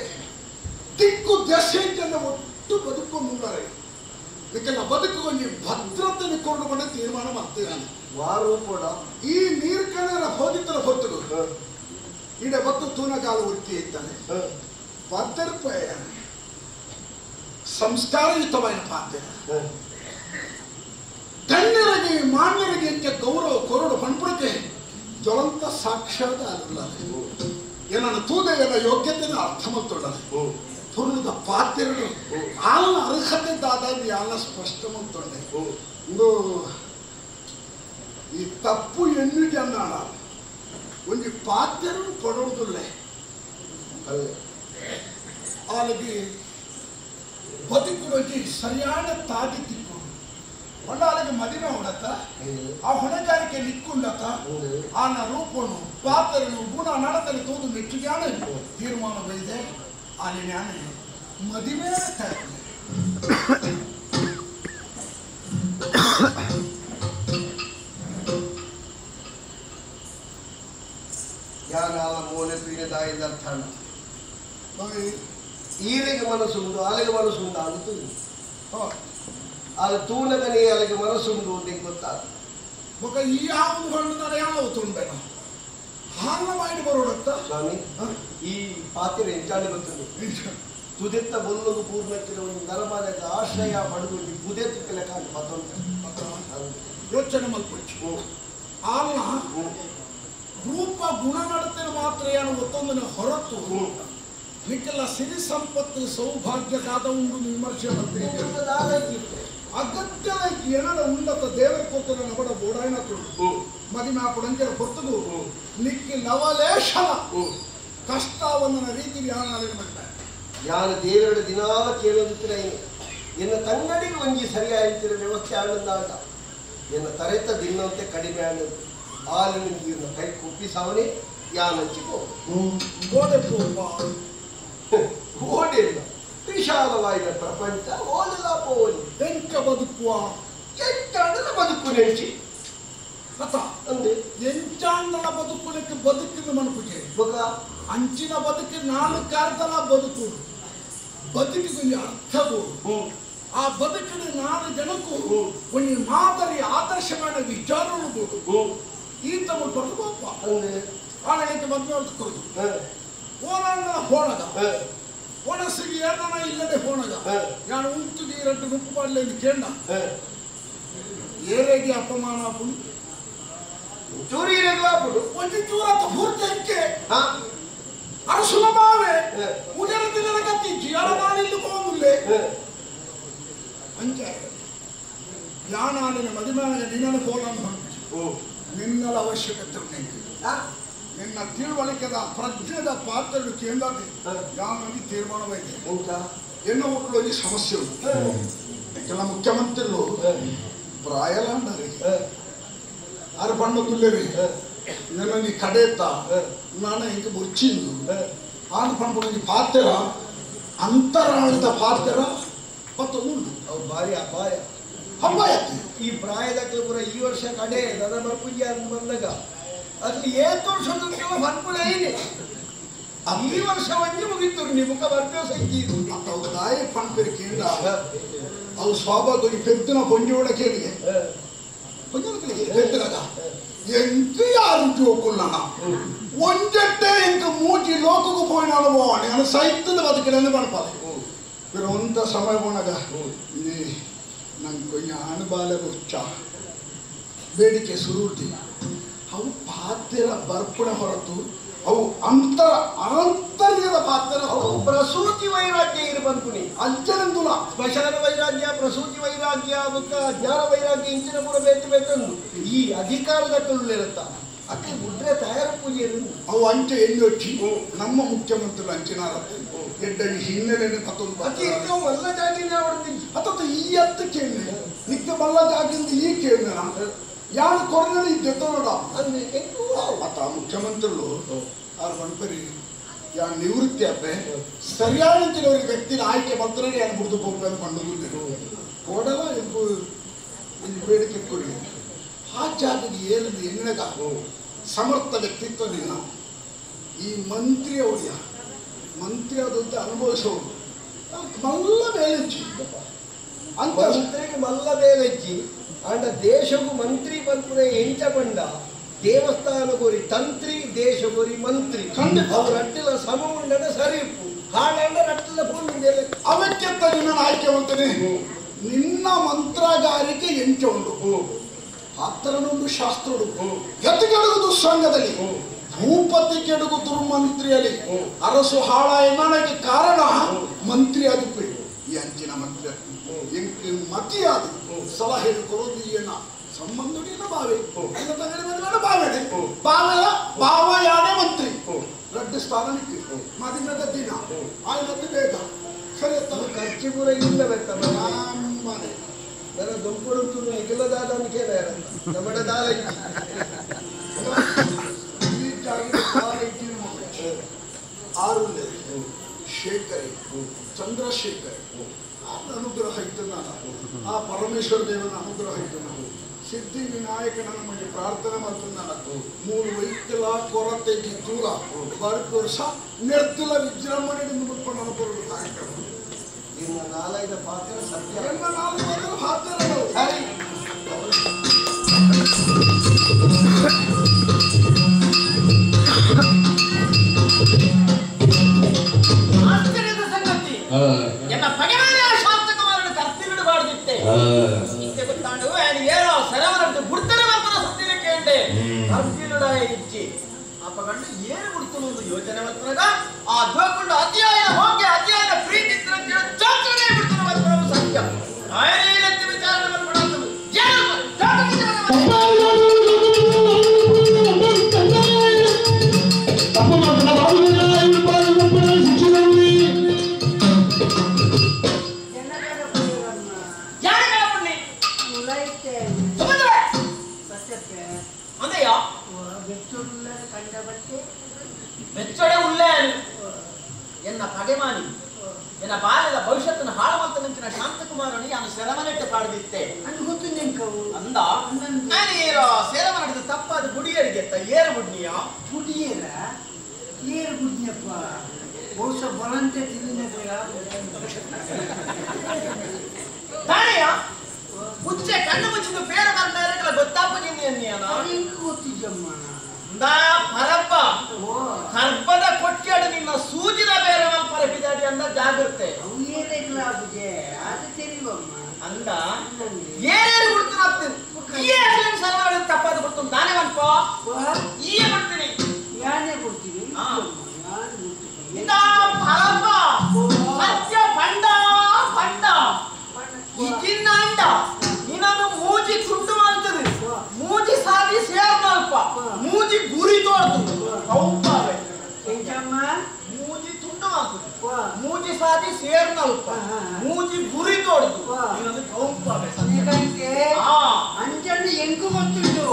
ದಿಕ್ಕು ದಶೆಂಟನ್ನು ಒಟ್ಟು ಬದುಕೊಂಡುಂಡರೆ ಇದಕ್ಕೆಲ್ಲ ಬದುಕುಗೊಂಡು ಭದ್ರತೆ ಕೊಂಡು ತೀರ್ಮಾನ ಮಾಡ್ತೇನೆ ವಾರು ಕೂಡ ಈ ನೀರು ಕಣರ ಹೋದಿತ್ತರ ಹೊತ್ತು ಇಡ ಬತ್ತು ತೂನಗಾಲ ಉರ್ತಿ ಇದ್ದಾನೆ ಭದ್ರಪಯ ಸಂಸ್ಕಾರಯುತವಾದ ಪಾತ್ರ ಗಣ್ಯರಿಗೆ ಮಾನ್ಯರಿಗೆ ಗೌರವ ಕೊರಡು ಪಂಪುಡಿಕೆ ಜ್ವಲಂತ ಸಾಕ್ಷ್ಯದ ಅಲ್ಲ ಏನನ್ನು ತೂದೆಯಲ್ಲ ಯೋಗ್ಯತೆಯನ್ನು ಅರ್ಥ ಮಾಡ್ತೊಳ್ಳದೆ ಪೂರ್ಣದ ಪಾತ್ರೆಗಳು ಆಲ್ನ ಅರ್ಹತೆ ದಾದಾಗಿ ಎಲ್ಲ ಸ್ಪಷ್ಟ ಮಾಡ್ತೊಂಡೆ ಒಂದು ಈ ತಪ್ಪು ಎನ್ನುಗೆ ಅನ್ನಾಡ ಒಂದು ಪಾತ್ರೆಯನ್ನು ಕೊಡೋದಿಲ್ಲ ಆಲಗಿ ಬದುಕುವಾಗಿ ಸರಿಯಾದ ತಾಗಿ ತಿಕ್ಕೊಂಡು ಹೊಂಡಾಲಿಗೆ ಮದಿಮೆ ಹೊಡತ್ತ ಆ ಹೊಣೆಗಾರಿಕೆ ನಿಕ್ಕೊಂಡತ್ತ ಆನ ರೂಪನು ಪಾತ್ರೆನು ಗುಣ ನಡತಲ್ಲಿ ತೋದು ಮೆಚ್ಚುಗಾಣ ತೀರ್ಮಾನವಿದೆ ಆನೆ ಜ್ಞಾನ ಮದಿಮೆ ಯಾರ ಮೂಲೆ ಪೀಡೆದಾಯಿಂದ ಅರ್ಥಾಣ ಈರಿಗೆ ಮನಸ್ಸುಂಡು ಅಲೆಗೆ ಮನಸ್ಸುಂಡು ಅಂತ ಅದು ತೂನಗನಿ ಅಲೆಗೆ ಮನಸ್ಸುಂಡು ಅಂತ ಗೊತ್ತಾಗ ఒక ఈ ఆవు బండుదార అవుతుండేనా ಹಾಲ ಮಾಡಿ ಬರೋಡತ್ತ ಸ್ವಾಮಿ ಈ ಪಾತ್ರ ಎಂಚಾಡಿ ಗೊತ್ತಿದೆ ತುದೆತ್ತ ಬೊಲ್ಲದು ಪೂರ್ಣಕ್ಕಿರ ಒಂದು ನರಮಾನದ ಆಶ್ರಯ ಪಡೆದು ಬುದೆತ್ತ ಲೆಕ್ಕ ಮತ್ತೊಂದು ಯೋಚನೆ ಮಲ್ಪೊಚ್ಚು ಆಲ್ನ ರೂಪ ಗುಣ ನಡತೆನ ಮಾತ್ರ ಏನು ಮತ್ತೊಂದನ್ನು ಹೊರತು ಮಿಕ್ಕೆಲ್ಲ ಸಿರಿ ಸಂಪತ್ತು ಸೌಭಾಗ್ಯಕ್ಕಾದ ಒಂದು ವಿಮರ್ಶೆ ಮಾಡ್ತೇವೆ ಅಗತ್ಯದ ಏನದ ಉನ್ನತ ದೇವರ ಕೊತ್ತದ ನಬಡ ಬೋಡಾಯನ ತುಳು ಮದಿಮೆ ಹಾಕೊಡಂಜರ ಹೊತ್ತದು ನಿಕ್ಕಿ ಲವಲೇಶನ ಕಷ್ಟವನ್ನ ರೀತಿ ಯಾನಾಲಿನ ಮಾಡ್ತಾರೆ ಯಾನ ದೇವರ ದಿನಾಲ ಕೇಳೋದಿತ್ತಿರ ಎನ್ನ ತಂಗಡಿಗೆ ಒಂಜಿ ಸರಿಯಾಯಿತಿರ ವ್ಯವಸ್ಥೆ ಆನಂದಾಗ ಎನ್ನ ತರೆತ ದಿನಂತೆ ಕಡಿಮೆ ಆನಂದ ಆಲಿನ ನೀರಿನ ಕೈ ಕುಪ್ಪಿಸವನೇ ಯಾನಂಚಿಕೋ ಗೋಡೆ ಪೂರ್ವ ಓಡಿಲ್ಲ ವಿಶಾಲವಾದ ಪ್ರಪಂಚ ಓದಲ ಪೋಲಿ ಎಂಕ ಬದುಕುವ ಎಂಟಾಂಡಲ ಬದುಕು ನೆಂಚಿ ಕಥ ಅಂದೆ ಎಂಚಾಂಡಲ ಬದುಕುಲಿಕ್ಕೆ ಬದುಕಿನ ಮನಪುಗೆ ಬೊಕ ಅಂಚಿನ ಬದುಕಿ ನಾಲ್ಕು ಕಾರ್ತಲ ಬದುಕು ಬದುಕಿಗೆ ಅರ್ಥವು ಆ ಬದುಕಿನ 4 ಜನಕ್ಕೂ ಒಂದು ಮಾದರಿ ಆದರ್ಶವಾದ ವಿಚಾರಗಳು ಈತ ಬದುಕಪ್ಪ ಆನಳಿತ ಮದುವೆ ಹೊರತುಕೊಳ್ತು ಓನಂಗಲ ಹೋಣಗ ಓಣಸಿಗೆ ಏನ ಇಲ್ಲದೆ ಹೋಣಗ ನಾನು ಉಂಟು ನೀರಂಟು ನುಪ್ಪು ಮಾಡಲಿ ಎಂದು ಕೇಳ ಏರೆಗೆ ಅಪಮಾನ ಪುಣಿ ಚೂರಿ ಇರಲಾಪುಡು ಒಂದು ಚೂರತ್ತ ಪೂರ್ತಿಕ್ಕೆ ಅರಸುನ ಬಾವೆ ಉದರ ದಿನದ ಕತ್ತಿ ಜಿಯಾಳ ನಾನಿಲ್ಲಿ ಹೋಗುಲ್ಲೇ ಅಂಚೆ ಯಾನಾಲಿನ ಮದುವೆಯಾಗ ನಿನ್ನ ಫೋನ್ ನಿನ್ನಲ ಅವಶ್ಯಕತೆ ಉಂಟು ನಿನ್ನ ತಿಳುವಳಿಕೆದ ಪ್ರಜ್ಞೆದ ಪಾತ್ರಗಳು ಕೇಂದ್ರ ಯಾವನಿಗೆ ತೀರ್ಮಾನವಾಗಿದೆ ಎನ್ನೋ ಮಕ್ಕಳು ಸಮಸ್ಯೆ ಉಂಟು ಕೆಲ ಮುಖ್ಯಮಂತ್ರಿಗಳು ಪ್ರಾಯಲಾಂಡರಿ ಆರು ಬಣ್ಣ ತುಳ್ಳೇರಿ ನನ್ನ ಕಡೆ ಎತ್ತ ನಾನು ಹಿಂಗೆ ಮುರ್ಚಿಂದು ಆನು ಪಂಪನಿಗೆ ಪಾತ್ರ ಅಂತರಾಳದ ಪಾತ್ರ ಮತ್ತೊಂದು ಉಂಟು ಅವು ಭಾರಿ ಅಪಾಯ ಅಪಾಯ ಈ ಪ್ರಾಯದಕ್ಕೆ ಪೂರ ಈ ವರ್ಷ ಕಡೆ ನನ್ನ ಮರ್ಪುಜಿ ಅಂತ ಬಂದಾಗ ಅಲ್ಲಿ ಏಳು ವರ್ಷದ ಮರ್ಪುಳೆ ಇದೆ ಈ ವರ್ಷ ಒಂದೇ ಮುಗಿತು ನೀವು ಮುಖ ಬರ್ಪೇ ಸಂಗೀತ ಅವು ದಾಯ ಪಂಪೇರಿ ಕೇಂದ್ರ ಅವು ಸ್ವಾಭಾವಿಕ ಪೆದ್ದಿನ ಪೊಂಜೋಡ ಕೇಳಿಗೆ ಪೆದ್ದಿನಾಗ ಎಂತ ಯಾರು ಜೋಕುಲ್ಲ ಒಂಜಟ್ಟೆ ಎಂಕ ಮೂಜಿ ಲೋಕಕ್ಕೂ పోయినాడు పోవాలి అని సైతులు బతికలని పడపాలి మీరు అంత సమయం ఉండగా ఇది నాకు కొంచెం అనుభవాలే వచ్చా ಬೇಡಿಕೆ ಸುರುಟಿ ಅವು ಪಾತ್ರ ಬರ್ಪಣ ಹೊರತು ಅವು ಆಂತರ್ಯದ ಪಾತ್ರ ಪ್ರಸೂತಿ ವೈರಾಗ್ಯ ಇರು ಬಂದ್ಕುನಿ ಅಂಚನಂದುಲ ಸ್ಮಶಾನ ವೈರಾಗ್ಯ ಪ್ರಸೂತಿ ವೈರಾಗ್ಯ ಅದಕ್ಕೆ ಜ್ಞಾನ ವೈರಾಗ್ಯ ಇಂಚಿನ ಕೂಡ ಬೇಕಂದು ಈ ಅಧಿಕಾರದ ಕಳ್ಳಿರುತ್ತ ಅಕ್ಕೆ ಮುದ್ರೆ ತಯಾರು ಪೂಜೆ ಅವು ಅಂಚೆ ಎಲ್ಲಿ వచ్చి ನಮ್ಮ ಮುಖ್ಯಮಂತ್ರಿಗಳು ಅಂಚಿನಾರ ಎಡ್ಡಡಿ ಹಿನ್ನೆಲೆನೆ ಮತ್ತೊಂದು ಅತಿ ಮಲ್ಲ ಜಾಗಿನ ಹೊಡ್ತೀನಿ ಅತ್ತ ಈ ಹತ್ತು ಕೇಳಿ ನಿತ್ಯ ಮಲ್ಲ ಜಾಗಿಂದ ಈ ಕೇಳಿ ಯಾರು ಕೊರಗಡೆ ಇದ್ದೆ ನೋಡ ಮತ್ತ ಮುಖ್ಯಮಂತ್ರಿಗಳು ಅವ್ರು ಬಂದ್ಬರಿ ಯಾ ನಿವೃತ್ತಿ ಅಪ್ಪೆ ಸರಿಯಾದ ಕೆಲವರಿಗೆ ವ್ಯಕ್ತಿನ ಆಯ್ಕೆ ಬರ್ತಾರೆ ಯಾರು ಬಿಡ್ದು ಹೋಗ್ಬೇಕು ಕಂಡು ಕೊಡಲ್ಲ ಎಂದು ಇಲ್ಲಿ ಬೇಡಿಕೆ ಕೊಡಿ ಆ ಜಾಗಕ್ಕೆ ಏನಿದೆ ಎಣ್ಣೆಗ ಸಮರ್ಥ ವ್ಯಕ್ತಿತ್ವ ನಿನ್ನ ಈ ಮಂತ್ರಿ ಅವಳಿಯ ಮಂತ್ರಿ ಆದಂತೆ ಅನುಭವಿಸೋರು ಮಲ್ಲ ಬೇಲೆಚ್ಚಿ ಅಂತ ಮಂತ್ರಿಗೆ ಮಲ್ಲ ಬೇಲೆಚ್ಚಿ ಅಂಡ ದೇಶಗೂ ಮಂತ್ರಿ ಬಂದ್ಪುರ ಎಂಚ ಬಂಡ ದೇವಸ್ಥಾನ ಗೋರಿ ತಂತ್ರಿ ದೇಶ ಗೋರಿ ಮಂತ್ರಿ ಅವ್ರ ಅಟ್ಟಿಲ ಸಮ ಉಂಡನ ಸರಿಪು ಹಾಡಂಡ ರಟ್ಟಿಲ ಭೂಮಿ ಅವಕ್ಕೆಂತ ನಿನ್ನ ಆಯ್ಕೆ ಅಂತಾನೆ ನಿನ್ನ ಮಂತ್ರಗಾರಿಕೆ ಎಂಚ ಉಂಡು ಹತ್ತರನೊಂದು ಶಾಸ್ತ್ರಡು ಎತ್ತಿಗೆಡುವುದು ಸಂಘದಲ್ಲಿ ಭೂಪತಿ ಕೆಡುಗು ದುರ್ಮಂತ್ರಿಯಲ್ಲಿ ಅರಸು ಹಾಳಾಯ ನನಗೆ ಕಾರಣ ಮಂತ್ರಿ ಆದಿಪ್ಪು ಈ ಅಂಚಿನ ಮಂತ್ರಿ ಎಂಟು ಮತಿಯಾದ ಸಲಹೆ ಕೊಡೋದು ಏನ ಸಂಬಂಧಡಿನ ಬಾವೆ ಬಾವೆಡೆ ಬಾವೆಲ ಬಾವ ಯಾನೇ ಮಂತ್ರಿ ರಡ್ಡ ಸ್ಥಾನ ನಿಂತು ಮದಿನದ ದಿನ ಆಯ್ನದ್ದು ಬೇಗ ಸರಿ ಖರ್ಚು ಪೂರ ಇಲ್ಲ ಮನೆ ನನ್ನ ದೊಂಪುಡು ನಿಖಿಲದಾದ ಕೇಳ ನಮ್ಮಡ ದಾಲ ಆರು ಶೇಖರಿ ಚಂದ್ರಶೇಖರ್ ಅನುಗ್ರಹ ಇತ್ತು ನಾನು ಆ ಪರಮೇಶ್ವರ ದೇವನ ಅನುಗ್ರಹ ಇತ್ತು ನಾನು ಸಿದ್ಧಿ ವಿನಾಯಕನ ನಮಗೆ ಪ್ರಾರ್ಥನೆ ಮಾಡ್ತೀನಿ ನಾನು ಮೂರು ವೈದ್ಯಲ ಕೊರತೆಗೆ ದೂರ ಬರುತ್ತ ವರ್ಷ ನಿರ್ತಿಲ ವಿಜೃಂಭಣೆಯಿಂದ ಮುಟ್ಕೊಂಡು ಅನುಭವ ಕಾರ್ಯಕ್ರಮ ನಿಮ್ಮ ನಾಲ್ಕೈದು ಪಾತ್ರ ಸತ್ಯ ನನ್ನ ನಾಲ್ಕು ಪಾತ್ರ ಸರಿ ಆಶ್ಚರ್ಯದ ಸಂಗತಿ ಎನ್ನ ಪಗೆಮಾರಿಯ ಶಾಂತಕುಮಾರನ ಕರ್ತಿ ಬಿಡಬಾರ್ದಿತ್ತೆ ಇತ್ತೆ ಗೊತ್ತಾಂಡು ఆయన ఏరో సరవరంటే గుర్తన వర్తన సత్యనే కేండే కర్తిలుడాయ ఇచ్చి అప్పగంట ఏరు గుర్తునుందు యోచన వర్తనగా ఆ దోకుండు అధ్యాయ ಹೋಗಿ ಅಧ್ಯಾಯ ಪ್ರೀತಿ ತಿರಂಜ ಚೋಚನೆ ಗುರ್ತನ వర్తన సత్య ఆయన ఏనಂತ ವಿಚಾರ ಮಾಡ್ಬಿಡೋದು ಏನು ಬೆಚ್ಚಡೆ ಉಳ್ಳೇ ಎನ್ನ ಪಗೆಮಾನಿ ಎನ್ನ ಬಾಲ್ಯದ ಭವಿಷ್ಯತ್ತನ್ನು ಹಾಳು ಮಾಡ್ತಾನಂಚಿನ ಶಾಂತಕುಮಾರನಿ ನಾನು ಸೆರಮನೆಟ್ಟು ಪಾಡ್ದಿತ್ತೆ ಅಂದ ನಾನು ಸೆರಮನೆಟ್ಟು ತಪ್ಪಾದ ಗುಡಿಯರಿಗೆ ಏರು ಬುಡ್ನಿಯ ಗುಡಿಯರ ಏರು ಬುಡ್ನಿಯಪ್ಪ ಬಹುಶಃ ಬರಂತೆ ತಾನೆಯ ಮುಚ್ಚೆ ಕಣ್ಣು ಮುಚ್ಚಿದ್ದು ಬೇಡ ಬರ್ತಾರೆ ಗೊತ್ತಾಪಜಿನಿ ಅನ್ನಿಯನ ಗೊತ್ತಿದ್ದಮ್ಮ ಪರಪ್ಪ ಗರ್ಭದ ಕೊಟ್ಟಿಯಾಡು ನಿನ್ನ ಸೂಜಿನ ಬೇರೆ ಪರಪಿದಾಡಿ ಅಂದ ಜಾಗ್ರತೆ ಅಂದ ಏನೇನು ಬಿಡ್ತೀನಿ ಸರ್ವ ತಪ್ಪಾದ ಬಿಡ್ತೀನಿ ನಾನೇ ಅನ್ಪ ಈಯೇ ಬಿಡ್ತೀನಿ ಯಾನೇ ಕೊಡ್ತೀನಿ ಇಂದ ಪರಪ್ಪ ಸತ್ಯ ಬಂಡ ಬಂಡ ಇದಿನ್ನ ಅಂಡ ನೀನನ್ನು ಮೂಜಿ ತುಂಡು ಮಾಡ್ತದೆ ಮೂಜಿ ಸಾಧಿ ಸೇರ್ನಲ್ಪ ಮೂಜಿ ಗುರಿ ತೋರ್ತು ಕೌಪ ಸಾದಿ ಸೇರ್ನಲ್ಪ ಮೂಜಿ ಗುರಿ ತೋಡ್ದು ಇನ್ನೊಂದು ಕೌಂಪಾವೆ ಅಂಜನ್ನು ಎಂಕು ಗೊತ್ತುಂಟು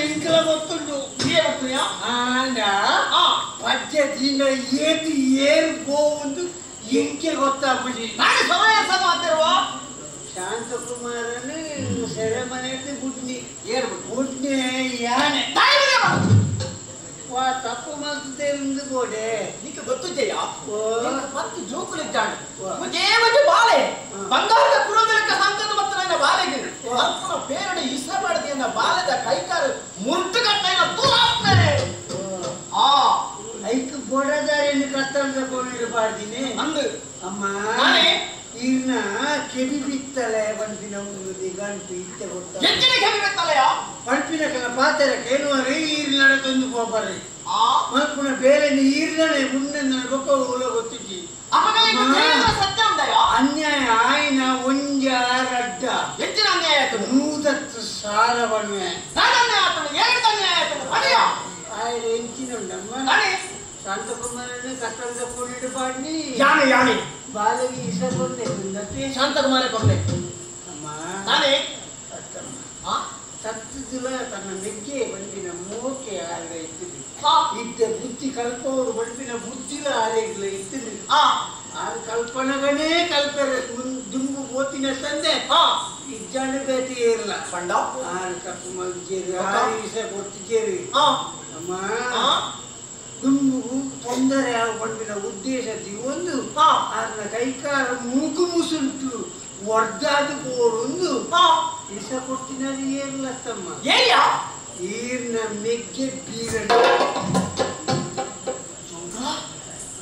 ಎಂಕಲ ಗೊತ್ತುಂಟು ಪದ್ಯದಿಂದ ಏತು ಏರು ಗೋವಂದು ಎಂಕೆ ಗೊತ್ತಾಗ್ಬಿಡಿ ನಾನು ಸಮಯ ಮಾತಿರುವ ಶಾಂತಕುಮಾರನು ಸೆರೆಮನೆಯಲ್ಲಿ ಬುಡ್ನಿ ಬುಡ್ನಿ ಯಾನೆ ತಪ್ಪು ಮಾಡ್ತದೆ ಎಂದು ಗೋಡೆ ನಿಕ್ಕೆ ಗೊತ್ತಿದೆಯಾ ಮತ್ತು ಜೋಕುಲಿದ್ದಾನೆ ಮುಜೇ ಬಾಳೆ ಬಂಗಾರದ ಕುರುದಲಿಕ ಸಂಕದ ಮತ್ತು ನನ್ನ ಬಾಲೆಗೆ ಅರ್ಪಣ ಬೇರಡೆ ಇಸ ಮಾಡದೆಯನ್ನ ಬಾಲದ ಕೈಕಾರ ಮುರ್ಟುಗಟ್ಟೆಯ ತೂರಾತ್ಮೆ ಐಕ್ ಬೊಡದಾರಿಯನ್ನು ಕತ್ತಲ್ ತಗೊಂಡಿರಬಾರ್ದಿನಿ ಅಂದು ಅಮ್ಮ ಇನ್ನ ಕೆಬಿ ಬಿತ್ತಲೆ ಬಂಪಿನ ಗಂಟು ಇತ್ತೆ ಗೊತ್ತ ಹೆಚ್ಚಿನ ಕೆಬಿ ಬಿತ್ತಲೆಯ ಬಂಪಿನ ಕೆಲ ಪಾತ್ರ ಕೇಳುವರೆ ಈರಿನ ತಂದು ಹೋಗ್ಬಾರ್ರಿ ಮಲ್ಪುನ ಬೇರೆ ಈರಿನೇ ಮುಂದೆ ಗೊಕ್ಕ ಉಲ ಗೊತ್ತಿದ್ದಿ ಅನ್ಯಾಯ ಆಯ್ನ ಒಂಜ ರಡ್ಡ ಹೆಚ್ಚಿನ ಅನ್ಯಾಯ ಆಯ್ತು 100 ಸಾಲ ಬಣ್ವೆ ಆಯ್ತು ಎಂಚಿನುಂಡಮ್ಮ ಶಾಂತಕುಮಾರನ್ನು ಕತ್ತಲ್ ತಗೊಂಡಿಟ್ಟು ಬಾಡ್ನಿ ಯಾನೆ ಯಾನೆ ಬಾಲಗಿ ಇಸ ಕೊಡ್ಬೇಕು ಶಾಂತಕುಮಾರ ಕೊಡ್ಬೇಕು ಅಮ್ಮ ನಾನೇ ಸತ್ತದಿಲ್ಲ ತನ್ನ ಮೆಗ್ಗೆ ಬಂದಿನ ಮೋಕೆ ಆಗ ಇತ್ತಿದ್ರಿ ಇದ್ದ ಬುದ್ಧಿ ಕಲ್ಪವರು ಬಂದಿನ ಬುದ್ಧಿಲ ಆರೆಗ್ಲ ಇತ್ತಿದ್ರಿ ಆ ಕಲ್ಪನಗನೇ ಕಲ್ಪರೆ ದುಂಬು ಬೋತಿನ ತಂದೆ ಇಜ್ಜಾಣ ಬೇತಿ ಇರಲ್ಲ ಪಂಡ ಕಪ್ಪು ಮಲ್ಜೇರಿ ಆರೀಸ ಕೊಟ್ಟಿದ್ದೇರಿ ಅಮ್ಮ ದುಂಬು ತೊಂದರೆ ಬಂದಿನ ಉದ್ದೇಶದಿ ಒಂದು ಅದನ್ನ ಕೈಕಾರ ಮೂಗು ಮುಸುಂಟು ಒಡ್ಡಾದು ಬೋರೊಂದು ಇಸ ಕೊಟ್ಟಿನದು ಏರ್ಲತ್ತಮ್ಮ ಈರ್ನ ಮೆಗ್ಗೆ ಬೀರಣ್ಣ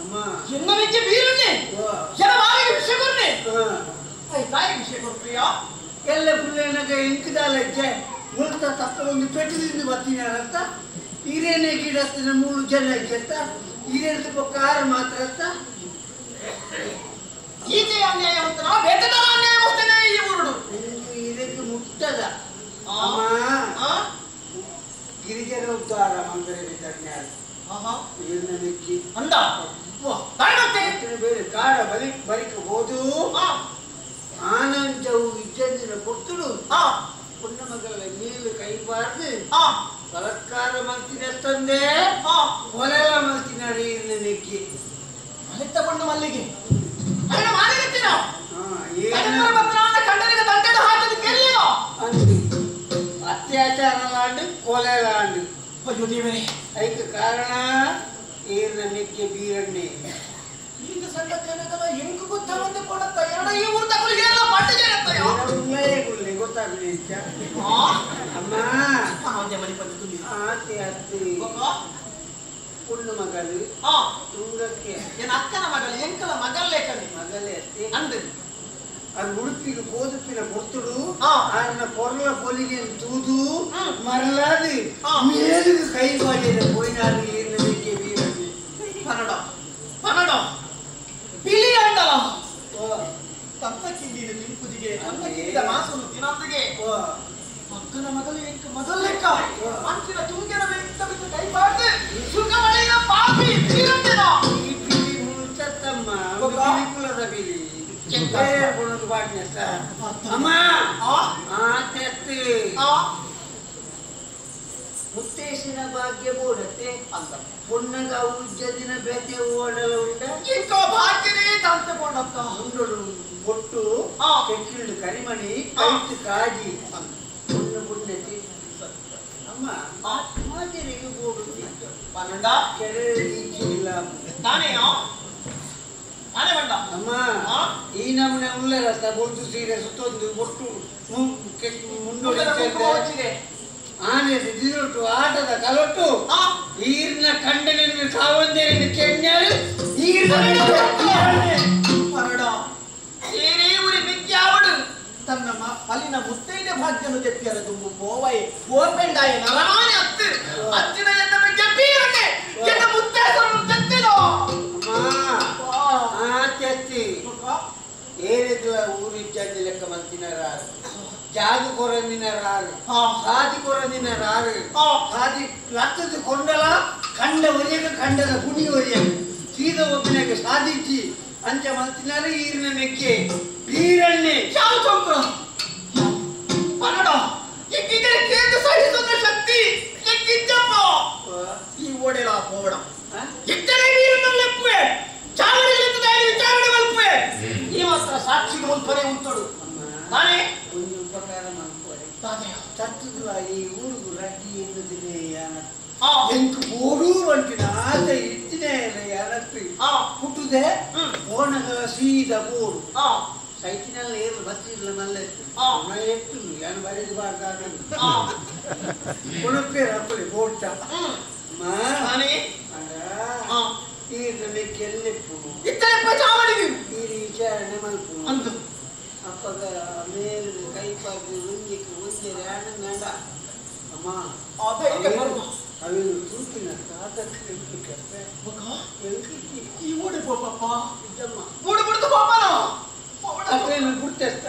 ಅಮ್ಮ ಎನ್ನ ಮೆಗ್ಗೆ ಬೀರಣ್ಣೆ ವಿಷಯ ಕೊಡ್ನೆ ವಿಷಯ ಕೊಡ್ತೀಯಾ ಎಲ್ಲ ಪುಲ್ಲೆನಗ ಎಂಕದಾಲಜ್ಜೆ ಮುಲ್ತ ತಪ್ಪ ಒಂದು ಪೆಟ್ಟಿದಿಂದ ಬರ್ತೀನಾರಂತ ಹಿರೇನೆ ಗಿಡತ್ತಿನ 3 ಜನ ಇಜ್ಜತ್ತ ಹಿರೇನ ಕಾರ್ ಮಾತ್ರ ಅಂತ ಈಚೆ ಅನ್ಯಾಯ ಅಂತ ಬೇಟದ ಅನ್ಯಾಯ ಮಾಡ್ತೇನೆ ಈ ಊರುಡು ಇದಕ್ಕೆ ಮುಟ್ಟದ ಅಮ್ಮ ಗಿರಿಜನ ಉದ್ಧಾರ ಮಂಗರೇ ಧನ್ಯಾರ ಇದನ್ನ ಮೆಕ್ಕಿ ಅಂದ ಬೇರೆ ಕಾಡ ಬರಿಕ ಹೋದು ಆನಂದವು ಇಜ್ಜಂದಿನ ಕೊಟ್ಟರು ಪುಣ್ಯ ಮಗಳ ಮೇಲೆ ಕೈಬಾರ್ದು ಬಲತ್ಕಾರ ಮಾಡ್ತೀನಿ ತಂದೆ ಕೊಲೆಲ್ಲ ಮಾಡ್ತೀನಿ ಇರ್ನ ನೆಕ್ಕಿ ಮನೆ ತಗೊಂಡು ಮಲ್ಲಿಗೆ ಅತ್ಯಾಚಾರ ಲಾಂಡು ಕೊಲೆ ಲಾಂಡು ಅದಕ್ಕೆ ಕಾರಣ ಏರ್ನ ಮೆಕ್ಕೆ ಬೀರಣ್ಣೆ ಈಗ ಸಂಗತಿ ಹೆಂಗ್ ಗೊತ್ತಾವಂತೆ ಕೊಡತ್ತ ಎರಡು ಈ ಊರು ತಗೊಳ್ಳಿ ಎಲ್ಲ ಪಟ್ಟಿಗೆ ಗುಳ್ಳೆ ಗೊತ್ತಾಗಲಿ ಅಮ್ಮ ಆತೆ ಅತ್ತೆ ಪುಣ್ಯ ಮಗಳು ತುಂಗಕ್ಕೆ ಏನ್ ಅಕ್ಕನ ಮಗಳು ಎಂಕಲ ಮಗಲ್ಲೇ ಕಲಿ ಮಗಳೇ ಅತ್ತೆ ಅಂದು ಅದು ಉಡುಪಿಗೆ ಗೋದುಪಿನ ಗೊತ್ತುಡು ಅದನ್ನ ಕೊರಲ ಪೊಲಿಗೆ ತೂದು ಮರಲಾದಿ ಮೇಲಿಗೆ ಕೈ ಮಾಡಿದ ಪೋಯಿನಾರು ಏನ ಬೇಕೆ ಬೀರಣ್ಣೆ ಕನ್ನಡ ಕನ್ನಡ ಬಿಳಿ ಅಂಡಲ ತಮ್ಮ ಕಿಂಡಿನ ನಿಂಪುದಿಗೆ ತಮ್ಮ ಕಿಂಡಿದ ಮಾಸನು ದಿನಂದಿಗೆ ಅಕ್ಕನ ಮಗಳು ಎಂಕ ಮೊದಲೆಕ್ಕ ಅಂಚಿನ ತುಂಗಿನ ಬೆಂಕಿತ ಕೈ ಬಾರ್ದು ಸುಖ ಮಳೆಯ ಪಾಪಿ ಬೀರಂದಿನ ಈ ಬಿಳಿ ಮುಳ್ಚತ್ತಮ್ಮ ಕುಲದ ಬಿಳಿ ಗುಣದ ಬಾಡ್ನೆ ಅಮ್ಮ ಆತೆತ್ತಿ ಮುತ್ತೇಶಿನ ಭಾಗ್ಯ ಬೋಡತ್ತೆ ಅಂತ ಪುಣ್ಣಗ ಉಜ್ಜದಿನ ಬೇತೆ ಓಡಲ ಉಂಡ ಇಂಕ ಭಾಗ್ಯನೇ ದಂತೆ ಬೋಡಕ್ಕ ಉಂಡಳು ಬೊಟ್ಟು ಕೆಕ್ಕಿಲ್ಡು ಕರಿಮಣಿ ಕೈತು ಕಾಜಿ ಪುಣ್ಯ ಪುಣ್ಯತಿ ಅಮ್ಮ ಮಾತಿರಿಗೆ ಬೋಡು ಪನ್ನಡ ಕೆರೆ ಈಚಿಲ್ಲ ನಾನೇಯೋ ನಾನೇ ಬಂದ ಅಮ್ಮ ಈ ನಮ್ಮನೆ ಉಳ್ಳೆರತ್ತ ಬೊಟ್ಟು ಸೀರೆ ಸುತ್ತೊಂದು ಬೊಟ್ಟು ಮುಂದೊಡೆ ಆನೆ ದಿನೊಟ್ಟು ಆಟದ ಕಲೊಟ್ಟು ಈರ್ನ ಕಂಡನೆಯನ್ನು ಸಾವಂದೇರಿನ ಕೆಣ್ಣರು ಪನ್ನಡ ಏನೇ ಊರಿ ಮಿಕ್ಕ್ಯಾವಡು ತನ್ನ ಪಲಿನ ಮುತ್ತೈದೆ ಭಾಗ್ಯನು ತೆಪ್ಪಿಯರ ತುಂಬು ಬೋವೈ ಗೋರ್ಪೆಂಡಾಯಿ ನರಮಾನೆ ಅತ್ತು ಅಚ್ಚಿನ ಎನ್ನ ಬಗ್ಗೆ ಬೀರನೆ ಎನ್ನ ಮುತ್ತೈದರನ್ನು ತೆತ್ತಿದೋ ಆರೇಗ್ಲ ಊರಿಜ್ಜಾಜಿ ಲೆಕ್ಕ ಮಲ್ತಿನರಾರು ಜಾಗ ಕೊರಮಿನರಾರು ಸಾದಿ ಕೊರಮಿನರಾರು ಸಾದಿ ರಕ್ತದ ಕೊಂಡಲ ಕಂಡ ಒರಿಯಗ ಕಂಡದ ಗುಣಿ ಒರಿಯಗ ಸೀದ ಒಬ್ಬಿನಾಗ ಸಾಧಿಸಿ ಅಂಚ ಮಲ್ತಿನಾರ ಈರಿನ ಮೆಕ್ಕೆ ಬೀರಣ್ಣೆ ಯಾವ ಚೌಕ್ರ ಪನ್ನಡ ಎಕ್ಕಿದ್ರೆ ಕೇಂದ್ರ ಸಹಿಸುವ ಶಕ್ತಿ ಎಕ್ಕಿದ್ದಮ್ಮ ಈ ಓಡೆಲ ಪೋವಡ ಎಕ್ಕರೆ ನೀರನ್ನು ಲೆಪ್ಪುವೆ ಚಾವಡಿಗಳಿಂದ ವಿಚಾರಣೆ ಮಲ್ಪುವೆ ಈ ಮಾತ್ರ ಸಾಕ್ಷಿಗೆ ಮುಲ್ಪನೆ ಉಂಟುಡು ನಾನೇ ಒಂದು ಉಪಕಾರ ಮಾಡ್ಕೊಳ್ಳಿ ತತ್ತುದು ಈ ಊರು ರಡ್ಡಿ ಎನ್ನುವುದಿದೆ ಎಂಕು ಓಡೂರು ಅಂಟಿನ ಆಸೆ ಇಟ್ಟಿನೇ ಇಲ್ಲ ಯಾರತ್ತು ಹುಟ್ಟುದೆ ಓಣಗಳ ಸೀದ ಬೋರು ಸೈಟಿನಲ್ಲಿ ಏನು ಬಸ್ಸಿಲ್ಲ ಮಲ್ಲೆತ್ತು ಎತ್ತು ಏನು ಬರೆದು ಬಾರ್ದಾಗ ಕೊಣಪ್ಪೇರು ಹಾಕೊಳ್ಳಿ ಬೋಟ ಈ ನಮಗೆ ಎಲ್ಲೆಪ್ಪು ಈ ವಿಚಾರಣೆ ಮಲ್ಪು ಅಪ್ಪಗ ಮೇಲೆ ಕೈಪಾಗಿ ಒಂದಿಕ್ಕೆ ಒಂದೇ ಅಣ್ಣ ಅಮ್ಮ ಅವೇನು ತೂಕಿನ ತಾತಕ್ಕೆ ಈ ಓಡಿ ಪಾಪ ಇದ್ದಮ್ಮ ಓಡಿ ಬಿಡ್ತು ಪಾಪನ ಅದೇನು ಗುರ್ತೆಸ್ತ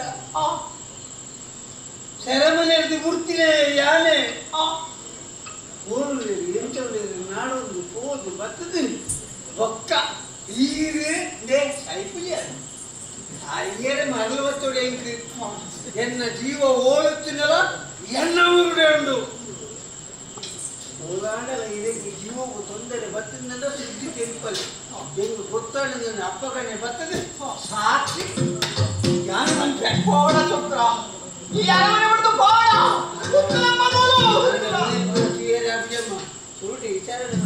ಸೆರೆಮನೆಯಲ್ಲಿ ಗುರ್ತಿನೇ ಯಾನೆ ಊರಲ್ಲಿ ಎಂಚವಲ್ಲಿ ನಾಡೊಂದು ಹೋದು ಬರ್ತದೆ ಬೊಕ್ಕ ಈರೆ ಸೈಪುಲಿಯ ಅಯ್ಯರೆ ಮಗಳು ಬತ್ತೋಡೆ ಎಂಕ್ರಿ ಎನ್ನ ಜೀವ ಓಡುತ್ತಿನಲ್ಲ ಎನ್ನ ಊರುಡೆ ಉಂಡು ಓದಾಡಲ್ಲ ಇದಕ್ಕೆ ಜೀವವು ತೊಂದರೆ ಬರ್ತದಂದ್ರೆ ಸುದ್ದಿ ತೆಂಪಲ್ಲಿ ಎಂದು ಗೊತ್ತಾಡ ಅಪ್ಪ ಕಣ್ಣೆ ಬರ್ತದೆ ಸಾಕ್ಷಿ ಯಾನ ಮಂತ್ರಿ ಪೋಡ ಚಕ್ರ ಈ ಯಾರಮನೆ ಬಿಡ್ತು ಪೋಡ ಉತ್ತರ ಮಗಳು ಸುರುಟಿ ವಿಚಾರಣೆ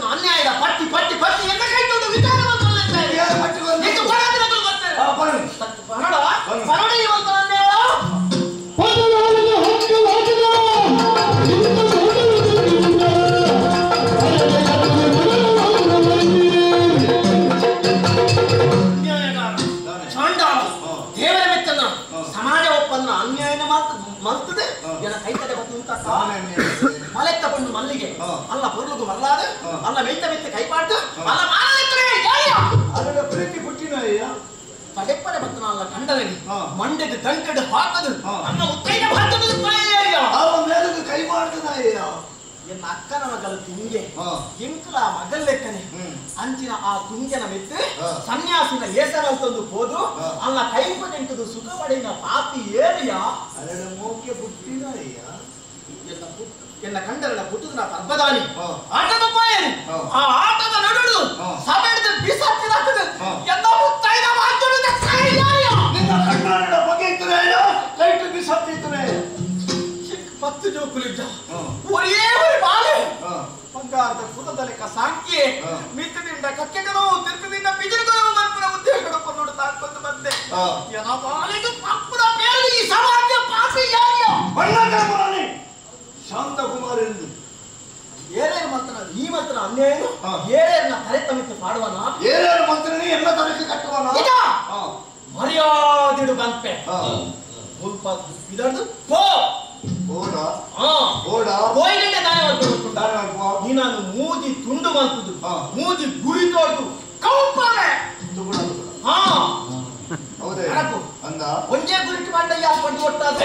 ಅನ್ಯಾಯದ ಪಟ್ಟಿ ಪಟ್ಟಿ ಪಟ್ಟಿ ಎಲ್ಲ ಕೈಗೊಂಡು ವಿಚಾರ ದೇವರ ಮೆಚ್ಚನ ಸಮಾಜ ಒಪ್ಪಂದ ಅನ್ಯಾಯನ ಮಲ್ತದೆ ಜನ ಕೈತಡೆ ಬಂದು ಮಲೆತ್ತ ಬಂದು ಮಲ್ಲಿಗೆ ಅಲ್ಲ ಪೊರ್ಲುದು ಮಲ್ಲಾದ ಅಲ್ಲ ಮೆತ್ತ ಮೆತ್ತ ಕೈಪಾಟ ಅಲ್ಲ ಅದರ ಪ್ರೀತಿ ಪುಟ್ಟಿನ ಪಡೆಪ್ಪಡೆ ಬತ್ತನ ಅಲ್ಲ ಕಂಡದಲ್ಲಿ ಮಂಡೆಗೆ ದಂಕಡೆ ಹಾಕದು ಅನ್ನ ಉತ್ತೈನ ಭಾರತದ ಕೈ ಮಾಡ್ತದ ಎನ್ನ ಅಕ್ಕನ ಮಗಳ ತುಂಗೆ ಎಂಕಲ ಮಗಲ್ ಲೆಕ್ಕನೆ ಅಂಚಿನ ಆ ತುಂಗೆನ ಮೆತ್ತೆ ಸನ್ಯಾಸಿನ ಹೆಸರಂತಂದು ಹೋದು ಅಲ್ಲ ಕೈಪನೆಂಟದು ಸುಖ ಪಡೆಯಿನ ಪಾಪಿ ಏರಿಯ ಅದರ ಮೋಕೆ ಪುಟ್ಟಿನ ಎನ್ನ ಕಂಡರನ ಪುಟ್ಟದ ಪರ್ಬದಾನಿ ಆಟದ ಪಾಯರು ಆ ಆಟದ ನಡುಡು ಸಭೆದ ಬಿಸಾಕ್ತಿದಾಗ್ತದೆ ಎನ್ನ ಮುತ್ತೈದ ಮಾತುಡುದ ಕೈಯಾಯ ನಿನ್ನ ಕಣ್ಣಾಡ ಬಗೆ ಇತ್ತರೆ ಲೈಟ್ ಬಿಸಾಕ್ತಿತ್ತರೆ ಪತ್ತು ಜೋಕುಲಿದ್ದ ಒರೇ ಒರೆ ಬಾಲೆ ಬಂಗಾರದ ಕುಲದ ಲೆಕ್ಕ ಸಾಂಖ್ಯೆ ಮಿತ್ತದಿಂದ ಕಕ್ಕೆಗಳು ತಿರುಕದಿಂದ ಬಿಜಿರುಗಳು ಮನ್ಪುರ ಉದ್ದೇಶಗಳು ನೋಡು ತಾಡ್ಕೊಂಡು ಬಂದೆ ಎನ್ನ ಬಾಲೆಗೆ ಪಕ್ಕದ ಬೇರೆ ಈ ಸಮಾಜ ಪಾಪಿ ಯಾರಿಯ ಬಣ್ಣದ ಶಾಂತಕುಮಾರ್ ಎಂದು ಏರೇರು ಮಂತ್ರ ಈ ಮಂತ್ರ ಅನ್ಯಾಯನು ಏರೇರನ್ನ ಕರೆತಮಿತ್ತು ಪಾಡುವನ ಏರೇರು ಮಂತ್ರನೇ ಎಲ್ಲ ತರಕ್ಕೆ ಕಟ್ಟುವನ ಮರ್ಯಾದಿಡು ಬಂತೆ ಮುಲ್ಪ ಇದರದು ಪೋ ಓಡ ಓಡ ಹೋಯ್ಗಂಟೆ ದಾನೆ ಮಾಡ್ಕೊಂಡು ನೀ ನಾನು ಮೂಜಿ ತುಂಡು ಮಾಡ್ತುದು ಮೂಜಿ ಗುರಿ ತೋರ್ದು ಕೌಪಾನೆ ಹೌದೇ ಅಂದ ಒಂದೇ ಗುರಿಟ್ಟು ಮಾಡಯ್ಯ ಪಟ್ಟು ಒಟ್ಟಾದ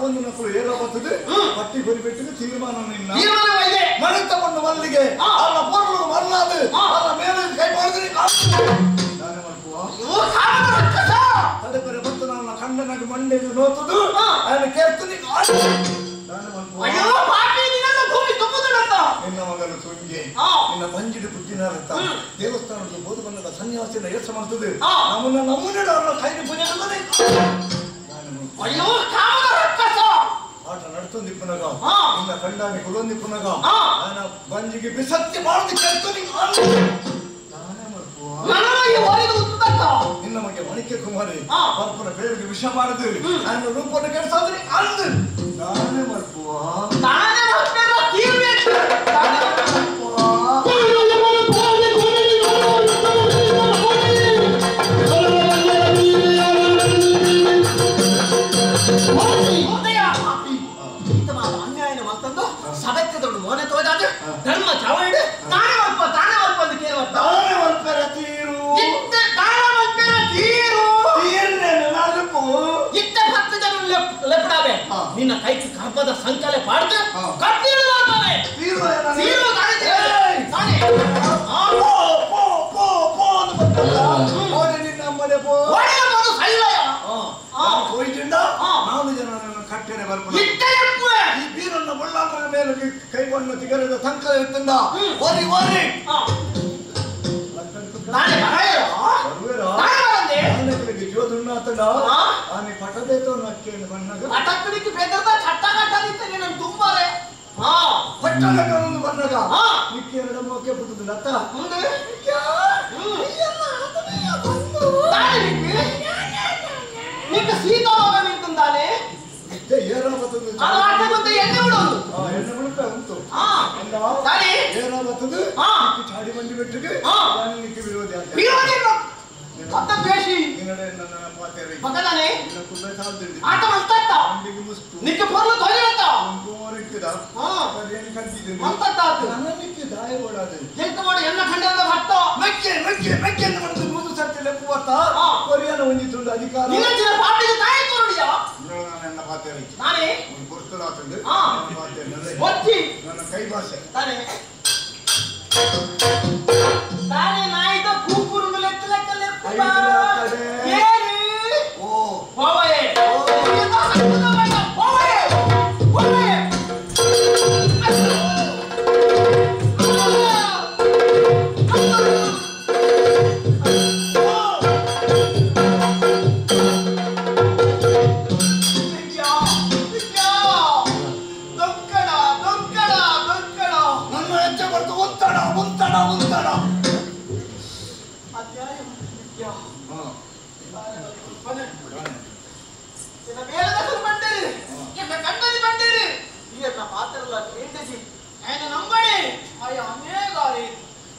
ಅದನ್ನು ನಕಲು ಏರೋ ಬರ್ತದೆ ಪಟ್ಟಿ ಕೊರಿಬಿಟ್ಟು ತೀರ್ಮಾನ ಮನೆ ತಗೊಂಡು ಮಲ್ಲಿಗೆ ಅಲ್ಲ ಪೊರ್ಲು ಮರ್ಲಾದು ಅಲ್ಲ ಮೇಲೆ ಕೈ ಮಾಡಿದ್ರೆ ನಾನೇ ಮಾಡ್ಕುವ ಅದೇ ಬರೀ ಬತ್ತು ನನ್ನ ಕಣ್ಣನಾಗಿ ಮಂಡೆಗೆ ನೋತದು ಅದನ್ನು ಕೇಳ್ತೀನಿ ನಾನೇ ಮಾಡ್ಕುವ ನಿನ್ನ ಮಗನ ತುಂಗೆ ನಿನ್ನ ಮಂಜಿಡು ಬುದ್ಧಿನ ದೇವಸ್ಥಾನದ ಬೋದು ಬಣ್ಣದ ಸನ್ಯಾಸಿನ ಏರ್ಸ ಮಾಡ್ತದೆ ನಮ್ಮನ್ನ ಅವ್ರನ್ನ ಕೈಗೆ ಪೂಜೆ ಆಟ ನಡ್ತೊಂದು ಇಪ್ಪನಾಗ ನಿನ್ನ ಕಂಡಾನಿ ಕೊಡೊಂದು ಇಪ್ಪನಾಗ ನನ್ನ ಬಂಜಿಗೆ ಬಿಸತ್ತಿ ಮಾಡುದು ಕೇಳ್ತೀನಿ ನಾನೇ ಮಾಡ್ಕುವ ನಿನ್ನ ಮಗೆ ಮಣಿಕೆ ಕುಮಾರಿ ಪರ್ಪನ ಬೇರಿಗೆ ವಿಷ ಮಾಡುದು ನನ್ನ ರೂಪವನ್ನು ಕೆಡಿಸೋದ್ರಿ ಅಂದು ನಾನೇ ಮಾಡ್ಕುವ ಸಭೆತ್ತದೊಂದು ಮೋನೆ ತೋಜಾದ ಧರ್ಮ ಚವಡು ತಾನೇ ಮಲ್ಪ ಅಂತ ಕೇಳುವ ತಾನೇ ಮಲ್ಪರ ತೀರು ತಾನೇ ಮಲ್ಪರ ತೀರು ಇತ್ತ 10 ಜನ ಲೆಪ್ಪಡಾವೆ ನಿನ್ನ ಕೈಗೆ ಕರ್ಪದ ಸಂಕಲೆ ಪಾಡ್ದು ಕಟ್ಟಿಡುವಾಗವೆ ತೀರು ತಾನೇ ನಿನ್ನ ಮನೆ ಪೋ ಸೈಲಯ ಹೋಯ್ತಿಂದ 4 ಜನ ಕಟ್ಟೆರೆ ಬರ್ಬೋದು ಈ ಬೀರನ್ನ ಬಳ್ಳಾರ ಮೇಲೆ ಕೈಗೊಂಡು ತಿಗರದ ಸಂಕಲ ಇರ್ತಂದ ಓರಿ ಓರಿ ಜೋದುಣ್ಣಾತಡ ಆನೆ ಪಟದೇತೋ ನಕ್ಕೇನು ಬಣ್ಣಗ ಅಟಕ್ಕಡಿಗೆ ಬೆದರದ ಚಟ್ಟ ಕಟ್ಟಲಿತ್ತೆ ನಾನು ತುಂಬಾರೆ ಪಟ್ಟಗಟ್ಟೊಂದು ಬಣ್ಣಗ ನಿಕ್ಕೇರಡ ಮೋಕೆ ಬಿಟ್ಟದು ಲತ್ತ ಮುಂದೆ ನಿಕ್ಕ ಸೀತಾವಾಗ ನಿಂತಾನೆ ಏರಾವತ್ತದು ಎಣ್ಣೆ ಬಿಡೋದು ಎಣ್ಣೆ ಬಿಡುತ್ತ ಉಂಟು ಏರಾವತ್ತದು ಚಾಡಿ ಬಂಡಿ ಬಿಟ್ಟಿಗೆ ನಿಕ್ಕೆ ವಿರೋಧಿ ಅಂತ ಅತ್ತ ಬೇಷಿ ನನ್ನ ಪಾತೆರೆ ಮಗದಾನೆ ನಿನ್ನ ಕುಂಬೆ ಸಾಲ್ದಿದ್ದಿ ಆಟ ಮಸ್ತಾತ ಅಂಡಿಗೆ ಮುಸ್ತು ನಿಕ್ಕೆ ಪೊರ್ಲು ತೊಳೆಯತ್ತ ಗೋರಿಕ್ಕಿದ ಸರಿಯನ್ನು ಕಟ್ಟಿದ್ದೀನಿ ಮಸ್ತಾತ ನನ್ನ ನಿಕ್ಕೆ ದಾಯ ಓಡಾದೆ ಎಂತ ಮಾಡಿ ಎನ್ನ ಖಂಡದ ಹತ್ತ ಮೆಕ್ಕೆ ಅಂತ ಮಾಡಿದ್ರು ಮೂದು ಸರ್ತಿ ಲೆಪ್ಪುವತ್ತ ಕೊರಿಯನ ಹೊಂದಿತ್ತು ಅಧಿಕಾರ ನಿನ್ನ ಪಾರ್ಟಿಗೆ ತಾಯಿ ತೋರುಡಿಯ ನನ್ನ ಪಾತೆರೆ ನಾನೇ ಗುರ್ತರಾತಂದು ಪಾತೆರೆ ಒತ್ತಿ ನನ್ನ ಕೈ ಭಾಷೆ ತಾನೇ ನಾಯಿದ ಕೂಪುರು ಲೆಕ್ಕಲೆಕ್ಕಲೆ ಏರಿ ಓ ಹೋವಯೇ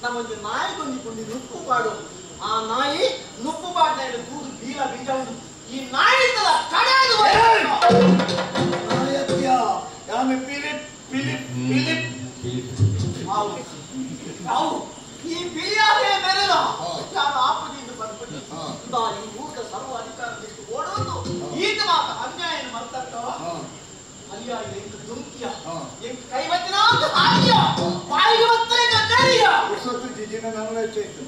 ನಮ್ಮೊಂದು ನಾಯಿ ಕೊಂದಿಕೊಂಡು ನುಪ್ಪು ಪಾಡು ಆ ನಾಯಿ ನುಪ್ಪು ಪಾಡ್ನ ದೂದು ಬೀಲ ಬೀಜ ಉಂಟು ಈ ನಾಯಿ ಇರ್ತದ ಕಡೆದು ಈ ಬಿಳಿಯಾದೆ ಮೆರೆದ ನಾನು ಆಪದಿಯಿಂದ ಬಂದ್ಬಿಟ್ಟು ಈ ಊಟ ಸರ್ವ ಅಧಿಕಾರದಷ್ಟು ಓಡೋದು ಈತ ಮಾತ ಅನ್ಯಾಯ ಮರ್ತಕ್ಕ ಅಲ್ಲಿಯ ಎಂಟು ದುಂಕಿಯ ಎಂಟು ಕೈ ಬತ್ತಿನ ಹಾಕಿಯ ಬಾಯಿಗೆ ಬತ್ತಲೆ ಕತ್ತರಿಯ ಜಿಜಿನ ನನ್ನ ಹೆಚ್ಚಾಯ್ತು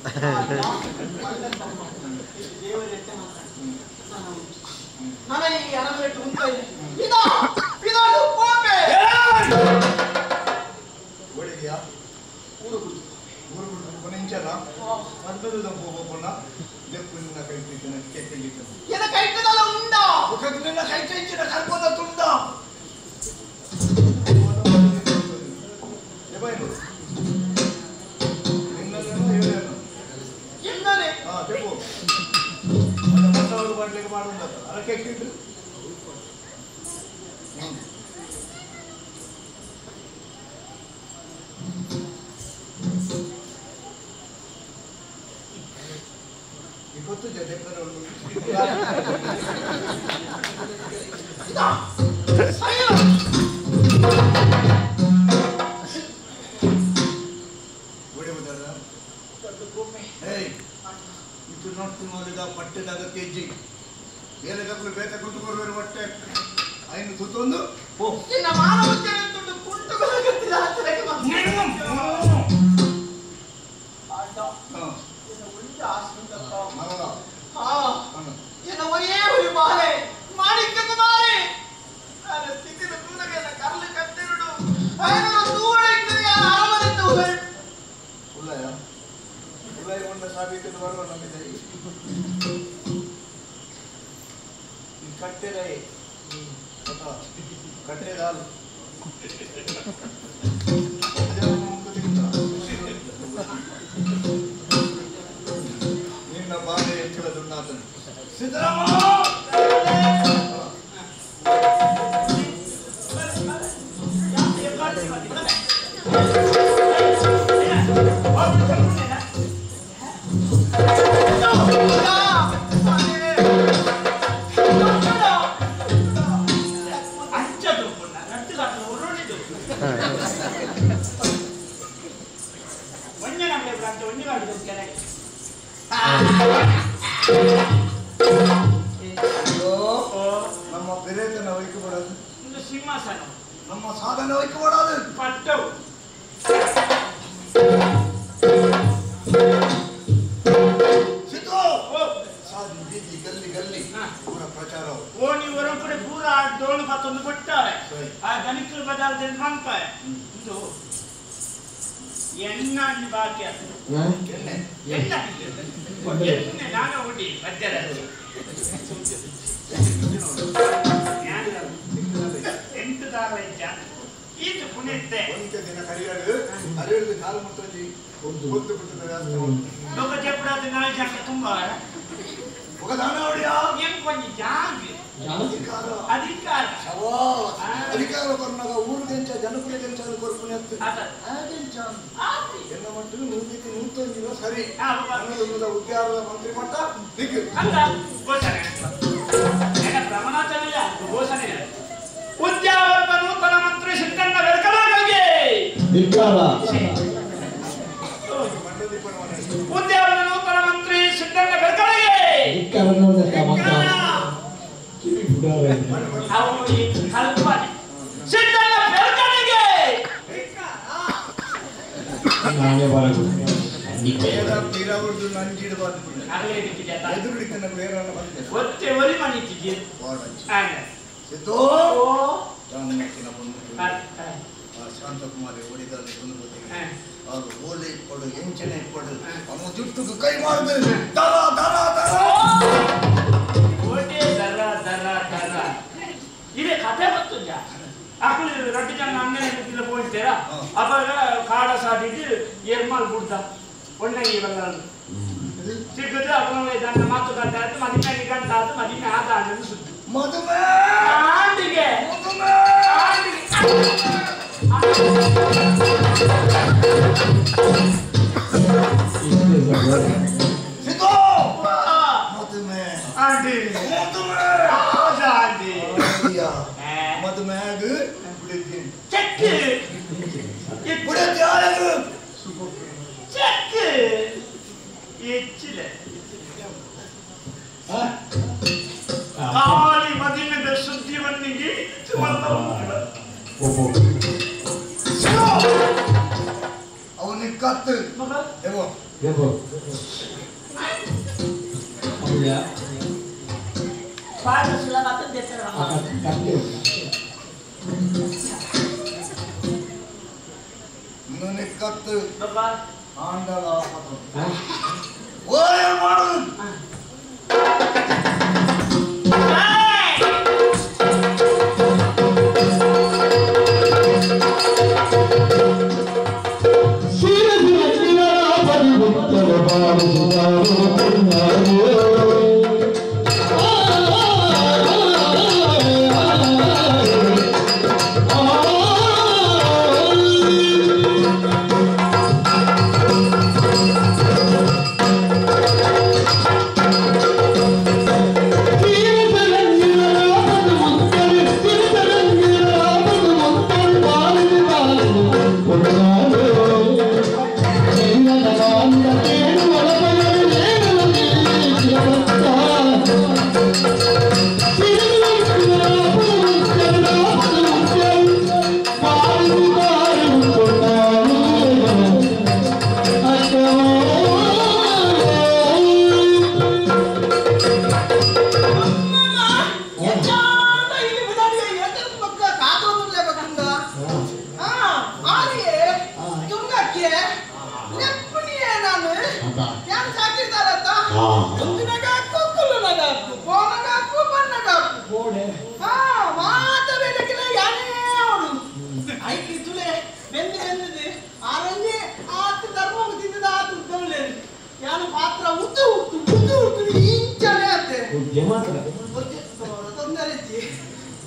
ದೇವರೆಟ್ಟೆ ನನ್ನ ಈ ಅರಮೆಟ್ಟು ಉಂಟ ಇದೆ ಇದೊಂದು ಕೋಪೆ ಒಳಗಿಯಾ ಊರು ಕೊನೆಂಚಲ್ಲ ಮದ್ದದ ಹೋಗೋಣ ಲೆಪ್ಪುನಿನ ಕೈ ತಿನ್ನ ಕೆಟ್ಟಿಗಿತ್ತು ಎದ ಕೈತದಲ್ಲ ಉಂಡ ಮುಖದಿಂದ ಕೈ ಚೈಚಿನ ಕರ್ಕೋದ ತುಂಡ ಎಬೈನು ನಿನ್ನನ್ನು ಹೇಳೇನು ಎಂದರೆ ತೆಪ್ಪು ಮಸಾಲು ಬಾಟ್ಲಿಗೆ ಮಾಡುವುದ ಅದಕ್ಕೆ ಕೆಟ್ಟಿದ್ದು ಇವತ್ತು ಜಗತ್ತನ್ನು ಪಟ್ಟೆದಾಗ ತೆಜ್ಜಿ ಬೇರೆ ಕಕ್ಕಲು ಬೇಕ ಕುತ್ಕೊಳ್ಬೇರು ಹೊಟ್ಟೆ ಐನು ಕೂತೊಂದು ನಿನ್ನ ಮಾನವತೆಯನ್ನು ತುಂಡು ಕುಂಟುಗಳಾಗುತ್ತಿಲ್ಲ ಹತ್ತಿರಕ್ಕೆ ಎನ್ನ ಒರೇ ഒരു മാലേ മാണിക്യ കുമാരി ನಾನು ಸ್ಥಿತಿನ ತೂನಗೆಲ್ಲ ಕರ್ಲಿ ಕತ್ತಿರುಡು ಐನರ ತೂವಳಿಕ್ಕೆ ಅರಮನೆತ್ತು ಉಳ್ಳಯ ಉಳ್ಳಯ ಒಂದ ಸಾಬೀತು ಬರುವ ನಮ್ಮಿದೆ ಈ ಕಟ್ಟೆರೇ ಕಟ್ಟೆದಾಲು ನಿನ್ನ ಬಾಳೆ ಎಚ್ಚರ ದುನ್ನಾತನು ಸಿದ್ದರಾಮ ನಮ್ಮ ಬೆರೆತನ ವೈಕಬಾರದು ಸಿಂಹಾಸನ ನಮ್ಮ ಸಾಧನ ವೈಕಬಾರದು ಪಟ್ಟವು ಬೀದಿ ಗಲ್ಲಿ ಗಲ್ಲಿ ಪೂರ ಪ್ರಚಾರ ಓ ನೀವು ಹೊರಪಡೆ ಪೂರ ಡೋಳು ಮತ್ತೊಂದು ಕೊಟ್ಟಾರೆ ಆ ಗಣಿಕರು ಬದಾರದಲ್ಲಿ ಮಾಡ್ತಾರೆ ಇದು ಎಣ್ಣೆ ಬಾಕಿ ಎಣ್ಣೆ ಎಣ್ಣೆ ನಾನು ಹುಡಿ ಮಧ್ಯದಲ್ಲಿ 8 ದಾರ ಇದ್ದ ಇದು ಪುಣ್ಯತ್ತೆ ಒಂದು ದಿನ ಕರಿಯಾಡು ಅರೆದು ಕಾಲು ಮುಟ್ಟಲ್ಲಿ ಒಂದು ಬಿಟ್ಟದ ಲೋಕ ಚೆಪ್ಪಡಾದ ನಾಳೆ ಜಾಗ ತುಂಬಾ ఒక దాన ఓడియా ఏం కొంచెం జాగ్ అధికార అధికార కొన్నగా ఊరు గెంచ జనకులు గెంచాలి కోరుకునేది ఎన్న మట్టుకు నూతికి నూతొందిలో సరి ఉద్యాన మంత్రి మట్ట దిక్కు ಬ್ರಹ್ಮನಾಚಾರ್ಯ ಘೋಷಣೆ ಉದ್ಯಾವರ್ತ ನೂತನ ಮಂತ್ರಿ ಸಿದ್ದಣ್ಣ ಬೆಳಕಲಾಗಲಿಗೆ ಉದ್ಯಾವರ್ತ ನೂತನ ಮಂತ್ರಿ ಸಿದ್ದಣ್ಣ ಬೆಳಕಲಿಗೆ ಕಲ್ಪನೆ ಸಿದ್ದಣ್ಣ ಬೆಳಕಲಿಗೆ తీరావుడు నంజిడు బాదుకున్నాడు అగలే దిక్కితే ఎదురుడికన్న పేరన్న బందే ఒత్తే ఒరి మనితికి వాడచ్చు ఆయన సిద్ధో రామకిన పొందు ఆ శాంతకుమారి ఓడిదాన్ని పొందుపోతే ಅದು ಓಲೆ ಕೊಡು ಎಂಚನೆ ಕೊಡು ಅವನ ಜುಟ್ಟುకు ಕೈ ಮಾಡಿದೆ ದರ ದರ ದರ ಓಟೆ ದರ ದರ ದರ ಇದೆ ಕಥೆ ಗೊತ್ತುಂಜಾ ಅಕುಲಿ ರೊಟ್ಟಿ ಜನ ಅನ್ನೆ ಇಲ್ಲ ಹೋಗ್ತೀರಾ ಅವಾಗ ಕಾಡ ಸಾದಿದ್ದು ಏರ್ಮಾಲ್ ಬಿಡ್ದ ಒಣ್ಣಗಿ ಬಲ್ಲದು ಸಿಕ್ಕದು ಅವನ ಇದನ್ನ ಮಾತುಕತೆ ಆಯ್ತು ಮದಿಮೆ ಗಂಟ ಆಯ್ತು ಮದಿಮೆ ಆದ ಅನ್ನೋದು ಸುದ್ದಿ ಮದುವೆ ಆಂಡಿಗೆ ಮದುವೆ ಆಂಡಿಗೆ ಸಿದ್ದು ಮದುವೆ ಆಂಡಿ ಮದುವೆ ಆಂಡಿ ಮದುವೆಗೆ ಬಿಡಿದ್ದೀನಿ ಚೆಕ್ ಬಿಡುತ್ತೆ ಯಾರು ಚೆಕ್ ಹೆಚ್ಚಿದೆ ಖಾಲಿ ಮದಿಮೆದ ಸುದ್ದಿವನ್ನಿಗೆ ಅವನಿಗೆ ಕತ್ತು ನನಗೆ ಕತ್ತು ಆಂಡಲ ಓಯ ಮಾಡು Oh ಮಾತ್ರ ತೊಂದರೆ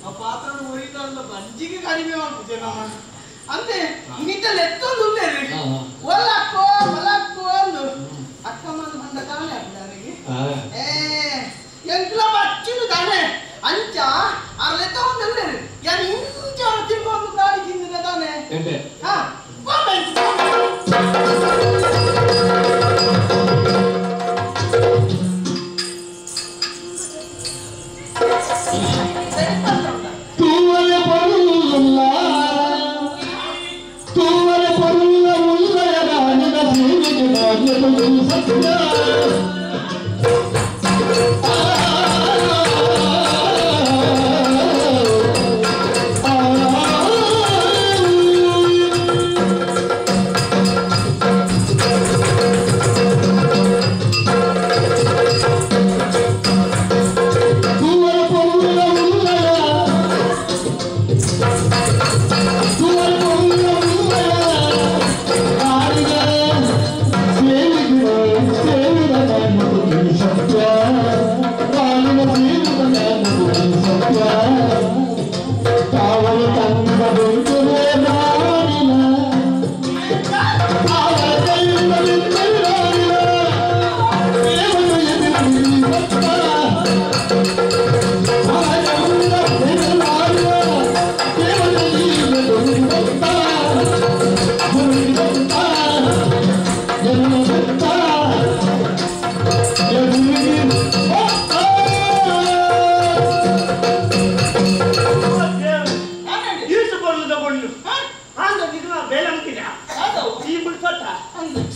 ಆ ಪಾತ್ರ ಒಯ್ದಲ್ಲ ಬಂಜಿಗೆ ಕಡಿಮೆ ಮಾಡ್ತೇವೆ ನಮ್ಮ ಅಂದ್ರೆ ಇನ್ನಿಟ್ಟಲ್ಲಿ ಎತ್ತೊಂದು ಒಲಕ್ಕೋ ಒಂದು ಅಕ್ಕಮ್ಮನ ಬಂದ ಕಾಲ ನನಗೆ ಎಂಟ್ಲ ಬಚ್ಚಿದು ತಾನೆ ಅಂಚ ಅರ್ಲೆತ್ತ ಒಂದಲ್ಲೇ ಯಾರು ಇಂಚ ತಿರ್ಕೊಂಡು ಗಾಡಿ ತಿಂದಿನ ತಾನೆ ಹಾ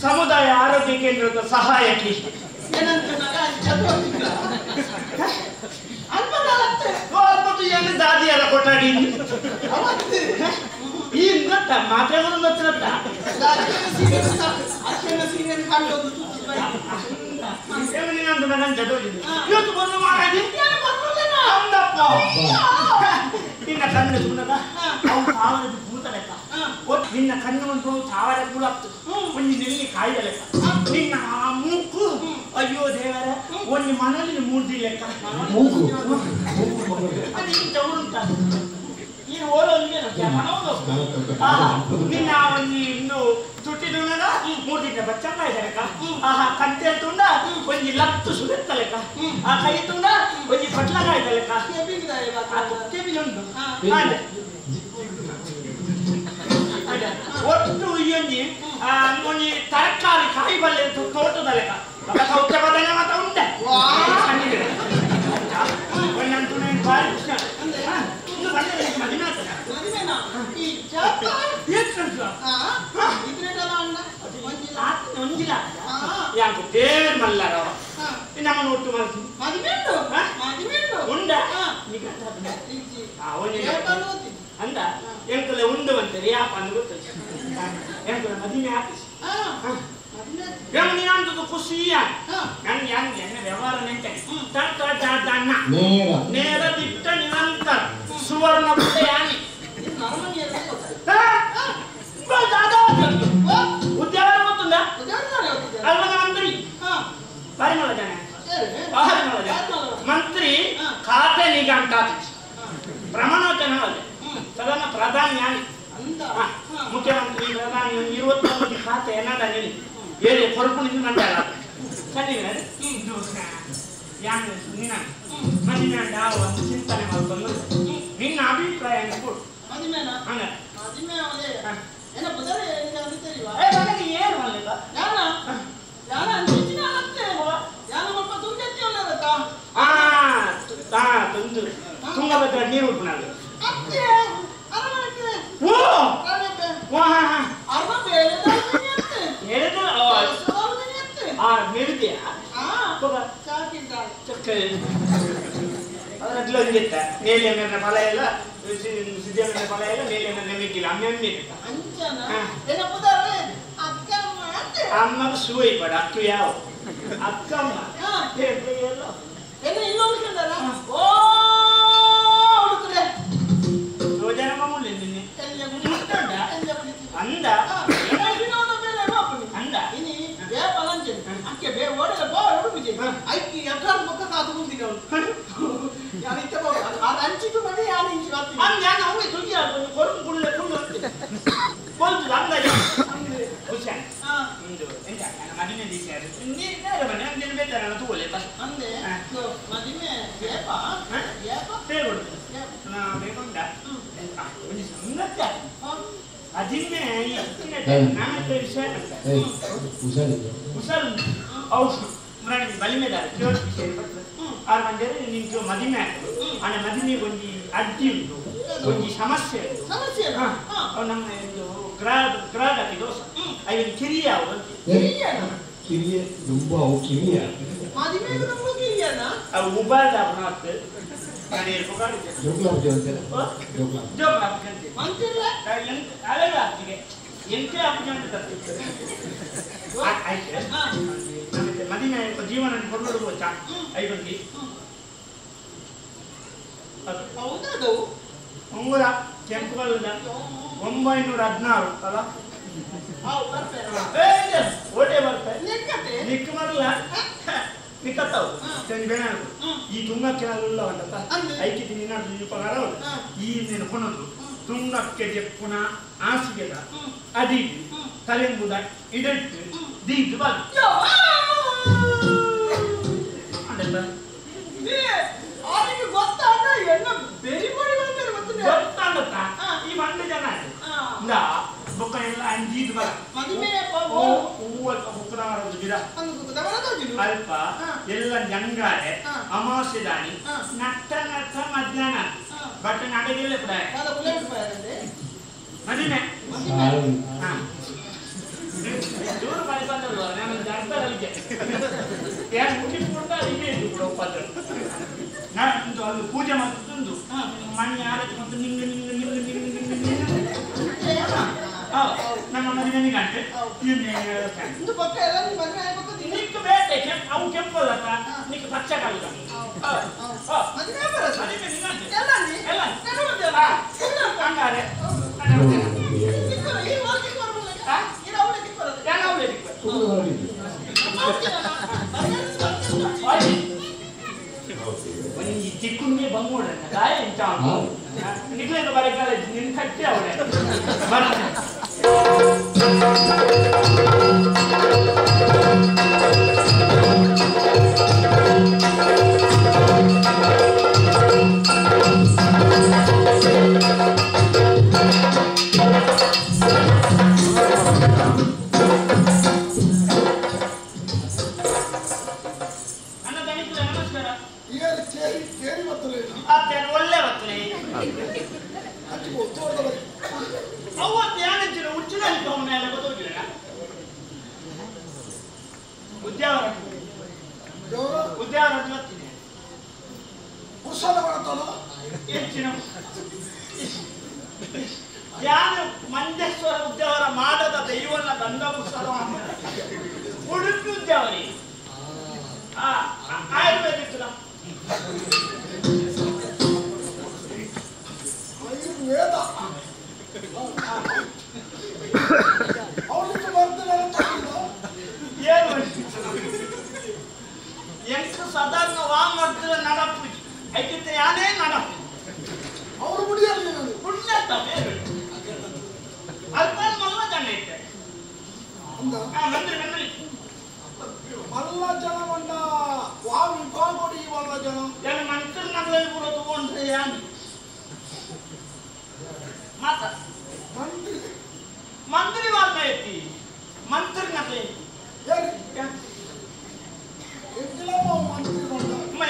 ಸಮುದಾಯ ಆರೋಗ್ಯ ಕೇಂದ್ರದ ಸಹಾಯಕಿ ಏನು ದಾದಿಯರ ಕೊಠಡಿ ಈಗ ಗೊತ್ತ ಮಾತ್ರೆಗಳು ಗೊತ್ತಿರತ್ತ ಇವತ್ತು ಬಂದು ಮಾಡಿ ನಿನ್ನ ಕಣ್ಣು ಅವನು ಭೂತ ಲೆಕ್ಕ ನಿನ್ನ ಕಣ್ಣು ಒಂದು ಸಾವಿರ ಕೂಲಾಗ್ತು ಒಂದು ನೆಲ್ಲಿ ಕಾಯ್ದ ಲೆಕ್ಕ ನಿನ್ನ ಮೂಕು ಅಯ್ಯೋ ದೇವರ ಒಂದು ಮನೇಲಿ ಮೂರ್ತಿ ಲೆಕ್ಕ ಅದು ಉಂಟ ಈ ಓಲೋನಿಗೆ ನಿನ್ನ ಒಂದು ಇನ್ನು ತುಟ್ಟಿದುಂಡ ಮೂರ್ತಿನ ಬಚ್ಚಂಗ ಲೆಕ್ಕ ಆಹಾ ಕಂತೆ ತುಂಡ ಒಂದು ಲತ್ತು ಸುಗತ್ತ ಲೆಕ್ಕ ಆ ಕೈ ತುಂಡ ಒಂದು ಪಟ್ಲಗಾಯ್ದ ಲೆಕ್ಕ ಉಂಟು ಒಟ್ಟು ಇಯೊಂಜಿ ಒಂಜಿ ತರಕಾರಿ ಕಾಯಿ ಬಲ್ಲೆ ತೋಟದ ಲೆಕ್ಕ ಸೌಖ್ಯ ಬದಲ ಮಾತ ಉಂಟೆ ಒಂದಂತೂ ಬಾರಿ ಒಂಜಿಲ್ಲ ಯಾಕೆ ದೇವ್ರ ಮಲ್ಲಾರ ನಮ್ಮನ್ನು ಒಟ್ಟು ಉಂಡ ಅಂದ ಎಂಕಲೆ ಉಂಡು ಅಂತಾರೆ ಯಾಪ ಅಂದ್ ಗೊತ್ತಲ್ಲ ಎಂಕಲೆ ಮದಿಮೆ ಹಾಕಿಸಿ ನೀನಂತದ್ದು ಖುಷಿಯ ನನ್ಗೆ ಹಂಗೆ ಎಣ್ಣೆ ವ್ಯವಹಾರ ನೆಂಟೆ ತಣ್ಣ ನೇರ ದಿಟ್ಟ ನಿರಂತರ ಸುವರ್ಣ ಬುಟ್ಟೆ ಯಾನಿ ಉದ್ಯಾನ ಗೊತ್ತುಂದ ಅಲ್ವದ ಮಂತ್ರಿ ಪರಿಮಳ ಜನ ಮಂತ್ರಿ ಖಾತೆ ನಿಗಾ ಅಂತ ಪ್ರಮಾಣವಚನ ಸಾಧಾರಣ ಪ್ರಧಾನಿ ಯಾನಿ ಮುಖ್ಯಮಂತ್ರಿ ಪ್ರಧಾನಿ 21 ಖಾತೆ ಏನಾದ ಹೇಳಿ ಏರಿ ಹೊರಪು ನಿಂದು ಮಂಡಲ ಸರಿನಾ ಯಾನು ನಿನ್ನ ಮದಿಮೆ ಯಾವ ಚಿಂತನೆ ಮಾಡ್ಕೊಂಡು ನಿನ್ನ ಅಭಿಪ್ರಾಯ ಕೊಡು ಮದಿಮೆನಾ ಹಂಗ ಮದಿಮೆ ಅವಲೇ ಏನ ಬದಲೇ ಅಂತೀರಿವಾ ನನಗೆ ಏನು ಮಾಡಲಿಲ್ಲ ಯಾನ ಅಂತಿನ ಅತ್ತೆ ಯಾನ ಮಪ್ಪ ತುಂಗೆತ್ತಿ ಅಲ್ಲರತ ತಂದು ತುಂಗಭದ್ರಾ ನೀರು ಉಟ್ಬಿಡೋದು ಅತ್ತೆ ಅರಮನೆ ಓ ಅರಮನೆ ವಾ ಅರಮನೆ ಹೇಳಿದ್ರು ಮೆರುದಿಯ ಸಾಕಿದ್ದ ಅದರಲ್ಲ ಒಂದಿತ್ತ ಮೇಲೆ ಮೇಲಿನ ಫಲ ಎಲ್ಲ ಸಿದ್ಧ ಮೇಲೆ ಫಲ ಎಲ್ಲ ಮೇಲೆ ನೆಮ್ಮಿಕ್ಕಿಲ್ಲ ಅಮ್ಮೆ ಅಮ್ಮಗ ಸುವೈ ಪಡ ಅಕ್ಕು ಯಾವ ಅಕ್ಕಮ್ಮ ಯೋಜನೆ ಮಾಮೂಲಿ ನಿನ್ನೆ ಅಂದ ಅಂದ ಅಕ್ಕೆ ಬೇ ಓಡಲ್ಲ ಬಾ ಹುಡುಗಿ ಐಕಿ ಎಕ್ಕಾಲ ಪಕ್ಕ ಕಾದು ಬಂದಿಗೆ ಅಂಚಿದ ಯಾರು ಇತ್ತ ಬಾಬು ಅದು ಅಂಚಿದು ಮನೆ ಯಾರು ಇಂಚಿ ಬರ್ತೀನಿ ಅಲ್ಲಿ ನಾನು ಅವೇ ತುಗಿ ಆಡ್ಕೊಂಡು ಕೊರಕು ಕುಳ್ಳೆ ಕುಳ್ಳು ಕೊಲ್ತು ಅಂದಾಜ ಹುಷಾರ್ ಇಂದು ಎಂತ ನನ್ನ ಮದಿಮೆ ದಿವಸ ನೀನು ಬನ್ನಿ ಅಂದಿನ ಬೇತಾರೆ ನಾನು ತಗೊಳ್ಳೆ ಅಂದೆ ಮದಿಮೆ ಏಪ ಹೇಳ್ಕೊಡು ನಾ ಬೇಕೊಂಡ ಒಂದು ಸಂಗತಿ ಅದಿನ್ನೇ ನಾನು ವಿಷಯ ಹುಷಾರು ಔಷಧ ಮರಣ ಬಲಿಮೆದಾರ ಆರು ಮಂದಿ ನಿಂತು ಮದಿಮೆ ಆನೆ ಮದಿಮೆ ಒಂದು ಅಡ್ಡಿ ಉಂಟು ಒಂದು ಸಮಸ್ಯೆ ನಮ್ಮ ಒಂದು ಗ್ರಾಹಕಿ ದೋಷ ಅವನು ಕಿರಿಯ ಅವು ಉಬಾದ ಮಾತು ನಾನು ಎಂಟೇ ಅಪ್ಪಜಂತ ಮದಿಮೆ ಜೀವನ ಕೊಂಡೋಡುವ ಐಬಂದಿ ಹೌದದು ಉಂಗುರ ಕೆಂಪು ಕಲ್ಲದ 916 ಅಲ್ಲ ಓಟೆ ಬರ್ತಾರೆ ನಿಕ್ಕ ಮಾಡಲ್ಲ ನಿಕ್ಕತ್ತವು ಬೇಡ ಈ ತುಂಗಕ್ಕೆ ಉಳ್ಳವಂತ ಐಕಿತಿ ನಿನ್ನ ದೀಪಗಾರ ಈ ನೀನು ಕೊನದು ತುಂಗಕ್ಕೆ ಜೆಪ್ಪುನ ಆಸಿಗೆದ ಅದಿ ತಲೆಂಬುದ ಇದಟ್ಟು ದೀದು ಬಂದು ಅವನಿಗೆ ಗೊತ್ತಾಗ ಎಲ್ಲ ಬೇರೆ ಮಾಡಿ ಬಂದರೆ ಗೊತ್ತಾಗತ್ತ ಈ ಮಂಡ ಜನ ಇಂದ ಬೊಕ್ಕ ಎಲ್ಲ ಅಂಜೀದು ಬರ ಬುಕ್ಕದಾರದು ಗಿಡ ಅಲ್ಪ ಎಲ್ಲ ಜಂಗಾರೆ ಅಮಾವಾಸ್ಯೆ ದಾನಿ ನಟ್ಟ ಮಧ್ಯಾಹ್ನ ಬಟ್ ನಡೆಗಿಲ್ಲ ಮದಿಮೆ ದೂರ ಮಾಡಿ ಬಂದಲ್ವ ನಾನು ಅರ್ಧ ಅಲ್ಲಿಗೆ ಯಾರು ಮುಗಿಸ್ಕೊಂಡ ಅಲ್ಲಿಗೆ ಉಪದ್ರ ನಾನು ಅಲ್ಲಿ ಪೂಜೆ ಮಾಡ್ತಿದ್ದು ಮಣ್ಣು ಆರಕ್ಕೆ ಮತ್ತು ನಿಂಗೆ ನಿಂಗೆ ನಿಂಗೆ ನಿಂಗೆ ನಿಂಗೆ ನಮ್ಮ ಮದುವೆ ಗಂಟೆ ಇದು ಪಕ್ಕ ಎಲ್ಲ ನಿಕ್ಕ ಬೇಟೆ ಅವು ಕೆಂಪಲ್ಲಪ್ಪ ನಿಕ್ಕ ಪಚ್ಚ ಕಾಲ ಹಂಗಾರೆ ಚಿಕ್ಕುಂಗೆ ಬಂಗೋಡ ಗಾಯ ಇಂತ ನಿಕ್ಲೇದ ಬರಗಾಲ ನಿನ್ ಕಟ್ಟಿ ಅವಳೆ ಮಂಜೇಶ್ವರ ಉದ್ಯಾವರ ಮಾಡದ ದೈವನ ಗಂಧ ಉಡುಪಿ ಉದ್ಯಾವರಿ ಆಯುರ್ವೇದಿಕ್ ಆಯುರ್ವೇದ ಏನು ಎಂಟು ಸಾಧಾರಣ ವಾ ಮಾಡ್ತಿರ ನಡಪು ಐಕಿತ್ತೆ ಯಾನೇ ನಡಪು ಅವರು ಮುಡಿಯಲ್ಲಿ ಪುಣ್ಯತ್ತ ಬೇರೆ ಅಲ್ಪ ಮಲ್ಲ ಜನ ಇತ್ತೆ ಮಂದಿರ ಮಲ್ಲ ಜನ ಬಂದ ವಾವಿ ಬಾಗೋಡಿ ಮಲ್ಲ ಜನ ಜನ ಮಂತ್ರ ನಗಲಿ ಕೂಡ ತಗೊಂಡ್ರೆ ಯಾನು ಮಾತ ಮಂತ್ರಿ ವಾರ್ತ ಐತಿ ಮಂತ್ರ ನಗಲಿ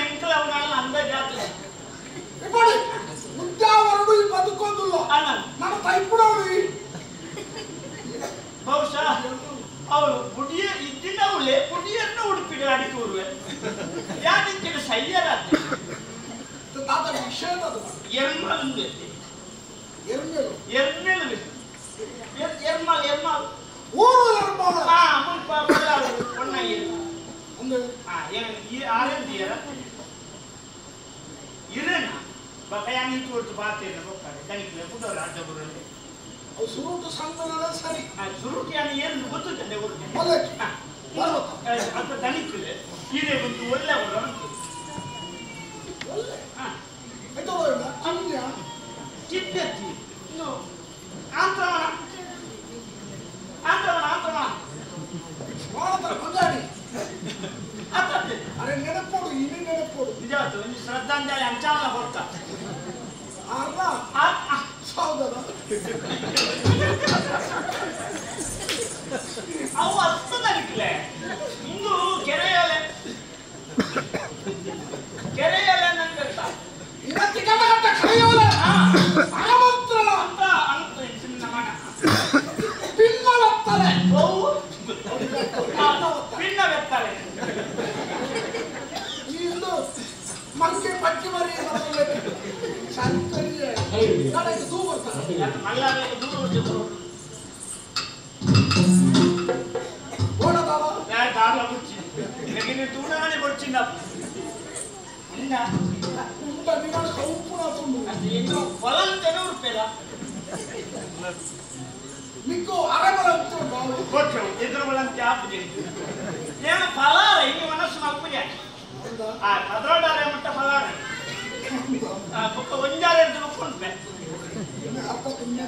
ಎಂಕಲ ಅವನಾಗಲ್ಲ ಅಂದ ಜಾತ್ರೆ ಉದ್ಯಾವರಡು ಈ ಬದುಕೋದಿಲ್ಲ ನನ್ನ ಕೈಪುಡವಳು ಬಹುಶಃ ಅವಳು ಪುಡಿಯ ಇದ್ದಿನವಳೆ ಪುಡಿಯನ್ನು ಉಡುಪಿಗೆ ಅಡಿಕೂರುವೆ ಯಾಕೆ ಸಯ್ಯರಾತೆ ಎರ್ಮಲ್ ಎರ್ಮೇಲು ಎರ್ಮಲ್ ಎರ್ಮಲ್ ಊರು ಎರ್ಮಲ್ ಮುಲ್ಪ ಒಣ್ಣಾಗಿ ಆರೆಂದಿಯರ ಇರೇನಾ ಬಕಯಾನಿ ತೋರ್ತು ಬಾತೇನ ಬೊಕ್ಕಡೆ ಕನಿಕ್ಲೆ ಪುಡರ ಅಡ್ಡಬುರಲ್ಲಿ ಅವು ಸುರುಟು ಸಂತನದ ಸರಿ ಸುರುಟು ಯಾನಿ ಏನು ಗೊತ್ತುಂಟೆ ಗೊತ್ತು ಮೊದಲಕ್ಕೆ ಅಂತ ಕನಿಕ್ಲೆ ಇದೆ ಒಂದು ಒಳ್ಳೆ ಅವರು ಮುಂಜಾತು ಒಂದು ಶ್ರದ್ಧಾಂಜಲಿ ಅಂಚಾವನ ಕೊಡ್ತ ಅವು ಅರ್ಥದಲ್ಲಿಕ್ಲೆ ಇಂದು ಕೆರೆಯಲೆ ನಂಗೆ ಆಮಂತ್ರಣ ಅಂತ ಚಿನ್ನ ಮಾಡ ಪಿನ್ನಲತ್ತಲೆ ಭಿನ್ನವೆತ್ತಲೆ ಇಂದು ಮಂಗೆ ಪಟ್ಟಿ ಮರಿ ಸಂಕರಿಯ ನನಗೆ ದೂ ಬರ್ತಾರೆ ಮಲ್ಲಾರಿಗೆ ದೂರ ಹೊರಟಿದ್ರು ಓಡದಾವ ದಾರ್ಲ ಮುಚ್ಚಿ ನನಗೆ ತೂಣಾನೆ ಬರ್ಚಿಂದ ಇನ್ನ ಇಂದ ನಿನ್ನ ಕೌಪುರ ತುಂಬ ಏನು ಹೊಲಂತೇನೋ ರೂಪಾಯಿಲ್ಲ ನಿಕ್ಕು ಅರೆಮರ ಉತ್ತರ ಗೊತ್ತು ಎದುರು ಹೊಲಂತೆ ಆಪುಜೆ ಏನು ಫಲಾರ ಇಲ್ಲಿ ಮನಸ್ಸು ನಪ್ಪುಜೆ ಆ ಕದ್ರೋಡಾರೆ ಮಟ್ಟ ಫಲಾರ ಆ ಪಕ್ಕ ಒಂಜಾರೆ ಅಂತ ಮಕ್ಕೊಂಡ್ಬೆ ಅಪ್ಪ ತುಂಬ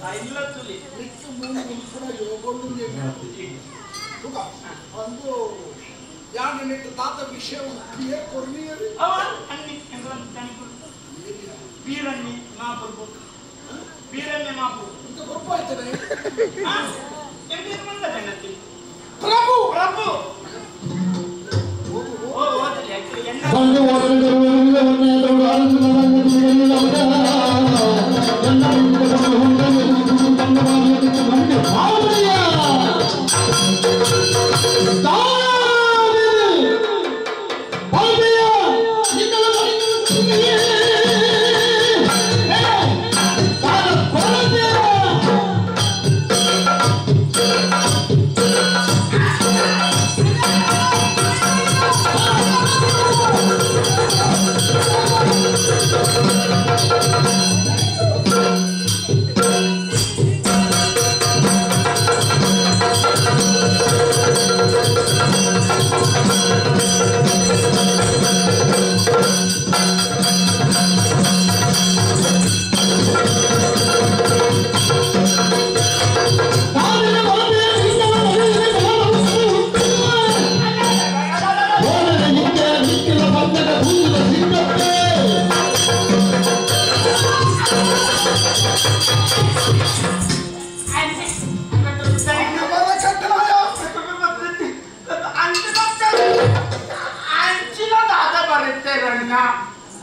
ಆ ಇಲ್ಲ ತುಲಿ ನಿಕ್ಕು ಮೂರು ಕೂಡ ಯೋಗೊಂಡು ಒಂದು ಯಾರು ನಿಟ್ಟು ತಾತ ವಿಷಯ ಕೊರ್ನಿಯರು ಅವ ಅನ್ನಿ ಬೀರನ್ನಿ ಮಾಪುರ್ಬು ಬೀರನ್ನೇ ಮಾಪು ಇಂತ ಗೊತ್ತಾಯ್ತದೆ ಎಂಟು ಮಂದ ಜನತಿ ಪ್ರಭು ಪ್ರಭು ಓ ಓದಲಿ ಆಯ್ತು ಎನ್ನ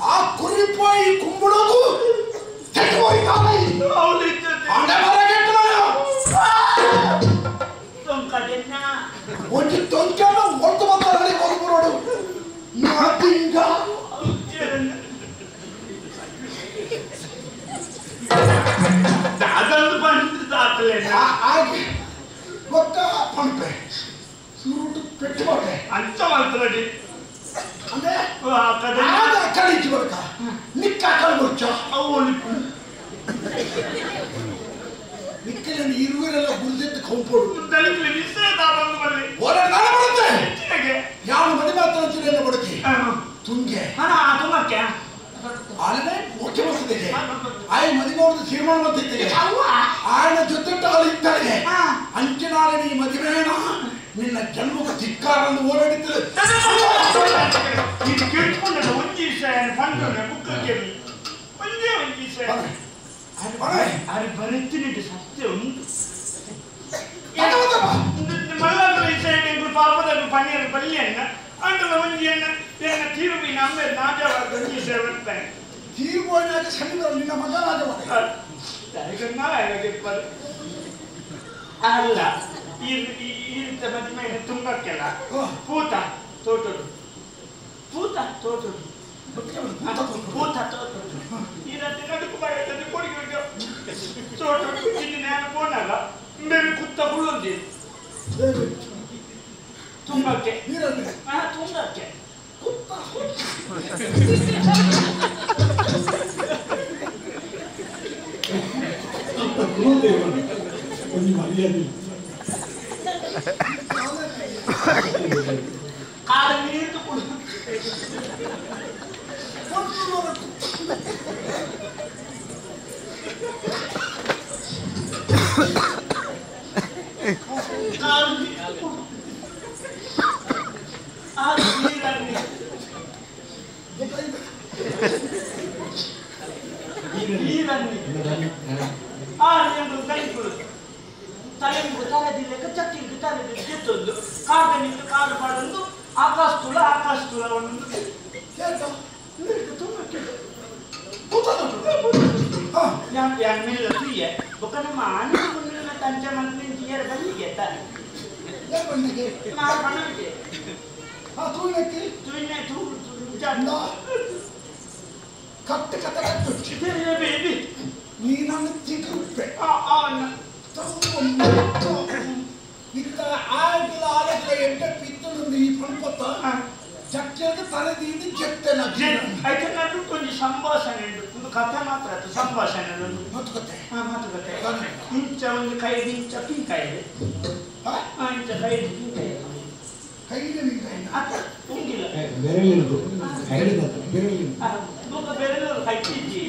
ಆ ಕುರಿಪೋಯಿ ಕುಂಬಳೋದು ತೆಗೆದೋಯ್ ಕಾಲೈ ಅಂಡೆ ಮರಗೆಟ್ಟನಾಯ ತೊಂಕಡೆನ್ನ ಒಂದು ತೊಂಕನ ಒಟ್ಟು ಬಂದ ಹೋಗ್ಬರೋಡು ನಾದಿಂಗ ಅದೊಂದು ಬಂದಿದ್ದಾಗಲೇ ಹಾಗೆ ಗೊತ್ತ ಪಂಪೆ ಸುರುಟು ಪೆಟ್ಟು ಬಟ್ಟೆ ಅಂತ ಮಾತಾಡಿ ಅಂದ್ರೆ ಆ ಕಡೆ ಕಳಿಸಿ ಬರ್ಕ ನಿಕ್ಕ ಕಳ್ಗೊಚ್ಚ ಅವು ನಿಕ್ಕಲ್ಲಿ ಇರುವರೆಲ್ಲ ಗುರುದೆತ್ತು ಕಂಪೋಡು ದಲಿತಲಿ ನಿಶ್ಚಯದ ಬಂದು ಬರಲಿ ಒಳ್ಳೆ ನಾಳೆ ಬರುತ್ತೆ ಹೆಚ್ಚಿಗೆ ಯಾರು ಮನೆ ಮಾತಾಡ್ತೀನಿ ಬಡಕಿ ತುಂಗೆ ತುಂಬಕ್ಕೆ ಆನೆ ಮುಖ್ಯ ಬರ್ತದೆ ಆಯ್ ಮದುವೆ ಅವ್ರದ್ದು ತೀರ್ಮಾನ ಬರ್ತಿದ್ದೆ ಆಯನ ಜೊತೆ ಇದ್ದಾಳೆ ಅಂಚಿನಾಳೆ ನೀ ಮದುವೆನ ನಿನ್ನ ಜನ್ಮಕ್ಕೆ ಧಿಕ್ಕಾರನ್ನು ಓಡಾಡಿದ್ದೆ ಇದು ಕೇಳ್ಕೊಂಡ ಒಂಜಿ ಪಂಡ್ರೆ ಬುಕ್ಕಕ್ಕೆ ಒಂದೇ ಒಂಜಿ ಅದು ಬರುತ್ತೀನಿ ಸತ್ಯ ಉಂಟು ಮಲ್ಲರ ಸೈಡ್ ಪಾಪದ ಪನ್ನೀರು ಪಲ್ಯನ್ನ ಅಂಟದ ಒಂಜಿಯನ್ನ ಎನ್ನ ತೀರುವಿ ನಮ್ಮ ನಾಜವಾದ ಒಂಜಿ ಸೇವರ್ತಾನೆ ತೀರ್ಮಾನ ಸಣ್ಣ ನಿನ್ನ ಮಗ ರಾಜವಾದ ಅಲ್ಲ ಈತ ಮದುವೆ ತುಂಬಕ್ಕೆಲ್ಲ ಪೂತ ತೋಟಡು ಪೂತ ತೋಟಡು ಪೂತ ತೋಟಡು ಈ ರಾತ್ರಿ ನಡುಕು ಬಾಯಲ್ಲಿ ಕೊಡಿಗೆ ತೋಟಡು ಇಲ್ಲಿ ನಾನು ಬೋನಲ್ಲ ಬೇರೆ ಕುತ್ತ ಹುಳುಂದಿ ತುಂಬಕ್ಕೆ ತುಂಬಕ್ಕೆ ಒಂದು ಮರ್ಯಾದೆ ಕಾಲ ನೀರು ಕೊಡು ಆಕಾಶತುಲ ಒಂದು yang tuye bukan mana pun nak tanjaman ni dia balik kita. Ya balik ke? Mana ke? Tu ni tu janda. Kata tu. Baby. Ni nak cikup. Nak. Tahu kita ada yang pintu ni pun ಚಕ್ಕೆಗೆ ತಲೆದೀನಿ ಚೆತ್ತನ ಐತೆ ನಾನು ಕೊಂಚ ಸಂಭಾಷಣೆ ಒಂದು ಕಥೆ ಮಾತ್ರ ಅದು ಸಂಭಾಷಣೆ ಮಾತುಕತೆ ಇಂಚ ಒಂದು ಕೈಗೆ ಇಂಚ ಪಿಂಕಾಯಿ ಇಂಚ ಕೈಗೆ ಪಿಂಕಾಯಿ ಕೈಗೆ ಪಿಂಕಾಯಿ ಅತ್ತ ಉಂಗಿಲ್ಲ ಬೆರಳಿನದು ಬೆರಳಿನ ಮುಖ ಬೆರಳು ಕೈತಿದ್ದಿ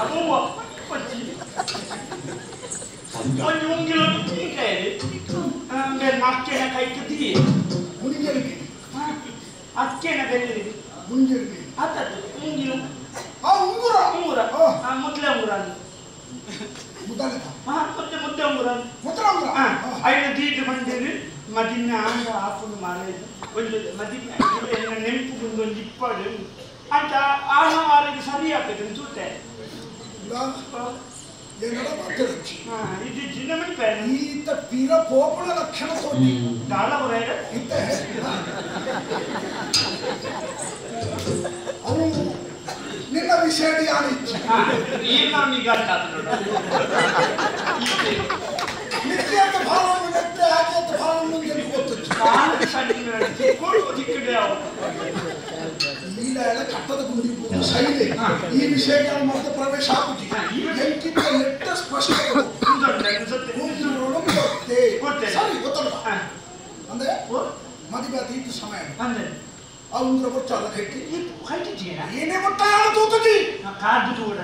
ಅಮ್ಮ ಒಂದು ಉಂಗಿಲ್ಲ ಪಿಂಕಾಯಿ ಮೇಲೆ ನಾಲ್ಕೇನ ಕೈತಿದ್ದಿ ಮುನಿಗೆರಿಗೆ ಅಕ್ಕೇನ ಬೆರಳಿದೆ ಮುನಿಗೆರಿಗೆ ಅತ್ತದ್ದು ಉಂಗಿಲು ಉಂಗುರ ಮುದ್ಲೆ ಉಂಗುರ ಮುದ್ದೆ ಉಂಗುರ ಐದು ದೀಟ ಬಂದಿರಿ ಮದಿನ ಆಂಗ ಹಾಕೊಂಡು ಮಾರೇದು ಒಂದು ಮದಿನ ನೆಂಪು ಒಂದು ಇಪ್ಪಡು ಅಂತ ಆಹಾರಕ್ಕೆ ಸರಿ ಆಗ್ತದೆ ಅನ್ಸುತ್ತೆ ಇದು ಜಿನ್ನಮಣಿ ಈತ ತೀರ ಪೋಪಳ ಲಕ್ಷಣ ತೋಟಿ ದಾಳ ಹೊರ ಇತ್ತೆ ಅವನು ನಿನ್ನ ವಿಷಯ ಯಾನಿಚ್ಚ ಈಗ ಈಗ ನಿತ್ಯದ ಭಾವನೆ ನೆತ್ತೆ ಆಕೆಯ ಭಾವನೆ ಎಂದು ಗೊತ್ತಿತ್ತು ಈಗ ಎಲ್ಲ ಕಟ್ಟದ ಗುಂಡಿ ಶೈಲಿ ಈ ವಿಷಯಗಳನ್ನು ಮತ್ತೆ ಪ್ರವೇಶ ಆಗುತ್ತಿ ಎಂಕಿಂತ ನೆಟ್ಟ ಸ್ಪಷ್ಟ ಸರಿ ಗೊತ್ತಲ್ಲ ಅಂದ್ರೆ ಮದುವೆ ಅತೀತ ಸಮಯ ಅವರ ಗೊತ್ತಲ್ಲ ಕೈಟಿ ಏನೇ ಗೊತ್ತ ತೂತದಿ ಕಾದು ತೂಡ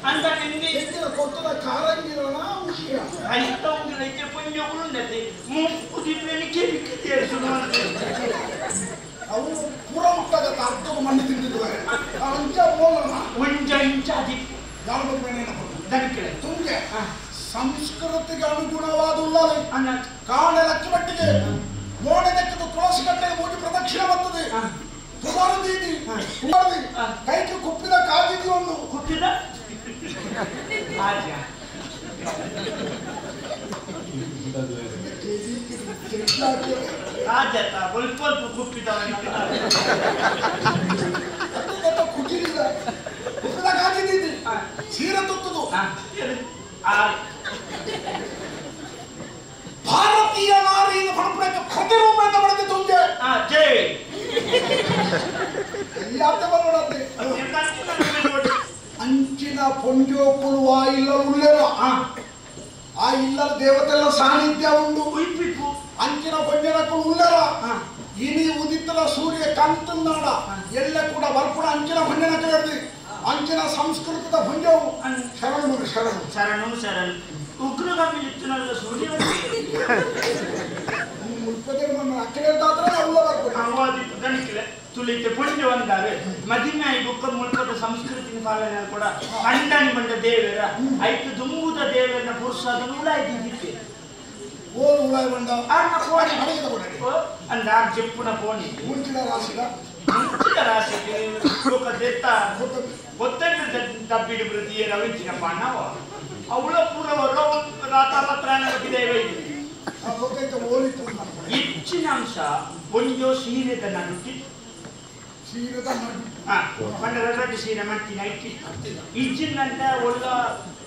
ಅಂತ ನಿನ್ನೆ ಕೊತ್ತದ ಕಾರಂಗಿರೋಣ ವಿಷಯ ಐತ ಒಂದು ಐತೆ ಪಂಜಗಳು ನದಿ ಮುಕ್ಕುದಿ ಬೆನಿಕೆ ಬಿಕ್ಕಿದೆ ಸುಮಾರು ಅವರು ಪೂರ ಮುಟ್ಟಾಗ ಅರ್ಧ ಮಣ್ಣು ತಿಂದಿದ್ದಾರೆ ಅಂಚ ಬೋಲನ ಒಂಜ ಇಂಚಾದಿ ಯಾವ ಬಗ್ಗೆ ದನಿಕೆ ತುಂಗೆ ಸಂಸ್ಕೃತಿಗೆ ಅನುಗುಣವಾದುಳ್ಳದೆ ಕಾಣ ಲಕ್ಷ ಮಟ್ಟಿಗೆ ಮೋಡದಕ್ಕೆ ತುಳಸಿ ಕಟ್ಟೆಗೆ ಹೋಗಿ ಪ್ರದಕ್ಷಿಣೆ ಬರ್ತದೆ ತುಮಾರದೀದಿ ಕೈಗೆ ಕುಪ್ಪಿದ ಕಾದಿದಿ ಒಂದು ಕುಪ್ಪಿದ ರಾಜತ ಸ್ವಲ್ಪ ಕುಪ್ಪಿದವನ ಕುಟಿಲಿದ ಕುಪ್ಪಿದ ಕಾದಿದ್ದೀರಿ ಸೀರೆ ತುತ್ತದು ಭಾರತೀಯ ನಾರಿಯನ್ನು ಹೊರಪಡಕ್ಕೆ ಪ್ರತಿರೂಪ ಅಂತ ಮಾಡಿದೆ ತುಂಗೆ ಜೈ ಅಂಚಿನ ಪೊಂಜೋಪುಳುವ ಇಲ್ಲ ಉಳ್ಳೆರ ಆ ಇಲ್ಲದ ದೇವತೆಲ್ಲ ಸಾನ್ನಿಧ್ಯ ಉಂಡು ಅಂಚಿನ ಪೊಂಜನಕ್ಕೂ ಉಳ್ಳೆರ ಇನಿ ಉದಿತದ ಸೂರ್ಯ ಕಂತನಾಡ ಎಲ್ಲ ಕೂಡ ಬರ್ಪುಡ ಅಂಚಿನ ಪೊಂಜನ ಕೇಳಿದ್ವಿ ಅಂಚಿನ ಸಂಸ್ಕೃತದ ಪೊಂಜವು ಶರಣು ಶರಣು ಶರಣು ಶರಣು ಉಗ್ರಗಾಮಿ ಇತ್ತಿನಲ್ಲ ಸೂರ್ಯ ತುಳಿತೆ ಪುಣ್ಯ ಒಂದಾರೆ ಮದಿನ ಬುಕ್ಕ ಮುಲ್ಪದ ಸಂಸ್ಕೃತಿ ಪಾಲನೆ ಕೂಡ ಅಂಡಾನಿ ಬಂದ ದೇವರ ಐದು ದುಂಬುದ ದೇವರನ್ನ ಪುರುಷದ ಉಳಾಯ್ತಿದ್ದಿತ್ತೆ ಓ ಉಳಾಯ್ ಬಂದ ಅಂದ ಜಪ್ಪುನ ಪೋಣಿ ಮುಂಚಿನ ರಾಶಿಗ ಮುಂಚಿನ ರಾಶಿಗೆ ಲೋಕ ದೆತ್ತ ಗೊತ್ತಂದ್ರೆ ತಬ್ಬಿಡಿ ಪ್ರತಿಯೇ ರವಿಂಚಿನ ಪಾಣವ ಅವಳ ಪೂರ್ವ ರಾತಾಪತ್ರ ದೇವ ಹೆಚ್ಚಿನ ಅಂಶ ಒಂದು ಸೀರೆದ ನಡುತ್ತಿ ಪಂಡರಟಿ ಸೀರೆ ಮಾಡ್ತೀನಿ ಐತಿ ಇಜ್ಜಿನಂತ ಒಳ್ಳ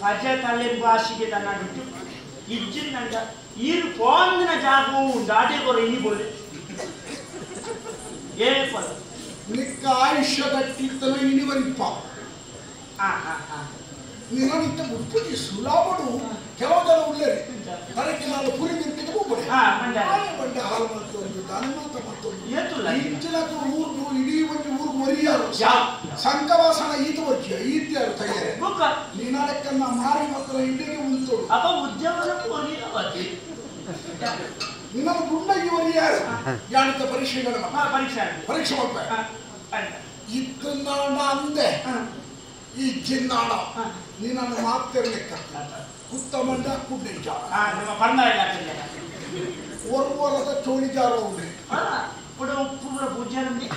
ಪಜ ತಲೆ ಭಾಷೆಗೆ ನಡುತ್ತು ಇಜ್ಜಿನಂತ ಈರು ಪೋಂದಿನ ಜಾಗವು ಉಂಟು ಆಟೆ ಕೊರ ಇನಿ ಬೋಲೆ ಏ ಪದ ನಿಕ್ಕ ಆಯುಷ್ಯ ಗಟ್ಟಿತ್ತನ ಇನಿವರಿಪ್ಪ ನಿನಗಿಂತ ಮುಪ್ಪುಜಿ ಸುಲಾಬಡು ಕೆಲವು ಜನ ಉಳ್ಳೇರಿ ಅದಕ್ಕೆ ನಾನು ಪುರಿ ನಿಂತಿಗೆ ಹೋಗ್ಬಿಡಿ ಬಂಡೆ ಹಾಲು ಮತ್ತೊಂದು ದಾನ ಮತ್ತೊಂದು ಇಂಚಿನಕ್ಕೆ ಊರು ಇಡೀ ಒಂದು ಊರು ಮರಿಯಾರು ಸಂಕವಾಸನ ಈತ వచ్చి ಈತ್ಯಾರು ತಯಾರೆ ನೀನಾಡಕ್ಕನ್ನ ಮಾರಿ ಮಕ್ಕಳ ಇಂಡಿಗೆ ಉಂಟೋಡು ಅಪ್ಪ ಉದ್ಯೋಗದ ಮರಿಯಾವತಿ ನಿನ್ನ ಗುಂಡಗಿ ಮರಿಯಾರು ಯಾಣಿತ ಪರೀಕ್ಷೆಗಳ ಪರೀಕ್ಷೆ ಮಾಡ್ಬೇಕು ಇತ್ತನಾಡ ಅಂದೆ ಈ ಜಿನ್ನಾಡ ನೀನನ್ನು ಮಾತಿರ್ಲಿಕ್ಕ ಉತ್ತಮಂಡ ಕುಡ್ಡಿಂಚ ನಮ್ಮ ಪಂಡ ಇಲ್ಲ ಒರ್ವರದ ಚೋಳಿಗಾರ ಉಂಡೆ ಕೂಡ ಉಪ್ಪು ಪೂಜಾರಂದಿ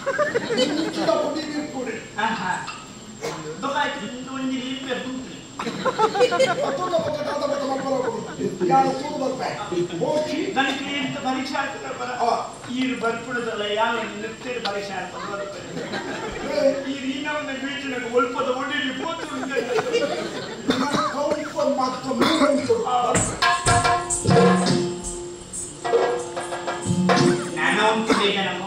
ಮಿಕ್ಕಿದ ಪುಡಿ ನೀರು ಕೊಡಿ ಒಂದು ಲೀಟರ್ ಉಂಟು ಪರೀಕ್ಷೆ ಈ ಬರ್ಪುಡದಲ್ಲ ಯಾವ ನೃತ್ಯ ಪರೀಕ್ಷೆ ಈ ರೀನವನ್ನ ಬೀಚಿನ ಒಲ್ಪದ ಒಳ್ಳೆಯಲ್ಲಿ ಹೋತು ನಾನು ಬೇಗ ನಮ್ಮ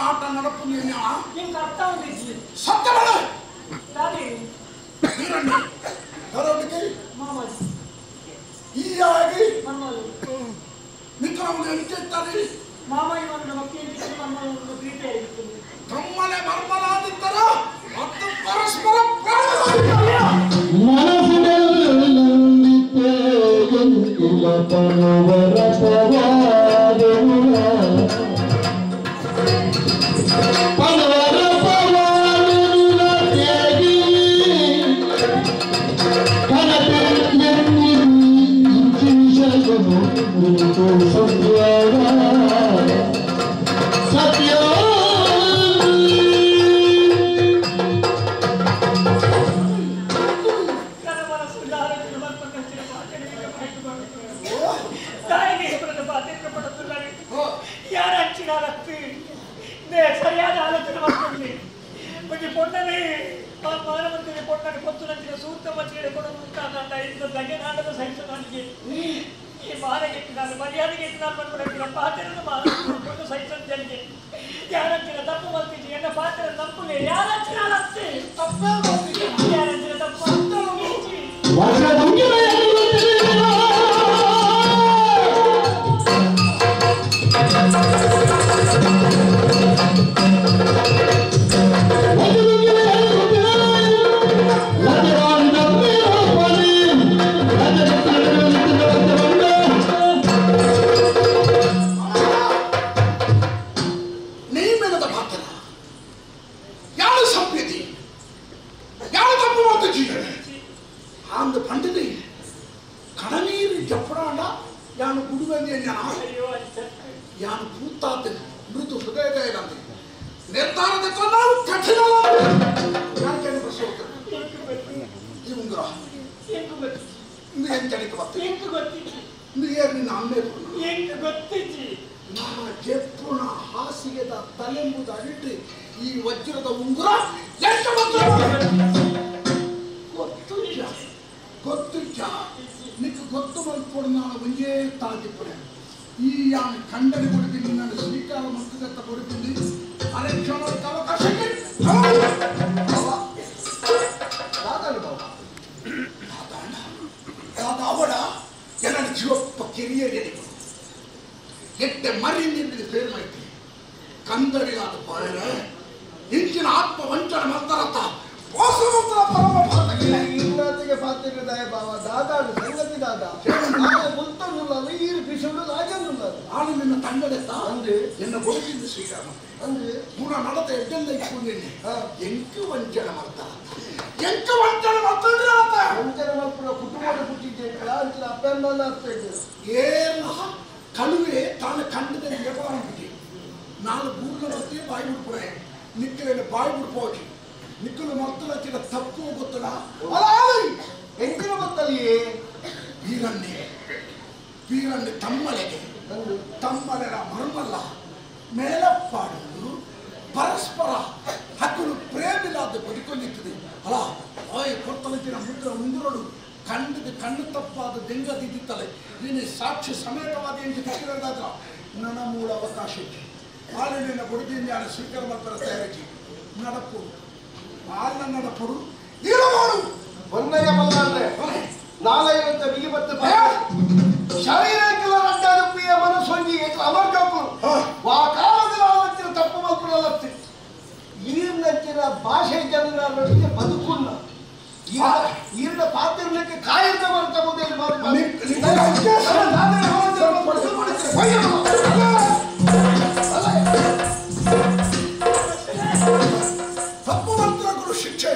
ಆಟ ನಡಪು ಈಯಾಗಿ ಮಿತ್ರವನ್ನು ಎಣಿಸುತ್ತಾರೆ ತಮ್ಮನೆ ಮರ್ಮಲಾದಿದ್ದರೆ ಮತ್ತು ಪರಸ್ಪರ ಸರಿಯಾದ ಆಲೋಚನೆ ಮಾಡ್ಕೊಂಡ್ಲಿ ಮತ್ತೆ ಪೊಣ್ಣನೆ ಆ ಮಾನವಂತನಿಗೆ ಪೊಣ್ಣನೆ ಕೊತ್ತು ನಂಚಿನ ಸೂಕ್ತ ಮಚ್ಚಿಗೆ ಕೊಡುವಂತ ಇಂಥ ದಗೆನಾಡದ ಸಹಿತ ನನಗೆ ಈ ಮಾನಗೆಟ್ಟು ನಾನು ಮರ್ಯಾದೆಗೆ ನಾನು ಬಂದ್ಬಿಡ ಪಾತ್ರನ ಮಾನವನ್ನು ಸಹಿತ ಜನಗೆ ಯಾರಂಚಿನ ತಪ್ಪು ಮಾಡ್ತಿದ್ವಿ ಎನ್ನ ಪಾತ್ರ ತಪ್ಪುಗೆ ಯಾರಂಚಿನ ಅಲತ್ತೆ ಯಾರಂಚಿನ ತಪ್ಪು ಹಾಸಿಗೆದ ತಲೆಂಬುದು ಅಡಿಟ್ಟು ಈ ವಜ್ರದ ಉಂಗುರ ಗೊತ್ತು ನಿಕ್ಕೆ ಗೊತ್ತು ಮಲ್ಕೊಂಡು ನಾನು ಒಂದೇ ತಾಗಿಪ್ಪಡೆ ಈ ಯಾನು ಖಂಡನೆ ಕೊಡ್ತೀನಿ ನಾನು ಸ್ವೀಕಾರ ಮಕ್ಕಳತ್ತ ಕೊಡ್ತೀನಿ ಅರೆಕ್ಷಣ ಅವಕಾಶಕ್ಕೆ ಅವಡ ಎಲ್ಲ ಜೀವಪ್ಪ ಕೆರಿಯೇ ಎಟ್ಟೆ ಮರಿ ನಿಂತಿದೆ ಫೇಲ್ ಮಾಡ್ತೀನಿ ಕಂದರಿಗಾದ ಪಾಯನ ಇಂಚಿನ ಆತ್ಮ ವಂಚನ ಮಂತರತ್ತ ಮೋಸಮಂತರ ಪರಮ ಪಾತಗಿಲ್ಲ ಇನ್ನೊತ್ತಿಗೆ ಪಾತ್ರ ದಯ ಬಾವ ದಾದಾಡು ಸಂಗತಿ ದಾದ ಮುಲ್ತನುಲ್ಲ ವೀರು ಪಿಶುಡು ರಾಜನುಲ್ಲ ನಾನು ನಿನ್ನ ತಂಗಡೆತ್ತ ಅಂದ್ರೆ ಎನ್ನ ಬದುಕಿಂದ ಸ್ವೀಕಾರ ಅಂದ್ರೆ ಪೂರ ನಡತೆ ಎಡ್ಡೆಲ್ಲ ಇಟ್ಕೊಂಡಿನಿ ಎಂಕು ವಂಚನ ಮಾಡ್ತಾರ ಎಂಕು ವಂಚನ ಮಾಡ್ತಾರೆ ವಂಚನ ಮಾಡ್ಪುರ ಕುಟುಂಬದ ಪುಟ್ಟಿದ್ದೇನೆ ಅಂಚಿನ ಅಪ್ಪೆಲ್ಲ ಆಗ್ತದೆ ಏನ ಕಳುವೆ ತಾನು ಕಂಡದಲ್ಲಿ ವ್ಯವಹಾರ ಬಿಟ್ಟು ನಾನು ಊರ್ಲ ಬತ್ತಿ ಬಾಯಿ ಬಿಡ್ಪುಡೆ ನಿಕ್ಕಲೇನೆ ಬಾಯಿ ಬಿಡ್ಪೋಗಿ ನಿಕ್ಕಲು ಮಕ್ಕಳ ಚಿನ್ನ ತಪ್ಪು ಗೊತ್ತಲ್ಲ ಎಂಕಿನ ಮಕ್ಕಳಿಗೆ ಬೀರನ್ನೇ ತಮ್ಮಲೆಗೆ ತಮ್ಮಲೆರ ಮರ್ಮಲ್ಲ ಮೇಲಪ್ಪಾಡು ಪರಸ್ಪರ ಹಕ್ಕಲು ಪ್ರೇಮಿಲಾದ ಬದುಕೊಂಡಿರ್ತದೆ ಅಲ್ಲ ಆಯ್ ಕೊತ್ತಲಂಚಿನ ಮುದ್ರ ಮುಂದುರಡು ಕಂಡದ ಕಣ್ಣು ತಪ್ಪಾದ ದೆಂಗದಿದ್ದಿತ್ತಲೆ ನೀನು ಸಾಕ್ಷಿ ಸಮೇತವಾದ ಎಂದು ಕಟ್ಟಿರೋದಾದ್ರ ನನ್ನ ಮೂಲ ಅವಕಾಶ ಇತ್ತು ಹಾಲಿನ ಕೊಡುಗೆಯಿಂದ ಸ್ವೀಕಾರ ಮಾಡ್ತಾರೆ ತಯಾರಿಸಿ ನಡಪು ಹಾಲಿನ ನಡಪುಡು ಇರಬಾರು ಒಂದನೇ ಬಲ್ಲ ಅಂದ್ರೆ ನಾಳೆ ಇರುತ್ತೆ ಬಿಗಿಬತ್ತು ಶರೀರಕ್ಕೆಲ್ಲ ಅಡ್ಡಾಡುಪ್ಪಿಯ ಮನಸ್ಸೊಂಗಿ ಅಮರ್ಕಪ್ಪು ಆ ಕಾಲದಲ್ಲಿ ಆಲೋಚನ ತಪ್ಪು ಮಲ್ಪುರಲ್ಲತ್ತಿ ಈರ್ನಚ್ಚಿನ ಭಾಷೆ ಜನರ ನಡುವೆ ಬದುಕುಲ್ಲ ಈರ್ನ ಪಾತ್ರಕ್ಕೆ ಕಾಯದ ಮಾಡ್ತಾ ತಪ್ಪು ಮಂತ್ರಗಳು ಶಿಕ್ಷೆ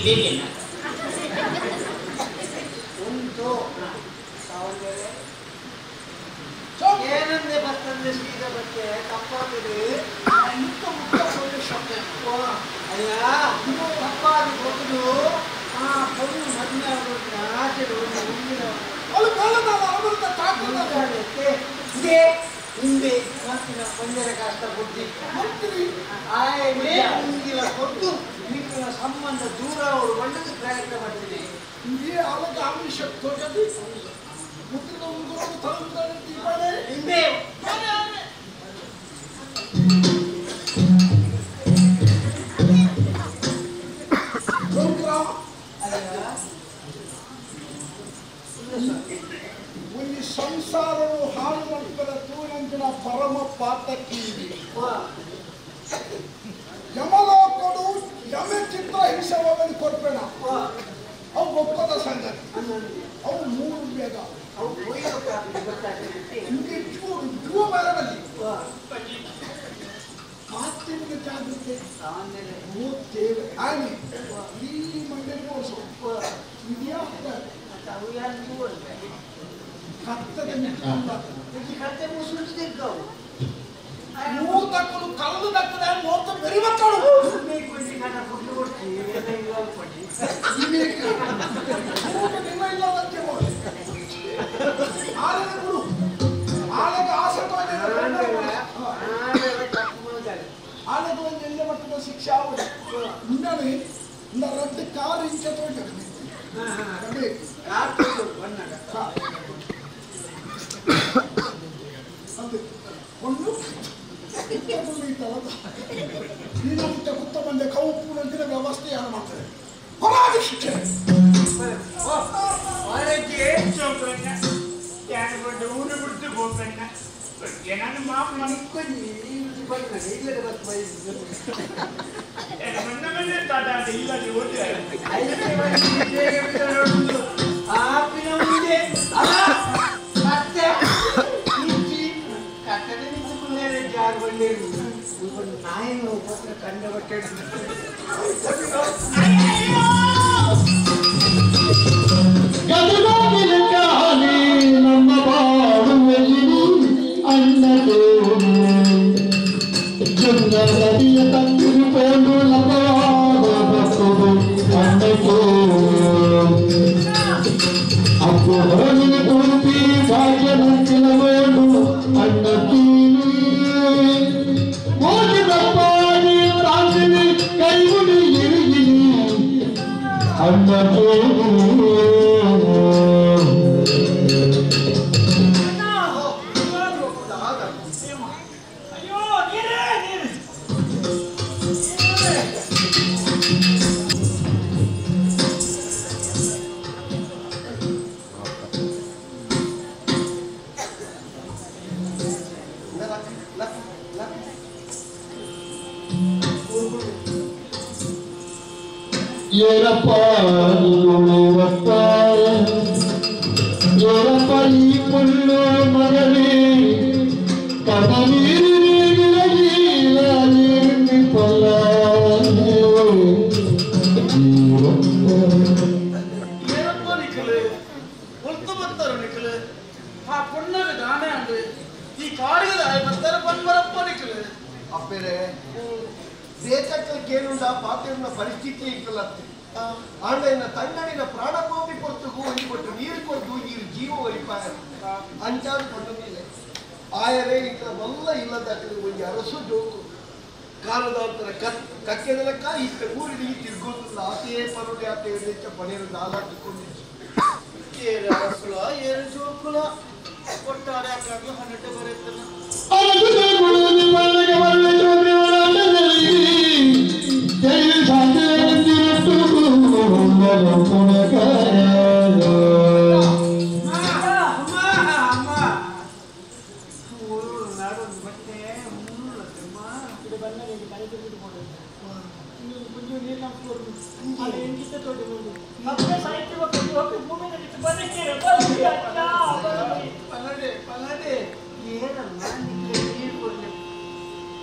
ಬೇಕೇನ ಉಂಟು ಏನಂದ್ರೆ ಬರ್ತಂದ್ರೆ ಸೀದ ಬಟ್ಟೆ ತಪ್ಪಾಗಿದೆ ಮುಕ್ಕ ಮುಕ್ಕ ಒಂದು ಶಬ್ದ ಅಯ್ಯ ತಪ್ಪಾಗಿ ಕೊಟ್ಟು ಆ பொண்ணு ಮದುವೆ ಆಗೋದು ಆಚೆ ಹಿಂದೆ ಮತ್ತಿನ ಕೊಂದರ ಕಷ್ಟ ಬುದ್ಧಿ ಮುಂಗಿನ ಕೊಟ್ಟು ನಿನ್ನ ಸಂಬಂಧ ದೂರ ಅವರು ಬಂದದ್ದು ಪ್ರಯತ್ನ ಮಾಡ್ತೀನಿ ಅವಕ್ಕೆ ಆಮಿಷ ಕೊಟ್ಟದ್ದು ಮುತ್ತಿನ ಉಂಗುರವನ್ನು ತರುತ್ತಾರೆ ಹಿಂದೆ ಒಂದು ಸಂಸಾರವು ಹಾಳು ಮಕ್ಕಳ ತೂರಂಜಿನ ಪರಮ ಪಾತಕಿ ಯಮಲೋಕಡು ಯಮ ಚಿತ್ರ ಹಿಂಸವನ್ನು ಕೊಡ್ಬೇಡ ಅವು ಒಪ್ಪದ ಸಂಗತಿ ಅವು ಮೂರು ಬೇಗ ಅವು ಜೀವ ಬರದಲ್ಲಿ ಮಾತಿನ ಜಾಗೃತಿ ಮೂರ್ತೇವೆ ಆಗಿ ಈ ಮಂಡ್ಯ ಇದೆಯಾ ಕತ್ತೆ ಮುಸುಳು ತೆಗ್ಗಾವು ಮೂರು ದಕ್ಕಲು ಕಳೆದು ದಕ್ಕದ ಮೂವತ್ತು ಬೆರಿ ಮಕ್ಕಳು ನಿಮ್ಮ ಇಲ್ಲದಂತೆ ಆಳೆಗೆ ಬಿಡು ಆಳೆಗೆ ಆಸಕ್ತಿ ಆಳೆಗೆ ಒಂದು ಎಲ್ಲ ಮಟ್ಟದ ಶಿಕ್ಷೆ ಆಗುದು ಇನ್ನೇ இந்த ரெண்டு கார் இங்க தோண்டிருக்கு ಒಂದು ನೀನು ಕುತ್ತ ಬಂದೆ ಕವು ಪೂರಂತಿನ ವ್ಯವಸ್ಥೆಯನ್ನು ಮಾಡ್ತಾರೆ ಹೊರಗೆ ಶಿಕ್ಷೆ ಊರು ಬಿಟ್ಟು ಹೋಗ್ಬೇಕ ನಾನು ಮಾಪ್ ಮಾಡ್ಕೊಂಡು ನಾಯಿನ ಕಂಡ ಬಟ್ಟೆ ನಮ್ಮ ಬಾಳುವೆಯಲ್ಲಿ ಅಣ್ಣದು ಚಂದ ನದಿಯ ತಂಗಿರುಕೊಂಡು ಲಭವಾಗಬಹುದು ಅಣ್ಣದು ಅಪ್ಪು ಹೊರಗಿನ ತೋರಿಸಿ ಭಾಗ್ಯನ ಕೆಲವೇಳು ಅಣ್ಣತೀನಿ ಮೋಜಿದ ಪಾಡಿ ತಾಂಗಿನಿ ಕೈಗುಡಿ ಇರುಗಿನಿ ಅಣ್ಣದು ಏನಪ್ಪ ಏನಪ್ಪ ಈ ಪುಲ್ಲು ಮಗನೇ ಪಲ್ಲ ಏನಪ್ಪ ನಿಖಲು ಹೊಲ್ತು ಬರ್ತಾರ ನಿಖಲು ಆ ಪುಣ್ಣಗ ಗಾನೆ ಅಂದ್ರೆ ಈ ಕಾಡಿಗೆ ಬರ್ತಾರ ಬಂದ್ಬರಪ್ಪ ನಿಖಲು ಅಪ್ಪೇರೆ ಬೇಕಕ್ಕೆ ಕೇಳುಂಡ ಪಾತ್ರೆಯ ಪರಿಸ್ಥಿತಿ ಇಕ್ಕಲತ್ತೆ ಆಂಡೈನ ತಂಗಡಿನ ಪ್ರಾಣ ಕೋಪಿ ಕೊರತುಗೂ ಒಲಿಕೊಟ್ಟು ನೀರು ಕೊಟ್ಟು ನೀರು ಜೀವ ಒಲಿಪಾಯ ಅಂಚಾದ ಕೊಂಡ ಮೇಲೆ ಆಯರೇ ಇಕ್ಕ ಮಲ್ಲ ಇಲ್ಲದಾಕಲು ಒಂದು ಅರಸು ಜೋಕು ಕಾಲದಾಂತರ ಕಕ್ಕೆದಲಕ್ಕ ಇಷ್ಟ ಊರಿನ ಈ ತಿರ್ಗೋದು ಆಸೆಯೇ ಪರುಡಿ ಆತ ಹೆಚ್ಚ ಪಡೆಯಲು ನಾಲಾಕಿಕೊಂಡಿದ್ದು ಅರಸುಲ ಏರು ಜೋಕುಲ ಕೊಟ್ಟಾರೆ ಹಾಗಾಗಿ 12 ಬರುತ್ತಲ್ಲ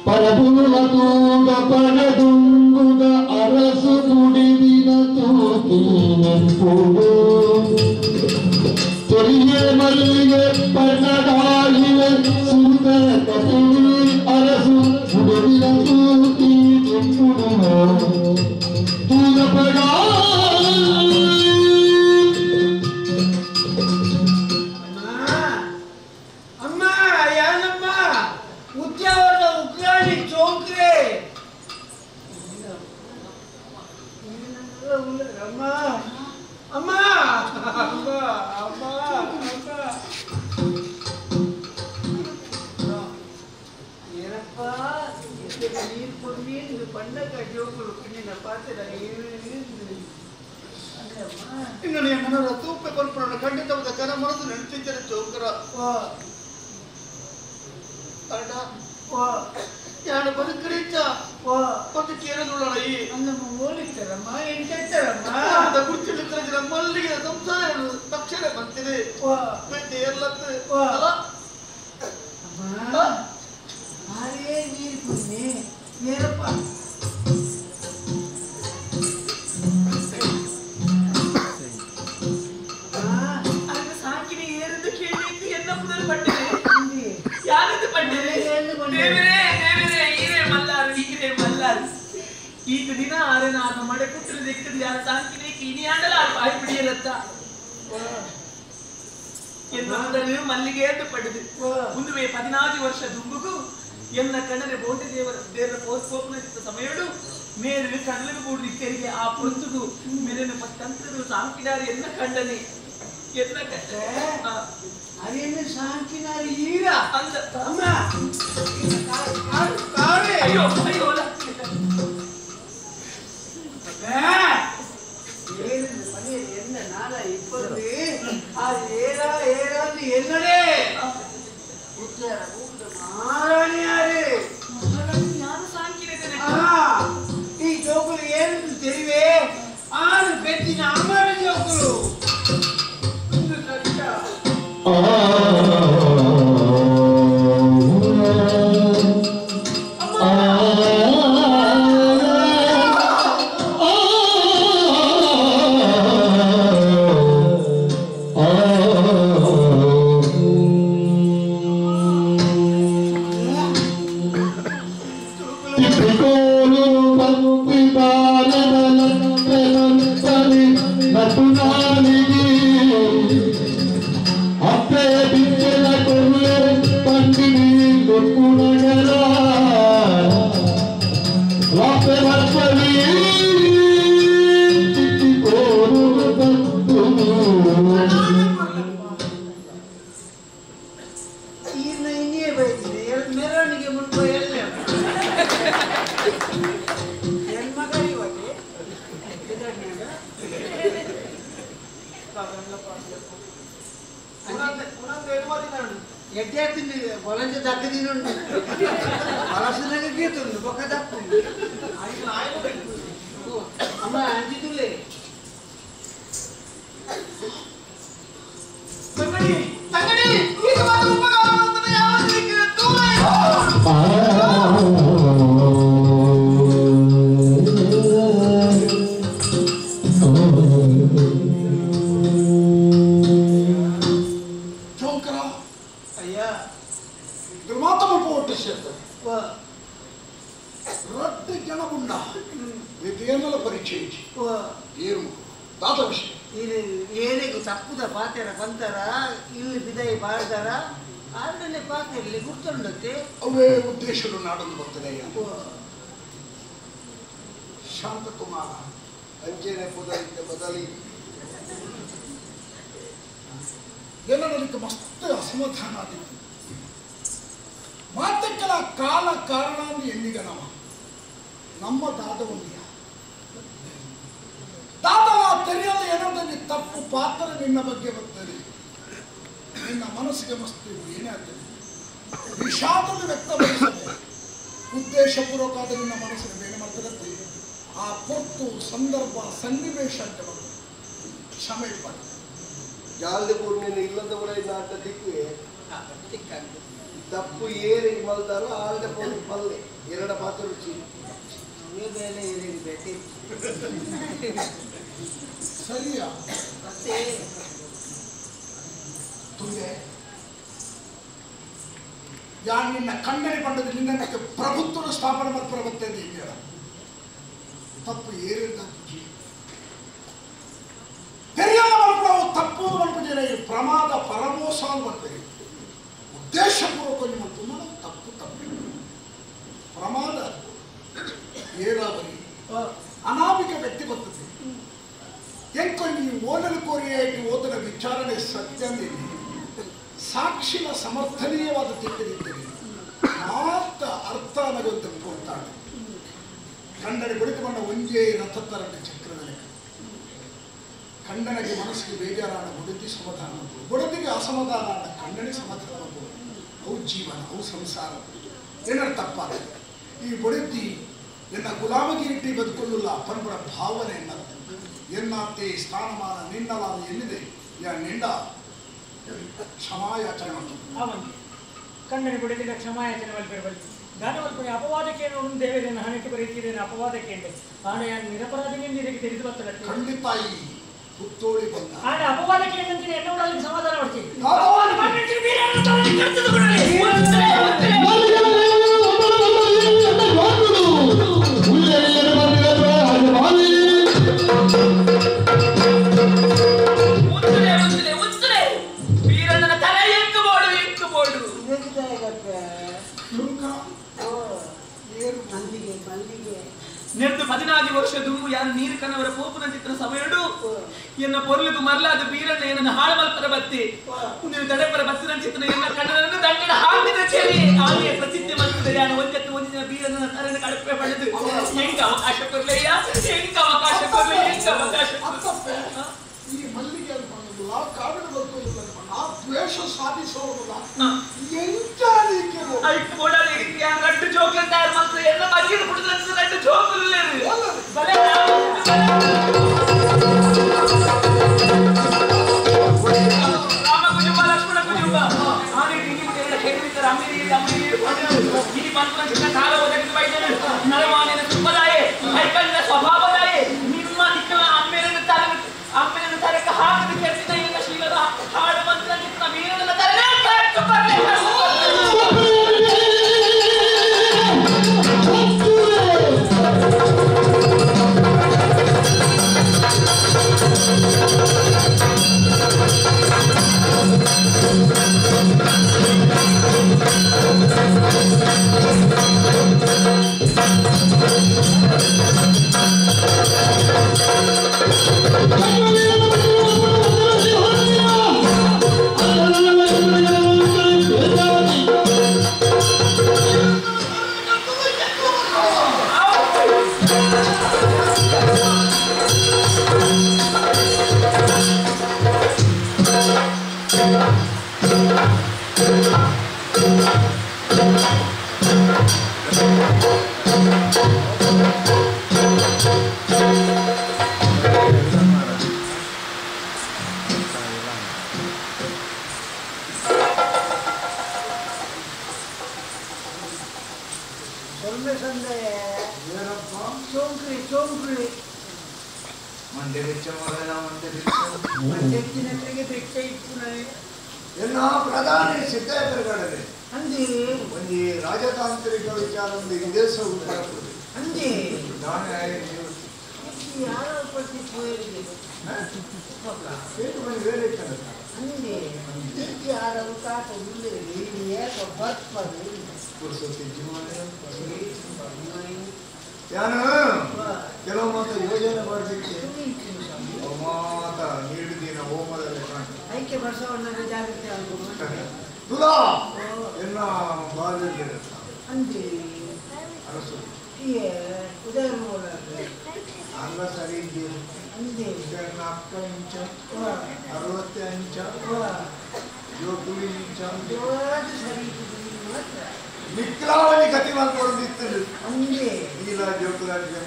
ಪರದುಲ ತೂಗ ಪರದುಂಗುಗ ಅರಸು ಕುಡಿದಿನ ತೂ ಪೂಡು ತೆರಿಗೆ ಮಲ್ಲಿಗೆ ಬಣ್ಣಗಾಳಿಗೆ ಸೂತ ಕಪೂರು ಅರಸು ಉಡುವಿನ ಸೂತಿ ತುಪ್ಪುಡು ತೂಗಪಡ ಅಮ್ಮ ಯಾನಮ್ಮ ಉದ್ಯಾವರದ ಉಗ್ರಾಣಿ ಚೌಕ್ರೆ ಅಮ್ಮ ಅಮ್ಮ ಅಮ್ಮ ಅಮ್ಮ ಏನಪ್ಪ ನೀರು ಕೊಡ್ಲಿ ಇದು ಪಂಡಕ ಜೋಕುಲು ನಿನ್ನ ಪಾತ್ರ ಇನ್ನು ಮನರ ತೂಪ ಕೊಲ್ಪನ ಖಂಡಿತವಾದ ಕರ ಮನಸ್ಸು ನೆನಪಿದ್ದರೆ ಚೌಕರ ಅಣ್ಣ ಯಾರು ಬದುಕರಿದ್ದ ಬದುಕೇರದುಳ್ಳ ಈ ನಮ್ಮ ಓಡಿತಾರಮ್ಮ ಎಂತಾರಮ್ಮ ಗುರುತಿನ ಮಲ್ಲಿಗೆ ಸಂಸಾರ ತಕ್ಷಣ ಬಂತಿದೆ ಬೆಟ್ಟೆ ಎಲ್ಲತ್ತು ಆರೇ ನೀರು ಕೊಡ್ನಿ ಏನಪ್ಪ ಸಾಕಿನಿ ಏರೆಂದು ಕೇಳಲಿಕ್ಕೆ ಎನ್ನ ಪುನರ್ ಪಟ್ಟಿದೆ ಯಾರೆಂದು ಪಟ್ಟಿದೆ ದೇವರೇ ದೇವರೇ ಈರೇ ಮಲ್ಲಾರು ಈಗ ದಿನ ಆರೆ ನಾನು ಮಡೆ ಪುತ್ರ ದಿಕ್ಕದು ಯಾರು ಸಾಕಿನಿ ಕೀನಿ ಆಡಲ ಬಾಯಿ ಬಿಡಿಯಲತ್ತ ಎನ್ನುವುದನ್ನು ಮಲ್ಲಿಗೆ ಎಂದು ಪಡೆದು ಮುಂದುವೆ 14 ವರ್ಷ ದುಂಬುಗು ಎನ್ನ ಕಣ್ಣನೆ ಬೋಟೆ ದೇವರ ಕೋಪನದಿದ್ದ ಸಮಯಡು ಮೇರು ಕಣ್ಣಲು ಕೂಡಲಿಕ್ಕೆ ಆ ಪುರುತುಗು ಮೇರೆನ ಪತ್ತಂತರು ಸಾಂಕಿನಾರಿ ಎನ್ನ ಕಂಡನೆ ಎನ್ನ ಅದೇನು ಸಾಂಕಿನಾರಿ ಈಗ ಅಂದ ಅಮ್ಮ ಅಯ್ಯೋ ಅಯ್ಯೋ என்ன நாளா இப்பொழுது அது ஏறாது என்னடே மாராணியாரு ఈ జోకులు ఏంటి తెలివే ఆరు పెట్టిన అమ్మాయి జోకులు Bolanya daging ini, alasan lagi gitu, bukan dapur. Ama anji tu le. Tangani, kita baru lupa kalau kita jawab lagi tu le. ತಪ್ಪುದ ಪಾತೆರ ಬಂತಾರ ಇಲ್ಲಿ ಬಿದಾಯಿ ಬಾಳ್ದಾರ ಆದ್ರೆ ಪಾತೆಯಲ್ಲಿ ಗುರ್ತೊಂಡತ್ತೆ ಅವೇ ಉದ್ದೇಶಗಳು ನಾಡಲು ಬರ್ತದೆ ಶಾಂತಕುಮಾರ ಅಂಜನೆ ಪುದರಿದ್ದ ಬದಲಿ ಎಲ್ಲರಿಗೆ ಮಸ್ತ್ ಅಸಮಾಧಾನ ಆದಿತ್ತು ಮಾತಕ್ಕಲ ಕಾಲ ಕಾರಣ ಅಂದ್ರೆ ಎಲ್ಲಿಗ ನಮ್ಮ ದಾದವನಿಯ ದಾದವ ತೆರೆಯಲು ಏನಂದ್ರೆ ತಪ್ಪು ಪಾತ್ರ ನಿನ್ನ ಬಗ್ಗೆ ಬರ್ತದೆ ನಿನ್ನ ಮನಸ್ಸಿಗೆ ಮಸ್ತ್ ಏನೇ ಆಗ್ತದೆ ವಿಷಾದವನ್ನು ವ್ಯಕ್ತಪಡಿಸದೆ ಉದ್ದೇಶಪೂರ್ವಕವಾದ ನಿನ್ನ ಮನಸ್ಸಿಗೆ ಬೇರೆ ಮಾಡ್ತದೆ ಆ ಪೊತ್ತು ಸಂದರ್ಭ ಸನ್ನಿವೇಶ ಅಂತ ಬರ್ತದೆ ಕ್ಷಮೆ ಪಡ ಜಾಲ್ದೆ ಪೂರ್ಣಿನ ಇಲ್ಲದವರ ನಾಟ ದಿಕ್ಕುವೆ ತಪ್ಪು ಏರಿಗೆ ಮಲ್ದಾರೋ ಆಲ್ದೆ ಪೂರ್ಣಿ ಪಲ್ಲೆ ಎರಡ ಪಾತ್ರ ರುಚಿ ಬೇಲೆ ಇರಲಿ ಬೇಟೆ ಸರಿಯಾ ಮತ್ತೆ ತುಂಗೆ ಯಾರು ನಿನ್ನ ಕಣ್ಣಲ್ಲಿ ಬಂದದ್ದು ನಿನ್ನ ಪ್ರಭುತ್ವದ ಸ್ಥಾಪನೆ ಮಾತ್ರ ಬರ್ತದೆ ಇದೆಯಲ್ಲ ತಪ್ಪು ಏರಿದ ತೆರೆಯಲ್ಲ ಮಲ್ಪಡವು ತಪ್ಪು ಮಲ್ಪಡಿಲ್ಲ ಈ ಪ್ರಮಾದ ಪರಮೋಸ ಬರ್ತದೆ ಉದ್ದೇಶಪೂರ್ವಕವಾಗಿ ಮತ್ತು ತಪ್ಪು ತಪ್ಪು ಪ್ರಮಾದ ಏರಾವರಿ ಅನಾಮಿಕ ವ್ಯಕ್ತಿ ಬರ್ತದೆ ಎಂಕ ನೀವು ಓದಲು ಕೋರಿಯಾಗಿ ಓದನ ವಿಚಾರಣೆ ಸತ್ಯ ಸಾಕ್ಷಿನ ಸಮರ್ಥನೀಯವಾದ ತಿಳ್ಕೊಂಡಿದ್ದೀರಿ ಮಾತ್ರ ಅರ್ಥ ಅನ್ನೋದು ಕೊಡ್ತಾಳೆ ಕನ್ನಡ ಕುಳಿತುಕೊಂಡ ಒಂಜೇ ರಥತ್ತರಕ್ಕೆ ಚಕ್ರದಲ್ಲಿ ಕನ್ನಡಗೆ ಮನಸ್ಸಿಗೆ ಬೇಜಾರಾದ ಬುಡತಿ ಸಮಾಧಾನ ಬುಡತಿಗೆ ಅಸಮಾಧಾನ ಆದ ಕನ್ನಡ ಸಮಾಧಾನ ಅವು ಜೀವನ ಅವು ಸಂಸಾರ ಏನಾರು ತಪ್ಪಾದ ಈ ಬುಡತಿ ಎನ್ನ ಗುಲಾಮಗಿರಿಟ್ಟಿ ಬದುಕೊಳ್ಳಲ್ಲ ಪಂಪರ ಭಾವನೆ ಎನ್ನತ್ತೆ ಸ್ಥಾನಮಾನ ನಿನ್ನಲಾದ ಎಲ್ಲಿದೆ ಯಾ ನಿಂಡ ಕ್ಷಮಾಯಾಚನೆ ಆವಂಗೆ ಕನ್ನಡ ಬಿಡದಿಲ್ಲ ಕ್ಷಮಾಯಾಚನೆ ಮಲ್ಪೇರ್ಬಲ್ಲಿ ಗಾನವಲ್ಪನೆ ಅಪವಾದಕ್ಕೇನು ದೇವರನ್ನು ಹಣಕ್ಕೆ ಬರೀತಿದ್ದೇನೆ ಅಪವಾದಕ್ಕೆ ಆಣೆ ನಿರಪರಾಧಿನಿಂದ ಇದಕ್ಕೆ ತಿಳಿದು ಬರ್ತದೆ ಖಂಡಿತ ಈ ಪುತ್ತೋಳಿ ಬಂದ ಆಣೆ ಅಪವಾದಕ್ಕೆ ಏನಂತೀನಿ ಎನ್ನುವುದರಲ್ಲಿ ಸಮಾಧಾನ ಮಾಡ್ತೀನಿ ನೆರೆದು 14 ವರ್ಷದ್ದು ಯಾರು ನೀರು ಕನ್ನವರ ಪೋಪುನ ಚಿತ್ರ ಸಮಯಡು ಎನ್ನ ಪೊರ್ಲುದು ಮರಲಾದ ಬೀರಣ್ಣ ಏನನ್ನ ಹಾಳು ಮಲ್ಪರ ಬತ್ತಿ ನೀವು ತಡೆಪರ ಬತ್ತಿನ ಚಿತ್ರ ಎನ್ನ ಕನ್ನಡನ್ನು ದಂಡನ ಹಾಕಿದ ಚೆರಿ ಆమె ಪ್ರಸಿದ್ಧಿ ಮಾಡ್ತದೆ ಯಾರು ಒಂದೆತ್ತು ಒಂದಿನ ಬೀರಣ್ಣನ ತರನ ಕಳಪೆ ಪಡೆದು ಹೆಂಗ ಅವಕಾಶ ಕೊಡ್ಲಯ್ಯ ಹೆಂಗ ಅವಕಾಶ ಕೊಡ್ಲಿ ಹೆಂಗ ಅವಕಾಶ ಈ ಮಲ್ಲಿಗೆ ಅನ್ಕೊಂಡಿಲ್ಲ ಕಾವಿನ ಬರ್ಕೊಳ್ಳಿಲ್ಲ ಆ ದ್ವೇಷ ಸಾಧಿಸೋದಿಲ್ಲ ಐದು ಗೋಡಲ್ಲಿ ಗಂಟು ಜೋಕ್ಲ ತಯಾರು ಮಾಡ್ತಾರೆ ಎಲ್ಲ ಮಜ್ಜಿಗೆ ಕುಡಿದ್ರೆ ಗಂಟು ಜೋಕ್ಲ ರಾಮ ಕುಜುಂಬ ಲಕ್ಷ್ಮಣ ಕುಜುಂಬ ಆನೆ ಇಲ್ಲಿ ಬಂದು ಚಿಕ್ಕ ಕಾಲ ಒದಗಿದ ಬೈದರೆ ನರಮಾನಿನ ತುಂಬದಾಯೆ ಹೈಕಂಡ ಸ್ವಭಾವದಾಯೆ ನಿಮ್ಮ ನಿಕ್ಕಲ ಅಮ್ಮೇನ ತರಕ ಹಾಕದ ಕೆತ್ತಿನ ಇಲ್ಲ ಶೀಲದ ಹಾಡು ಮಂತ್ರ ಚಿತ್ರ ವೀರನ ತರನೇ ಎಲ್ಲ ಪ್ರಧಾನಿ ಸಿದ್ದೇಶ್ವರಗಡೆ ಒಂದು ರಾಜತಾಂತ್ರಿಕ ವಿಚಾರ ವಿದೇಶ ಅಂಜಿ ಕೆಲವು ಮಾತ್ರ ಯೋಜನೆ ಮಾಡಲಿಕ್ಕೆ ಮಾತ ನೀಡಿದ್ದೀನ ಹೋಮದಲ್ಲಿ ಐಕ್ಯ ಬಸವಣ್ಣನ ಜಾಗೃತಿ ತುಲಾ ಎನ್ನ ಬಾಲ್ಯ ಅಂಜಿ ಅರಸು ಉದಯ ಅಲ್ಲ ಸರಿ ಅಂಜಿ 4 ಇಂಚ 60 ಇಂಚ ಜೋಟುಳಿ ಇಂಚ ವಿಕ್ರಾವಳಿ ಗತಿ ಮಾಡ್ಕೊಂಡಿತ್ತು ಅಂಜಿ ಇಲ್ಲ ಜೋಟುಲಾಟಿಗೆ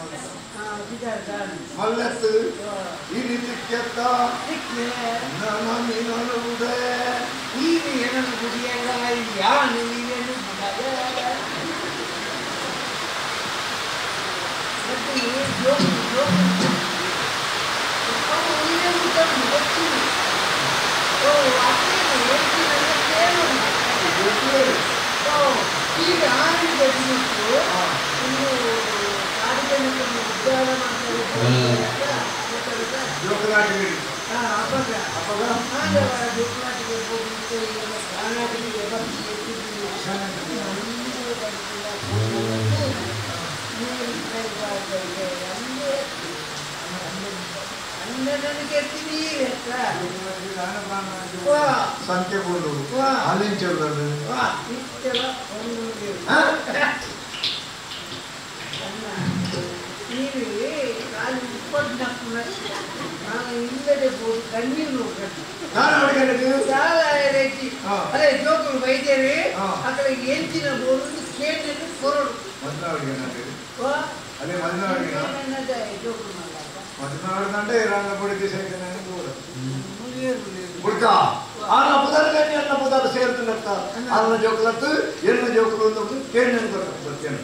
ಮಲ್ಲತ್ತು ಈ ರೀತಿ ಕೆತ್ತ ನೀನುಡೆ ನೀನು ಏನನ್ನು ಗುಡಿಯಲ್ಲ ಯಾನು ನೀನೇನು ಸಂಖ್ಯೆ ಬೋದು ಅಲ್ಲಿಂಚಲ್ಲ అదే జోకులు వైద్యవి అక్కడ ఏంచిన బోర్డు కేంద్ర కొరడు అదే మధ్యనాడంటే రంగపొడి తీసేకనని గుడ్క ఆన పుదర్గని అన్న పుదర్ సేర్తున్నట్ట అన్న జోకులತ್ತು ఎన్న జోకులు ఉందో కేంద్రం కొరకు వచ్చాను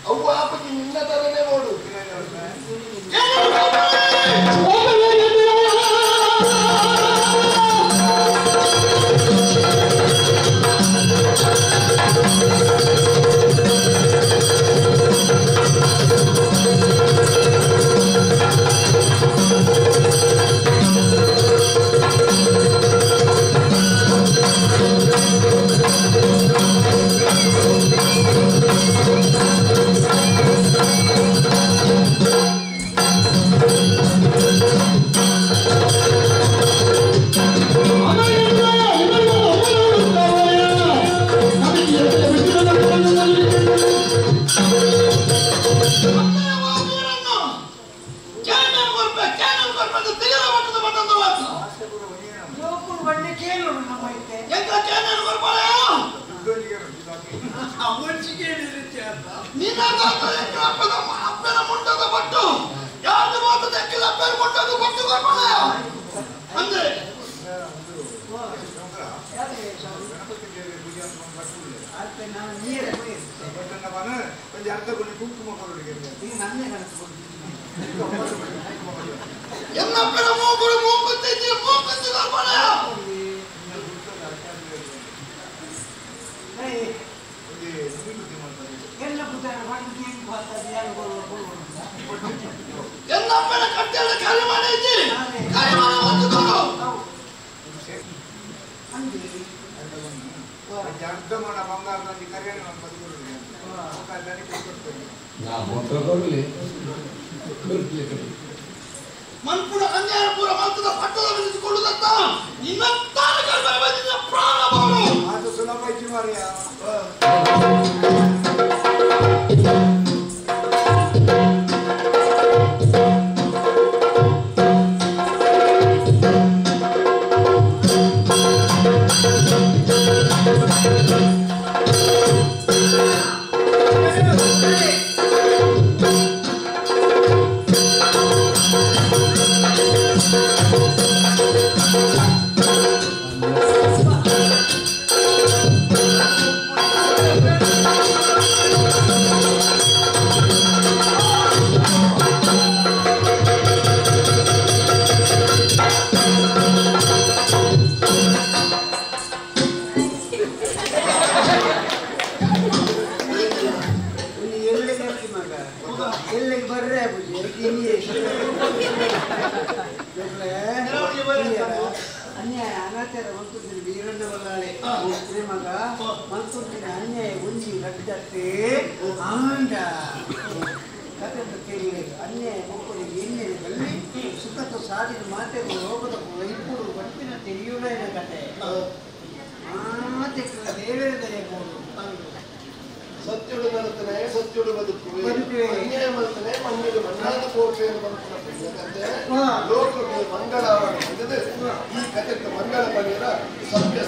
ಅವ್ವ ಆಪಕ್ಕೆ ನಿನ್ನ ತರನೇ ನೋಡು ಮನ್ಪುಡ ಕನ್ಯಾಪುರ ಮಂತ್ರದ ಪಟ್ಟದ ಬಿಡಿಸಿಕೊಳ್ಳುದತ್ತ ನಿನ್ನ ತಾಲೂಕಲ್ಲಿ ಬಂದಿದ್ದ ಪ್ರಾಣ ಬಾಳು ಅದು ಸುಲಭ ಇಚ್ಚಿ ಮಾರಿಯ Thank you. ಅನ್ಯಾಯ ಅನಾಚಾರ ಮಂತ್ರಿ ವೀರಣ್ಣ ಬಲ್ಲಾಳೆ ಮಗ ಮಂತ್ರಿ ಅನ್ಯಾಯ ಒಂಜಿ ಗಡ್ಡತ್ತೆ ಆಂಡ ಕತೆ ಕೇಳಿ ಅನ್ಯಾಯ ಮಕ್ಕಳಿಗೆ ಎಣ್ಣೆಯಲ್ಲಿ ಸುಖದ ಸಾಧಿನ ಮಾತೆಗಳು ರೋಗದ ವೈಪುರು ಬಡ್ಪಿನ ತಿಳಿಯುವುದೇ ಕತೆ ಮಾತೆ ದೇವೇಂದ್ರ ಸತ್ಯುಡು ನಡುತ್ತನೆ ಸತ್ಯುಡು ಬದುಕುವೆ ಅನ್ಯಾಯ ಮಾಡ್ತಾನೆ ಮಣ್ಣಿಗೆ ಮಣ್ಣಾದ ಕೋಟೆಯನ್ನು ಬದುಕುತ್ತೆ ಲೋಕಕ್ಕೆ ಮಂಗಳವನ್ನು ಹೊಂದಿದೆ ಈ ಕಥೆಗೆ ಮಂಗಳ ಪಡೆಯರ ಸತ್ಯ